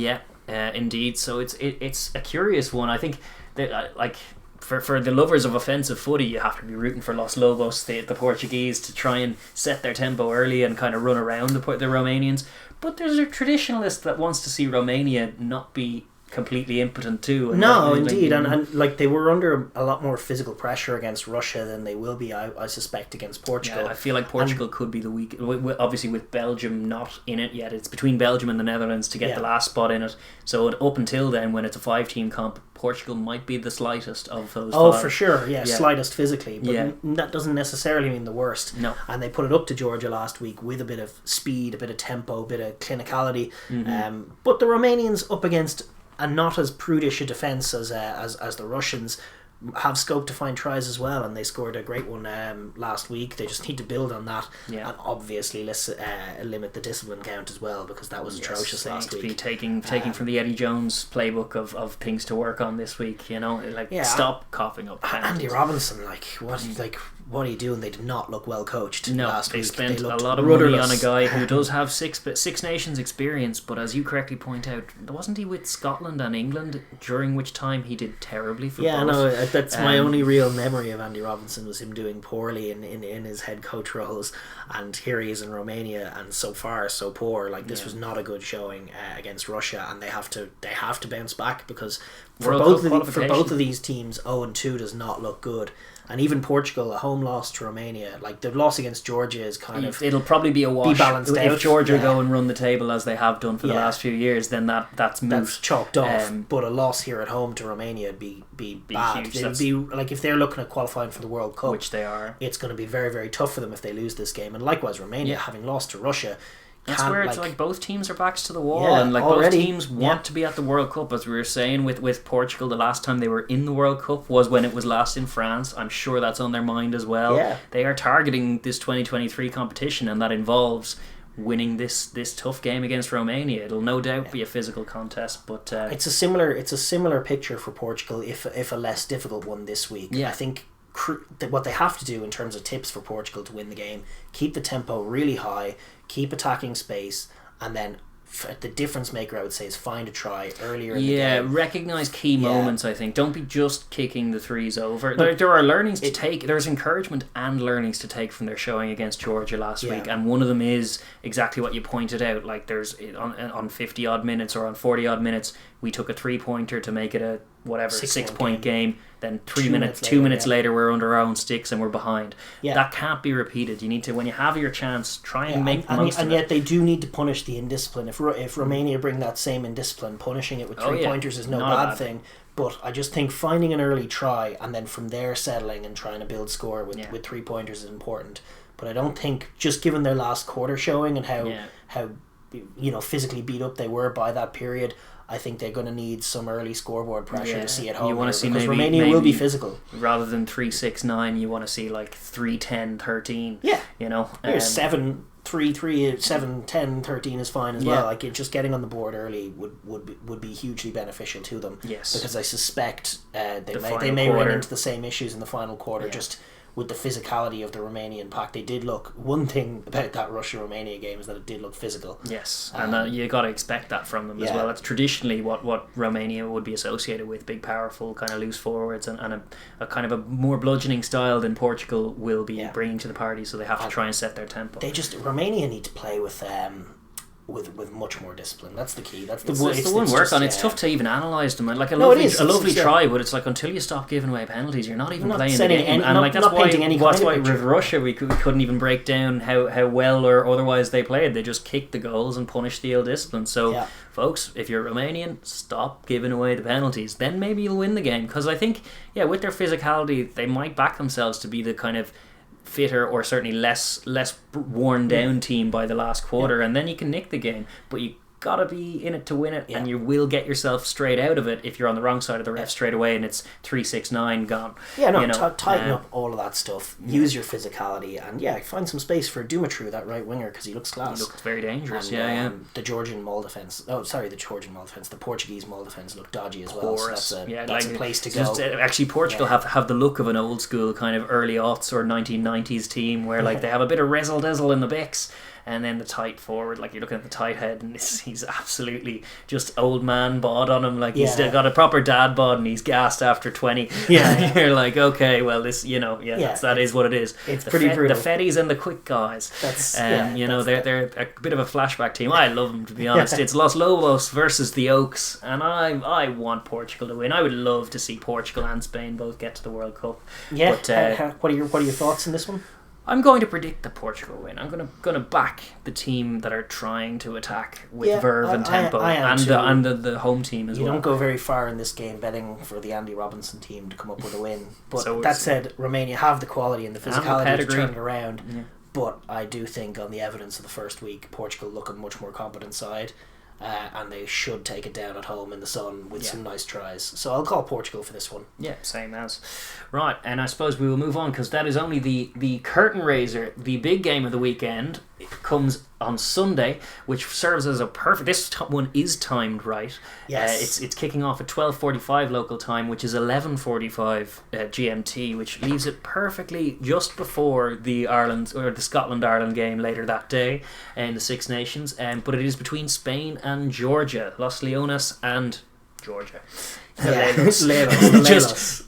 B: Indeed. So it's a curious one. I think that for the lovers of offensive footy, you have to be rooting for Los Lobos, the Portuguese, to try and set their tempo early and kind of run around the Romanians. But there's a traditionalist that wants to see Romania not be completely impotent too.
A: Indeed, and like they were under a lot more physical pressure against Russia than they will be, I suspect, against Portugal.
B: I feel like Portugal could be the weak. Obviously, with Belgium not in it yet, it's between Belgium and the Netherlands to get the last spot in it. So up until then, when it's a 5-team comp, Portugal might be the slightest of those.
A: Oh, 5. For sure, slightest physically, but that doesn't necessarily mean the worst.
B: No,
A: and they put it up to Georgia last week with a bit of speed, a bit of tempo, a bit of clinicality. But the Romanians up against a not as prudish a defence as the Russians have scope to find tries as well, and they scored a great one last week. They just need to build on that, and obviously limit the discipline count as well, because that was atrocious last week.
B: Be taking from the Eddie Jones playbook of things to work on this week. Stop coughing up.
A: Andy Robinson, what are you doing? They did not look well coached last week.
B: They spent
A: a
B: lot of money on a guy who does have Six Nations experience, but as you correctly point out, wasn't he with Scotland and England, during which time he did terribly for both?
A: No, that's my only real memory of Andy Robinson, was him doing poorly in his head coach roles, and here he is in Romania, and so far so poor. Like, this was not a good showing against Russia, and they have to bounce back, because for both of these teams, 0-2 does not look good. And even Portugal, a home loss to Romania, like the loss against Georgia is kind of...
B: It'll probably be a wash.
A: Balanced out.
B: If Georgia go and run the table as they have done for the last few years, then that's moot.
A: That's chalked off. But a loss here at home to Romania would be bad.
B: Huge.
A: It'd be like, if they're looking at qualifying for the World Cup,
B: which they are,
A: it's going to be very, very tough for them if they lose this game. And likewise, Romania, having lost to Russia...
B: That's where it's like both teams are backs to the wall, and like already, both teams want to be at the World Cup. As we were saying with Portugal, the last time they were in the World Cup was when it was last in France. I'm sure that's on their mind as well. Yeah. They are targeting this 2023 competition, and that involves winning this tough game against Romania. It'll no doubt be a physical contest, but
A: it's a similar picture for Portugal, if a less difficult one this week. I think what they have to do in terms of tips for Portugal to win the game: keep the tempo really high, keep attacking space, and then the difference maker, I would say, is find a try earlier in the game.
B: Recognise key moments, I think. Don't be just kicking the threes over. There are learnings to take. There's encouragement and learnings to take from their showing against Georgia last week, and one of them is exactly what you pointed out. Like, there's on 50 odd minutes or on 40 odd minutes, we took a 3-pointer to make it a 6-point game. Then 2 minutes later, we're under our own sticks and we're behind. That can't be repeated. You need to, when you have your chance, try and make the most of it.
A: And yet they do need to punish the indiscipline. If Romania bring that same indiscipline, punishing it with 3-pointers is no bad thing. But I just think finding an early try and then from there settling and trying to build score with 3-pointers is important. But I don't think, just given their last quarter showing and how physically beat up they were by that period, I think they're going to need some early scoreboard pressure to see at home. You want to see because Romania will be physical.
B: Rather than 3-6-9, you want to see like 3-10-13.
A: Yeah,
B: here's
A: 7-3-3, 7-10-13 is fine as well. Like, just getting on the board early would be hugely beneficial to them.
B: Yes,
A: because I suspect they may run into the same issues in the final quarter. Just with the physicality of the Romanian pack, they did look. One thing about that Russia-Romania game is that it did look physical.
B: Yes, and you got to expect that from them as well. That's traditionally what Romania would be associated with: big, powerful, kind of loose forwards, and a kind of a more bludgeoning style than Portugal will be bringing to the party. So they have to try and set their tempo.
A: Romania need to play with much more discipline. That's the key. That's the
B: one work on. It's tough to even analyse them. Like a lovely try, but it's like until you stop giving away penalties, you're not even playing the game. That's why with Russia we couldn't even break down how well or otherwise they played. They just kicked the goals and punished the ill discipline. So folks, if you're Romanian, stop giving away the penalties. Then maybe you'll win the game. Because I think with their physicality, they might back themselves to be the kind of fitter or certainly less worn down team by the last quarter, and then you can nick the game. But you gotta be in it to win it, and you will get yourself straight out of it if you're on the wrong side of the ref straight away and it's 3-6-9 gone.
A: Tighten up all of that stuff. Use your physicality and find some space for Dumitru, that right winger, because he looks class.
B: He looks very dangerous.
A: The Georgian maul defence. The Portuguese maul defence looked dodgy as well. So that's a place to go.
B: Actually, Portugal have the look of an old school kind of early aughts or 1990s team where like they have a bit of razzle dazzle in the bicks. And then the tight forward, like you're looking at the tight head, and he's absolutely just old man bod on him. Like he's got a proper dad bod, and he's gassed after 20. And you're like, okay, well, this, that is what it is.
A: It's pretty brutal.
B: The Fetties and the quick guys. They're a bit of a flashback team. I love them, to be honest. It's Los Lobos versus the Oaks, and I want Portugal to win. I would love to see Portugal and Spain both get to the World Cup.
A: Yeah. But, what are your thoughts on this one?
B: I'm going to predict that Portugal win. I'm going to back the team that are trying to attack with verve and tempo, and the home team as well.
A: You don't go very far in this game betting for the Andy Robinson team to come up with a win. But that said, Romania have the quality and the physicality to turn it around. Yeah. But I do think on the evidence of the first week, Portugal look a much more competent side. And they should take it down at home in the sun with some nice tries. So I'll call Portugal for this one.
B: Yeah, same as. Right, and I suppose we will move on because that is only the curtain raiser. The big game of the weekend comes on Sunday, which serves as a perfect... This one is timed right.
A: Yes.
B: It's kicking off at 12:45 local time, which is 11:45 GMT, which leaves it perfectly just before the Scotland-Ireland game later that day in the Six Nations. But it is between Spain and Georgia. Los Leones and Georgia.
A: Just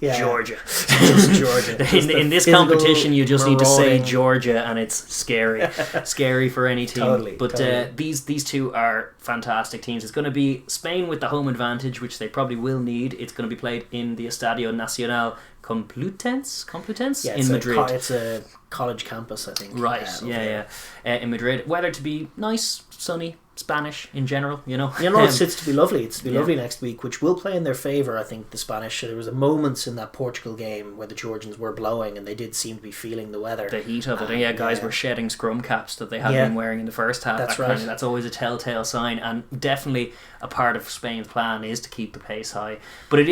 B: Georgia.
A: Just Georgia.
B: In this competition, you just need to say Georgia, and it's scary. Scary for any team.
A: Totally,
B: but these two are fantastic teams. It's going to be Spain with the home advantage, which they probably will need. It's going to be played in the Estadio Nacional Complutense in Madrid.
A: It's a college campus, I think.
B: Right, in Madrid. Weather to be nice, sunny, Spanish in general,
A: it's to be lovely. It's to be lovely next week, which will play in their favour. I think the Spanish. There was a moments in that Portugal game where the Georgians were blowing, and they did seem to be feeling the weather,
B: the heat of it. Guys were shedding scrum caps that they had been wearing in the first half.
A: That's right.
B: That's always a telltale sign, and definitely a part of Spain's plan is to keep the pace high. But it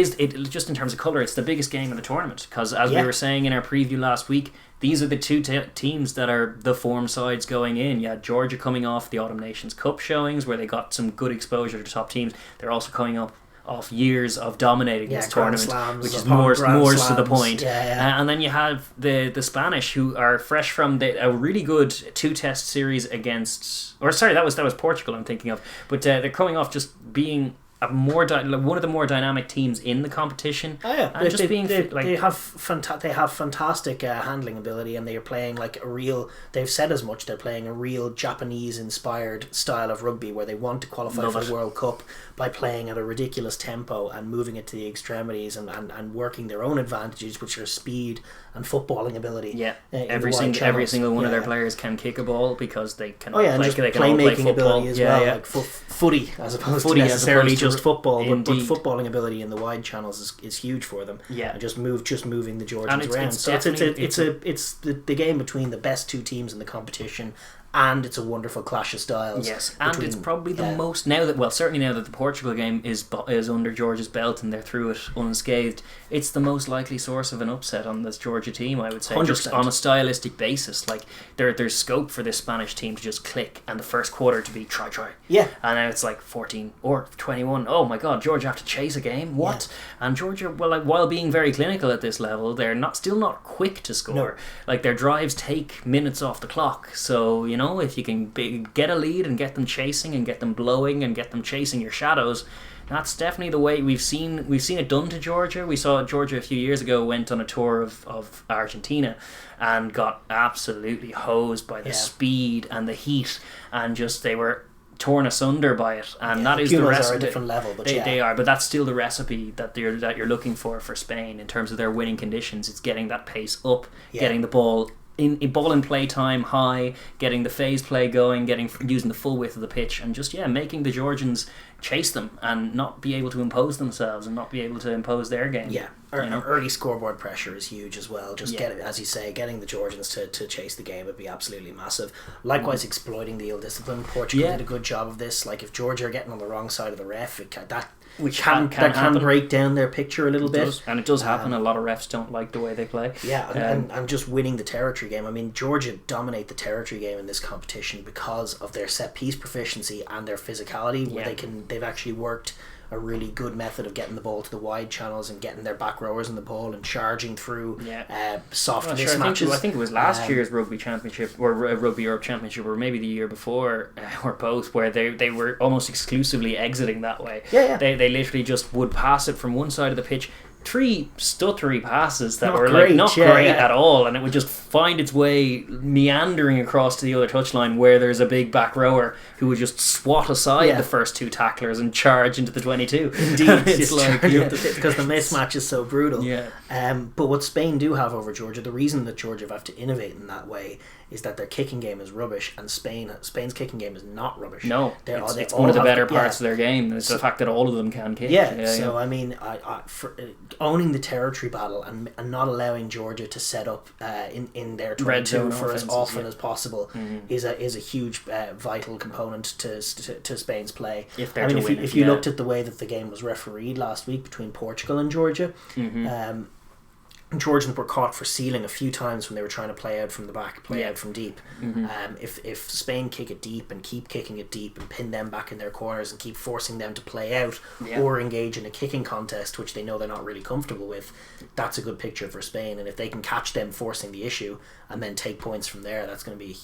B: just in terms of colour, it's the biggest game of the tournament because, as we were saying in our preview last week, these are the two teams that are the form sides going in. Georgia coming off the Autumn Nations Cup showings where they got some good exposure to top teams. They're also coming up off years of dominating this tournament, which is more to the point. And then you have the Spanish, who are fresh from a really good 2-test series against... that was Portugal I'm thinking of. But they're coming off just being... one of the more dynamic teams in the competition. And
A: they have fantastic handling ability, and they are playing like a real. They've said as much. They're playing a real Japanese-inspired style of rugby, where they want to qualify for the World Cup by playing at a ridiculous tempo and moving it to the extremities and working their own advantages, which are speed and footballing ability.
B: Every single one of their players can kick a ball because they can.
A: And just playmaking ability as well, like footy as opposed to necessarily just football, but footballing ability in the wide channels is huge for them. And just moving the Georgians around. So it's the game between the best two teams in the competition, and it's a wonderful clash of styles.
B: And it's probably the most certainly now that the Portugal game is under Georgia's belt and they're through it unscathed, it's the most likely source of an upset on this Georgia team, I would say.
A: 100%.
B: Just on a stylistic basis, like there's scope for this Spanish team to just click and the first quarter to be try. And now it's like 14 or 21. Oh my God, Georgia have to chase a game. What? And Georgia, while being very clinical at this level, they're still not quick to score.
A: No.
B: Like their drives take minutes off the clock. So if you can get a lead and get them chasing and get them blowing and get them chasing your shadows, that's definitely the way we've seen it done to Georgia. We saw Georgia a few years ago went on a tour of Argentina and got absolutely hosed by the speed and the heat, and just they were torn asunder by it. And that is the recipe.
A: Are a different level, but
B: they are, but that's still the recipe that you're looking for Spain in terms of their winning conditions. It's getting that pace up, getting the ball in play time high, getting the phase play going, using the full width of the pitch, and just making the Georgians chase them and not be able to impose themselves and not be able to impose their game.
A: Early scoreboard pressure is huge as well. Just getting the Georgians to chase the game would be absolutely massive. Likewise, exploiting the ill discipline. Portugal did a good job of this. Like if Georgia are getting on the wrong side of the ref, which can break down their picture a little bit.
B: And it does happen. A lot of refs don't like the way they play.
A: And just winning the territory game. I mean, Georgia dominate the territory game in this competition because of their set piece proficiency and their physicality, where they've actually worked a really good method of getting the ball to the wide channels and getting their back rowers in the ball and charging through soft mismatches.
B: I think it was last year's Rugby Championship or Rugby Europe Championship, or maybe the year before, or both, where they were almost exclusively exiting that way. They literally just would pass it from one side of the pitch. 3 stuttery passes that were not great at all, and it would just find its way meandering across to the other touchline where there's a big back rower who would just swat aside the first 2 tacklers and charge into the 22.
A: Indeed, because the mismatch is so brutal. But what Spain do have over Georgia, the reason that Georgia have to innovate in that way is that their kicking game is rubbish, and Spain's kicking game is not rubbish.
B: No, it's one of the better parts of their game. It's the fact that all of them can kick.
A: So I mean, for owning the territory battle and not allowing Georgia to set up in their 22 for as often as possible is a huge vital component to Spain's play. If you looked at the way that the game was refereed last week between Portugal and Georgia, Georgians were caught for sealing a few times when they were trying to play out from the back, out from deep. If Spain kick it deep and keep kicking it deep and pin them back in their corners and keep forcing them to play out or engage in a kicking contest, which they know they're not really comfortable with, that's a good picture for Spain. And if they can catch them forcing the issue and then take points from there, that's going to be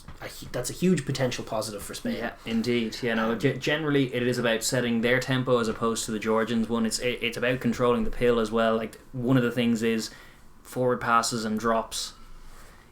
A: that's a huge potential positive for Spain.
B: Yeah, indeed. Generally it is about setting their tempo as opposed to the Georgians one. It's about controlling the pill as well. Like, one of the things is forward passes and drops.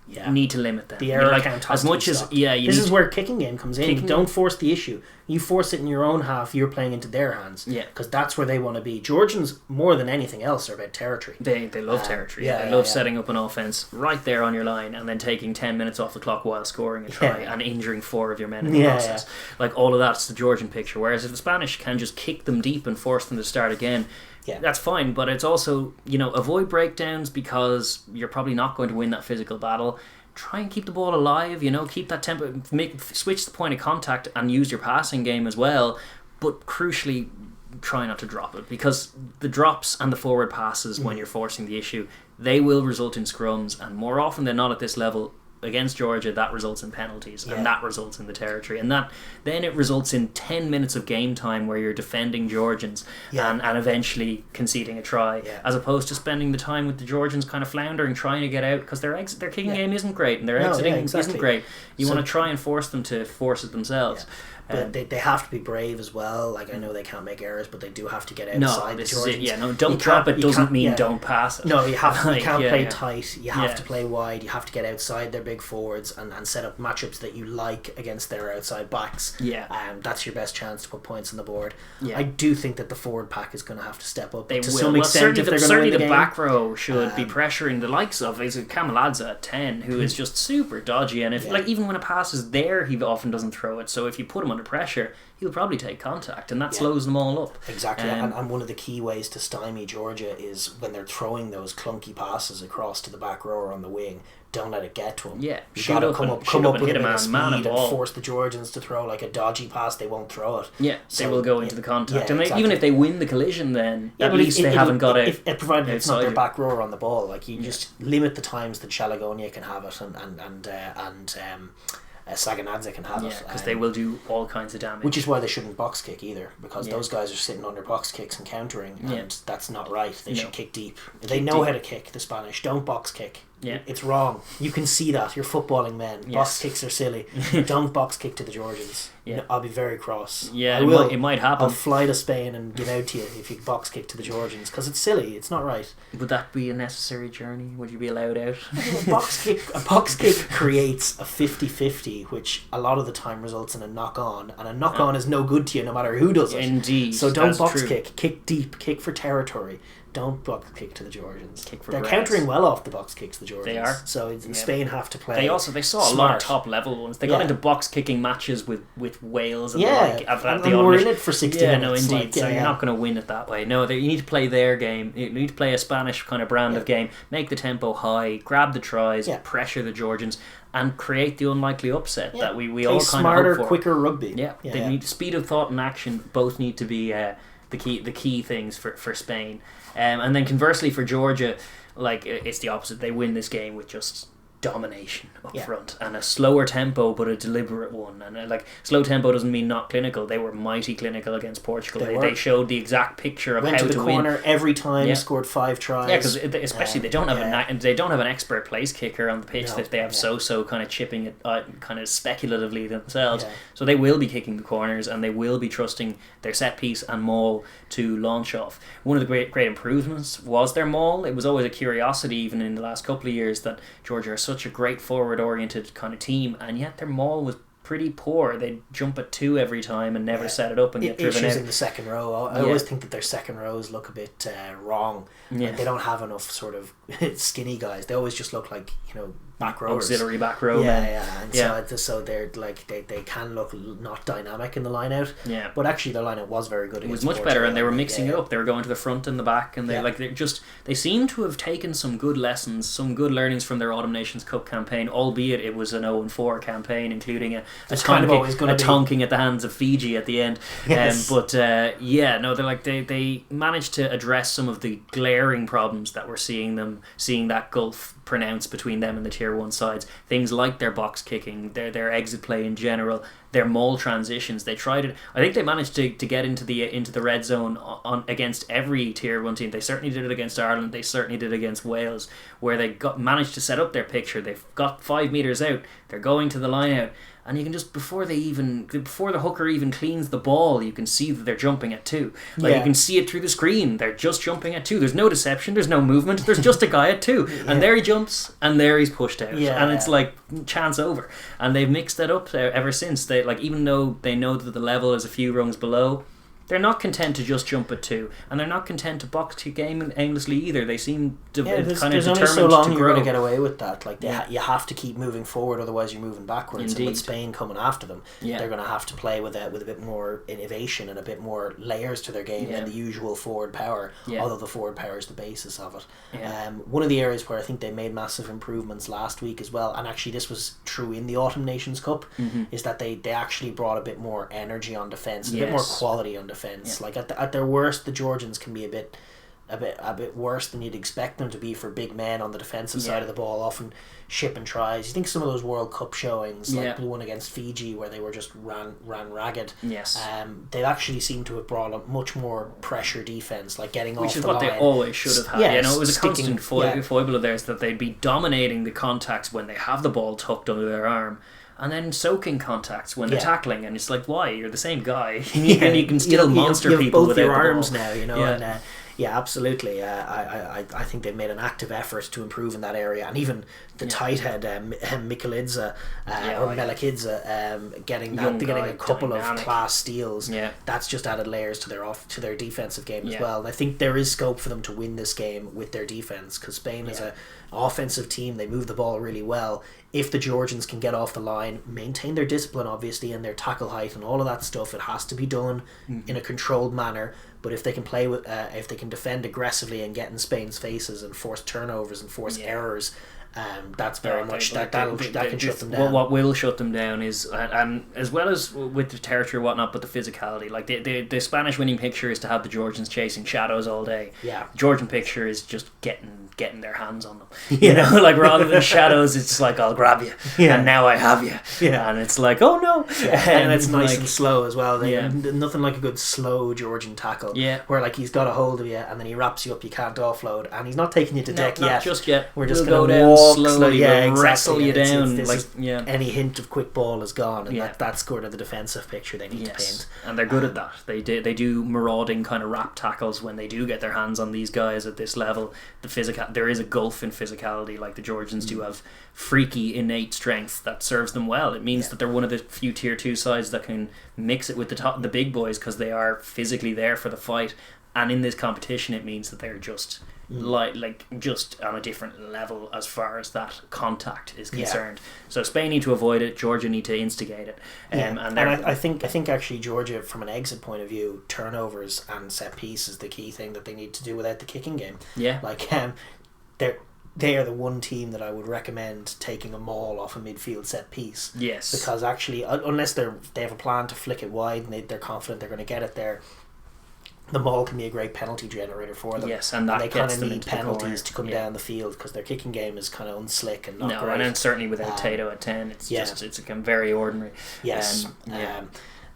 B: You need to limit them.
A: The error count has
B: as much as this
A: is where kicking game comes in. Don't force the issue. You force it in your own half, you're playing into their hands. Because that's where they want to be. Georgians, more than anything else, are about territory.
B: They love territory. They love setting up an offense right there on your line and then taking 10 minutes off the clock while scoring a try and injuring 4 of your men in the process. Like, all of that's the Georgian picture. Whereas if the Spanish can just kick them deep and force them to start again, that's fine. But it's also, avoid breakdowns, because you're probably not going to win that physical battle. Try and keep the ball alive, keep that tempo, switch the point of contact and use your passing game as well, but crucially try not to drop it, because the drops and the forward passes when you're forcing the issue, they will result in scrums, and more often than not at this level against Georgia, that results in penalties and that results in the territory, and then it results in 10 minutes of game time where you're defending Georgians and eventually conceding a try, as opposed to spending the time with the Georgians kind of floundering, trying to get out, because their kicking game isn't great and their exiting isn't great. You want to try and force them to force it themselves.
A: But they have to be brave as well. Like, I know they can't make errors, but they do have to get outside the Georgians.
B: Don't drop it doesn't mean don't pass it.
A: No, you can't play tight. You have to play wide. You have to get outside their big forwards and set up matchups that you like against their outside backs. That's your best chance to put points on the board. I do think that the forward pack is going to have to step up to some extent if they're going to win the game.
B: The back row should be pressuring the likes of Kamaladze at 10, who is just super dodgy, and even when a pass is there, he often doesn't throw it. So if you put him under pressure, he'll probably take contact, and that slows them all up.
A: Exactly. And one of the key ways to stymie Georgia is when they're throwing those clunky passes across to the back row or on the wing, don't let it get to them.
B: You
A: gotta come up with a bit of speed and force the Georgians to throw like a dodgy pass. They won't throw it.
B: They will go into the contact, and even if they win the collision, then at least they haven't got out.
A: Provided it's not their back rower on the ball, like, you just limit the times that Shalagonia can have it and Saganadze can have it,
B: because they will do all kinds of damage.
A: Which is why they shouldn't box kick either, because those guys are sitting under box kicks and countering, and that's not right. They should kick deep. They know how to kick, the Spanish. Don't box kick. It's wrong. You can see that. You're footballing men. Box kicks are silly. Don't box kick to the Georgians. I'll be very cross.
B: I will. It might happen.
A: I'll fly to Spain and give out to you if you box kick to the Georgians, because it's silly. It's not right.
B: Would that be a necessary journey? Would you be allowed out?
A: A box kick creates a 50-50, which a lot of the time results in a knock-on, and a knock-on is no good to you no matter who does it.
B: Indeed.
A: So don't box kick. Kick deep. Kick for territory. Don't box kick to the Georgians. They're countering well off the box kicks, the Georgians.
B: They are.
A: So Spain have to play.
B: They saw a lot of top level ones. They got into box kicking matches with Wales and
A: and we're in it for 60 minutes.
B: No, indeed. So you're not going to win it that way. No, you need to play their game. You need to play a Spanish kind of brand of game. Make the tempo high. Grab the tries. Pressure the Georgians. And create the unlikely upset that we all kind of
A: smarter,
B: hope for.
A: Quicker rugby.
B: They need speed of thought and action. Both need to be the key things for Spain. And then conversely for Georgia, like, it's the opposite. They win this game with just domination up front and a slower tempo but a deliberate one, and slow tempo doesn't mean not clinical. They were mighty clinical against Portugal. They showed the exact picture of how to win. Went to the corner
A: every time, scored 5 tries.
B: Because especially they don't have an expert place kicker on the pitch. That they have so kind of chipping it out kind of speculatively themselves. So they will be kicking the corners and they will be trusting their set piece and maul to launch off. One of the great improvements was their maul. It was always a curiosity even in the last couple of years that Georgia are such a great forward-oriented kind of team, and yet their maul was pretty poor. They'd jump at 2 every time and never set it up and get driven out.
A: In the second row. I always think that their second rows look a bit wrong. Like, they don't have enough sort of skinny guys. They always just look like, back rowers,
B: auxiliary back row
A: so they're like they can look not dynamic in the line out, but actually their line out was very good.
B: It was much better, and they were mixing it up. They were going to the front and the back, and they seem to have taken some good lessons, some good learnings from their Autumn Nations Cup campaign, albeit it was an 0-4 campaign, including a tonking at the hands of Fiji at the end. They managed to address some of the glaring problems that we're seeing that gulf pronounced between them and the tier 1 sides. Things like their box kicking, their exit play in general, their maul transitions. They tried it. I think they managed to get into the red zone on against every tier 1 team. They certainly did it against Ireland. They certainly did it against Wales, where they managed to set up their picture. They've got 5 meters out. They're going to the line out. And you can just, before the hooker even cleans the ball, you can see that they're jumping at 2. You can see it through the screen. They're just jumping at 2. There's no deception. There's no movement. There's just a guy at 2. And there he jumps, and there he's pushed out. And it's like, chance over. And they've mixed that up ever since. They even though they know that the level is a few rungs below, they're not content to just jump at 2, and they're not content to box kick aimlessly either. They seem kind of determined to grow. There's only so long you're going to
A: get away with that. You have to keep moving forward, otherwise you're moving backwards.
B: Indeed.
A: And with Spain coming after them, they're going to have to play with a bit more innovation and a bit more layers to their game than the usual forward power. Although the forward power is the basis of it. One of the areas where I think they made massive improvements last week as well, and actually this was true in the Autumn Nations Cup, is that they actually brought a bit more energy on defence, a bit more quality on defence. Like at their worst, the Georgians can be a bit worse than you'd expect them to be for big men on the defensive side of the ball, often shipping tries. You think some of those World Cup showings, like the one against Fiji where they were just ran ragged, they actually seem to have brought a much more pressure defence, like getting off the line. Which is what they
B: always should have had. It was a constant foible of theirs that they'd be dominating the contacts when they have the ball tucked under their arm, and then soaking contacts when they're tackling, and it's like, why? You're the same guy, and you can still monster people
A: both
B: without
A: your
B: the
A: arms
B: ball.
A: now, and absolutely. I think they've made an active effort to improve in that area, and even the tight head Mikulidze or Melakidze getting a couple of class steals. That's just added layers to their defensive game as well. And I think there is scope for them to win this game with their defense, because Spain is an offensive team. They move the ball really well. If the Georgians can get off the line, maintain their discipline obviously and their tackle height and all of that stuff, it has to be done in a controlled manner. But if they can play with, if they can defend aggressively and get in Spain's faces and force turnovers and force errors, that's very much that can shut them down.
B: What will shut them down is, and as well as with the territory and whatnot, but the physicality. Like the Spanish winning picture is to have the Georgians chasing shadows all day. The Georgian picture is just getting their hands on them. You know, like rather than shadows, it's like, I'll grab you, and now I have you. And it's like, oh no,
A: and it's nice and slow as well. Nothing like a good slow Georgian tackle. Where like he's got a hold of you and then he wraps you up, you can't offload, and he's not taking you to deck yet.
B: Not just yet.
A: We're just
B: going
A: to walk
B: slowly, wrestle you down.
A: Any hint of quick ball is gone, and that's sort of the defensive picture they need to paint.
B: And they're good at that. They do marauding kind of wrap tackles when they do get their hands on these guys at this level. There is a gulf in physicality. Like the Georgians do have freaky innate strength that serves them well. It means that they're one of the few tier 2 sides that can mix it with the big boys, because they are physically there for the fight. And in this competition, it means that they're just just on a different level as far as that contact is concerned. So Spain need to avoid it. Georgia need to instigate it. And
A: I think actually Georgia, from an exit point of view, turnovers and set piece is the key thing that they need to do without the kicking game. They are the one team that I would recommend taking a maul off a midfield set piece. Because actually, unless they have a plan to flick it wide and they're confident they're going to get it there, the maul can be a great penalty generator for them.
B: And
A: they kind of need penalties to come down the field, because their kicking game is kind of unslick and not great.
B: And certainly without Tato at 10, it's very ordinary.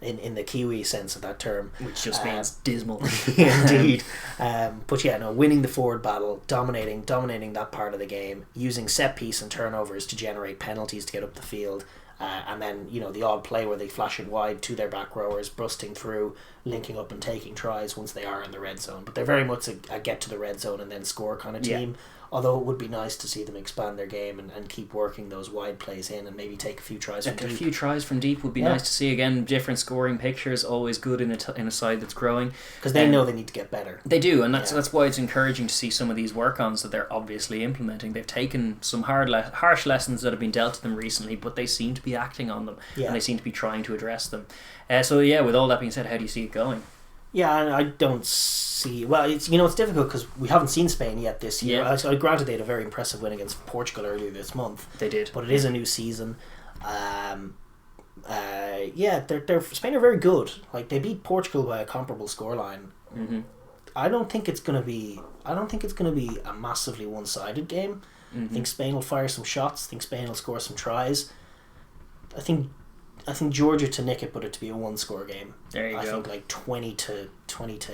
A: In the Kiwi sense of that term,
B: which just means dismal.
A: Indeed. Winning the forward battle, dominating that part of the game, using set piece and turnovers to generate penalties to get up the field. And then the odd play where they flash it wide to their back rowers, busting through, linking up and taking tries once they are in the red zone. But they're very much a get to the red zone and then score kind of team. Although it would be nice to see them expand their game and keep working those wide plays in and maybe take a few tries from deep.
B: A few tries from deep would be nice to see. Again, different scoring pictures, always good in a side that's growing.
A: Because they know they need to get better.
B: They do, and that's why it's encouraging to see some of these work-ons that they're obviously implementing. They've taken some harsh lessons that have been dealt to them recently, but they seem to be acting on them, and they seem to be trying to address them. With all that being said, how do you see it going?
A: Yeah, I don't see... Well, it's difficult because we haven't seen Spain yet this year. Yeah. Granted, they had a very impressive win against Portugal earlier this month.
B: They did.
A: But it is a new season. Spain are very good. Like, they beat Portugal by a comparable scoreline.
B: Mm-hmm.
A: I don't think it's going to be a massively one-sided game.
B: Mm-hmm.
A: I think Spain will fire some shots. I think Spain will score some tries. I think Georgia to nick it, but it to be a one-score game.
B: There you go.
A: I think like 20 to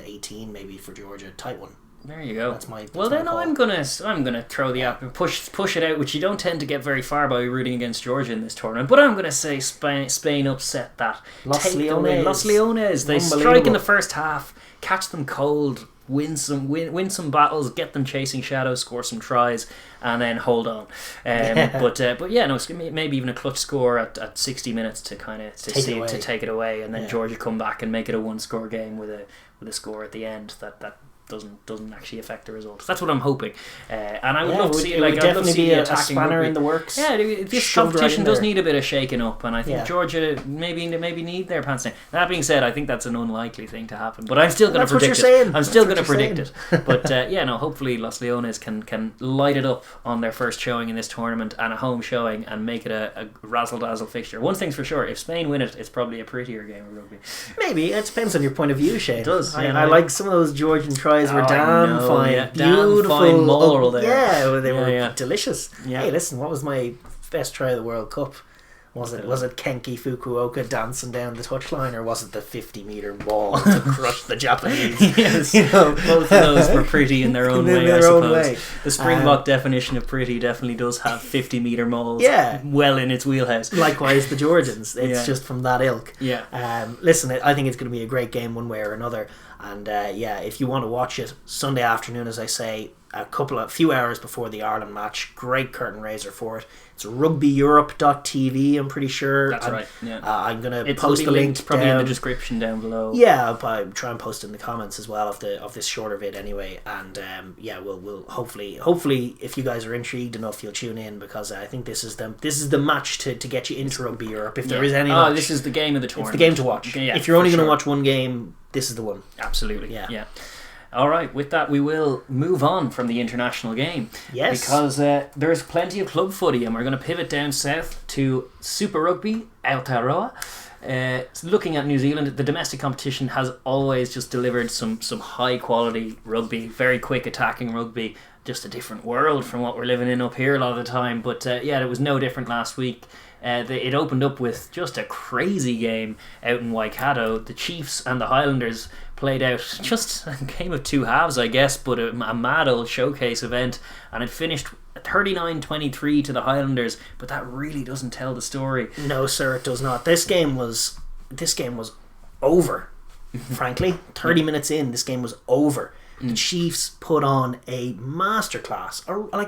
A: 18 maybe for Georgia, tight one.
B: There you go.
A: That's my
B: call.
A: I'm
B: gonna throw the app and push it out, which you don't tend to get very far by rooting against Georgia in this tournament. But I'm gonna say Spain upset that. Los Leones. They strike in the first half, catch them cold, win some battles, get them chasing shadows, score some tries, and then hold on. Maybe even a clutch score at 60 minutes to take it away, and then Georgia come back and make it a one-score game with a score at the end that doesn't actually affect the result. That's what I'm hoping, and I would love to see
A: a spanner in the works.
B: Yeah, this competition does need a bit of shaking up, and I think Georgia maybe need their pants down. That being said, I think that's an unlikely thing to happen, but I'm still going to predict it. I'm still going to predict it. But hopefully Los Leones can light it up on their first showing in this tournament and a home showing and make it a razzle dazzle fixture. One thing's for sure: if Spain win it, it's probably a prettier game of rugby.
A: Maybe it depends on your point of view, Shane. It
B: does.
A: I like some of those Georgian tries. Were damn fine,
B: beautiful, fine maul there.
A: Yeah, they were delicious.
B: Yeah.
A: Hey, listen, what was my best try of the World Cup? Was it Kenki Fukuoka dancing down the touchline, or was it the 50-meter ball to crush the Japanese?
B: Yes, both of those were pretty in their own way, I suppose. The Springbok definition of pretty definitely does have 50-meter mauls well in its wheelhouse.
A: Likewise, the Georgians. It's just from that ilk.
B: Yeah.
A: Listen, I think it's going to be a great game one way or another. And if you want to watch it Sunday afternoon, as I say, a few hours before the Ireland match, great curtain raiser for it. It's rugbyeurope.tv, I'm pretty sure.
B: That's right. Yeah.
A: I'm going to post the link
B: probably in the description down below.
A: Yeah, I'll try and post it in the comments as well of this shorter vid anyway. And we'll hopefully if you guys are intrigued enough, you'll tune in, because I think this is the match to get you into Rugby Europe if there is any match.
B: This is the game of the tournament.
A: It's the game to watch.
B: Yeah,
A: if you're only going to watch one game, this is the one.
B: Absolutely. Yeah. All right, with that, we will move on from the international game.
A: Yes.
B: Because there's plenty of club footy, and we're going to pivot down south to Super Rugby, Aotearoa. Looking at New Zealand, the domestic competition has always just delivered some high-quality rugby, very quick attacking rugby, just a different world from what we're living in up here a lot of the time. But it was no different last week. It opened up with just a crazy game out in Waikato. The Chiefs and the Highlanders played out just a game of two halves, I guess, but a mad old showcase event, and it finished 39-23 to the Highlanders, but that really doesn't tell the story.
A: No, sir, it does not. This game was over, frankly. 30 minutes in, this game was over. The Chiefs put on a masterclass,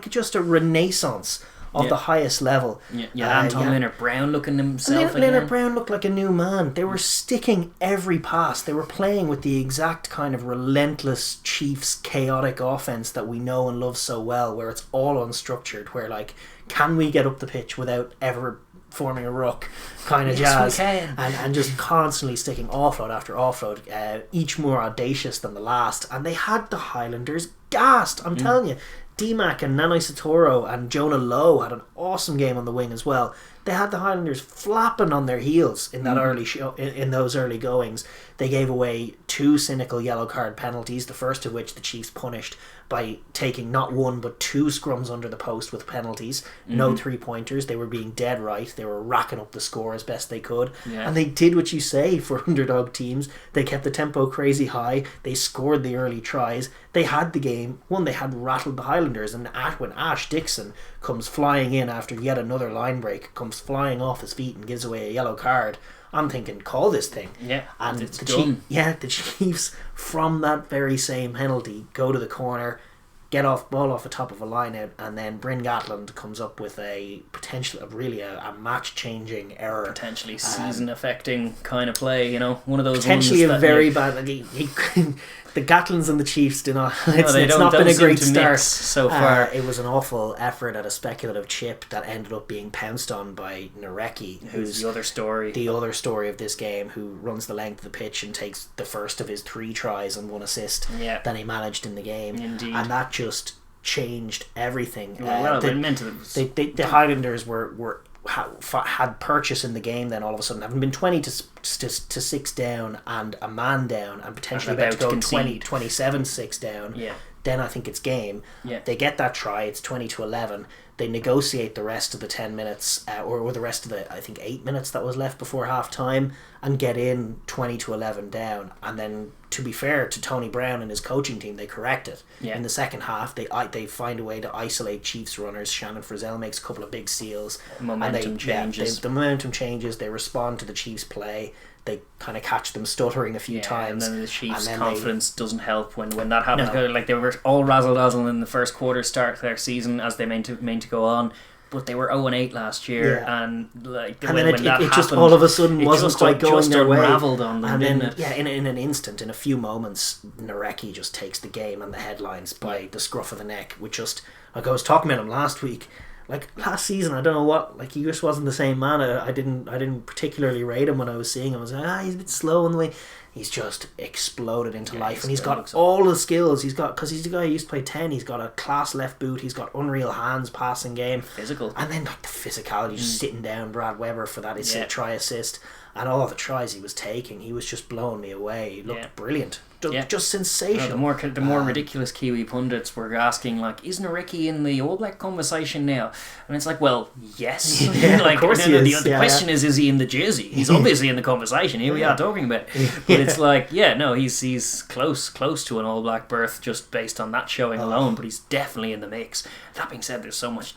A: just a renaissance of the highest level.
B: Anton Lienert-Brown looking himself again.
A: Lienert-Brown looked like a new man. They were sticking every pass. They were playing with the exact kind of relentless Chiefs chaotic offense that we know and love so well, where it's all unstructured, where can we get up the pitch without ever forming a ruck kind of jazz, and just constantly sticking offload after offload, each more audacious than the last. And they had the Highlanders gassed, I'm telling you. D-Mac and Nanai Satoro and Jonah Lowe had an awesome game on the wing as well. They had the Highlanders flapping on their heels in that early show, in those early goings. They gave away 2 cynical yellow card penalties, the first of which the Chiefs punished by taking not 1 but 2 scrums under the post with penalties. No 3-pointers. They were being dead right. They were racking up the score as best they could. And they did what you say for underdog teams. They kept the tempo crazy high. They scored the early tries. They had the game. They had rattled the Highlanders. And when Ash Dixon comes flying in after yet another line break, comes flying off his feet and gives away a yellow card, I'm thinking, call this thing. And
B: it's done.
A: The Chiefs, from that very same penalty, go to the corner, get ball off the top of a line out, and then Bryn Gatland comes up with a match-changing error.
B: Potentially season-affecting kind of play, you know, one of those
A: potentially
B: ones
A: a very bad... the Gatlins and the Chiefs do not... It's not been a great start
B: so far.
A: It was an awful effort at a speculative chip that ended up being pounced on by Nareki,
B: who's the other story.
A: The other story of this game, who runs the length of the pitch and takes the first of his 3 tries and 1 assist that he managed in the game.
B: Indeed.
A: And that just changed everything.
B: The
A: Highlanders had purchase in the game then all of a sudden, having been 20 to 6 down and a man down and potentially about to go 27-6 down. Then I think it's game. They get that try, it's 20-11. They negotiate the rest of the 10 minutes or the rest of the, I think, 8 minutes that was left before half time, and get in 20-11 down. And then, to be fair to Tony Brown and his coaching team, they correct it. In the second half, they find a way to isolate Chiefs runners. Shannon Frizzell makes a couple of big steals.
B: Momentum changes.
A: The momentum changes. They respond to the Chiefs' play. They kind of catch them stuttering a few times.
B: And then the Chiefs' confidence doesn't help when that happens. No. Like, they were all razzle-dazzle in the first quarter start their season as they meant to go on. But they were 0-8 last year, and like
A: when that happened, just all of a sudden wasn't quite going their way.
B: Unraveled on them,
A: and
B: then
A: in an instant, in a few moments, Nareki just takes the game and the headlines by the scruff of the neck. With just, like I was talking about him last week, like last season, I don't know what, like he just wasn't the same man. I didn't particularly rate him when I was seeing him. I was like, he's a bit slow in the way. He's just exploded into life, and he's got all the skills. He's got, because he's the guy who used to play 10. He's got a class left boot. He's got unreal hands, passing game,
B: physical,
A: and then like the physicality, just sitting down Brad Weber for that try assist, and all the tries he was taking, he was just blowing me away. He looked brilliant. Just sensational.
B: The more ridiculous Kiwi pundits were asking, like, is Nareki in the All Black conversation now? And it's like, well, yes.
A: Like, of course he is.
B: The question is he in the jersey? He's obviously in the conversation. Here we are talking about it. But it's like, he's close to an All Black berth just based on that showing alone, but he's definitely in the mix. That being said, there's so much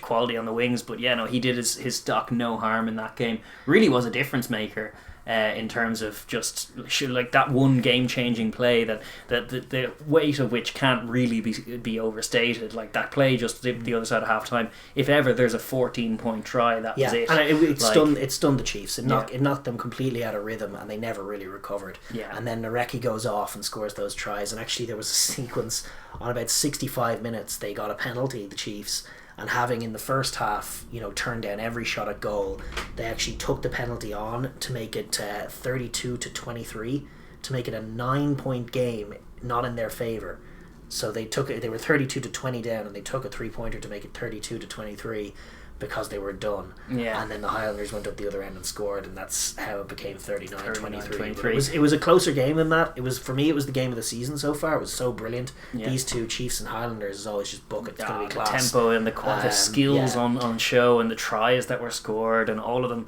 B: quality on the wings, but he did his stock no harm in that game. Really was a difference maker. In terms of just like that one game-changing play that the weight of which can't really be overstated. Like that play just the other side of half time. If ever there's a 14-point try, that was it.
A: And it stunned the Chiefs. It knocked them completely out of rhythm, and they never really recovered. And then Nareki goes off and scores those tries. And actually, there was a sequence on about 65 minutes. They got a penalty, the Chiefs. And having in the first half, turned down every shot at goal, they actually took the penalty on to make it 32-23, to make it a 9-point game, not in their favour. So they took it. They were 32-20 down, and they took a 3-pointer to make it 32-23. Because they were done. And then the Highlanders went up the other end and scored, and that's how it became 39-23. It was a closer game than that. For me, it was the game of the season so far. It was so brilliant. These two, Chiefs and Highlanders, is always just bucket. It's going to be class.
B: The tempo and the skills on show, and the tries that were scored, and all of them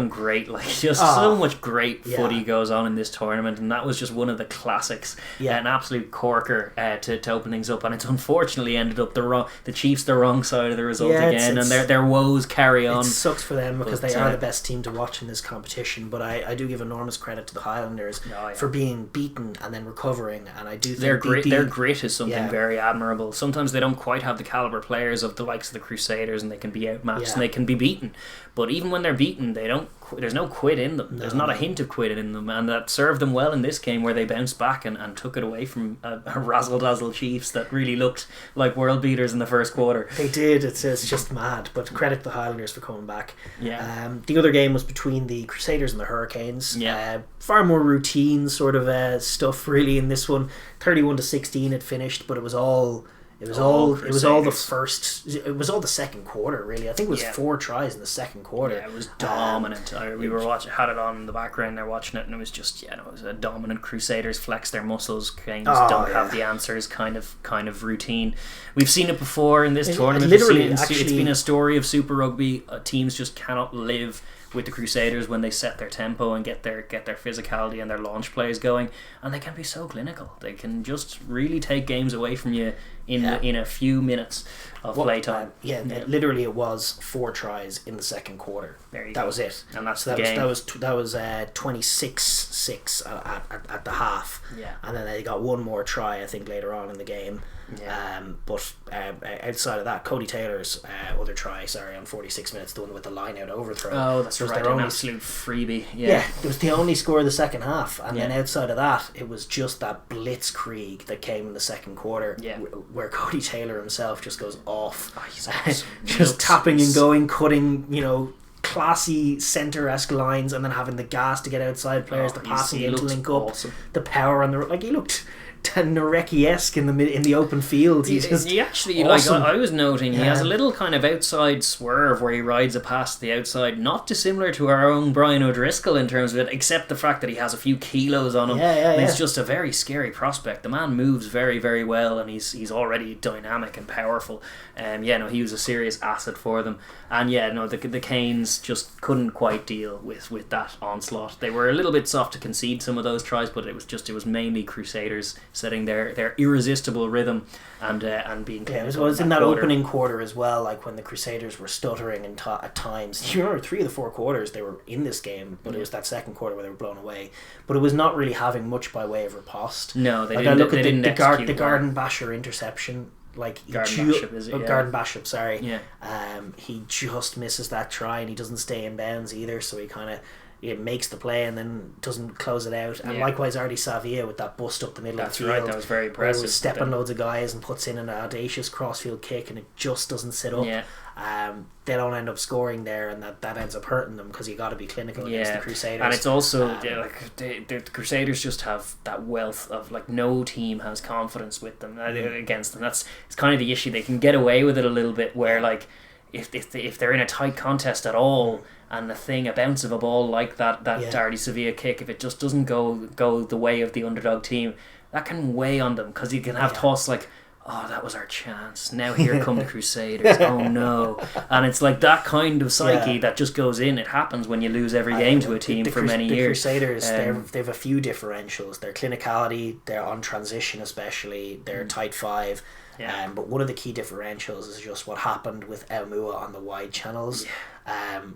B: great. Like, just so much great footy goes on in this tournament, and that was just one of the classics. An absolute corker to open things up, and it's unfortunately ended up the Chiefs the wrong side of the result again, and their woes carry on.
A: It sucks for them because they are the best team to watch in this competition, but I do give enormous credit to the Highlanders for being beaten and then recovering, and I do think
B: their grit is something very admirable. Sometimes they don't quite have the caliber players of the likes of the Crusaders, and they can be outmatched and they can be beaten, but even when they're beaten, there's no quit in them. There's not a hint of quit in them, and that served them well in this game, where they bounced back and took it away from a razzle-dazzle Chiefs that really looked like world beaters in the first quarter.
A: They did. It's just mad, but credit the Highlanders for coming back. The other game was between the Crusaders and the Hurricanes. Far more routine sort of stuff really in this one. 31-16 it finished, but it was all the second quarter really. I think it was 4 tries in the second quarter.
B: It was dominant. We were had it on in the background there watching it, and it was just it was a dominant Crusaders flex their muscles, don't have the answers kind of routine. We've seen it before in this tournament. It's been a story of Super Rugby. Teams just cannot live with the Crusaders when they set their tempo and get their physicality and their launch plays going, and they can be so clinical. They can just really take games away from you in a few minutes of playtime.
A: Literally it was 4 tries in the second quarter.
B: There you
A: that
B: go.
A: was it.
B: And that's
A: So
B: the game.
A: that was 26-6 at the half.
B: Yeah.
A: And then they got one more try, I think, later on in the game.
B: Yeah.
A: But outside of that, Cody Taylor's other try, on 46 minutes, the one with the line-out overthrow.
B: Oh, that's
A: was
B: right.
A: their
B: An
A: only
B: absolute freebie.
A: Yeah, it was the only score of the second half, and then
B: Yeah.
A: outside of that, it was just that blitzkrieg that came in the second quarter,
B: Yeah.
A: where Cody Taylor himself just goes off,
B: Oh, he's awesome.
A: just tapping and going, cutting, classy centre-esque lines, and then having the gas to get outside players, the passing in to link up,
B: awesome.
A: the power on the he looked Nareki-esque in the open field.
B: He actually,
A: awesome.
B: I was noting, he
A: Yeah.
B: has a little kind of outside swerve where he rides a past the outside, not dissimilar to our own Brian O'Driscoll in terms of it, except the fact that he has a few kilos on him. And he's just a very scary prospect. The man moves very, very well, and he's already dynamic and powerful. He was a serious asset for them. And the Canes just couldn't quite deal with that onslaught. They were a little bit soft to concede some of those tries, but it was mainly Crusaders setting their irresistible rhythm and being
A: it was in that opening quarter as well, like when the Crusaders were stuttering at times. You remember 3 of the 4 quarters they were in this game, but it was that second quarter where they were blown away. But it was not really having much by way of riposte.
B: No, they
A: didn't. I look at the
B: execute
A: Garden Basher interception.
B: Garden
A: Bishop, sorry.
B: Yeah.
A: He just misses that try, and he doesn't stay in bounds either, so he kind of makes the play and then doesn't close it out. And likewise Artie Savia with that bust up the middle of the field.
B: That's right, that was very impressive.
A: He was stepping loads of guys and puts in an audacious crossfield kick, and it just doesn't sit up.
B: Yeah.
A: They don't end up scoring there, and that ends up hurting them because you got to be clinical against the Crusaders.
B: And it's also the Crusaders just have that wealth of no team has confidence with them against them. It's kind of the issue. They can get away with it a little bit where if they're in a tight contest at all, and a bounce of a ball like that Darty Sevilla kick, if it just doesn't go the way of the underdog team, that can weigh on them, because you can have thoughts like, oh, that was our chance, now here come the Crusaders, oh no. And it's like that kind of psyche that just goes in. It happens when you lose every game to a team for many years.
A: The Crusaders, they have a few differentials. Their clinicality, their on transition especially, their tight five. But one of the key differentials is just what happened with Aumua on the wide channels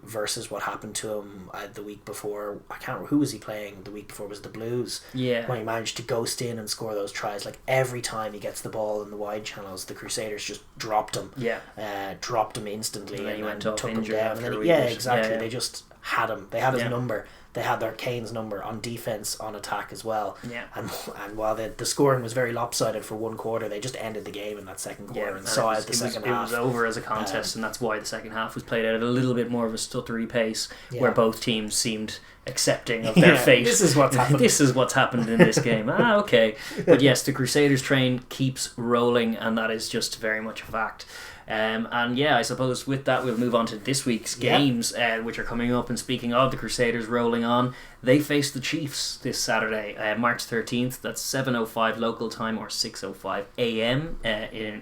A: versus what happened to him the week before. I can't remember who was he playing the week before. It was the Blues, when he managed to ghost in and score those tries. Like every time he gets the ball in the wide channels, the Crusaders just dropped him instantly,
B: and then he went
A: took him down, and then exactly. They just had him. They had his number. They had their Kane's number on defense, on attack as well. And while the scoring was very lopsided for one quarter, they just ended the game in that second quarter and saw out the second half.
B: It was over as a contest, and that's why the second half was played at a little bit more of a stuttery pace, where both teams seemed accepting of their fate.
A: This is what's happened.
B: This is what's happened in this game. Okay. But yes, the Crusaders train keeps rolling, and that is just very much a fact. I suppose with that we'll move on to this week's games, which are coming up. And speaking of the Crusaders rolling on, they face the Chiefs this Saturday, March 13th. That's 7:05 local time, or 6:05 a.m.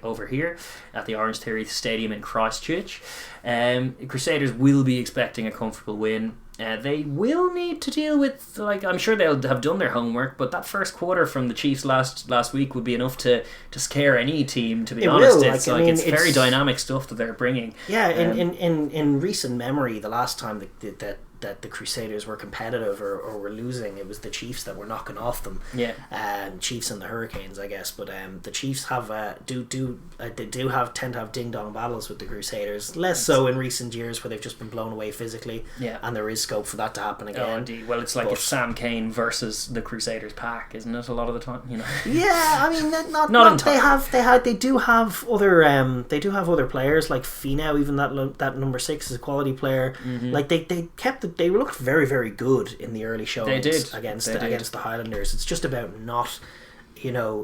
B: Over here at the Orange Theory Stadium in Christchurch. Crusaders will be expecting a comfortable win. They will need to deal with, I'm sure they'll have done their homework, but that first quarter from the Chiefs last week would be enough to scare any team, to be honest. It's very dynamic stuff that they're bringing.
A: In recent memory, the last time that the Crusaders were competitive or were losing, it was the Chiefs that were knocking off them. Chiefs and the Hurricanes, I guess. But the Chiefs have tend to have ding dong battles with the Crusaders. Less so in recent years, where they've just been blown away physically. And there is scope for that to happen again.
B: Oh, indeed. Well, it's like if Sam Cane versus the Crusaders pack, isn't it? A lot of the time,
A: Yeah, I mean, not entirely. They do have other players like Finau. Even that number 6 is a quality player. They looked very, very good in the early showings against the Highlanders. It's just about not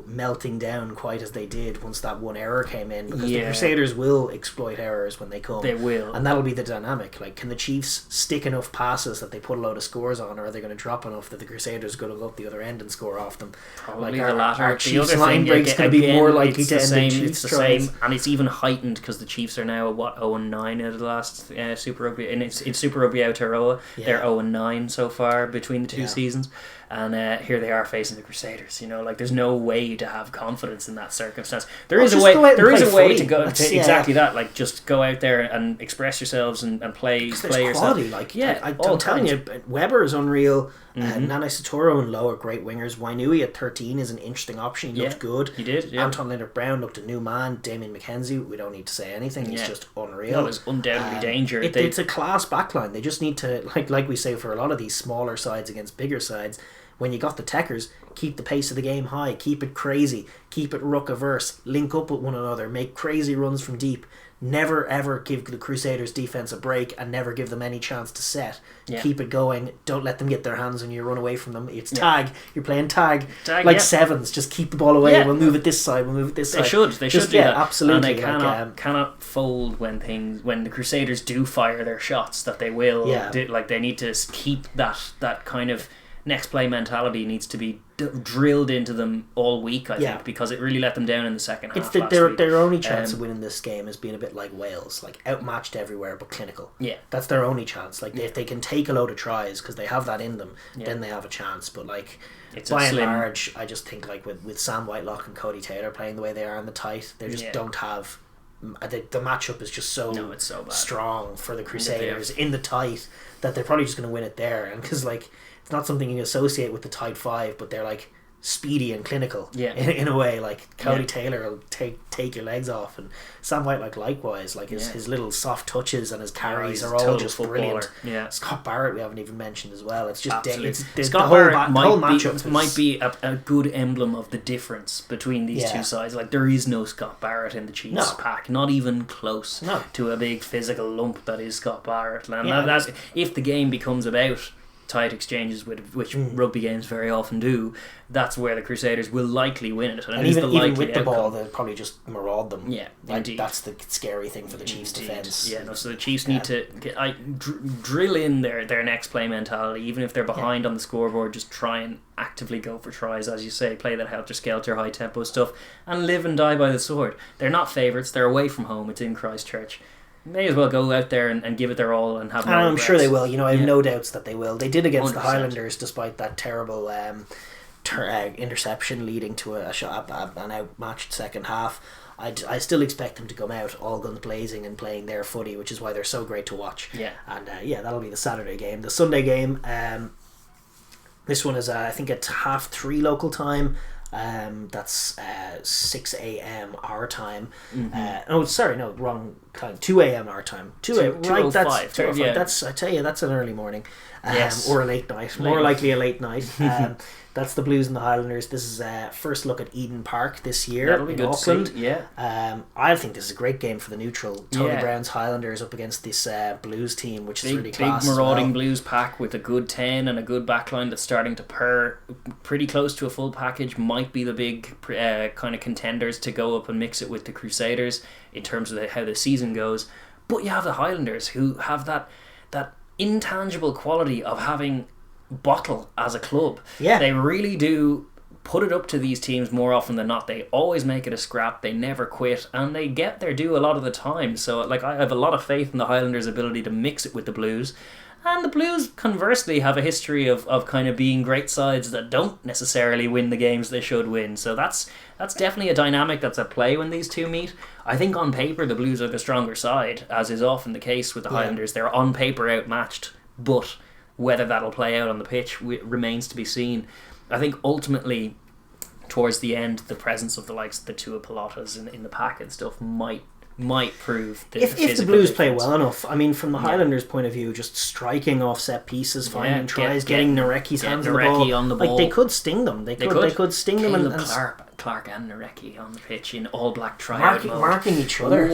A: melting down quite as they did once that one error came in, because the Crusaders will exploit errors when they come.
B: They will.
A: And that'll be the dynamic. Like, can the Chiefs stick enough passes that they put a load of scores on, or are they going to drop enough that the Crusaders are going to go up the other end and score off them?
B: Probably the latter.
A: Our Chiefs line breaks going to be more likely to end in Chiefs tries.
B: And it's even heightened because the Chiefs are now 0-9 out of the last Super Rugby, and it's Super Rugby Aotearoa. They're 0-9 so far between the two seasons. and here they are facing the Crusaders. Like there's no way to have confidence in that circumstance. There is a way to go exactly that. Like just go out there and express yourselves and play yourself.
A: Quality, I'm telling you, Weber is unreal. Nana Satoro and Lowe are great wingers. Wainui at 13 is an interesting option. He looked good.
B: He did. Yeah.
A: Anton Leonard-Brown looked a new man. Damien McKenzie, we don't need to say anything. He's just unreal.
B: That was undoubtedly danger.
A: It's a class backline. They just need to, like we say for a lot of these smaller sides against bigger sides, when you got the techers, keep the pace of the game high, keep it crazy, keep it ruck averse, link up with one another, make crazy runs from deep. Never ever give the Crusaders defense a break and never give them any chance to set. Keep it going. Don't let them get their hands on you, run away from them. It's tag. You're playing tag like sevens. Just keep the ball away. We'll move it this side. They should
B: do that.
A: Absolutely.
B: And they cannot fold when the Crusaders do fire their shots, that they will. They need to keep that kind of next play mentality needs to be drilled into them all week, I think, because it really let them down in the second half.
A: It's their only chance of winning this game is being a bit like Wales, like outmatched everywhere but clinical.
B: Yeah,
A: that's their only chance. Like if they can take a load of tries because they have that in them, then they have a chance. But it's by and large, I just think with Sam Whitelock and Cody Taylor playing the way they are in the tight, they just don't have. The matchup is just so strong for the Crusaders in the tight that they're probably just going to win it there, and because it's not something you associate with the tight five, but they're speedy and clinical in a way. Like Cody Taylor will take your legs off, and Sam White likewise. His little soft touches and his carries are all just brilliant. Scott Barrett we haven't even mentioned as well. It's just
B: Scott Barrett might be a good emblem of the difference between these two sides. There is no Scott Barrett in the Chiefs pack, not even close to a big physical lump that is Scott Barrett. And that's if the game becomes about tight exchanges, which rugby games very often do, that's where the Crusaders will likely win it. And
A: even with the ball, they'll probably just maraud them. Yeah, indeed. That's the scary thing for the Chiefs' defence.
B: Yeah, so the Chiefs need to drill in their next play mentality, even if they're behind on the scoreboard, just try and actively go for tries, as you say, play that helter-skelter, high-tempo stuff, and live and die by the sword. They're not favourites, they're away from home, it's in Christchurch. May as well go out there and give it their all and have.
A: I'm sure they will. I have no doubts that they will. They did against 100%. The Highlanders, despite that terrible interception leading to an outmatched second half. I still expect them to come out all guns blazing and playing their footy, which is why they're so great to watch. Yeah, and that'll be the Saturday game. The Sunday game. This one is I think at 3:30 local time. That's 6 a.m. our time. Wrong time. 2 a.m. our time. 2 a.m. Right, that's 2:05. That's, I tell you, that's an early morning, or a late night. More likely a late night. That's the Blues and the Highlanders. This is first look at Eden Park this year.
B: That'll be in good
A: Auckland.
B: To see. Yeah.
A: I think this is a great game for the neutral. Tony Brown's Highlanders up against this Blues team, which is really class.
B: Big marauding Blues pack with a good 10 and a good backline that's starting to purr pretty close to a full package. Might be the big kind of contenders to go up and mix it with the Crusaders in terms of how the season goes. But you have the Highlanders who have that intangible quality of having bottle as a club. Yeah, they really do put it up to these teams more often than not. They always make it a scrap, they never quit, and they get their due a lot of the time. So I have a lot of faith in the Highlanders' ability to mix it with the Blues. And the Blues, conversely, have a history of kind of being great sides that don't necessarily win the games they should win. So that's definitely a dynamic that's at play when these two meet. I think on paper the Blues are the stronger side, as is often the case with the Highlanders. They're on paper outmatched, but whether that'll play out on the pitch remains to be seen. I think ultimately, towards the end, the presence of the likes of the Tua Pilotas in the pack and stuff might prove the
A: if the Blues play well enough. I mean, from the Highlanders' point of view, just striking off set pieces, finding tries, getting Nareki's hands on the ball. They could sting them. They could sting them. And
B: Clark and Nareki on the pitch in all black triad mode.
A: Marking each other.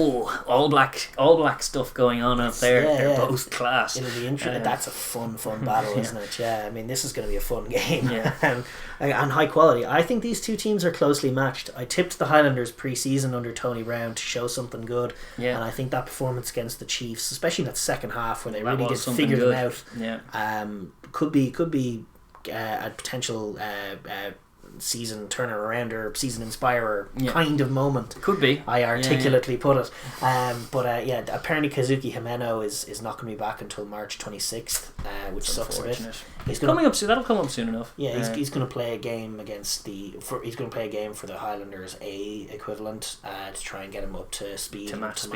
B: All black stuff going on out there. They're both class.
A: It'll be interesting. That's a fun battle, isn't it? Yeah, I mean, this is going to be a fun game. Yeah. And high quality. I think these two teams are closely matched. I tipped the Highlanders pre-season under Tony Brown to show something good. Yeah. And I think that performance against the Chiefs, especially in that second half where they really did figure them out, could be a potential season turner around or season inspirer kind of moment.
B: Could be.
A: I articulately put it. But apparently Kazuki Himeno is not going to be back until March 26th, which sucks a bit.
B: He's coming up soon. That'll come up soon enough.
A: Yeah, he's going to play a game he's going to play a game for the Highlanders A equivalent to try and get him up to speed, to match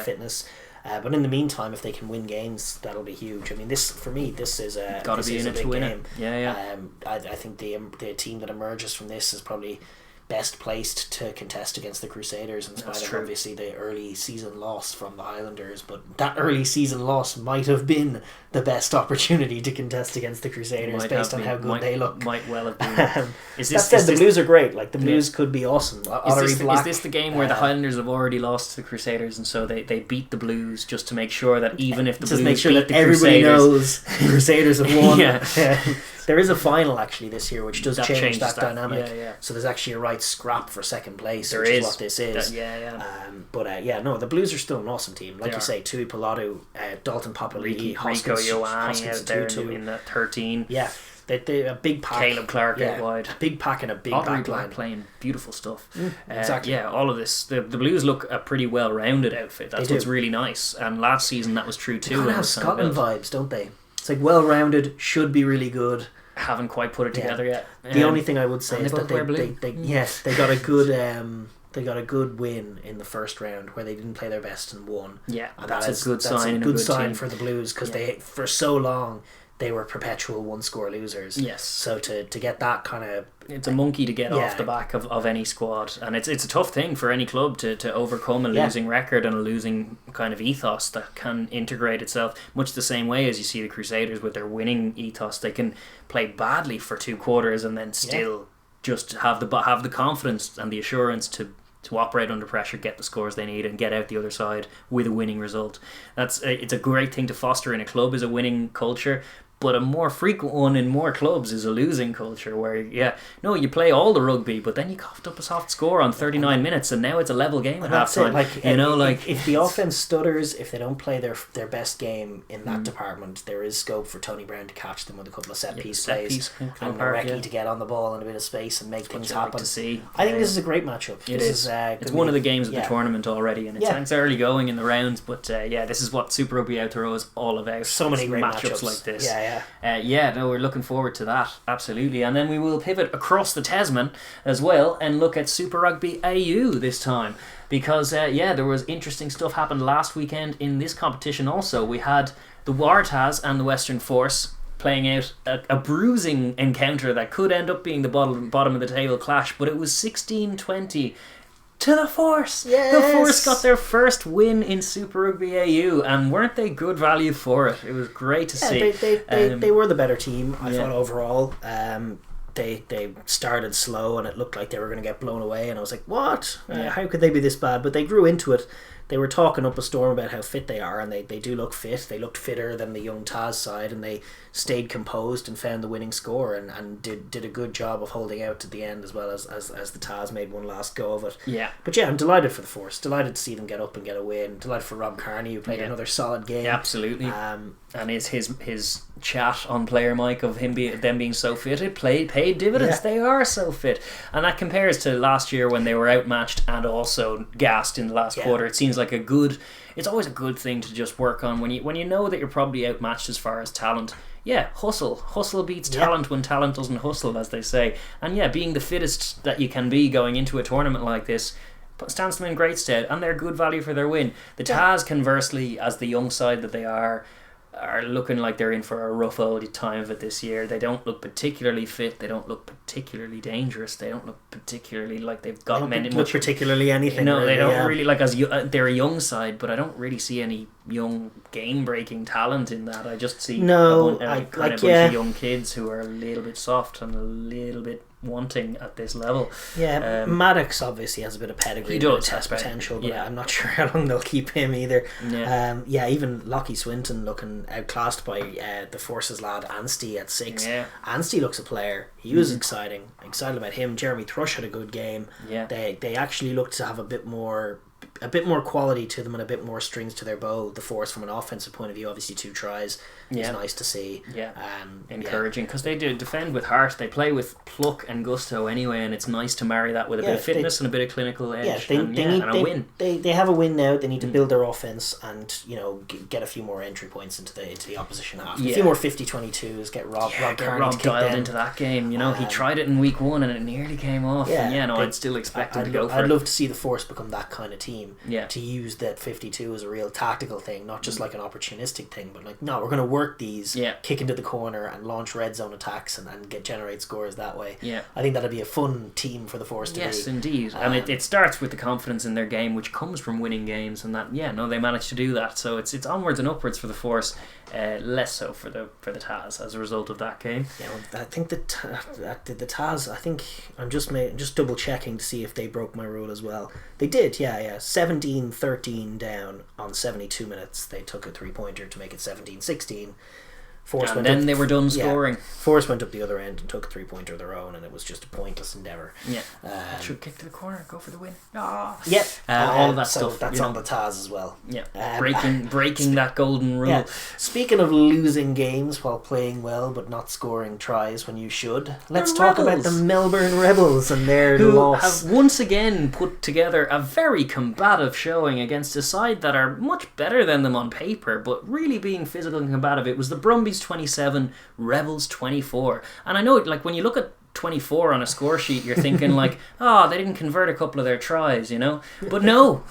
A: fitness. But in the meantime, if they can win games, that'll be huge. I mean, this is a
B: got to be in it to win
A: game.
B: Yeah.
A: I think the team that emerges from this is probably best placed to contest against the Crusaders in spite of obviously the early season loss from the Highlanders, but that early season loss might have been the best opportunity to contest against the Crusaders based on how good they look.
B: Might well have been.
A: The Blues are great. Like the Blues could be awesome.
B: Is this the game where the Highlanders have already lost to the Crusaders, and so they beat the Blues just to make sure that even if the Blues
A: make sure
B: beat
A: that
B: the
A: everybody
B: Crusaders,
A: knows the Crusaders have won. There is a final actually this year, which does change that dynamic. So there's actually a right scrap for second place, which is what this is. The Blues are still an awesome team. Like you say, Tui Pilatu, Dalton Papali'i,
B: Rico Ioane there in the 13.
A: Yeah. They a big pack.
B: Caleb Clark out wide.
A: A big pack and a big back line.
B: Playing beautiful stuff.
A: Exactly.
B: All of this. The Blues look a pretty well-rounded outfit. That's what's really nice. And last season that was true too. They
A: kind of have Scotland vibes, don't they? It's like well-rounded, should be really good.
B: Haven't quite put it together yet.
A: The only thing I would say is that they got a good they got a good win in the first round where they didn't play their best and won.
B: Yeah,
A: and
B: that's a good sign.
A: That's a good sign for the Blues because they for so long they were perpetual one-score losers.
B: Yes.
A: So to get that kind of...
B: It's a monkey to get off the back of any squad. And it's a tough thing for any club to overcome a losing record and a losing kind of ethos that can integrate itself. Much the same way as you see the Crusaders with their winning ethos. They can play badly for 2 quarters and then still just have the confidence and the assurance to operate under pressure, get the scores they need, and get out the other side with a winning result. It's a great thing to foster in a club, is a winning culture. But a more frequent one in more clubs is a losing culture where, you play all the rugby, but then you coughed up a soft score on 39 minutes and now it's a level game at half time.
A: If the offense stutters, if they don't play their best game in that department, there is scope for Tony Brown to catch them with a couple of set-piece plays and Marecki to get on the ball in a bit of space and make things happen.
B: Like to see.
A: I think this is a great matchup.
B: It's one of the games of the tournament already, and it's early going in the rounds, but this is what Super Rugby Aotearoa is all about.
A: So many great
B: matchups like this.
A: We're
B: looking forward to that, absolutely. And then we will pivot across the Tasman as well and look at Super Rugby AU this time, because there was interesting stuff happened last weekend in this competition also. We had the Waratahs and the Western Force playing out a bruising encounter that could end up being the bottom of the table clash, but it was 16-20 to the Force.
A: Yes.
B: The Force got their first win in Super Rugby AU, and weren't they good value for it? It was great to see.
A: They were the better team, I thought, overall. They started slow and it looked like they were going to get blown away, and I was like, what? How could they be this bad? But they grew into it. They were talking up a storm about how fit they are, and they do look fit. They looked fitter than the young Taz side, and they stayed composed and found the winning score and did a good job of holding out to the end, as well as the Taz made one last go of it. But I'm delighted for the Force. Delighted to see them get up and get a win. Delighted for Rob Carney, who played another solid game.
B: Absolutely. And his chat on Player Mike of them being so fit, it paid dividends. They are so fit, and that compares to last year when they were outmatched and also gassed in the last quarter. It seems like it's always a good thing to just work on when you know that you're probably outmatched as far as talent. Hustle beats talent when talent doesn't hustle, as they say. And being the fittest that you can be going into a tournament like this stands them in great stead, and they're good value for their win. The Taz, conversely, as the young side that they are looking like they're in for a rough old time of it this year. They don't look particularly fit. They don't look particularly dangerous. They don't look particularly like they've got
A: particularly anything.
B: No, they don't really they're a young side, but I don't really see any young game-breaking talent in that. I just see a bunch of young kids who are a little bit soft and a little bit wanting at this level.
A: Maddox obviously has a bit of pedigree, test potential, but I'm not sure how long they'll keep him either. Even Lockie Swinton looking outclassed by the Forces lad Anstey at 6. Anstey looks a player. He was excited about him. Jeremy Thrush had a good game. They actually looked to have a bit more quality to them and a bit more strings to their bow, the Force, from an offensive point of view. Obviously 2 tries is nice to see.
B: Encouraging, because they do defend with heart. They play with pluck and gusto anyway, and it's nice to marry that with a bit of fitness and a bit of clinical edge. And a win.
A: They have a win now. They need to build their offense and get a few more entry points into the opposition half. A few more 50-22s. Get Rob
B: dialed into that game. He tried it in week 1 and it nearly came off. I'd still expect him to go for it.
A: I'd love to see the Force become that kind of team.
B: Yeah.
A: To use that 52 as a real tactical thing, not just like an opportunistic thing, but like, no, we're going to work these, kick into the corner and launch red zone attacks and generate scores that way.
B: Yeah.
A: I think that'd be a fun team for the Force to be.
B: Yes, indeed. And it starts with the confidence in their game, which comes from winning games, and they managed to do that. So it's onwards and upwards for the Force, less so for the Taz as a result of that game.
A: Yeah, well, I think the Taz, I think I'm just double checking to see if they broke my rule as well. They did, 17-13 down on 72 minutes. They took a 3-pointer to make it 17-16.
B: And then they were done scoring.
A: Force went up the other end and took a 3-pointer of their own, and it was just a pointless endeavour.
B: Yeah. Should kick to the corner, go for the win.
A: All of that stuff. That's on the Taz as well.
B: Yeah. Breaking that golden rule.
A: Yeah. Speaking of losing games while playing well but not scoring tries when you should, let's talk about the Melbourne Rebels and their loss.
B: Who have once again put together a very combative showing against a side that are much better than them on paper, but really being physical and combative. It was the Brumbies 27, Rebels 24. And I know, like, when you look at 24 on a score sheet, you're thinking like, they didn't convert a couple of their tries, But no,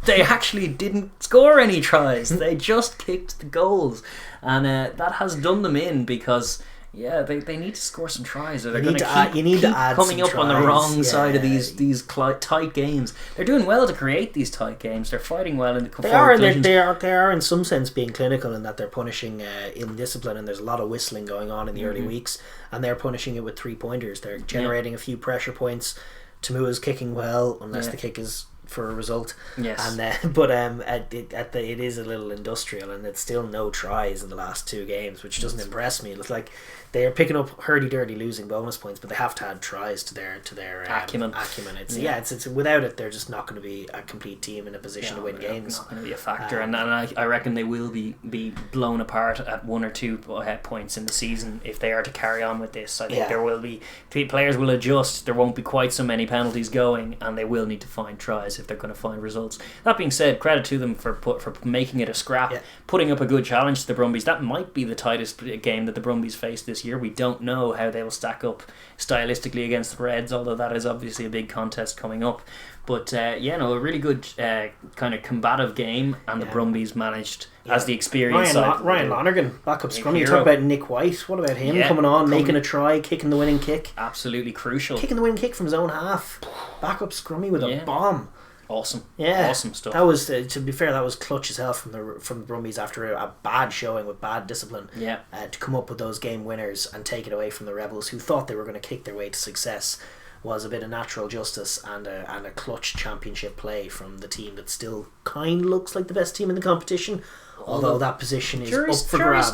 B: they actually didn't score any tries. They just kicked the goals. And that has done them in because... they need to score some tries, or they're going to keep coming up on the wrong side of these tight games. They're doing well to create these tight games. They're fighting well in the forward collisions.
A: They are in some sense being clinical in that they're punishing indiscipline, and there's a lot of whistling going on in the early weeks, and they're punishing it with 3-pointers. They're generating a few pressure points. Tamua's kicking well, unless the kick is for a result.
B: Yes.
A: And it is a little industrial, and it's still no tries in the last 2 games, which doesn't impress me. It's like they are picking up hurdy-dirty losing bonus points, but they have to add tries to their
B: acumen.
A: It's without it, they're just not going to be a complete team in a position to win games.
B: Not going to be a factor, and I reckon they will be blown apart at 1 or 2 points in the season if they are to carry on with this. I think there will be players will adjust. There won't be quite so many penalties going, and they will need to find tries if they're going to find results. That being said, credit to them for making it a scrap, putting up a good challenge to the Brumbies. That might be the tightest game that the Brumbies face this year. We don't know how they will stack up stylistically against the Reds, although that is obviously a big contest coming up. But a really good kind of combative game, and the Brumbies managed as the experienced side.
A: Ryan Lonergan, backup scrum. You talk about Nick White. What about him coming on, making a try, kicking the winning kick?
B: Absolutely crucial.
A: Kicking the winning kick from his own half. Backup scrummy with a bomb.
B: Awesome.
A: Awesome
B: stuff.
A: That was, to be fair, that was clutch as hell from the Brumbies after a bad showing with bad discipline. To come up with those game winners and take it away from the Rebels, who thought they were going to kick their way to success, was a bit of natural justice and a clutch championship play from the team that still kind of looks like the best team in the competition. Although that position is up for grabs.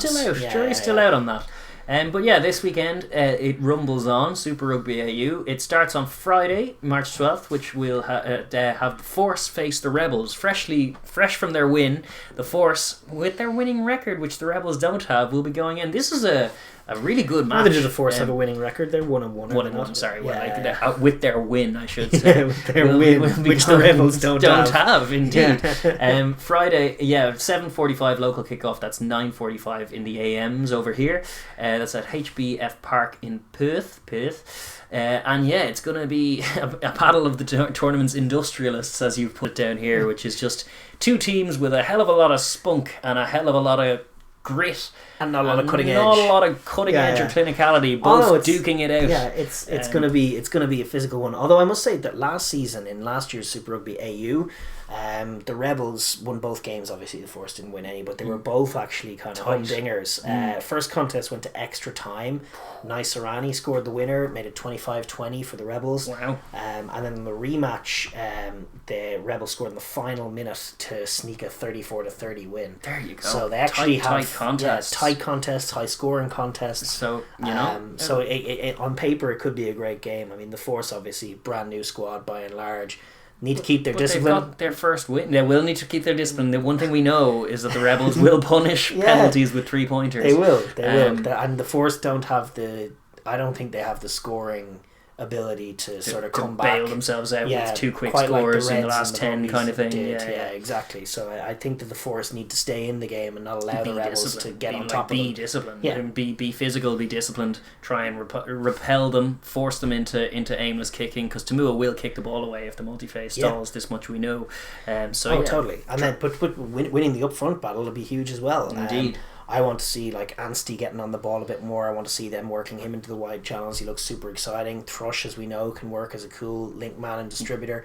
B: Jury's still out on that. But this weekend it rumbles on. Super Rugby AU. It starts on Friday, March 12th, which will have the Force face the Rebels. Fresh from their win, the Force, with their winning record, which the Rebels don't have, will be going in. This is a really good match.
A: Neither do the Force have a winning record. They're 1-1.
B: 1-1. Sorry, with their win, I should say.
A: With their win, which the Rebels don't have.
B: Indeed. Friday, 7:45 local kickoff. That's 9:45 in the AMs over here. That's at HBF Park in Perth. It's going to be a battle of the tournament's industrialists, as you've put down here, which is just 2 teams with a hell of a lot of spunk and a hell of a lot of grit
A: and not a lot of cutting edge.
B: Not a lot of cutting edge or clinicality, both duking it out.
A: Yeah, it's going to be a physical one. Although I must say that last season, in last year's Super Rugby AU, the Rebels won both games. Obviously the Force didn't win any, but they were both actually kind of humdingers. First contest went to extra time. Naisarani scored the winner, made it 25-20 for the Rebels.
B: Wow.
A: And then in the rematch, the Rebels scored in the final minute to sneak a 34-30 win.
B: There you go.
A: So they actually have
B: tight
A: contests, high scoring contests.
B: So
A: on paper it could be a great game. I mean, the Force obviously brand new squad by and large. need to keep their discipline.
B: They've got their first win. They will need to keep their discipline. The one thing we know is that the Rebels will punish penalties with 3-pointers.
A: They will. And the Force don't have I don't think they have the scoring ability to sort of come back,
B: bail themselves out with 2 quick scores
A: like
B: in the last 10 kind of thing.
A: Exactly. So I think that the Force need to stay in the game and not allow the Rebels to get on top of them.
B: Be disciplined. Be physical, be disciplined. Try and repel them, force them into aimless kicking, because Tamua will kick the ball away if the multi-phase stalls. This much we know.
A: Totally. And then but winning the upfront battle will be huge as well.
B: Indeed.
A: I want to see like Anstey getting on the ball a bit more. I want to see them working him into the wide channels. He looks super exciting. Thrush, as we know, can work as a cool link man and distributor.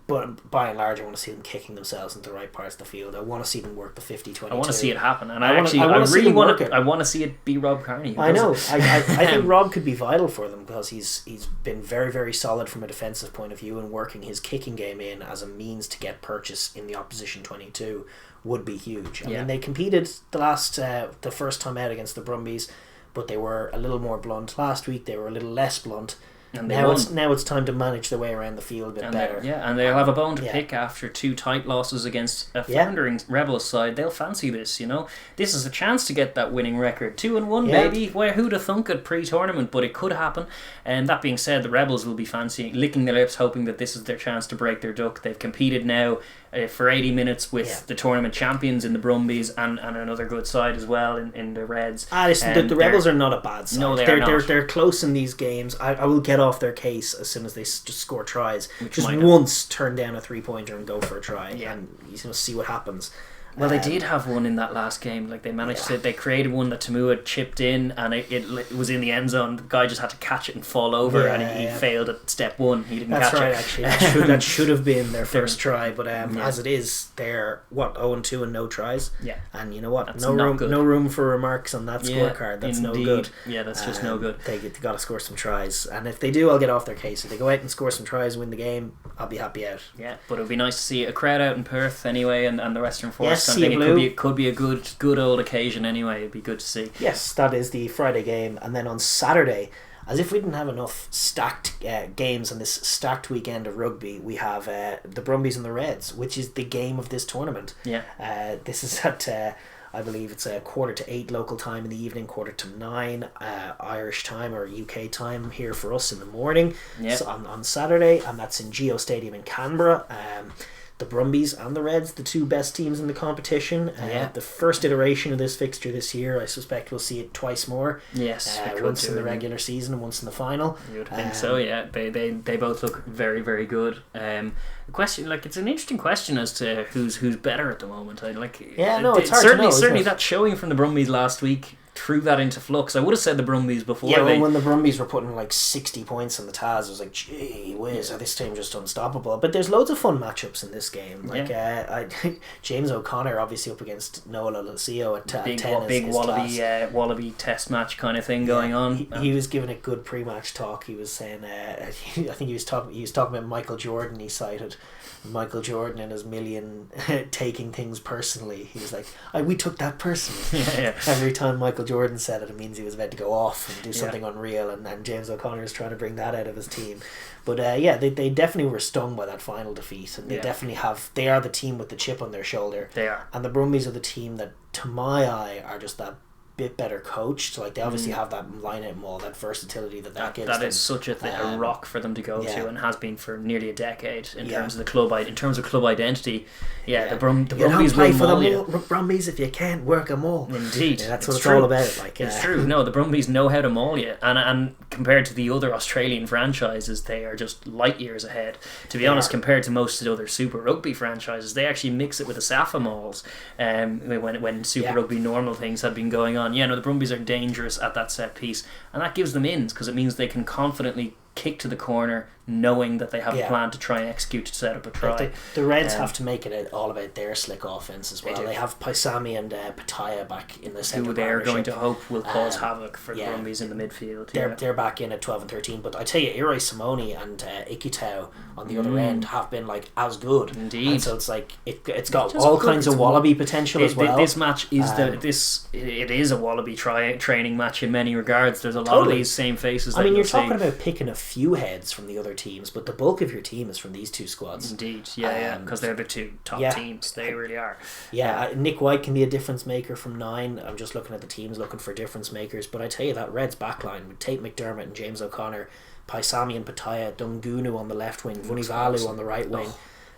A: But by and large, I want to see them kicking themselves into the right parts of the field. I want to see them work the 50-22.
B: I want to see it happen, and I really want to see it be Rob Kearney.
A: I know. I think Rob could be vital for them, because he's been very, very solid from a defensive point of view, and working his kicking game in as a means to get purchase in the opposition 22 would be huge. I mean, they competed the first time out against the Brumbies, but they were a little more blunt. Last week they were a little less blunt. And now it's time to manage their way around the field a bit better.
B: And they'll have a bone to pick after 2 tight losses against a floundering Rebels side. They'll fancy this, This is a chance to get that winning record. 2-1, baby. Where who'd have thunk it pre-tournament, but it could happen. And that being said, the Rebels will be licking their lips, hoping that this is their chance to break their duck. They've competed now for 80 minutes with the tournament champions in the Brumbies and another good side as well in the Reds.
A: Listen, the Rebels are not a bad side.
B: No, they're not.
A: They're close in these games. I will get off their case as soon as they just score tries. Just
B: might
A: once turn down a 3-pointer and go for a try, and see what happens.
B: Well, they did have one in that last game. Like, they managed to, they created one that Tamua chipped in, and it was in the end zone. The guy just had to catch it and fall over, and he failed at step 1. He didn't catch it.
A: That's right, actually. That should have been their first try, but as it is, they're 0-2 and no tries.
B: Yeah,
A: and you know what? That's no room for remarks on that scorecard. That's no good.
B: Yeah, that's just no good.
A: They got to score some tries, and if they do, I'll get off their case. If they go out and score some tries and win the game, I'll be happy out.
B: Yeah, but it would be nice to see a crowd out in Perth anyway, and the Western Force.
A: Yes,
B: I think it could be a good old occasion anyway. It'd be good to see.
A: Yes, that is the Friday game, and then on Saturday, as if we didn't have enough stacked games on this stacked weekend of rugby, we have the Brumbies and the Reds, which is the game of this tournament.
B: Yeah.
A: This is at I believe it's 7:45 local time in the evening, 8:45 Irish time or UK time here for us in the morning.
B: Yep.
A: So on Saturday, and that's in Geo Stadium in Canberra. The Brumbies and the Reds, the 2 best teams in the competition. The first iteration of this fixture this year, I suspect we'll see it twice more.
B: Yes,
A: once in the regular season and once in the final.
B: You would think so, yeah. They both look very, very good. The question, it's an interesting question as to who's better at the moment.
A: It's hard to know.
B: Certainly, that showing from the Brumbies last week threw that into flux. I would have said the Brumbies before.
A: Yeah, when the Brumbies were putting 60 points on the Taz, I was like, gee whiz, are this team just unstoppable? But there's loads of fun matchups in this game. James O'Connor obviously up against Noah Lucio at 10.
B: Big Wallaby test match kind of thing going on.
A: He was giving a good pre-match talk. He was saying, I think he was talking about Michael Jordan. He cited Michael Jordan and his million taking things personally. He was like, we took that personally. Every time Michael Jordan said it means he was about to go off and do something unreal, and James O'Connor is trying to bring that out of his team. But they definitely were stung by that final defeat, and they are the team with the chip on their shoulder.
B: They are.
A: And the Brumbies are the team that, to my eye, are just that bit better coached. So they obviously have that line-out maul, that versatility that gives them.
B: That is such a rock for them to go to, and has been for nearly a decade in terms of the club. In terms of club identity, the Brumbies
A: play for the Brumbies if you can't work them all.
B: Indeed,
A: that's what it's all about.
B: It's true. No, the Brumbies know how to maul you, and compared to the other Australian franchises, they are just light years ahead. To be honest, compared to most of the other Super Rugby franchises, they actually mix it with the SAFA mauls. When Super Rugby normal things had been going on. The Brumbies are dangerous at that set piece, and that gives them ins because it means they can confidently kick to the corner knowing that they have a plan to try and execute to set up a try.
A: The Reds have to make it all about their slick offense as well. They have Paisami and Pataya back in the centre.
B: Who they're going to hope will cause havoc for the Brumbies in the midfield.
A: They're back in at 12 and 13, but I tell you, Iroi Simone and Ikitau on the other end have been as good.
B: Indeed.
A: And so it's got all kinds of Wallaby potential as well.
B: This match is it is a Wallaby training match in many regards. There's a lot of these same faces.
A: You're talking about picking a few heads from the other teams, but the bulk of your team is from these two squads.
B: Indeed, because they're the two top teams. They really are.
A: Nick White can be a difference maker from 9. I'm just looking at the teams looking for difference makers, but I tell you that Reds backline with Tate McDermott and James O'Connor, Paisami and Pataya, Dungunu on the left wing, Vunivalu on the right wing.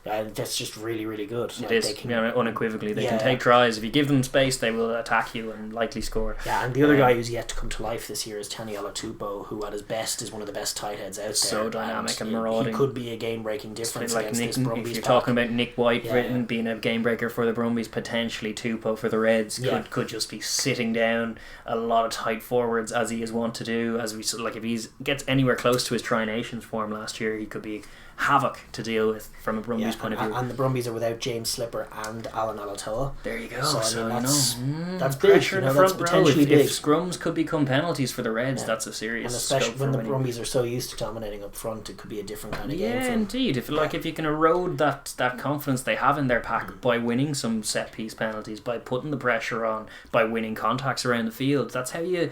A: That's just really, really good.
B: It is. Unequivocally, they can take tries. If you give them space, they will attack you and likely score.
A: Yeah, and the other guy who's yet to come to life this year is Taniela Tupou, who at his best is one of the best tight heads out there.
B: So dynamic and marauding.
A: He could be a game-breaking difference against this Brumbies.
B: If you're talking about Nick White being a game-breaker for the Brumbies, potentially Tupou for the Reds could just be sitting down a lot of tight forwards as he is wont to do. If he gets anywhere close to his Tri-Nations form last year, he could be havoc to deal with from a Brumbies point of view.
A: And the Brumbies are without James Slipper and Alan Aotearoa.
B: There you go.
A: So that's big.
B: Pressure in the front row. If scrums could become penalties for the Reds, that's a serious.
A: And especially when the Brumbies are so used to dominating up front, it could be a different kind of game.
B: Yeah, indeed. If you can erode that confidence they have in their pack by winning some set piece penalties, by putting the pressure on, by winning contacts around the field, that's how you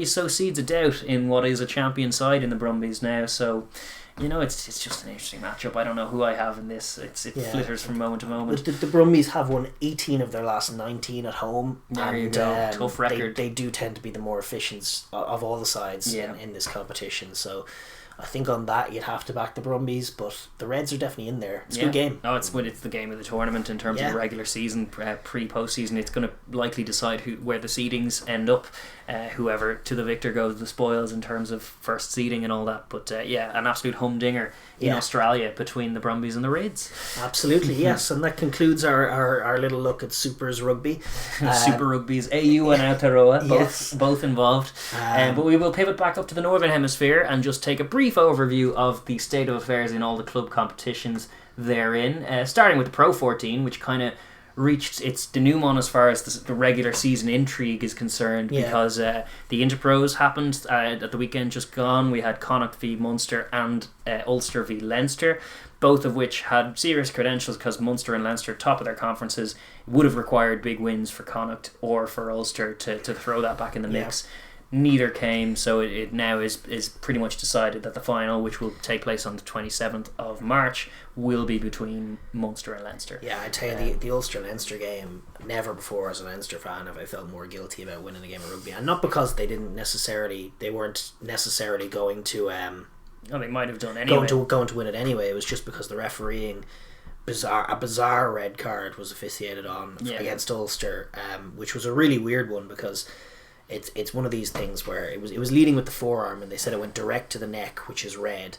B: sow seeds of doubt in what is a champion side in the Brumbies now. So. It's just an interesting matchup. I don't know who I have in this. It flitters from moment to moment.
A: The Brumbies have won 18 of their last 19 at home.
B: There you go. Tough record.
A: They do tend to be the more efficient of all the sides in this competition. So I think on that you'd have to back the Brumbies, but the Reds are definitely in there. It's a good game.
B: No, it's the game of the tournament in terms of the regular season, pre-postseason. It's going to likely decide where the seedings end up. Whoever to the victor goes the spoils in terms of first seeding and all that. But an absolute humdinger in Australia between the Brumbies and the Reds.
A: Absolutely, yes. And that concludes our little look at Supers Rugby.
B: Super Rugby's AU and Aotearoa, both involved. But we will pivot back up to the Northern Hemisphere and just take a brief overview of the state of affairs in all the club competitions therein. Starting with the Pro 14, which kind of reached its denouement as far as the regular season intrigue is concerned, because the Interpros happened at the weekend just gone. We had Connacht v Munster and Ulster v Leinster, both of which had serious credentials because Munster and Leinster, top of their conferences, would have required big wins for Connacht or for Ulster to throw that back in the mix. Neither came, so it now is pretty much decided that the final, which will take place on the 27th of March, will be between Munster and Leinster.
A: Yeah, I tell you, the Ulster-Leinster game, never before as a Leinster fan have I felt more guilty about winning a game of rugby. And not because they weren't necessarily going to...
B: they might have done anyway.
A: Going to win it anyway. It was just because the refereeing... A bizarre red card was officiated on against Ulster, which was a really weird one because... It's one of these things where it was leading with the forearm and they said it went direct to the neck, which is red.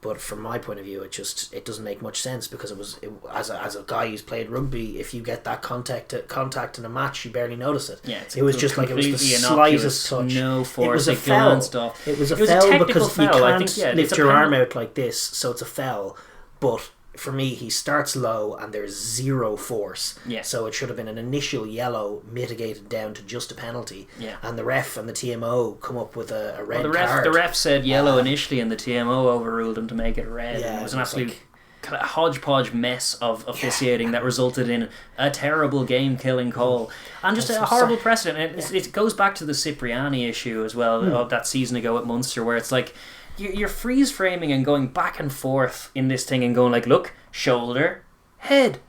A: But from my point of view, it doesn't make much sense because as a guy who's played rugby, if you get that contact in a match, you barely notice it.
B: Yeah,
A: it was just like it was the slightest touch.
B: No force.
A: It was a
B: foul.
A: It was a foul because
B: foul.
A: You can't lift your arm out like this, so it's a foul. But for me, he starts low and there's zero force.
B: Yeah.
A: So it should have been an initial yellow mitigated down to just a penalty.
B: Yeah.
A: And the ref and the TMO come up with a red card.
B: The ref said yellow initially and the TMO overruled him to make it red. Yeah, and it was an absolute kind of hodgepodge mess of officiating that resulted in a terrible game-killing call. And just a horrible precedent. It goes back to the Cipriani issue as well of that season ago at Munster, where it's like you're freeze framing and going back and forth in this thing and going like, look, shoulder, head,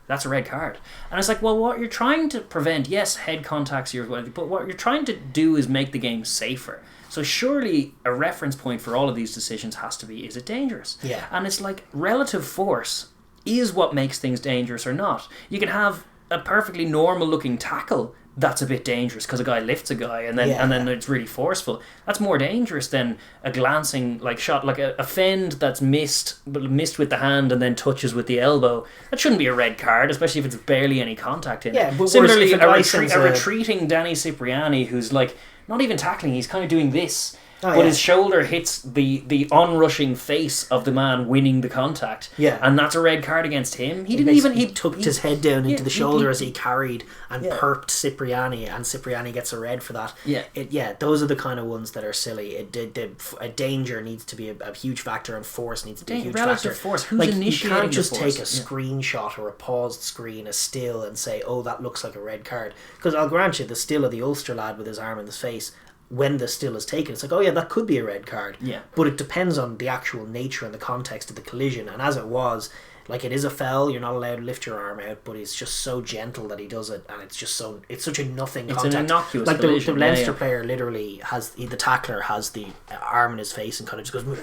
B: that's a red card. And it's like, well, what you're trying to prevent, yes, head contacts but what you're trying to do is make the game safer. So surely a reference point for all of these decisions has to be, is it dangerous?
A: Yeah.
B: And it's like relative force is what makes things dangerous or not. You can have a perfectly normal looking tackle that's a bit dangerous because a guy lifts a guy and then it's really forceful. That's more dangerous than a glancing shot, like a fend that's missed with the hand and then touches with the elbow. That shouldn't be a red card, especially if it's barely any contact in it.
A: But
B: similarly, a retreating Danny Cipriani who's like not even tackling, he's kind of doing this. His shoulder hits the onrushing face of the man winning the contact.
A: Yeah.
B: And that's a red card against him. He
A: tucked his head down into the shoulder as he carried and perked Cipriani, and Cipriani gets a red for that.
B: Yeah.
A: Those are the kind of ones that are silly. A danger needs to be a huge factor, and force needs to be a huge factor.
B: Force. Who's initiating
A: you can't just
B: the force?
A: take a screenshot or a paused screen, a still, and say, oh, that looks like a red card. Because I'll grant you, the still of the Ulster lad with his arm in his face, when the still is taken, it's like, oh yeah, that could be a red card.
B: Yeah.
A: But it depends on the actual nature and the context of the collision. And as it was, like, it is a foul, you're not allowed to lift your arm out, but it's just so gentle that he does it, and it's just so, it's such a nothing contact.
B: It's an innocuous
A: like
B: collision.
A: The Leinster player literally has, the tackler has the arm in his face and kind of just goes,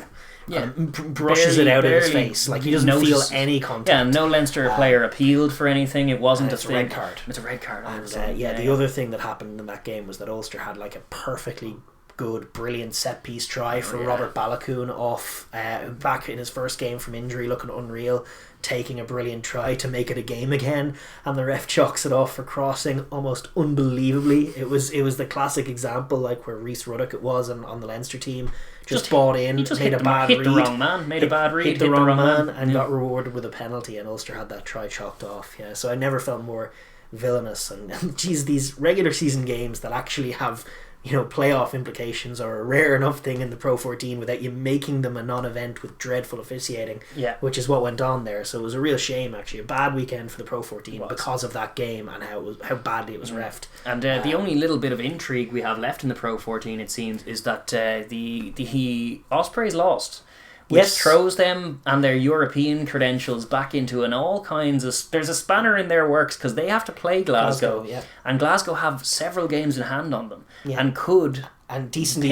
A: brushes it out of his face. Like, he doesn't feel any contact.
B: Yeah, no Leinster player appealed for anything. It wasn't
A: a red card.
B: It's a red card.
A: And the other thing that happened in that game was that Ulster had like a perfectly good, brilliant set piece try from Robert Balakoon off back in his first game from injury, looking unreal, taking a brilliant try to make it a game again, and the ref chalks it off for crossing almost unbelievably. It was the classic example, like where Rhys Ruddock it was on the Leinster team just bought in,
B: he just
A: made
B: hit
A: a bad read,
B: the wrong man, made a bad read,
A: hit the wrong man, and got rewarded with a penalty, and Ulster had that try chalked off. Yeah, so I never felt more villainous. And geez, these regular season games that actually have, you know, playoff implications are a rare enough thing in the Pro 14 without you making them a non-event with dreadful officiating, which is what went on there. So it was a real shame, actually, a bad weekend for the Pro 14 because of that game and how badly it was reffed.
B: And the only little bit of intrigue we have left in the Pro 14, it seems, is that the Ospreys lost, which throws them and their European credentials back into an all kinds of... There's a spanner in their works because they have to play Glasgow and Glasgow have several games in hand on them and could...
A: And decent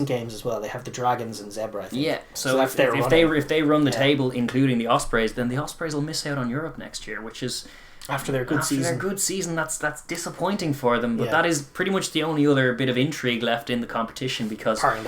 A: games as well. They have the Dragons and Zebra, I think.
B: Yeah, so if they run the table, including the Ospreys, then the Ospreys will miss out on Europe next year, which is...
A: After their good
B: season, that's disappointing for them. But that is pretty much the only other bit of intrigue left in the competition, because barring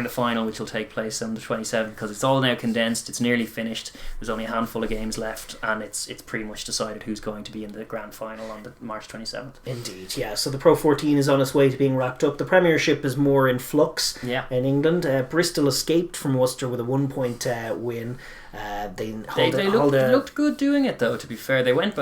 B: the final, which will take place on the 27th, because it's all now condensed. It's nearly finished. There's only a handful of games left, and it's pretty much decided who's going to be in the grand final on the March 27th.
A: Indeed, yeah. So the Pro 14 is on its way to being wrapped up. The Premiership is more in flux in England. Bristol escaped from Worcester with a 1-point win. They looked good doing it, though, to be fair. They went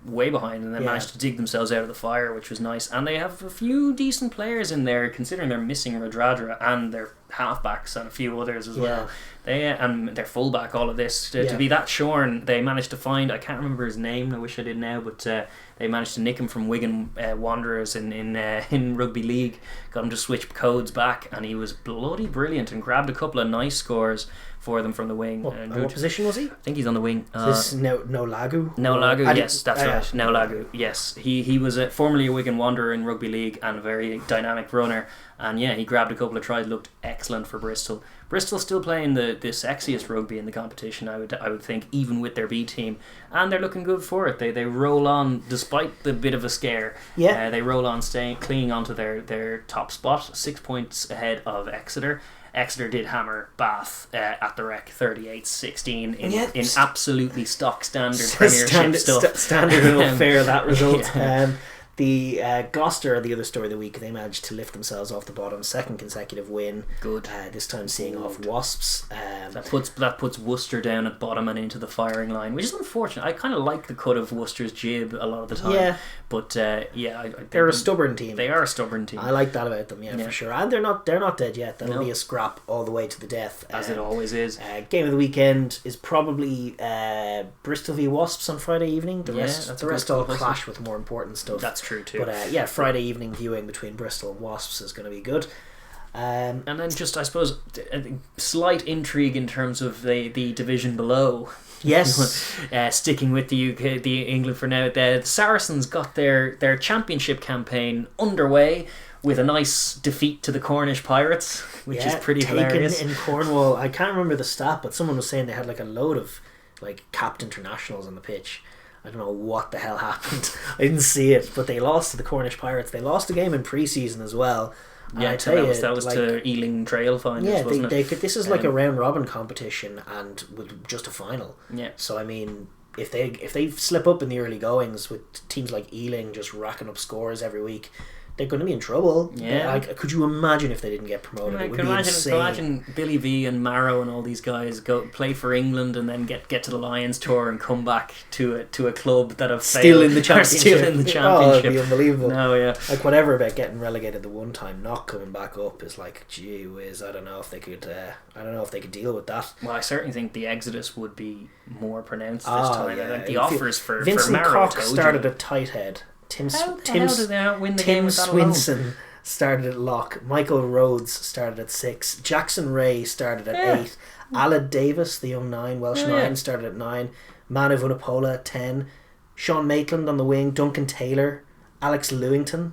A: way behind, and then managed to dig themselves out of the fire, which was nice. And they have a few decent players in there, considering they're missing Radradra and their halfbacks and a few others as well. And their fullback, all of this to be that shorn. They managed to find, I can't remember his name, I wish I did now, but they managed to nick him from Wigan Wanderers in Rugby League, got him to switch codes back, and he was bloody brilliant and grabbed a couple of nice scores for them from the wing. What position was he?
B: I think he's on the wing.
A: Is this Nolagu?
B: Nolagu, yes, that's right. Nolagu, yes. He was formerly a Wigan Wanderer in Rugby League and a very dynamic runner. And he grabbed a couple of tries, looked excellent for Bristol. Bristol still playing the sexiest rugby in the competition, I would think, even with their B team, and they're looking good for it. They roll on despite the bit of a scare. They roll on, clinging onto their top spot, 6 points ahead of Exeter. Exeter did hammer Bath at the Rec 38-16 in absolutely stock standard Premiership stuff.
A: Standard enough fair, that result. The Gloucester are the other story of the week. They managed to lift themselves off the bottom, second consecutive win. Good. This time seeing off Wasps.
B: That puts Worcester down at bottom and into the firing line, which is unfortunate. I kind of like the cut of Worcester's jib a lot of the time. Yeah. But
A: they're a stubborn team.
B: They are a stubborn team.
A: I like that about them, for sure. And they're not dead yet. That'll be a scrap all the way to the death,
B: as it always is.
A: Game of the weekend is probably Bristol v Wasps on Friday evening. The rest all clash with more important stuff.
B: That's true too.
A: But Friday evening viewing between Bristol and Wasps is going to be good.
B: And then just, I suppose, slight intrigue in terms of the division below.
A: Yes.
B: Sticking with the UK, the England for now. The Saracens got their championship campaign underway with a nice defeat to the Cornish Pirates, which is pretty hilarious.
A: In Cornwall. I can't remember the stat, but someone was saying they had like a load of like capped internationals on the pitch. I don't know what the hell happened. I didn't see it, but they lost to the Cornish Pirates. They lost a game in pre-season as well.
B: Yeah, that was to Ealing Trail Finders, wasn't it?
A: This is like a round robin competition and with just a final.
B: Yeah.
A: So I mean, if they slip up in the early goings with teams like Ealing just racking up scores every week, they're going to be in trouble. Yeah. Could you imagine if they didn't get promoted? It would be insane.
B: Imagine Billy V and Marrow and all these guys go play for England and then get to the Lions tour and come back to a club that have
A: still
B: failed.
A: In the championship.
B: Still in the championship.
A: Oh, it'd be unbelievable.
B: No, yeah.
A: Like whatever about getting relegated the one time, not coming back up is like, gee whiz. I don't know if they could deal with that.
B: Well, I certainly think the exodus would be more pronounced this time.
A: Yeah.
B: The offers for
A: Vincent
B: Marrow
A: Cox started at tight head.
B: How did they not win the game with that
A: Swinson
B: alone?
A: started at lock. Michael Rhodes started at 6. Jackson Ray started at 8. Aled Davis, the young 9, Welsh 9, started at 9. Manu Vunipola at 10. Sean Maitland on the wing. Duncan Taylor. Alex Lewington.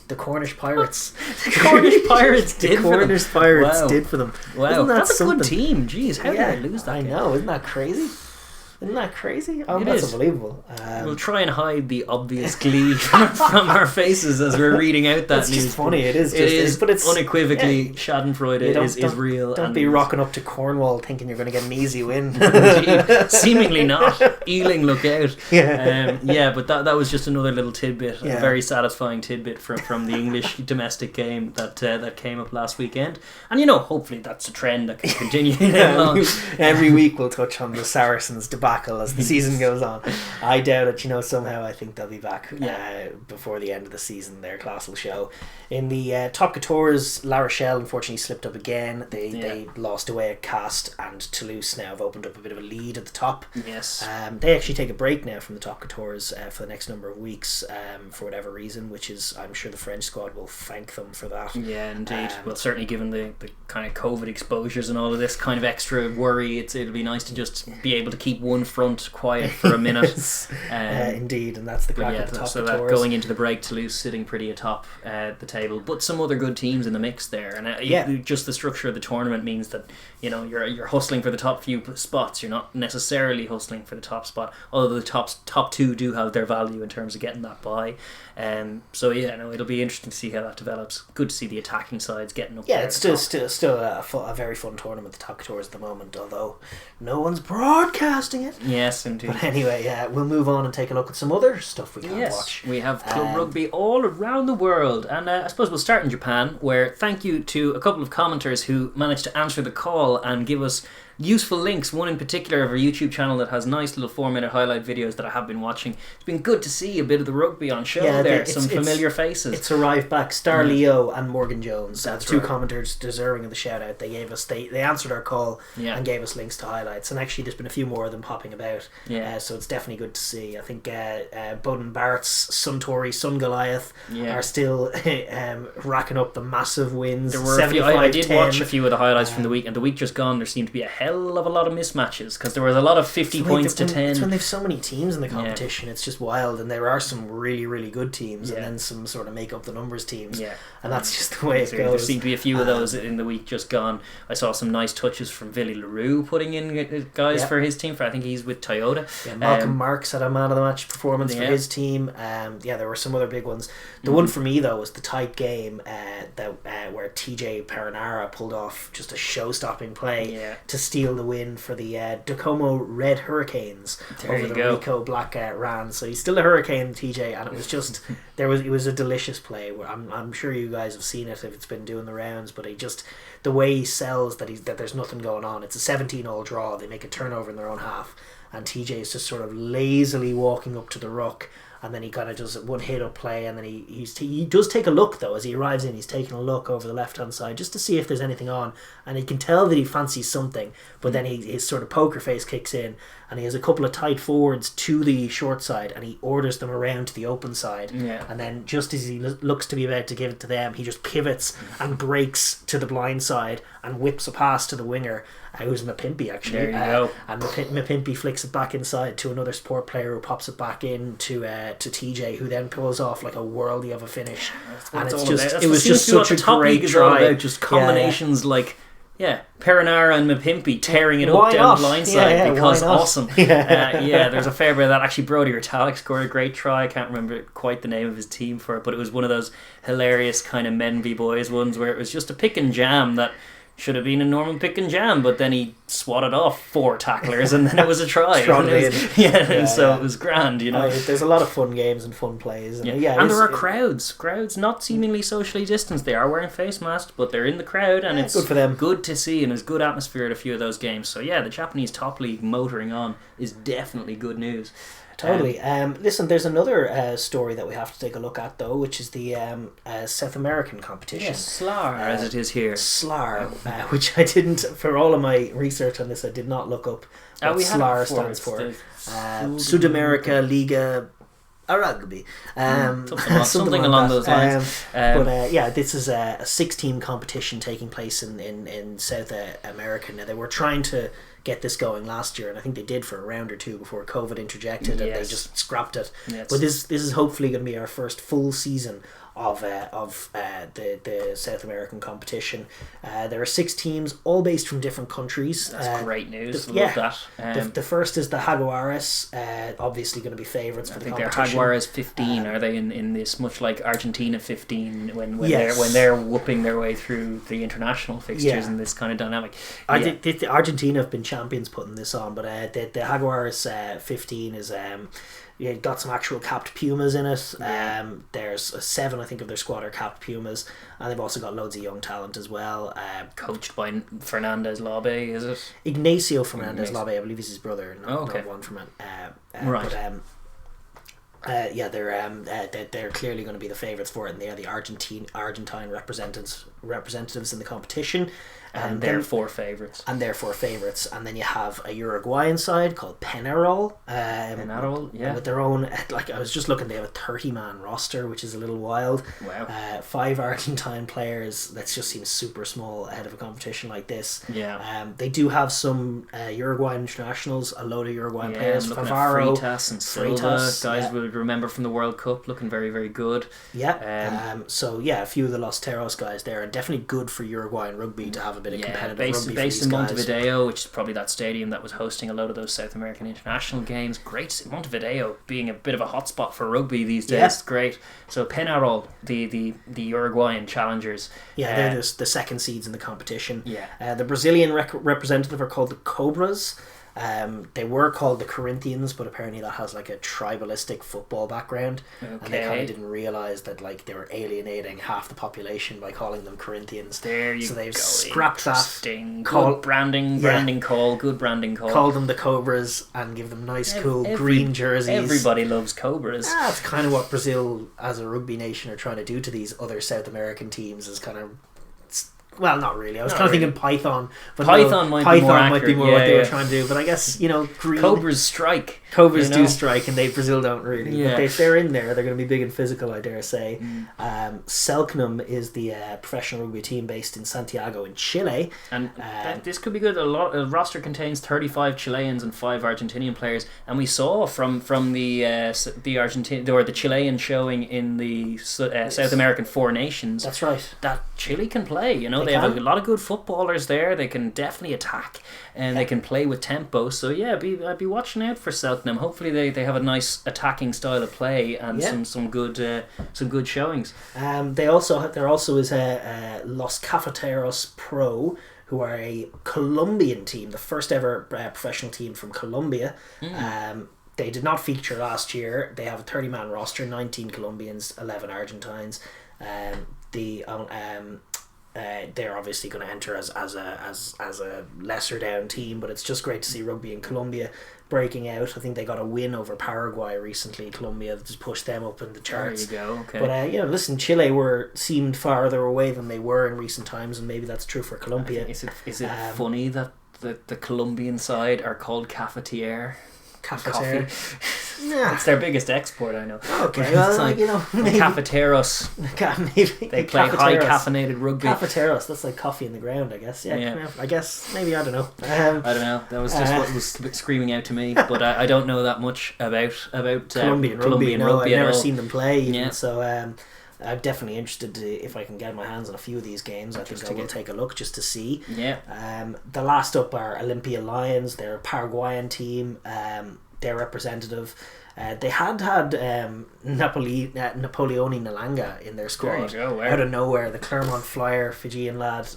A: The Cornish Pirates.
B: The Cornish Pirates did
A: the Cornish
B: for them.
A: Pirates
B: Wow.
A: did for them.
B: Wow, that's a
A: something?
B: good team. Jeez, how did I lose that
A: I
B: game?
A: know, isn't that crazy? Isn't that crazy? Oh,
B: It
A: that's
B: is.
A: unbelievable.
B: We'll try and hide the obvious glee from our faces as we're reading out that
A: it's
B: news.
A: just funny. It is.
B: But it's unequivocally
A: yeah.
B: Schadenfreude is real.
A: Don't
B: and
A: be rocking up to Cornwall thinking you're going to get an easy win.
B: Indeed. Seemingly not. Ealing, look out.
A: Yeah.
B: But that was just another little tidbit,
A: Yeah.
B: a very satisfying tidbit from the English domestic game that came up last weekend. And hopefully that's a trend that can continue along.
A: Every week we'll touch on the Saracens debacle as the season goes on. I doubt it. Somehow I think they'll be back before the end of the season. Their class will show. In the top Couture, La Rochelle unfortunately slipped up again. They lost away at Cast, and Toulouse now have opened up a bit of a lead at the top.
B: Yes.
A: They actually take a break now from the top Couture for the next number of weeks for whatever reason, which is, I'm sure the French squad will thank them for that.
B: Yeah, indeed. Well, certainly given the kind of COVID exposures and all of this kind of extra worry, it'll be nice to just be able to keep one front quiet for a minute.
A: Indeed, and that's the crack at the top
B: so
A: Couture.
B: that going into the break, Toulouse sitting pretty atop the table, but some other good teams in the mix there. And just the structure of the tournament means that you're hustling for the top few spots. You're not necessarily hustling for the top spot, although the top two do have their value in terms of getting that bye. It'll be interesting to see how that develops. Good to see the attacking sides getting up.
A: Yeah, it's still a very fun tournament, the top Couture at the moment, although no one's broadcasting it.
B: Yes, indeed.
A: But anyway, we'll move on and take a look at some other stuff we can watch.
B: We have club rugby all around the world, and I suppose we'll start in Japan, where thank you to a couple of commenters who managed to answer the call and give us useful links. One in particular of our YouTube channel that has nice little 4-minute highlight videos that I have been watching. It's been good to see a bit of the rugby on show there. Some familiar faces.
A: It's arrived back. Star Leo and Morgan Jones,
B: That's
A: two
B: right.
A: commenters deserving of the shout out. They answered our call and gave us links to highlights. And actually, there's been a few more of them popping about. So it's definitely good to see. I think Bowden Barrett's Suntory, Sun Goliath are still racking up the massive wins.
B: There were I did watch a few of the highlights from the week, and the week just gone, there seemed to be a hell of a lot of mismatches because there was a lot of 50 points to 10.
A: It's when they've so many teams in the competition, it's just wild, and there are some really, really good teams and then some sort of make up the numbers teams, and that's just the way it goes.
B: There seemed to be a few of those in the week just gone. I saw some nice touches from Billy LaRue putting in guys for his team. I think he's with Toyota.
A: Malcolm Marks had a man of the match performance for his team. There were some other big ones. The one for me though was the tight game where TJ Perinara pulled off just a show-stopping play to steal the win for the Docomo Red Hurricanes over the Rico Black Rans. So he's still a Hurricane, TJ, and it was just it was a delicious play. Where I'm sure you guys have seen it if it's been doing the rounds, but the way he sells that there's nothing going on. It's a 17-all draw. They make a turnover in their own half, and TJ is just sort of lazily walking up to the ruck. And then he kind of does one hit up play, and then he does take a look though as he arrives in. He's taking a look over the left hand side just to see if there's anything on, and he can tell that he fancies something. But then his sort of poker face kicks in, and he has a couple of tight forwards to the short side, and he orders them around to the open side. And then just as he looks to be about to give it to them, he just pivots and breaks to the blind side and whips a pass to the winger. Who's Mapimpi actually.
B: There you go.
A: And Mapimpi flicks it back inside to another support player who pops it back in to TJ, who then pulls off like a worldie of a finish. And it was just such a great try.
B: Just combinations like Perinara and Mapimpi tearing it up down the blind side because awesome. There's a fair bit of that. Actually, Brody Retallick scored a great try. I can't remember quite the name of his team for it, but it was one of those hilarious kind of men v boys ones where it was just a pick and jam that should have been a normal pick and jam, but then he swatted off 4 tacklers and then it was a try. It was grand,
A: there's a lot of fun games and fun plays. And
B: there are crowds not seemingly socially distanced. They are wearing face masks, but they're in the crowd, and it's
A: good for them.
B: Good to see, and there's good atmosphere at a few of those games. So the Japanese top league motoring on is definitely good news.
A: Totally. Listen, there's another story that we have to take a look at, though, which is the South American competition.
B: Yes, SLAR, as it is here.
A: SLAR, which I didn't, for all of my research on this, I did not look up what SLAR stands for. Sudamerica Liga a rugby.
B: Something along those lines.
A: This is a 6-team competition taking place in South America. Now, they were trying to get this going last year, and I think they did for a round or two before COVID interjected, and they just scrapped it. But this is hopefully going to be our first full season of the South American competition. There are 6 teams, all based from different countries.
B: That's great news. Love that.
A: The first is the Jaguares, obviously going to be favourites for the competition.
B: I think they're Jaguares 15. Are they in this, much like Argentina 15 when they're whooping their way through the international fixtures in this kind of dynamic?
A: I think Argentina have been champions putting this on, but the Jaguares 15 is got some actual capped Pumas in it. There's 7, I think, of their squad are capped Pumas, and they've also got loads of young talent as well.
B: Coached by Fernandez Lobe, is it?
A: Ignacio Fernandez Lobe, I believe, is his brother. Not one from it.
B: Right.
A: But, they're clearly going to be the favourites for it, and they are the Argentine representatives in the competition.
B: And they're 4 favourites.
A: And then you have a Uruguayan side called Peñarol. With their own, I was just looking, they have a 30-man roster, which is a little wild.
B: Wow.
A: 5 Argentine players. That just seems super small ahead of a competition like this.
B: Yeah.
A: They do have some Uruguayan internationals, a load of Uruguayan players.
B: Looking
A: Favaro,
B: at Freitas and Silva, guys would remember from the World Cup, looking very, very good.
A: Yeah. A few of the Los Teros guys there are definitely good for Uruguayan rugby to have a bit of competitive rugby.
B: Based in Montevideo, which is probably that stadium that was hosting a lot of those South American international games. Great, Montevideo being a bit of a hotspot for rugby these days. Great. So Peñarol, the Uruguayan challengers.
A: They're the second seeds in the competition.
B: Yeah.
A: The Brazilian representative are called the Cobras. They were called the Corinthians, but apparently that has like a tribalistic football background, and they kind of didn't realise that they were alienating half the population by calling them Corinthians.
B: There you go.
A: So they've scrapped that.
B: Good branding call.
A: Call them the Cobras and give them nice, cool green jerseys.
B: Everybody loves Cobras.
A: That's kind of what Brazil, as a rugby nation, are trying to do to these other South American teams. Is kind of. Well, not really. I was kind of thinking Python. But
B: Python might be more
A: what they were trying to do. But I guess, green...
B: Cobras strike.
A: Cobras do strike, and Brazil don't really. Yeah. But if they're in there, they're going to be big and physical, I dare say. Selknam is the professional rugby team based in Santiago in Chile.
B: And this could be good. A roster contains 35 Chileans and 5 Argentinian players. And we saw from the Argentine or the Chilean showing in the South American Four Nations.
A: That's right.
B: That Chile can play. They have a lot of good footballers there. They can definitely attack, and they can play with tempo. So I'd be watching out for Selknam. Hopefully they have a nice attacking style of play and some good showings. There
A: also is a Los Cafeteros Pro, who are a Colombian team, the first ever professional team from Colombia. They did not feature last year. They have a 30-man roster, 19 Colombians, 11 Argentines. They're obviously going to enter as a lesser down team, but it's just great to see rugby in Colombia breaking out. I think they got a win over Paraguay recently. Colombia just pushed them up in the charts.
B: There you go. Okay.
A: But listen, Chile seemed farther away than they were in recent times, and maybe that's true for Colombia.
B: Is it funny that the Colombian side are called cafetiere?
A: Coffee.
B: It's their biggest export, I know.
A: Okay, well, maybe.
B: Cafeteros. They play high caffeinated rugby.
A: Cafeteros, that's like coffee in the ground, I guess. Yeah. I guess, maybe, I don't know.
B: I don't know. That was just what was screaming out to me, but I don't know that much about
A: Colombian rugby. I've never seen them play, even, so I'm definitely interested if I can get my hands on a few of these games. I think I will take a look just to see. The last up are Olympia Lions. They're a Paraguayan team. Their representative, they had Napoleone Nalanga in their squad. Out of nowhere, the Clermont Flyer, Fijian lad.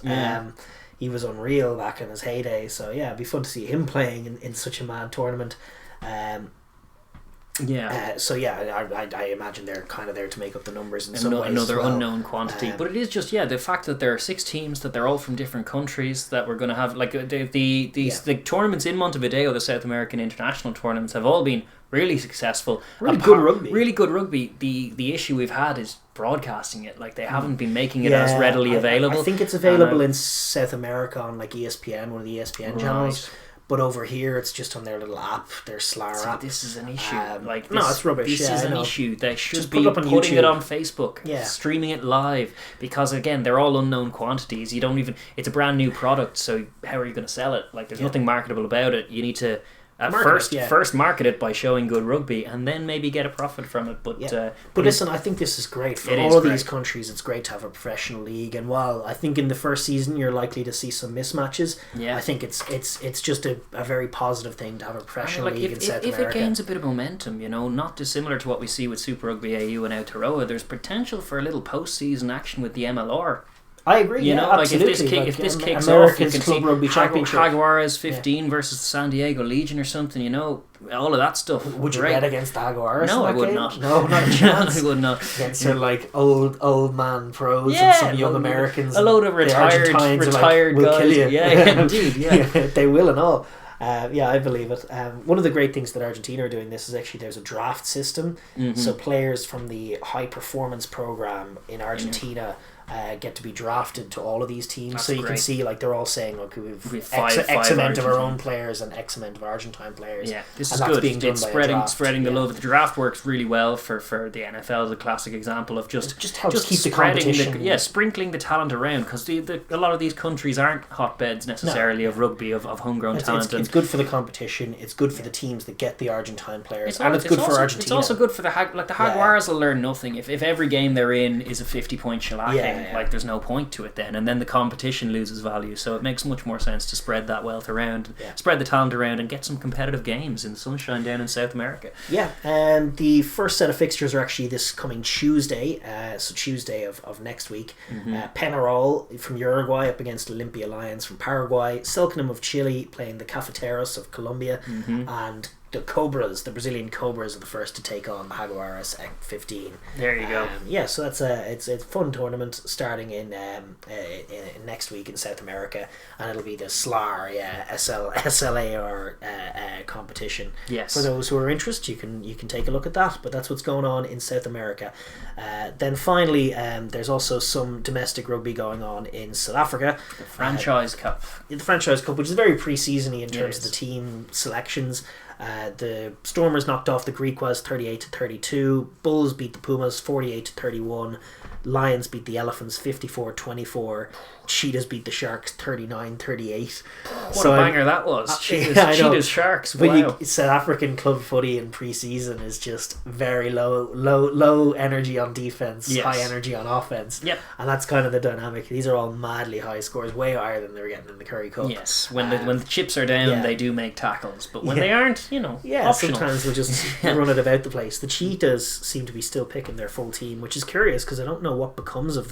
A: He was unreal back in his heyday. So it'd be fun to see him playing in such a mad tournament. I imagine they're kind of there to make up the numbers in some ways.
B: Another unknown quantity, but it is just the fact that there are 6 teams, that they're all from different countries, that we're going to have the tournaments in Montevideo, the South American international tournaments, have all been really successful.
A: Really good rugby.
B: Really good rugby. The issue we've had is broadcasting it. They haven't been making it as readily available.
A: I think it's available in South America on ESPN, one of the ESPN channels. But over here, it's just on their little app, their Slar app.
B: This is an issue.
A: It's rubbish.
B: This is an issue. They should
A: just
B: be putting it on Facebook,
A: Yeah.
B: streaming it live, because again, they're all unknown quantities. You don't even. It's a brand new product, so how are you going to sell it? Like, there's nothing marketable about it. You need to. First market it by showing good rugby, and then maybe get a profit from it. But
A: listen, I think this is great for all of these countries. It's great to have a professional league, and while I think in the first season you're likely to see some mismatches, I think it's just a very positive thing to have a professional league in South America.
B: If it gains a bit of momentum, not dissimilar to what we see with Super Rugby AU and Aotearoa, there's potential for a little post-season action with the MLR.
A: I agree. Absolutely.
B: If this kicks
A: America's
B: off, you can
A: Club
B: see
A: Rugby Championship.
B: Jaguars 15 versus the San Diego Legion or something. All of that stuff.
A: Would you bet against the Jaguars?
B: No, I would not.
A: No, not a chance.
B: I would not.
A: Against sort of old man pros and some young Americans.
B: A load of retired guys.
A: We'll kill you.
B: Yeah, indeed. Yeah,
A: they will and all. I believe it. One of the great things that Argentina are doing this is actually there's a draft system. So players from the high performance program in Argentina get to be drafted to all of these teams.
B: That's
A: so you
B: great.
A: can see like they're all saying, look, we've
B: five
A: X amount of our
B: Argentine
A: own players and X amount of Argentine players.
B: Yeah, this
A: and
B: is good.
A: Being done
B: it's
A: by
B: spreading the love. The draft works really well for the NFL. The classic example of just
A: helps keep the competition.
B: sprinkling the talent around, because a lot of these countries aren't hotbeds necessarily of rugby, of homegrown talent.
A: It's good for the competition. It's good for the teams that get the Argentine players, it's good for Argentina.
B: It's also good for the Jaguars will learn nothing if every game they're in is a 50-point shellacking. Like, there's no point to it then, and then the competition loses value. So it makes much more sense to spread that wealth around, spread the talent around, and get some competitive games in the sunshine down in South America.
A: And the first set of fixtures are actually this coming Tuesday, so Tuesday of next week. Penarol from Uruguay up against Olympia Lions from Paraguay, Selknam of Chile playing the Cafeteros of Colombia, and the Cobras, the Brazilian Cobras, are the first to take on the Jaguares at 15.
B: There you go.
A: So that's it's a fun tournament starting in next week in South America, and it'll be the SLAR SLAR competition.
B: Yes.
A: For those who are interested, you can take a look at that. But that's what's going on in South America. Then finally, there's also some domestic rugby going on in South Africa.
B: The Franchise Cup.
A: The Franchise Cup, which is very pre-seasony in terms of the team selections. The Stormers knocked off the Griquas 38-32. Bulls beat the Pumas 48-31. Lions beat the Elephants 54-24. Cheetahs beat the Sharks 39-38.
B: What a banger that was. Cheetahs Sharks. Wow.
A: South African club footy in pre-season is just very low energy on defence, high energy on offence.
B: Yep.
A: And that's kind of the dynamic. These are all madly high scores, way higher than they were getting in the Currie Cup.
B: Yes, when the chips are down, they do make tackles, but when they aren't, optional.
A: Sometimes they'll just run it about the place. The Cheetahs seem to be still picking their full team, which is curious because I don't know what becomes of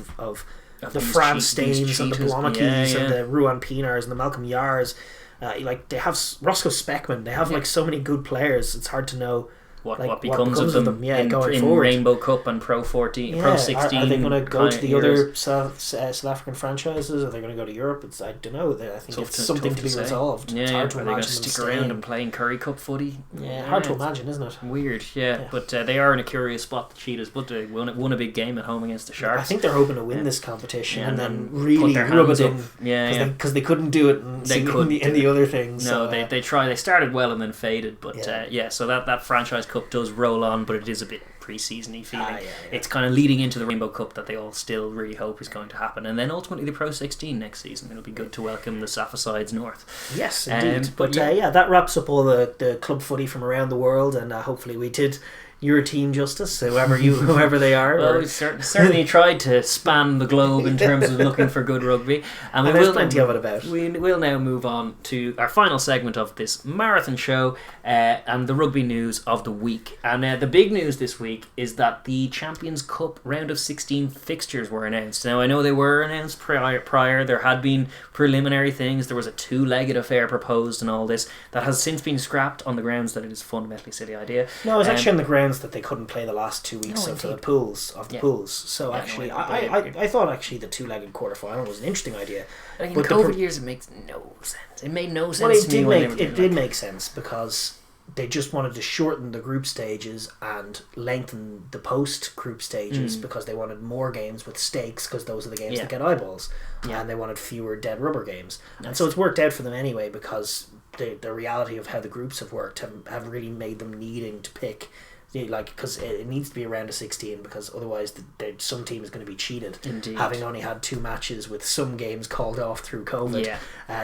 A: the Fran Staines and the Blomackies and the Ruan Pinars and the Malcolm Yars. They have Roscoe Speckman. They have so many good players. It's hard to know
B: what becomes of them
A: going
B: in
A: forward.
B: Rainbow Cup and Pro 14, Pro 16.
A: Are they going to go to the other South African franchises? Are they going to go to Europe? I don't know. I think it's something to be resolved. It's hard to imagine. Are they going to stick
B: around and playing Currie Cup footy?
A: Hard to imagine, isn't it?
B: Weird, but they are in a curious spot, the Cheetahs, but they won a big game at home against the Sharks.
A: I think they're hoping to win this competition and then really rub it in. Because they couldn't do it in the other things.
B: No, they tried. They started well and then faded, but so that Franchise Cup does roll on, but it is a bit pre-seasony feeling. It's kind of leading into the Rainbow Cup that they all still really hope is going to happen, and then ultimately the Pro 16 next season. It'll be good to welcome the Saffasides north.
A: Yes, indeed. But that wraps up all the club footy from around the world, and hopefully we did your team justice, whoever they are.
B: Well, we certainly tried to span the globe in terms of looking for good rugby, and
A: there's plenty of it about.
B: We will now move on to our final segment of this marathon show, and the rugby news of the week. And the big news this week is that the Champions Cup round of 16 fixtures were announced. Now, I know they were announced prior. There had been preliminary things. There was a 2-legged affair proposed and all this that has since been scrapped on the grounds that it is a fundamentally silly idea.
A: No, it's actually on the grounds that they couldn't play the last 2 weeks of the pools. So actually, I thought actually the 2-legged quarterfinal was an interesting idea.
B: In COVID years, it makes no sense. It made no sense to me.
A: It did make sense because they just wanted to shorten the group stages and lengthen the post-group stages because they wanted more games with stakes, because those are the games that get eyeballs, and they wanted fewer dead rubber games. And so it's worked out for them anyway, because the reality of how the groups have worked have really made them needing to pick, because it needs to be around a 16, because otherwise some team is going to be cheated.
B: Indeed.
A: Having only had 2 matches with some games called off through COVID,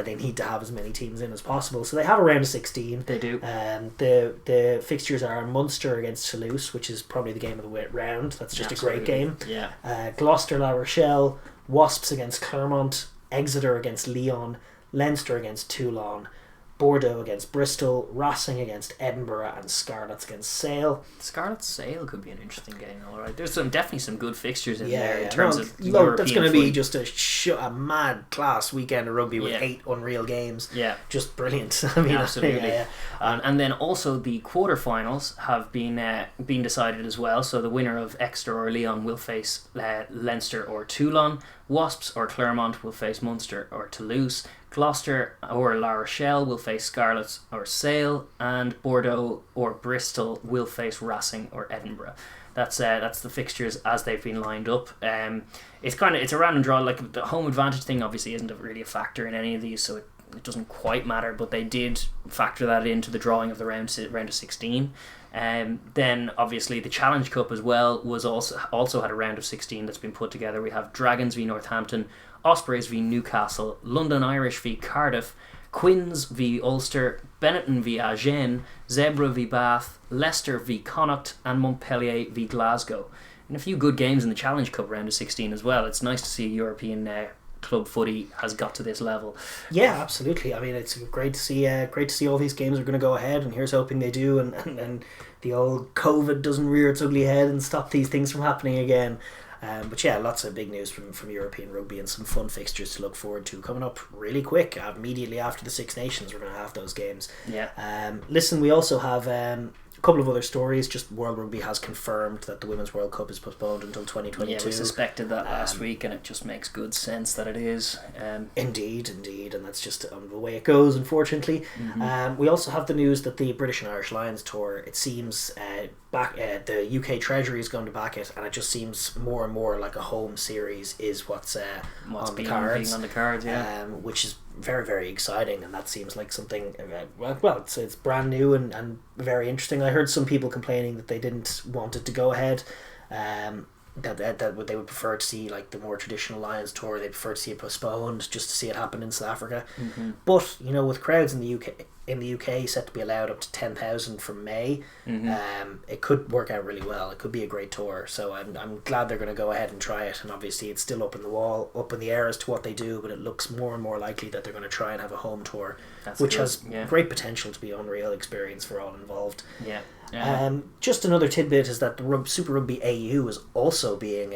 A: they need to have as many teams in as possible. So they have around a 16.
B: They do.
A: The fixtures are Munster against Toulouse, which is probably the game of the round. That's just
B: Absolutely.
A: a great game.
B: Yeah.
A: Gloucester, La Rochelle, Wasps against Clermont, Exeter against Lyon, Leinster against Toulon, Bordeaux against Bristol, Racing against Edinburgh, and Scarlets against Sale.
B: Scarlet Sale could be an interesting game, all right. There's definitely some good fixtures in there in terms of
A: that's
B: European
A: going to be
B: footy.
A: just a mad class weekend of rugby with 8 unreal games.
B: Yeah.
A: Just brilliant. I mean,
B: absolutely.
A: Yeah.
B: And then also the quarterfinals have been decided as well. So the winner of Exeter or Lyon will face Leinster or Toulon. Wasps or Clermont will face Munster or Toulouse. Gloucester or La Rochelle will face Scarlets or Sale, and Bordeaux or Bristol will face Racing or Edinburgh. That's the fixtures as they've been lined up. It's a random draw. Like, the home advantage thing obviously isn't really a factor in any of these, so it doesn't quite matter. But they did factor that into the drawing of the round of 16. Then obviously the Challenge Cup as well was also had a round of 16 that's been put together. We have Dragons v Northampton, Ospreys v Newcastle, London Irish v Cardiff, Quins v Ulster, Benetton v Agen, Zebra v Bath, Leicester v Connacht, and Montpellier v Glasgow. And a few good games in the Challenge Cup round of 16 as well. It's nice to see European club footy has got to this level.
A: Yeah, absolutely. I mean, it's great to see all these games are going to go ahead, and here's hoping they do, and the old COVID doesn't rear its ugly head and stop these things from happening again. But yeah, lots of big news from European rugby, and some fun fixtures to look forward to coming up really quick. Immediately after the Six Nations, we're going to have those games.
B: Yeah.
A: Listen, we also have a couple of other stories. Just World Rugby has confirmed that the Women's World Cup is postponed until 2022.
B: Yeah, we suspected that last week, and it just makes good sense that it is.
A: Indeed, and that's just the way it goes, unfortunately.
B: Mm-hmm.
A: We also have the news that the British and Irish Lions tour, it seems the UK Treasury is going to back it, and it just seems more and more like a home series is what's on the cards.
B: Being on the cards, yeah.
A: Which is very, very exciting, and that seems like something it's brand new and very interesting. I heard some people complaining that they didn't want it to go ahead, that they would prefer to see like the more traditional Lions tour. They prefer to see it postponed just to see it happen in South Africa.
B: Mm-hmm.
A: But with crowds in the UK set to be allowed up to 10,000 from May, it could work out really well. It could be a great tour, so I'm glad they're going to go ahead and try it. And obviously it's still up in the air as to what they do, but it looks more and more likely that they're going to try and have a home tour, which has great potential to be an unreal experience for all involved. Just another tidbit is that the Super Rugby AU is also being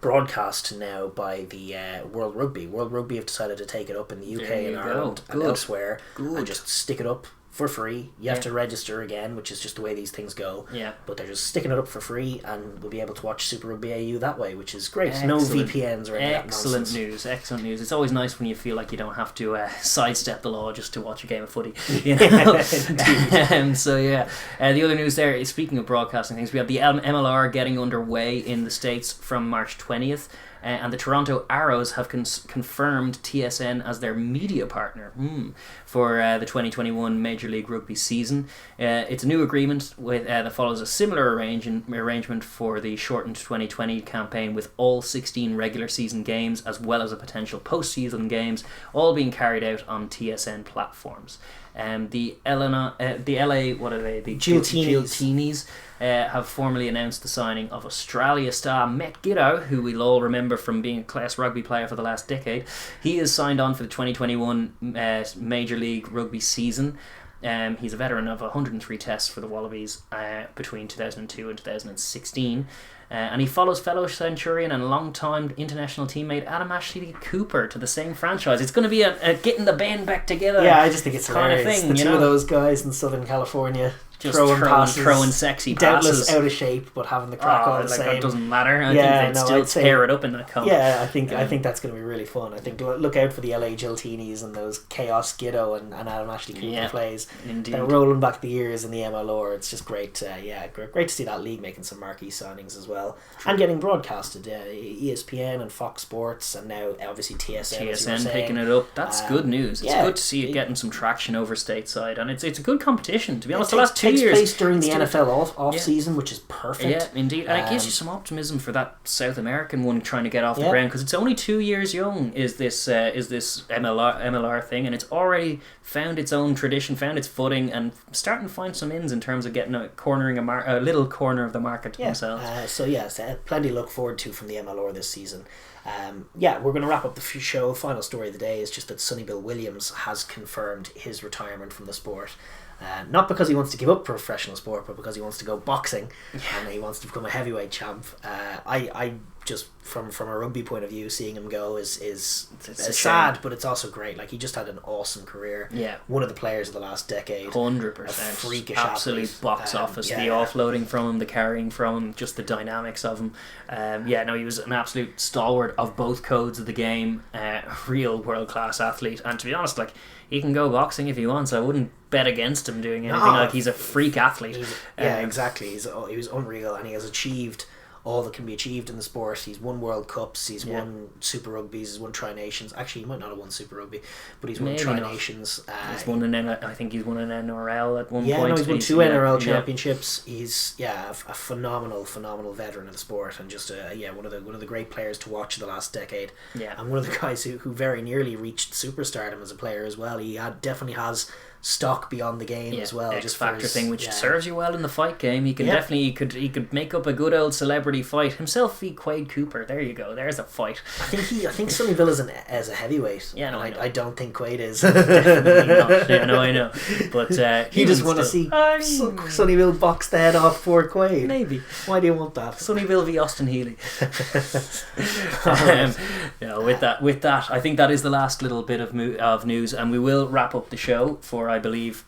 A: broadcast now by the World Rugby. World Rugby have decided to take it up in the UK and Ireland and elsewhere, and just stick it up for free. You have to register again, which is just the way these things go.
B: Yeah. But
A: they're just sticking it up for free, and we'll be able to watch Super Rugby AU that way, which is great.
B: Excellent.
A: No VPNs or anything.
B: Excellent news. It's always nice when you feel like you don't have to sidestep the law just to watch a game of footy. You know? The other news there is, speaking of broadcasting things, we have the MLR getting underway in the States from March 20th. And the Toronto Arrows have confirmed TSN as their media partner for the 2021 Major League Rugby season. It's a new agreement that follows a similar arrangement for the shortened 2020 campaign, with all 16 regular season games as well as a potential postseason games all being carried out on TSN platforms. The LA, what are they? The Giltinis have formally announced the signing of Australia star Met Giddow, who we'll all remember from being a class rugby player for the last decade. He is signed on for the 2021 Major League Rugby season. He's a veteran of 103 tests for the Wallabies between 2002 and 2016. And he follows fellow Centurion and long-time international teammate Adam Ashley Cooper to the same franchise. It's going to be a getting the band back together.
A: Yeah, I just think it's
B: kind
A: hilarious.
B: of thing.
A: The two of those guys in Southern California
B: just
A: passes,
B: throwing sexy
A: doubtless
B: passes,
A: out of shape, but having the crack all the same.
B: That doesn't matter. I think they'd still tear it up in that comp.
A: Yeah, I think that's going to be really fun. I think look out for the LA Giltinis and those Chaos Giddo and Adam Ashley Cooper plays.
B: Indeed.
A: They're rolling back the years in the MLR. It's just great. Great to see that league making some marquee signings as well, and getting broadcasted. ESPN and Fox Sports, and now obviously TSN
B: picking it up. That's good news. It's good to see it getting some traction over stateside, and it's a good competition. To be honest, the last 2 years
A: takes place during the NFL off season, which is perfect.
B: Yeah, indeed, and it gives you some optimism for that South American one trying to get off the ground, because it's only 2 years young. Is this MLR thing, and it's already found its own tradition, found its footing, and starting to find some ins in terms of getting a little corner of the market to themselves.
A: Plenty to look forward to from the MLR this season. We're going to wrap up the show. Final story of the day is just that Sonny Bill Williams has confirmed his retirement from the sport. Not because he wants to give up professional sport, but because he wants to go boxing and he wants to become a heavyweight champ. I just from a rugby point of view, seeing him go is sad, but it's also great. Like, he just had an awesome career.
B: Yeah,
A: one of the players of the last decade.
B: 100%,
A: freakish
B: absolute
A: athlete.
B: Box office. The offloading from him, the carrying from him, just the dynamics of him. He was an absolute stalwart of both codes of the game. Real world class athlete, and to be honest, like, he can go boxing if he wants. I wouldn't bet against him doing anything. He's a freak athlete.
A: Exactly. He was unreal, and he has achieved all that can be achieved in the sport. He's won World Cups, he's won Super Rugbies, he's won Tri-Nations. Actually, he might not have won Super Rugby, but he's won Tri-Nations.
B: He's won I think he's won an NRL at one point.
A: Yeah, he's won 2 NRL championships. He's a phenomenal veteran of the sport, and just one of the great players to watch the last decade.
B: Yeah,
A: and one of the guys who very nearly reached superstardom as a player as well. He definitely has stock beyond the game as well.
B: X factor thing, which serves you well in the fight game. He can definitely he could make up a good old celebrity fight himself. He Quade Cooper. There you go. There's a fight.
A: I think Sonnyville is as a heavyweight.
B: Yeah, no,
A: I don't think Quade is.
B: Definitely not. Yeah, no, I know. But
A: you just want to see Sonnyville box the head off Ford Quade.
B: Maybe.
A: Why do you want that?
B: Sonnyville v Austin Healy. With that, I think that is the last little bit of news, and we will wrap up the show for, I believe,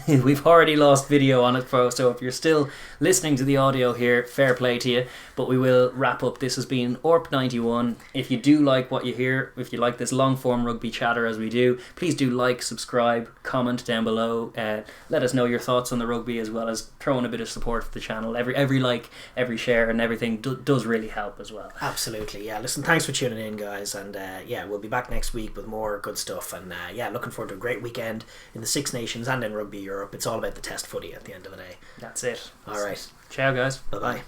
B: we've already lost video on it, so if you're still listening to the audio here, fair play to you, but we will wrap up. This has been ORP 91. If you do like what you hear, if you like this long form rugby chatter as we do, please do like, subscribe, comment down below, let us know your thoughts on the rugby, as well as throw in a bit of support for the channel. Every like, every share and everything does really help as well.
A: Absolutely. Listen, thanks for tuning in, guys, and we'll be back next week with more good stuff, and looking forward to a great weekend in the Six Nations and in Rugby Europe. It's all about the test footy at the end of the day.
B: That's it.
A: All right.
B: Ciao, guys.
A: Bye-bye.